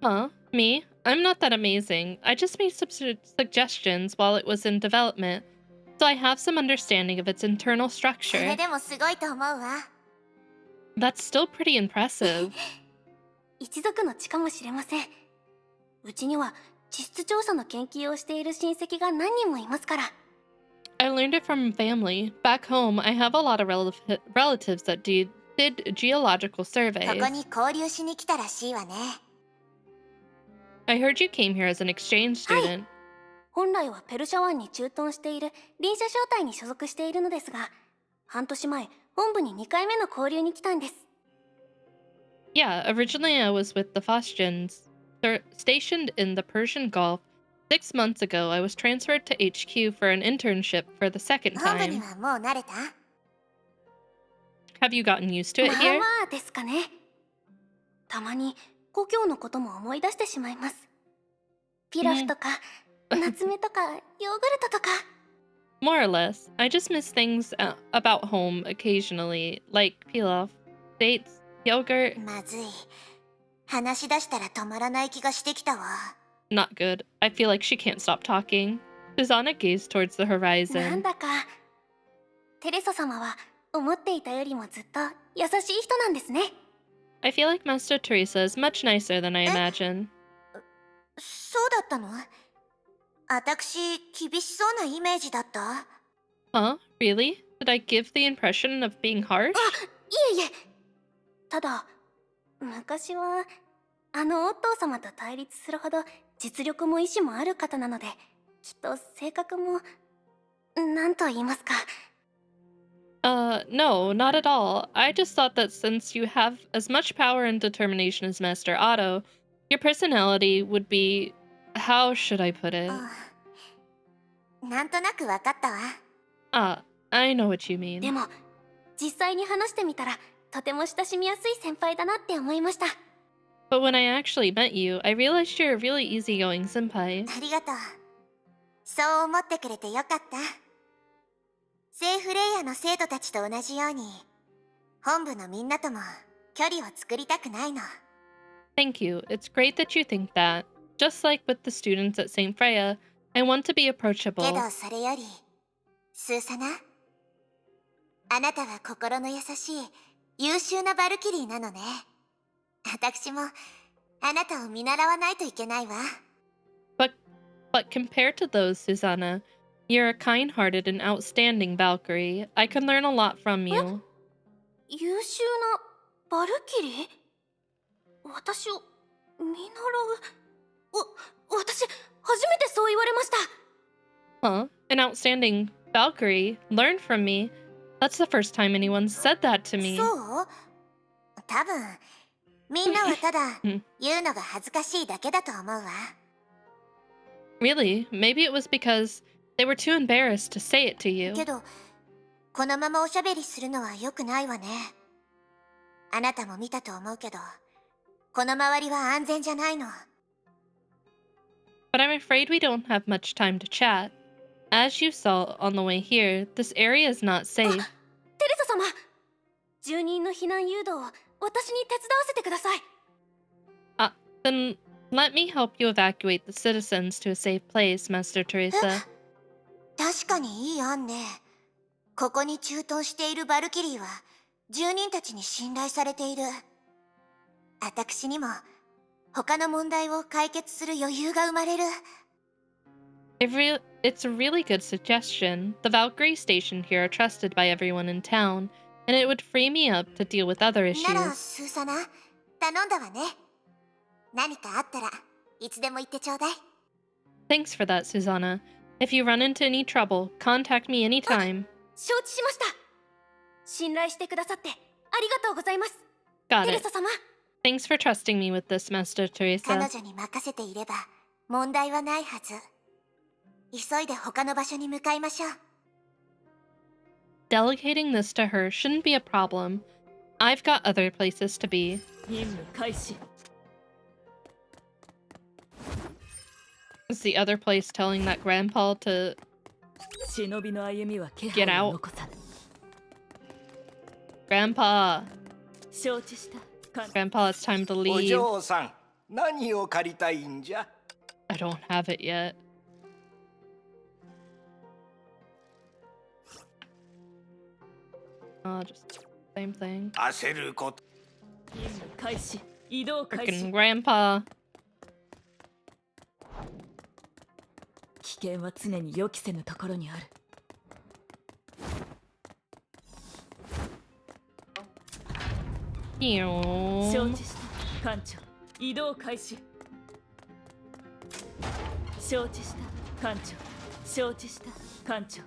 Huh? Me? I'm not that amazing. I just made some suggestions while it was in development, so I have some understanding of its internal そ structure. れでもすごいと思うわ。 That's still pretty impressive. 一族の血かもしれません。うちには地質調査の研究をしている親戚が何人もいますから。I learned it from family. Back home, I have a lot of relatives that did geological ここ surveys. に交流しに来たらしいわね。 I heard you came here as an exchange student. 本来はペルシャ湾に駐屯している臨車小隊に所属しているのですが、半年前、本部に2回目の交流に来たんです。Yeah, originally I was with the Faustians, stationed in the Persian Gulf. 6 months ago, I was transferred to HQ for an internship for the second 本部に time. はもう慣れた？ Have you gotten used to it まあ here? まあですかね。たまに故郷のことも思い出してしまいます。ピラフとか、夏目とか、ヨーグルトとか。More or less. I just miss things about home occasionally, like pilaf, dates, yogurt. まずい。話し出したら止まらない気がしてきたわ。 Not good. I feel like she can't stop talking. Susanna gazed towards the なん horizon. だか、テレサ様は思っていたよりもずっと優しい人なんですね。I feel like Master Teresa is much nicer than I imagine. そうだったの？私、厳しそうなイメージだった？ Huh? Really? Did I give the impression of being harsh? いえいえ。ただ、昔はあのお父様と対立するほど実力も意志もある方なので、きっと性格もなんと言いますか。No, not at all. I just thought that since you have as much power and determination as Master Otto, your personality would be... How should I put it? なんとなくわかったわ。Ah, I know what you mean. でも、実際に話してみたら、とても親しみやすい先輩だなって思いました。But when I actually met you, I realized you're a really easygoing senpai. ありがとう。そう思ってくれてよかった。聖フレイヤの生徒たちと同じように、本部のみんなとも距離を作りたくないの。Thank you. It's great that you think that. Just like with the students at St. Freya, I want to be け approachable. どそれより、スーサナ、あなたは心の優しい、優秀なバルキリーなのね。私もあなたを見習わないといけないわ。But compared to those, Susanna, you're a kind-hearted and outstanding Valkyrie. I can learn a lot from you. 優秀なバルキリー？私を見習う？私、初めてそう言われました。Huh? An outstanding Valkyrie? Learn from me? That's the first time anyone's said that to me. そう？多分、みんなはただ言うのが恥ずかしいだけだと思うわ。Really? Maybe it was because they were too embarrassed to say it to you. けど、このままおしゃべりするのは良くないわね。あなたも見たと思うけど、この周りは安全じゃないの。But I'm afraid we don't have much time to chat. As you saw on the way here, this area is not safe. テレサ様、住人の避難誘導を私に手伝わせてください。Then let me help you evacuate the citizens to a safe place, Master Teresa. 確かにいい案ね。ここに駐屯しているバルキリーは住人たちに信頼されている。私にも他の問題を解決する余裕が生まれる。It's a really good suggestion. The Valkyrie station here are trusted by everyone in town, and it would free me up to deal with other なら issues. スーサナ、頼んだわね。何かあったらいつでも言ってちょうだい。Thanks for that, Susanna. If you run into any trouble, contact me anytime. 承知しました。信頼してくださってありがとうございます。 Got テレ it. サ様。Thanks for trusting me with this, Master 彼 Teresa. 女に任せていれば問題はないはず。急いで他の場所に向かいましょう。Delegating this to her shouldn't be a problem. I've got other places to be. 任務開始。 Is the other place telling that grandpa to 忍びの歩みは気 get 配を out? 残さぬ。 Grandpa. 承知した。 Grandpa, it's time to お leave. 嬢さん、何を借りたいんじゃ？ I don't have it yet. Just same thing. 焦ること。任務開始。移動開 Freaking 始。 grandpa. 危険は常に予期せぬところにある。 承知した艦長、移動開始。承知した艦長、承知した艦長。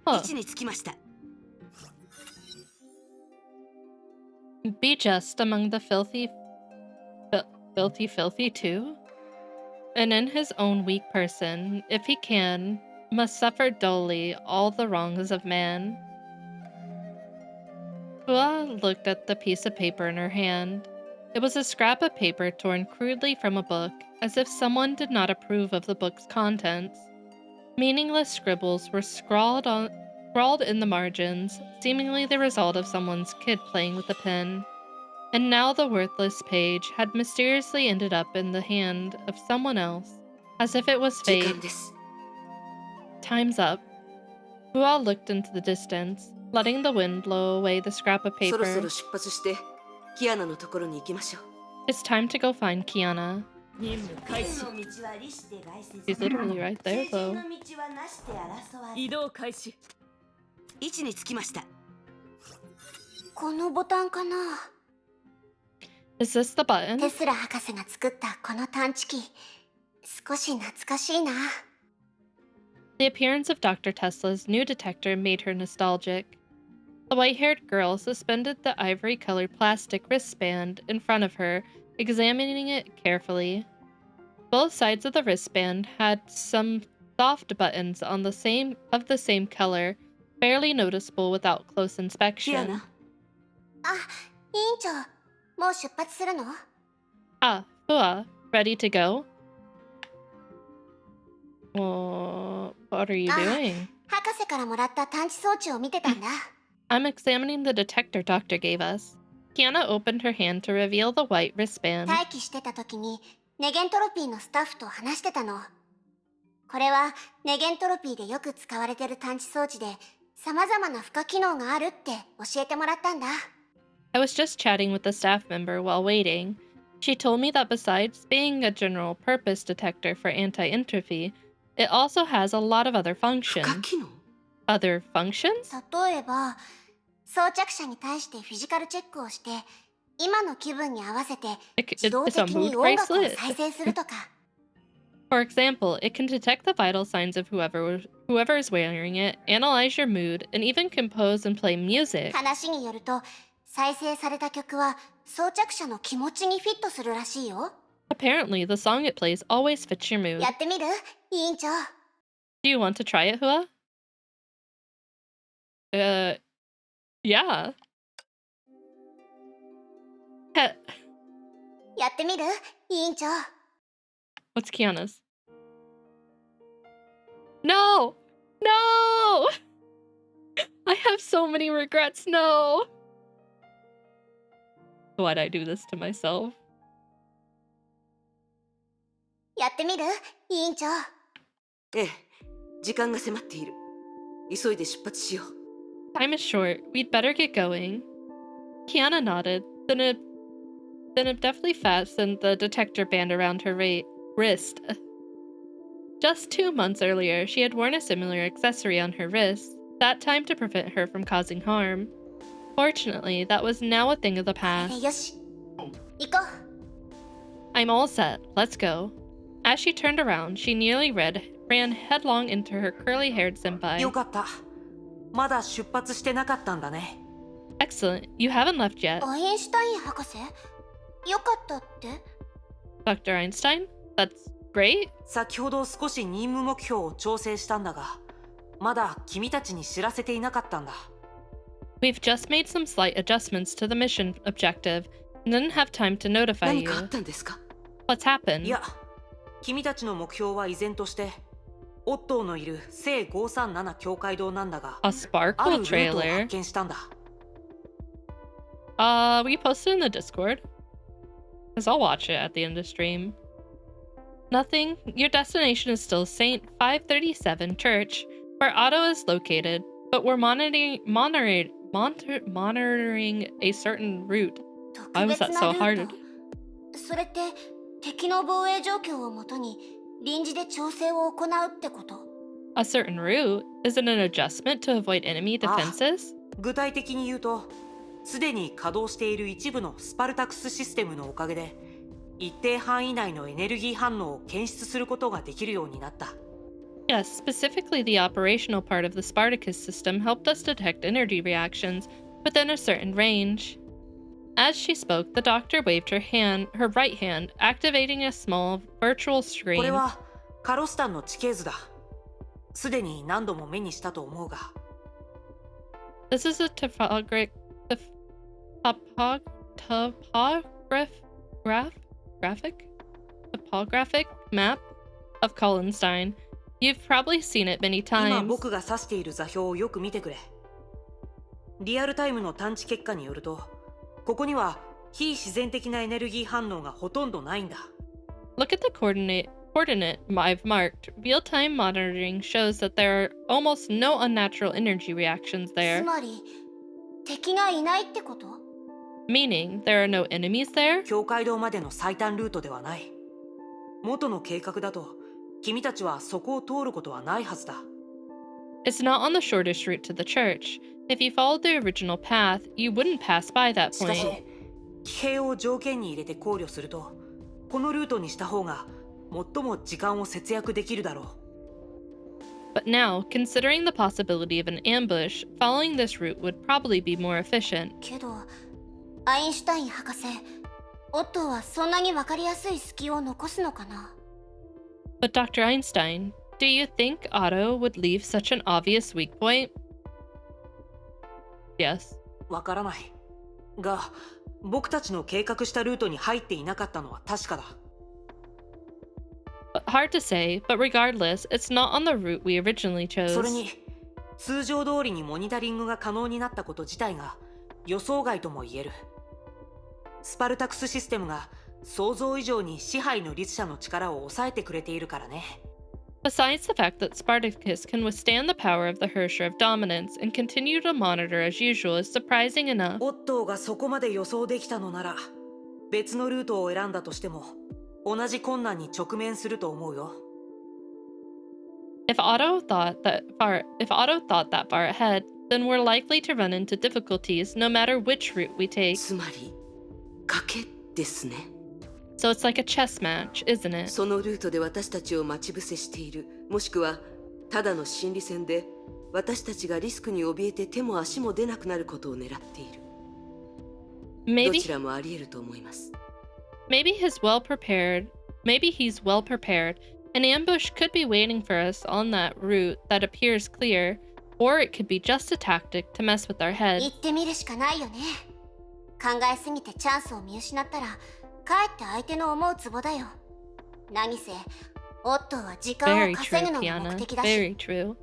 Huh. 位置につきました。 Be just among the filthy too? And in his own weak person, if he can, must suffer dully all the wrongs of man. Hua looked at the piece of paper in her hand. It was a scrap of paper torn crudely from a book, as if someone did not approve of the book's contents. Meaningless scribbles were scrawled in the margins, seemingly the result of someone's kid playing with a pen. And now the worthless page had mysteriously ended up in the hand of someone else, as if it was fate. Time's up. Hua looked into the distance, letting the wind blow away the scrap of そろそ paper. ろ出発してキアナのところに行きましょう。 It's time to go find Kiana. 任務開始。 She's literally right there, though. 移動開始。位置につきました。このボタンかな。 Is this the button? テスラ博士が作ったこの探知機、少し懐かしいな。 The appearance of Dr. Tesla's new detector made her nostalgic. The white-haired girl suspended the ivory-colored plastic wristband in front of her, examining it carefully. Both sides of the wristband had some soft buttons on the same color, barely noticeable without close inspection. あ、委員長、もう出発するの？ Ah, Fua, ready to go? What are you doing? 博士からもらった探知装置を見てたんだ。I'm examining the detector Doctor gave us. Kiana opened her hand to reveal the white wristband. 待機してた時にネゲントロピーのスタッフと話してたの。これはネゲントロピーでよく使われてる探知装置で様々な付加機能があるって教えてもらったんだ。I was just chatting with a staff member while waiting. She told me that besides being a general purpose detector for anti-entropy, it also has a lot of other functions. Other functions? 例えば、装着者に対してフィジカルチェックをして、今の気分に合わせて自動的に音楽を再生するとか。For example, it can detect the vital signs of whoever is wearing it, analyze your mood, and even compose and play music. 話によると、再生された曲は装着者の気持ちにフィットするらしいよ。Apparently, the song it plays always fits your mood. やってみる？委員長。Do you want to try it, Hua? Yeah. やってみる？委員長。What's Kiana's? No! No! I have so many regrets. No! Why'd I do this to myself? やってみる？委員長。ええ、時間が迫っている。急いで出発しよう。 Time is short. We'd better get going. Kiana nodded, then it deftly fastened the detector band around her wrist. Just 2 months earlier, she had worn a similar accessory on her wrist, that time to prevent her from causing harm. Fortunately, that was now a thing of the past. よし、行こう。 I'm all set. Let's go. As she turned around, she nearly ran headlong into her curly-haired senpai. よかった。まだ出発してなかったんだね。Excellent. You haven't left yet. アインシュタイン博士？よかったって？ Dr. Einstein? That's great. 先ほど少し任務目標を調整したんだが、まだ君たちに知らせていなかったんだ。We've just made some slight adjustments to the mission objective and didn't have time to notify you. 何かあったんですか？ What's happened? いや、君たちの目標は依然として、オットーのいる聖537教会堂なんだが、A Sparkle あるルートを trailer. 発見したんだ。We posted in the Discord. Because I'll watch it at the end of stream. Nothing. Your destination is still St. 537 Church, where Otto is located, but we're monitoring a certain route. Why was that so hard? それって敵の防衛状況をもとに臨時で調整を行うってこと？ A certain route? Is it an adjustment to avoid enemy defenses? 具体的に言うと、すでに稼働している一部のスパルタクスシステムのおかげで、一定範囲内のエネルギー反応を検出することができるようになった。Yes, specifically the operational part of the Spartacus system helped us detect energy reactions within a certain range. As she spoke, the doctor waved her right hand, activating a small virtual これ screen. はカロスタンの地形図だ。すでに何度も目にしたと思うが。This is a topographic map of Kollenstein. You've probably seen it many 今 times. 僕が指している座標をよく見てくれ。リアルタイムの探知結果によると、ここには非自然的なエネルギー反応がほとんどないんだ。Look at the coordinates coordinate I've marked, real-time monitoring shows that there are almost no unnatural energy reactions つ there. まり敵がいないってこと？ Meaning, there are no enemies there? 境界道までの最短ルートではない。元の計画だと、君たちはそこを通ることはないはずだ。It's not on the shortest route to the church. If you followed the original path, you wouldn't pass by that しかし、 point. 騎兵を条件に入れて考慮すると、このルートにした方が最も時間を節約できるだろう。 But now, considering the possibility of an ambush, following this route would probably be more efficient. けどアインシュタイン博士、オットーはそんなに分かりやすい隙を残すのかな？ But Dr. Einstein, do you think Otto would leave such an obvious weak point? Yes. わからない。が、僕たちの計画したルートに入っていなかったのは確かだ。Hard to say, but regardless, it's not on the route we originally chose. それに、通常通りにモニタリングが可能になったこと自体が予想外とも言える。スパルタクスシステムが想像以上に支配の律者の力を抑えてくれているからね。Besides the fact that Spartacus can withstand the power of the Hersher of Dominance and continue to monitor as usual is surprising enough. オットーがそこまで予想できたのなら、別のルートを選んだとしても、同じ困難に直面すると思うよ。If Otto thought that far ahead, then we're likely to run into difficulties no matter which route we take. つまり賭けですね。 So it's like a chess match, isn't it? そのルートで私たちを待ち伏せしている、もしくはただの心理戦で私たちがリスクに怯えて手も足も出なくなることを狙っている。どちらもあり得ると思います。 Maybe he's well prepared. An ambush could be waiting for us on that route that appears clear, or it could be just a tactic to mess with our 行 head. ってみるしかないよね。考えすぎてチャンスを見失ったらかえって相手の思うツボだよ。何せオットーは時間を Very 稼 true, ぐのが目 Tiana. 的だし。 Very true.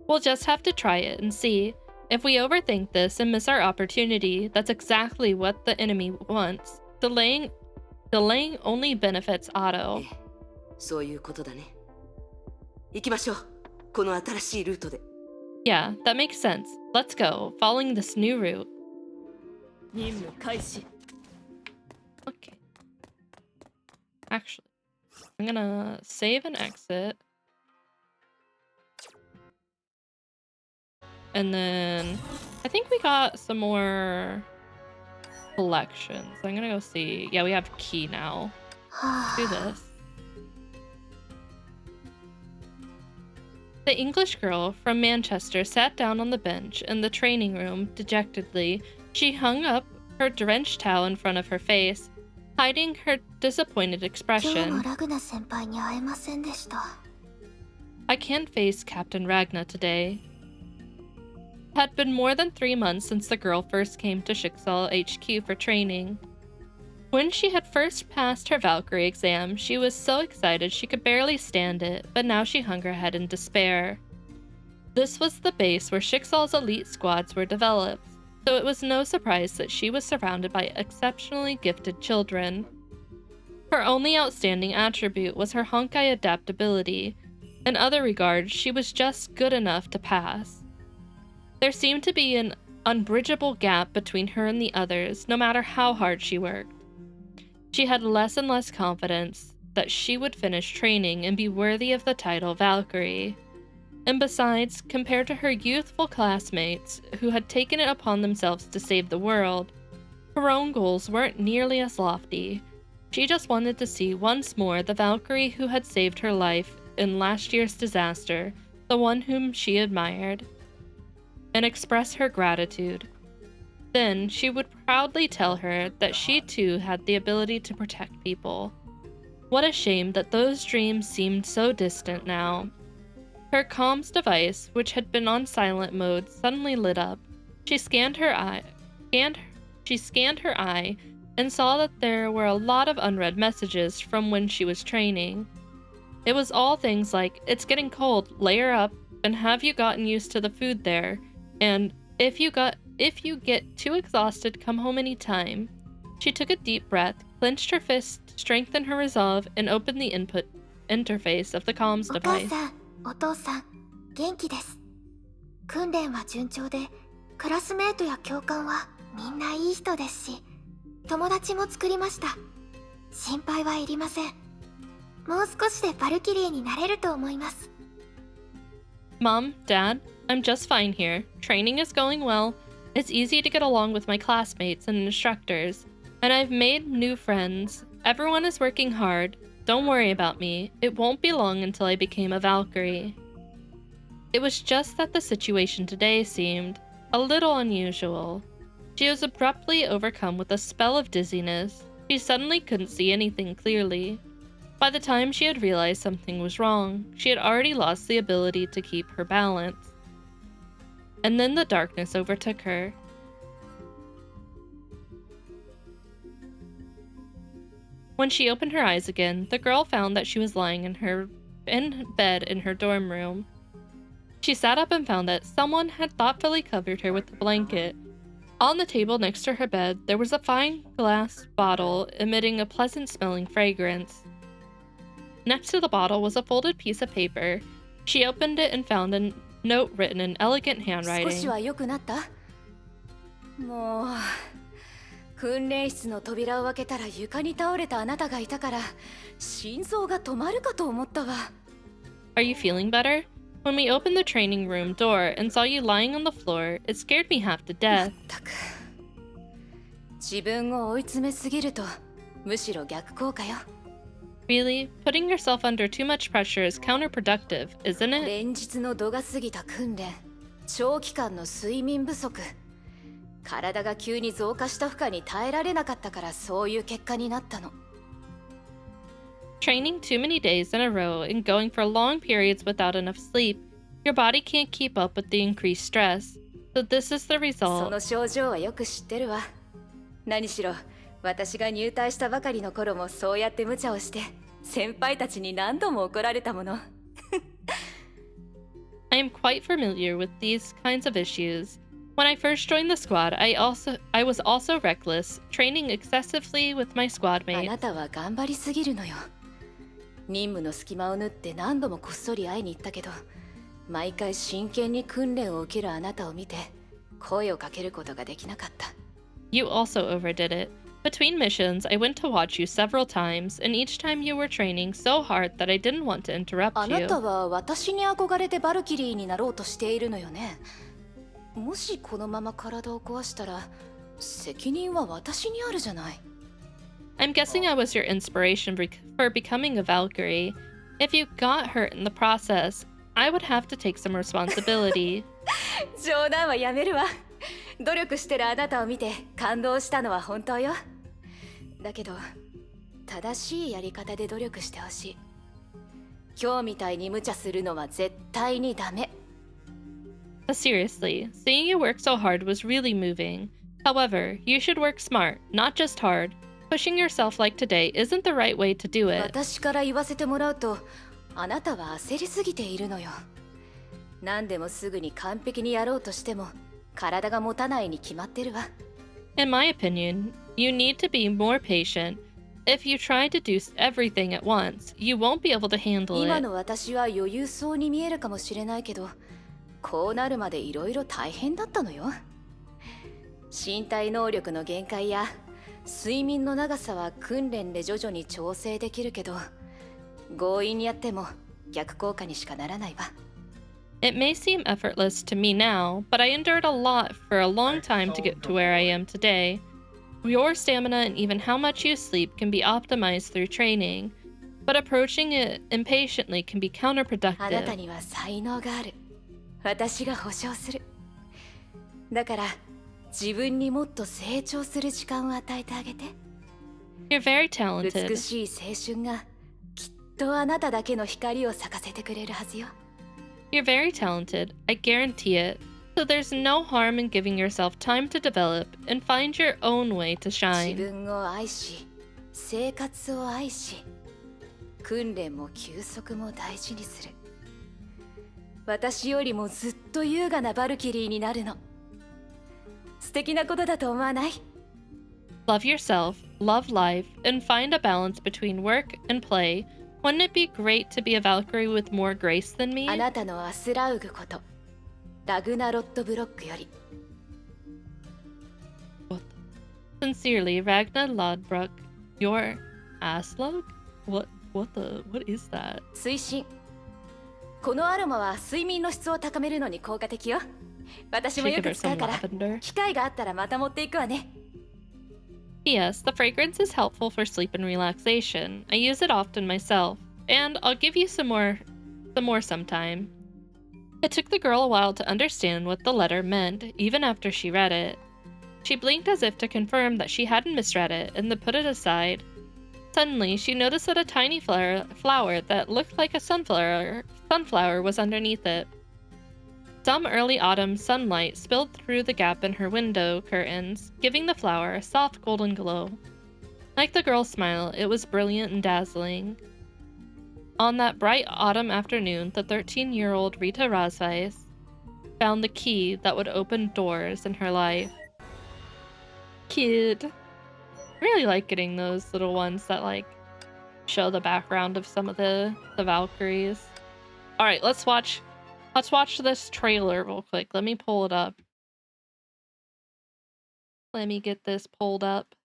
We'll just have to try it and see. If we overthink this and miss our opportunity, that's exactly what the enemy wants. Delaying only benefits Otto. そういうことだね。行きましょう。この新しいルートで。Yeah, that makes sense. Let's go, following this new route. 任務開始。 Okay. Actually, I'm gonna save and exit. And then I think we got some more collections. I'm gonna go see. Yeah, we have key now. Let's do this. The English girl from Manchester sat down on the bench in the training room dejectedly. She hung up her drenched towel in front of her face, hiding her disappointed 今日の expression. ラグナ先輩に会えませんでした。 I can't face Captain Ragna today. It had been more than 3 months since the girl first came to Schicksal HQ for training. When she had first passed her Valkyrie exam, she was so excited she could barely stand it, but now she hung her head in despair. This was the base where Schicksal's elite squads were developed, so it was no surprise that she was surrounded by exceptionally gifted children. Her only outstanding attribute was her Honkai adaptability. In other regards, she was just good enough to pass. There seemed to be an unbridgeable gap between her and the others, no matter how hard she worked. She had less and less confidence that she would finish training and be worthy of the title Valkyrie. And besides, compared to her youthful classmates who had taken it upon themselves to save the world, her own goals weren't nearly as lofty. She just wanted to see once more the Valkyrie who had saved her life in last year's disaster, the one whom she admired, and express her gratitude. Then she would proudly tell her that she too had the ability to protect people. What a shame that those dreams seemed so distant now. Her comms device, which had been on silent mode, suddenly lit up. She scanned her eye and saw that there were a lot of unread messages from when she was training. It was all things like, "It's getting cold, layer up, and have you gotten used to the food there?" And if you get too exhausted, come home anytime. She took a deep breath, clenched her fist, strengthened her resolve, and opened the input interface of the comms お母 device. さん、お父さん、元気です。訓練は順調で、クラスメートや教官はみんないい人ですし、友達も作りました。心配はいりません。もう少しでバルキリーになれると思います。Mom, Dad, I'm just fine here. Training is going well. It's easy to get along with my classmates and instructors, and I've made new friends. Everyone is working hard. Don't worry about me. It won't be long until I became a Valkyrie. It was just that the situation today seemed a little unusual. She was abruptly overcome with a spell of dizziness. She suddenly couldn't see anything clearly. By the time she had realized something was wrong, she had already lost the ability to keep her balance. And then the darkness overtook her. When she opened her eyes again, the girl found that she was lying in bed in her dorm room. She sat up and found that someone had thoughtfully covered her with a blanket. On the table next to her bed, there was a fine glass bottle emitting a pleasant-smelling fragrance. Next to the bottle was a folded piece of paper. She opened it and found a note written in elegant handwriting. 少しは良くなった？もう訓練室の扉を開けたら床に倒れたあなたがいたから心臓が止まるかと思ったわ。Are you feeling better? When we opened the training room door and saw you lying on the floor, it scared me half to death. 自分を追い詰めすぎるとむしろ逆効果よ。Really? Putting yourself under too much pressure is counterproductive, isn't it? 連日の度が過ぎた訓練、長期間の睡眠不足、体が急に増加した負荷に耐えられなかったからそういう結果になったの。Training too many days in a row and going for long periods without enough sleep, your body can't keep up with the increased stress. So this is the そ result. の症状はよく知ってるわ。何しろ私が入隊したばかりの頃もそうやって無茶をして先輩たちに何度も怒られたもの。I am quite familiar with these kinds of issues. When I first joined the squad, I was also reckless, training excessively with my squad あ mates. なたは頑張りすぎるのよ。任務の隙間を縫って何度もこっそり会いに行ったけど、毎回真剣に訓練を受けるあなたを見て声をかけることができなかった。You also overdid it. Between missions, I went to watch you several times, and each time you were training so hard that I didn't want to interrupt あな you. たは私に憧れてバルキリーになろうとしているのよね。もしこのまま体を壊したら責任は私にあるじゃない。I'm guessing I was your inspiration for becoming a Valkyrie. If you got hurt in the process, I would have to take some responsibility. 冗談はやめるわ。努力してるあなたを見て感動したのは本当よ。だけど正しいやり方で努力してほしい。今日みたいに無茶するのは絶対にダメ。But seriously, seeing you work so hard was really moving. However, you should work smart, not just hard. Pushing yourself like today isn't the right way to do it. 私から言わせてもらうと、あなたは焦りすぎているのよ。何でもすぐに完璧にやろうとしても、体が持たないに決まってるわ。In my opinion, you need to be more patient. If you try to do everything at once, you won't be able to handle 今 it. の私は余裕そうに見えるかもしれないけど、こうなるまでいろいろ大変だったのよ。身体能力の限界や睡眠の長さは訓練で徐々に調整できるけど、強引にやっても逆効果にしかならないわ。It may seem effortless to me now, but I endured a lot for a long time to get to where I am today. Your stamina and even how much you sleep can be optimized through training, but approaching it impatiently can be あなた counterproductive. には才能がある。私が保証する。だから自分にもっと成長する時間を与えてあげて。You're very talented. 美しい青春がきっとあなただけの光を咲かせてくれるはずよ。You're very talented, I guarantee it. So there's no harm in giving yourself time to develop and find your own way to 自 shine. 分を愛し、生活を愛し、訓練も休息も大事にする。私よりもずっと優雅なバルキリーになるの。素敵なことだと思わない？ Love yourself, love life, and find a balance between work and play. Wouldn't it be great to be a Valkyrie with more grace than me? あなたのアスラウグこと、ラグナロットブロックより。Sincerely, Ragnar Lodbrok, your Aslug? What is that? 推進。このアロマは睡眠の質を高めるのに効果的よ。私もよく使うから、機会があったらまた持っていくわね。P.S. The fragrance is helpful for sleep and relaxation. I use it often myself, and I'll give you some more sometime. It took the girl a while to understand what the letter meant, even after she read it. She blinked as if to confirm that she hadn't misread it, and then put it aside. Suddenly, she noticed that a tiny flower that looked like a sunflower was underneath it. Some early autumn sunlight spilled through the gap in her window curtains, giving the flower a soft golden glow. Like the girl's smile, it was brilliant and dazzling. On that bright autumn afternoon, the 13-year-old Rita Razvais found the key that would open doors in her life. Cute. I really like getting those little ones that like show the background of some of the Valkyries. All right, let's watch this trailer real quick. Let me pull it up. Let me get this pulled up.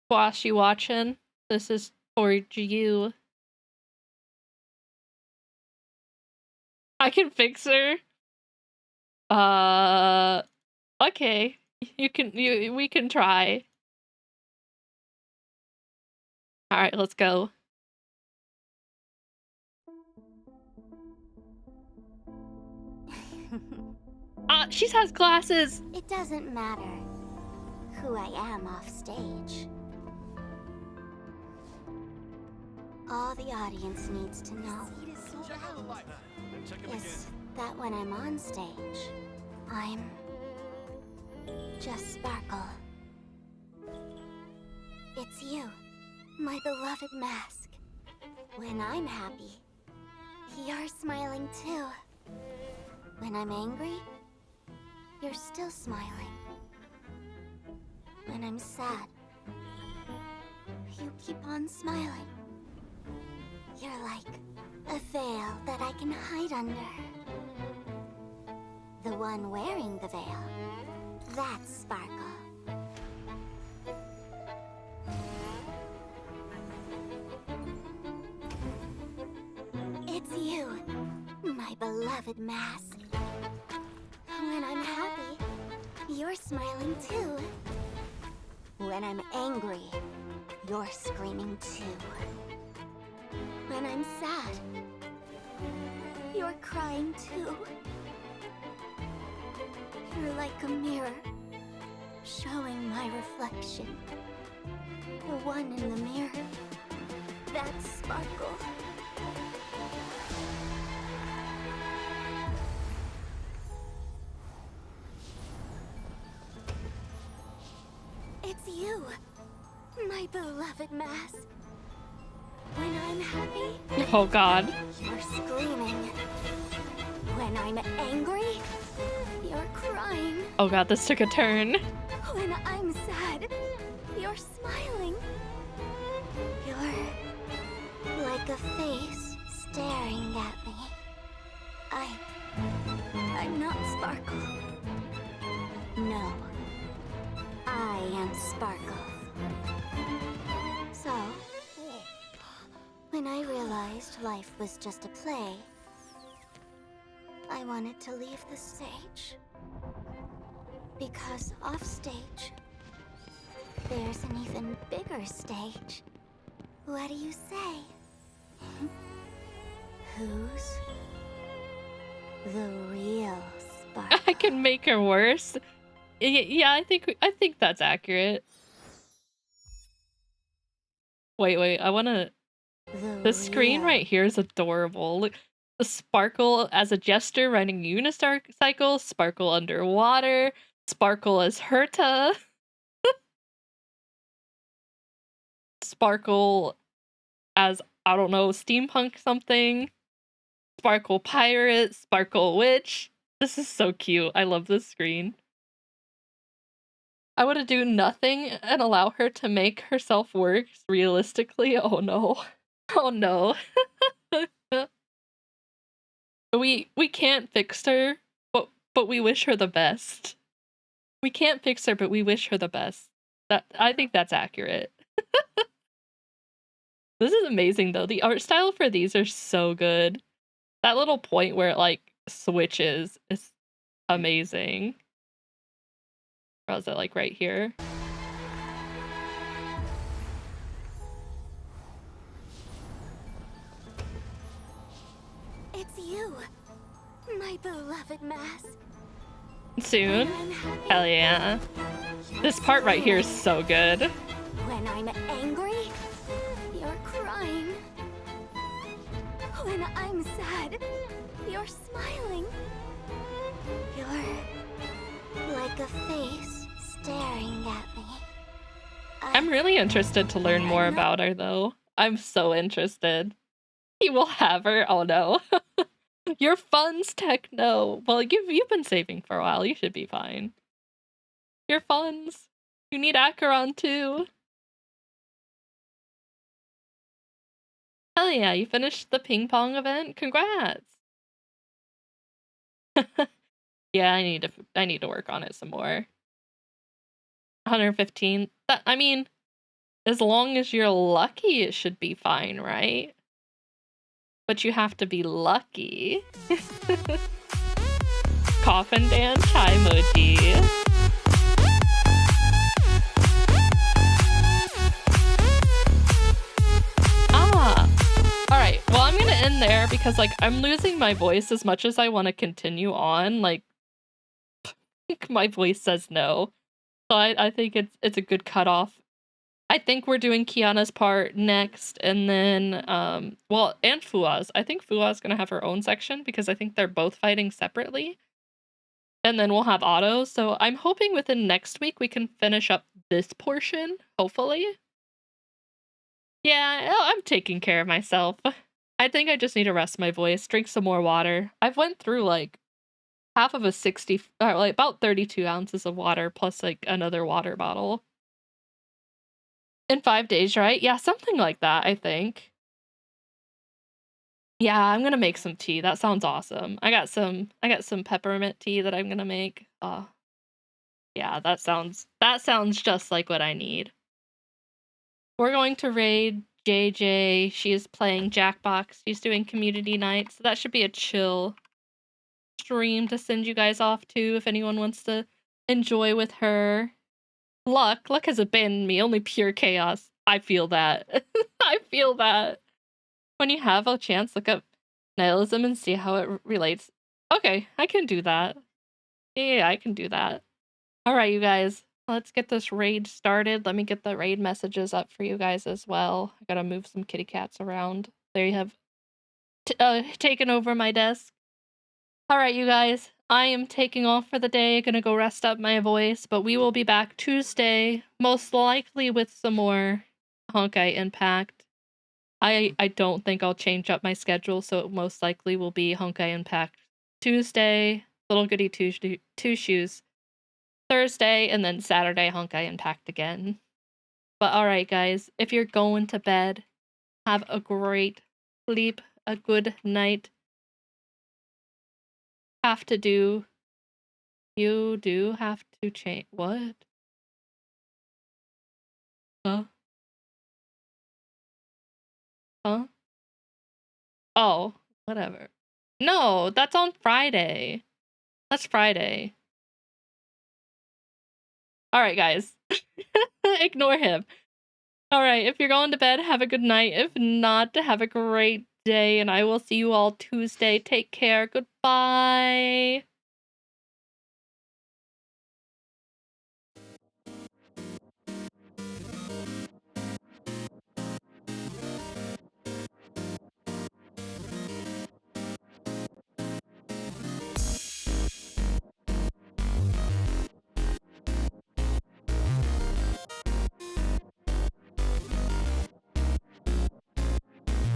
Squash, you watching? This is for you. I can fix her. Okay. We can try. All right, let's go. She has glasses. It doesn't matter who I am off stage. All the audience needs to know is that when I'm on stage, I'm just Sparkle. It's you, my beloved mask. When I'm happy, you're smiling too. When I'm angry, you're still smiling. When I'm sad, you keep on smiling. You're like a veil that I can hide under. The one wearing the veil, that's Sparkle. It's you, my beloved mask. When I'm happy, you're smiling too. When I'm angry, you're screaming too. When I'm sad, you're crying too. You're like a mirror, showing my reflection. The one in the mirror, that's Sparkle. It's you, my beloved mask. When I'm happy, oh god, you're screaming. When I'm angry, you're crying. Oh god, this took a turn. When I'm sad, you're smiling. You're like a face staring at me. I'm not Sparkle. No, I am Sparkle. So, when I realized life was just a play, I wanted to leave the stage. Because off stage, there's an even bigger stage. What do you say? Who's the real Sparkle? I can make her worse. Yeah, I think that's accurate. Wait, I wanna... The screen right here is adorable. Look, the Sparkle as a jester riding unicycle, Sparkle underwater, Sparkle as Herta, Sparkle as, I don't know, steampunk something, Sparkle pirate, Sparkle witch. This is so cute. I love this screen. I would do nothing and allow her to make herself work realistically. Oh no. Oh no. We can't fix her, but we wish her the best. We can't fix her, but we wish her the best. I think that's accurate. This is amazing though. The art style for these are so good. That little point where it like switches is amazing. Or is it like right here? It's you, my beloved mask. Soon? Hell yeah. This part right here is so good. When I'm angry, you're crying. When I'm sad, you're smiling. You're like a face staring at me. I'm really interested to learn more about her though. I'm so interested. He will have her. Oh no. Your funds, Techno. Well, you've been saving for a while. You should be fine. Your funds. You need Acheron too. Hell yeah, you finished the ping pong event? Congrats. Yeah, I need to work on it some more. 115. I mean, as long as you're lucky, it should be fine, right? But you have to be lucky. Coffin dance, hi emoji. Alright, well I'm gonna end there because like I'm losing my voice as much as I want to continue on. Like my voice says no. So I think it's a good cutoff. I think we're doing Kiana's part next, and then well, and Fua's. I think Fua's gonna have her own section because I think they're both fighting separately. And then we'll have Otto. So I'm hoping within next week we can finish up this portion, hopefully. Yeah, I'm taking care of myself. I think I just need to rest my voice, drink some more water. I've went through like half of a 60, or like about 32 ounces of water plus like another water bottle. In 5 days, right? Yeah, something like that, I think. Yeah, I'm gonna make some tea. That sounds awesome. I got some peppermint tea that I'm gonna make. Yeah, that sounds just like what I need. We're going to raid JJ. She is playing Jackbox. She's doing community night, so that should be a chill stream to send you guys off to if anyone wants to enjoy with her. Luck has abandoned me. Only pure chaos. I feel that. I feel that. When you have a chance, look up nihilism and see how it relates. Okay, I can do that. Yeah, I can do that. Alright, you guys. Let's get this raid started. Let me get the raid messages up for you guys as well. I gotta move some kitty cats around. There you have taken over my desk. Alright, you guys. I am taking off for the day. Gonna go rest up my voice, but we will be back Tuesday, most likely with some more Honkai Impact. I don't think I'll change up my schedule, so it most likely will be Honkai Impact Tuesday, Little Goody Two Shoes Thursday, and then Saturday Honkai Impact again. But alright guys, if you're going to bed, have a great sleep, a good night. You do have to change. What? Huh? Huh? Oh, whatever. No, that's on Friday. That's Friday. Alright, guys. Ignore him. Alright, if you're going to bed, have a good night. If not, have a great day, and I will see you all Tuesday. Take care. Goodbye.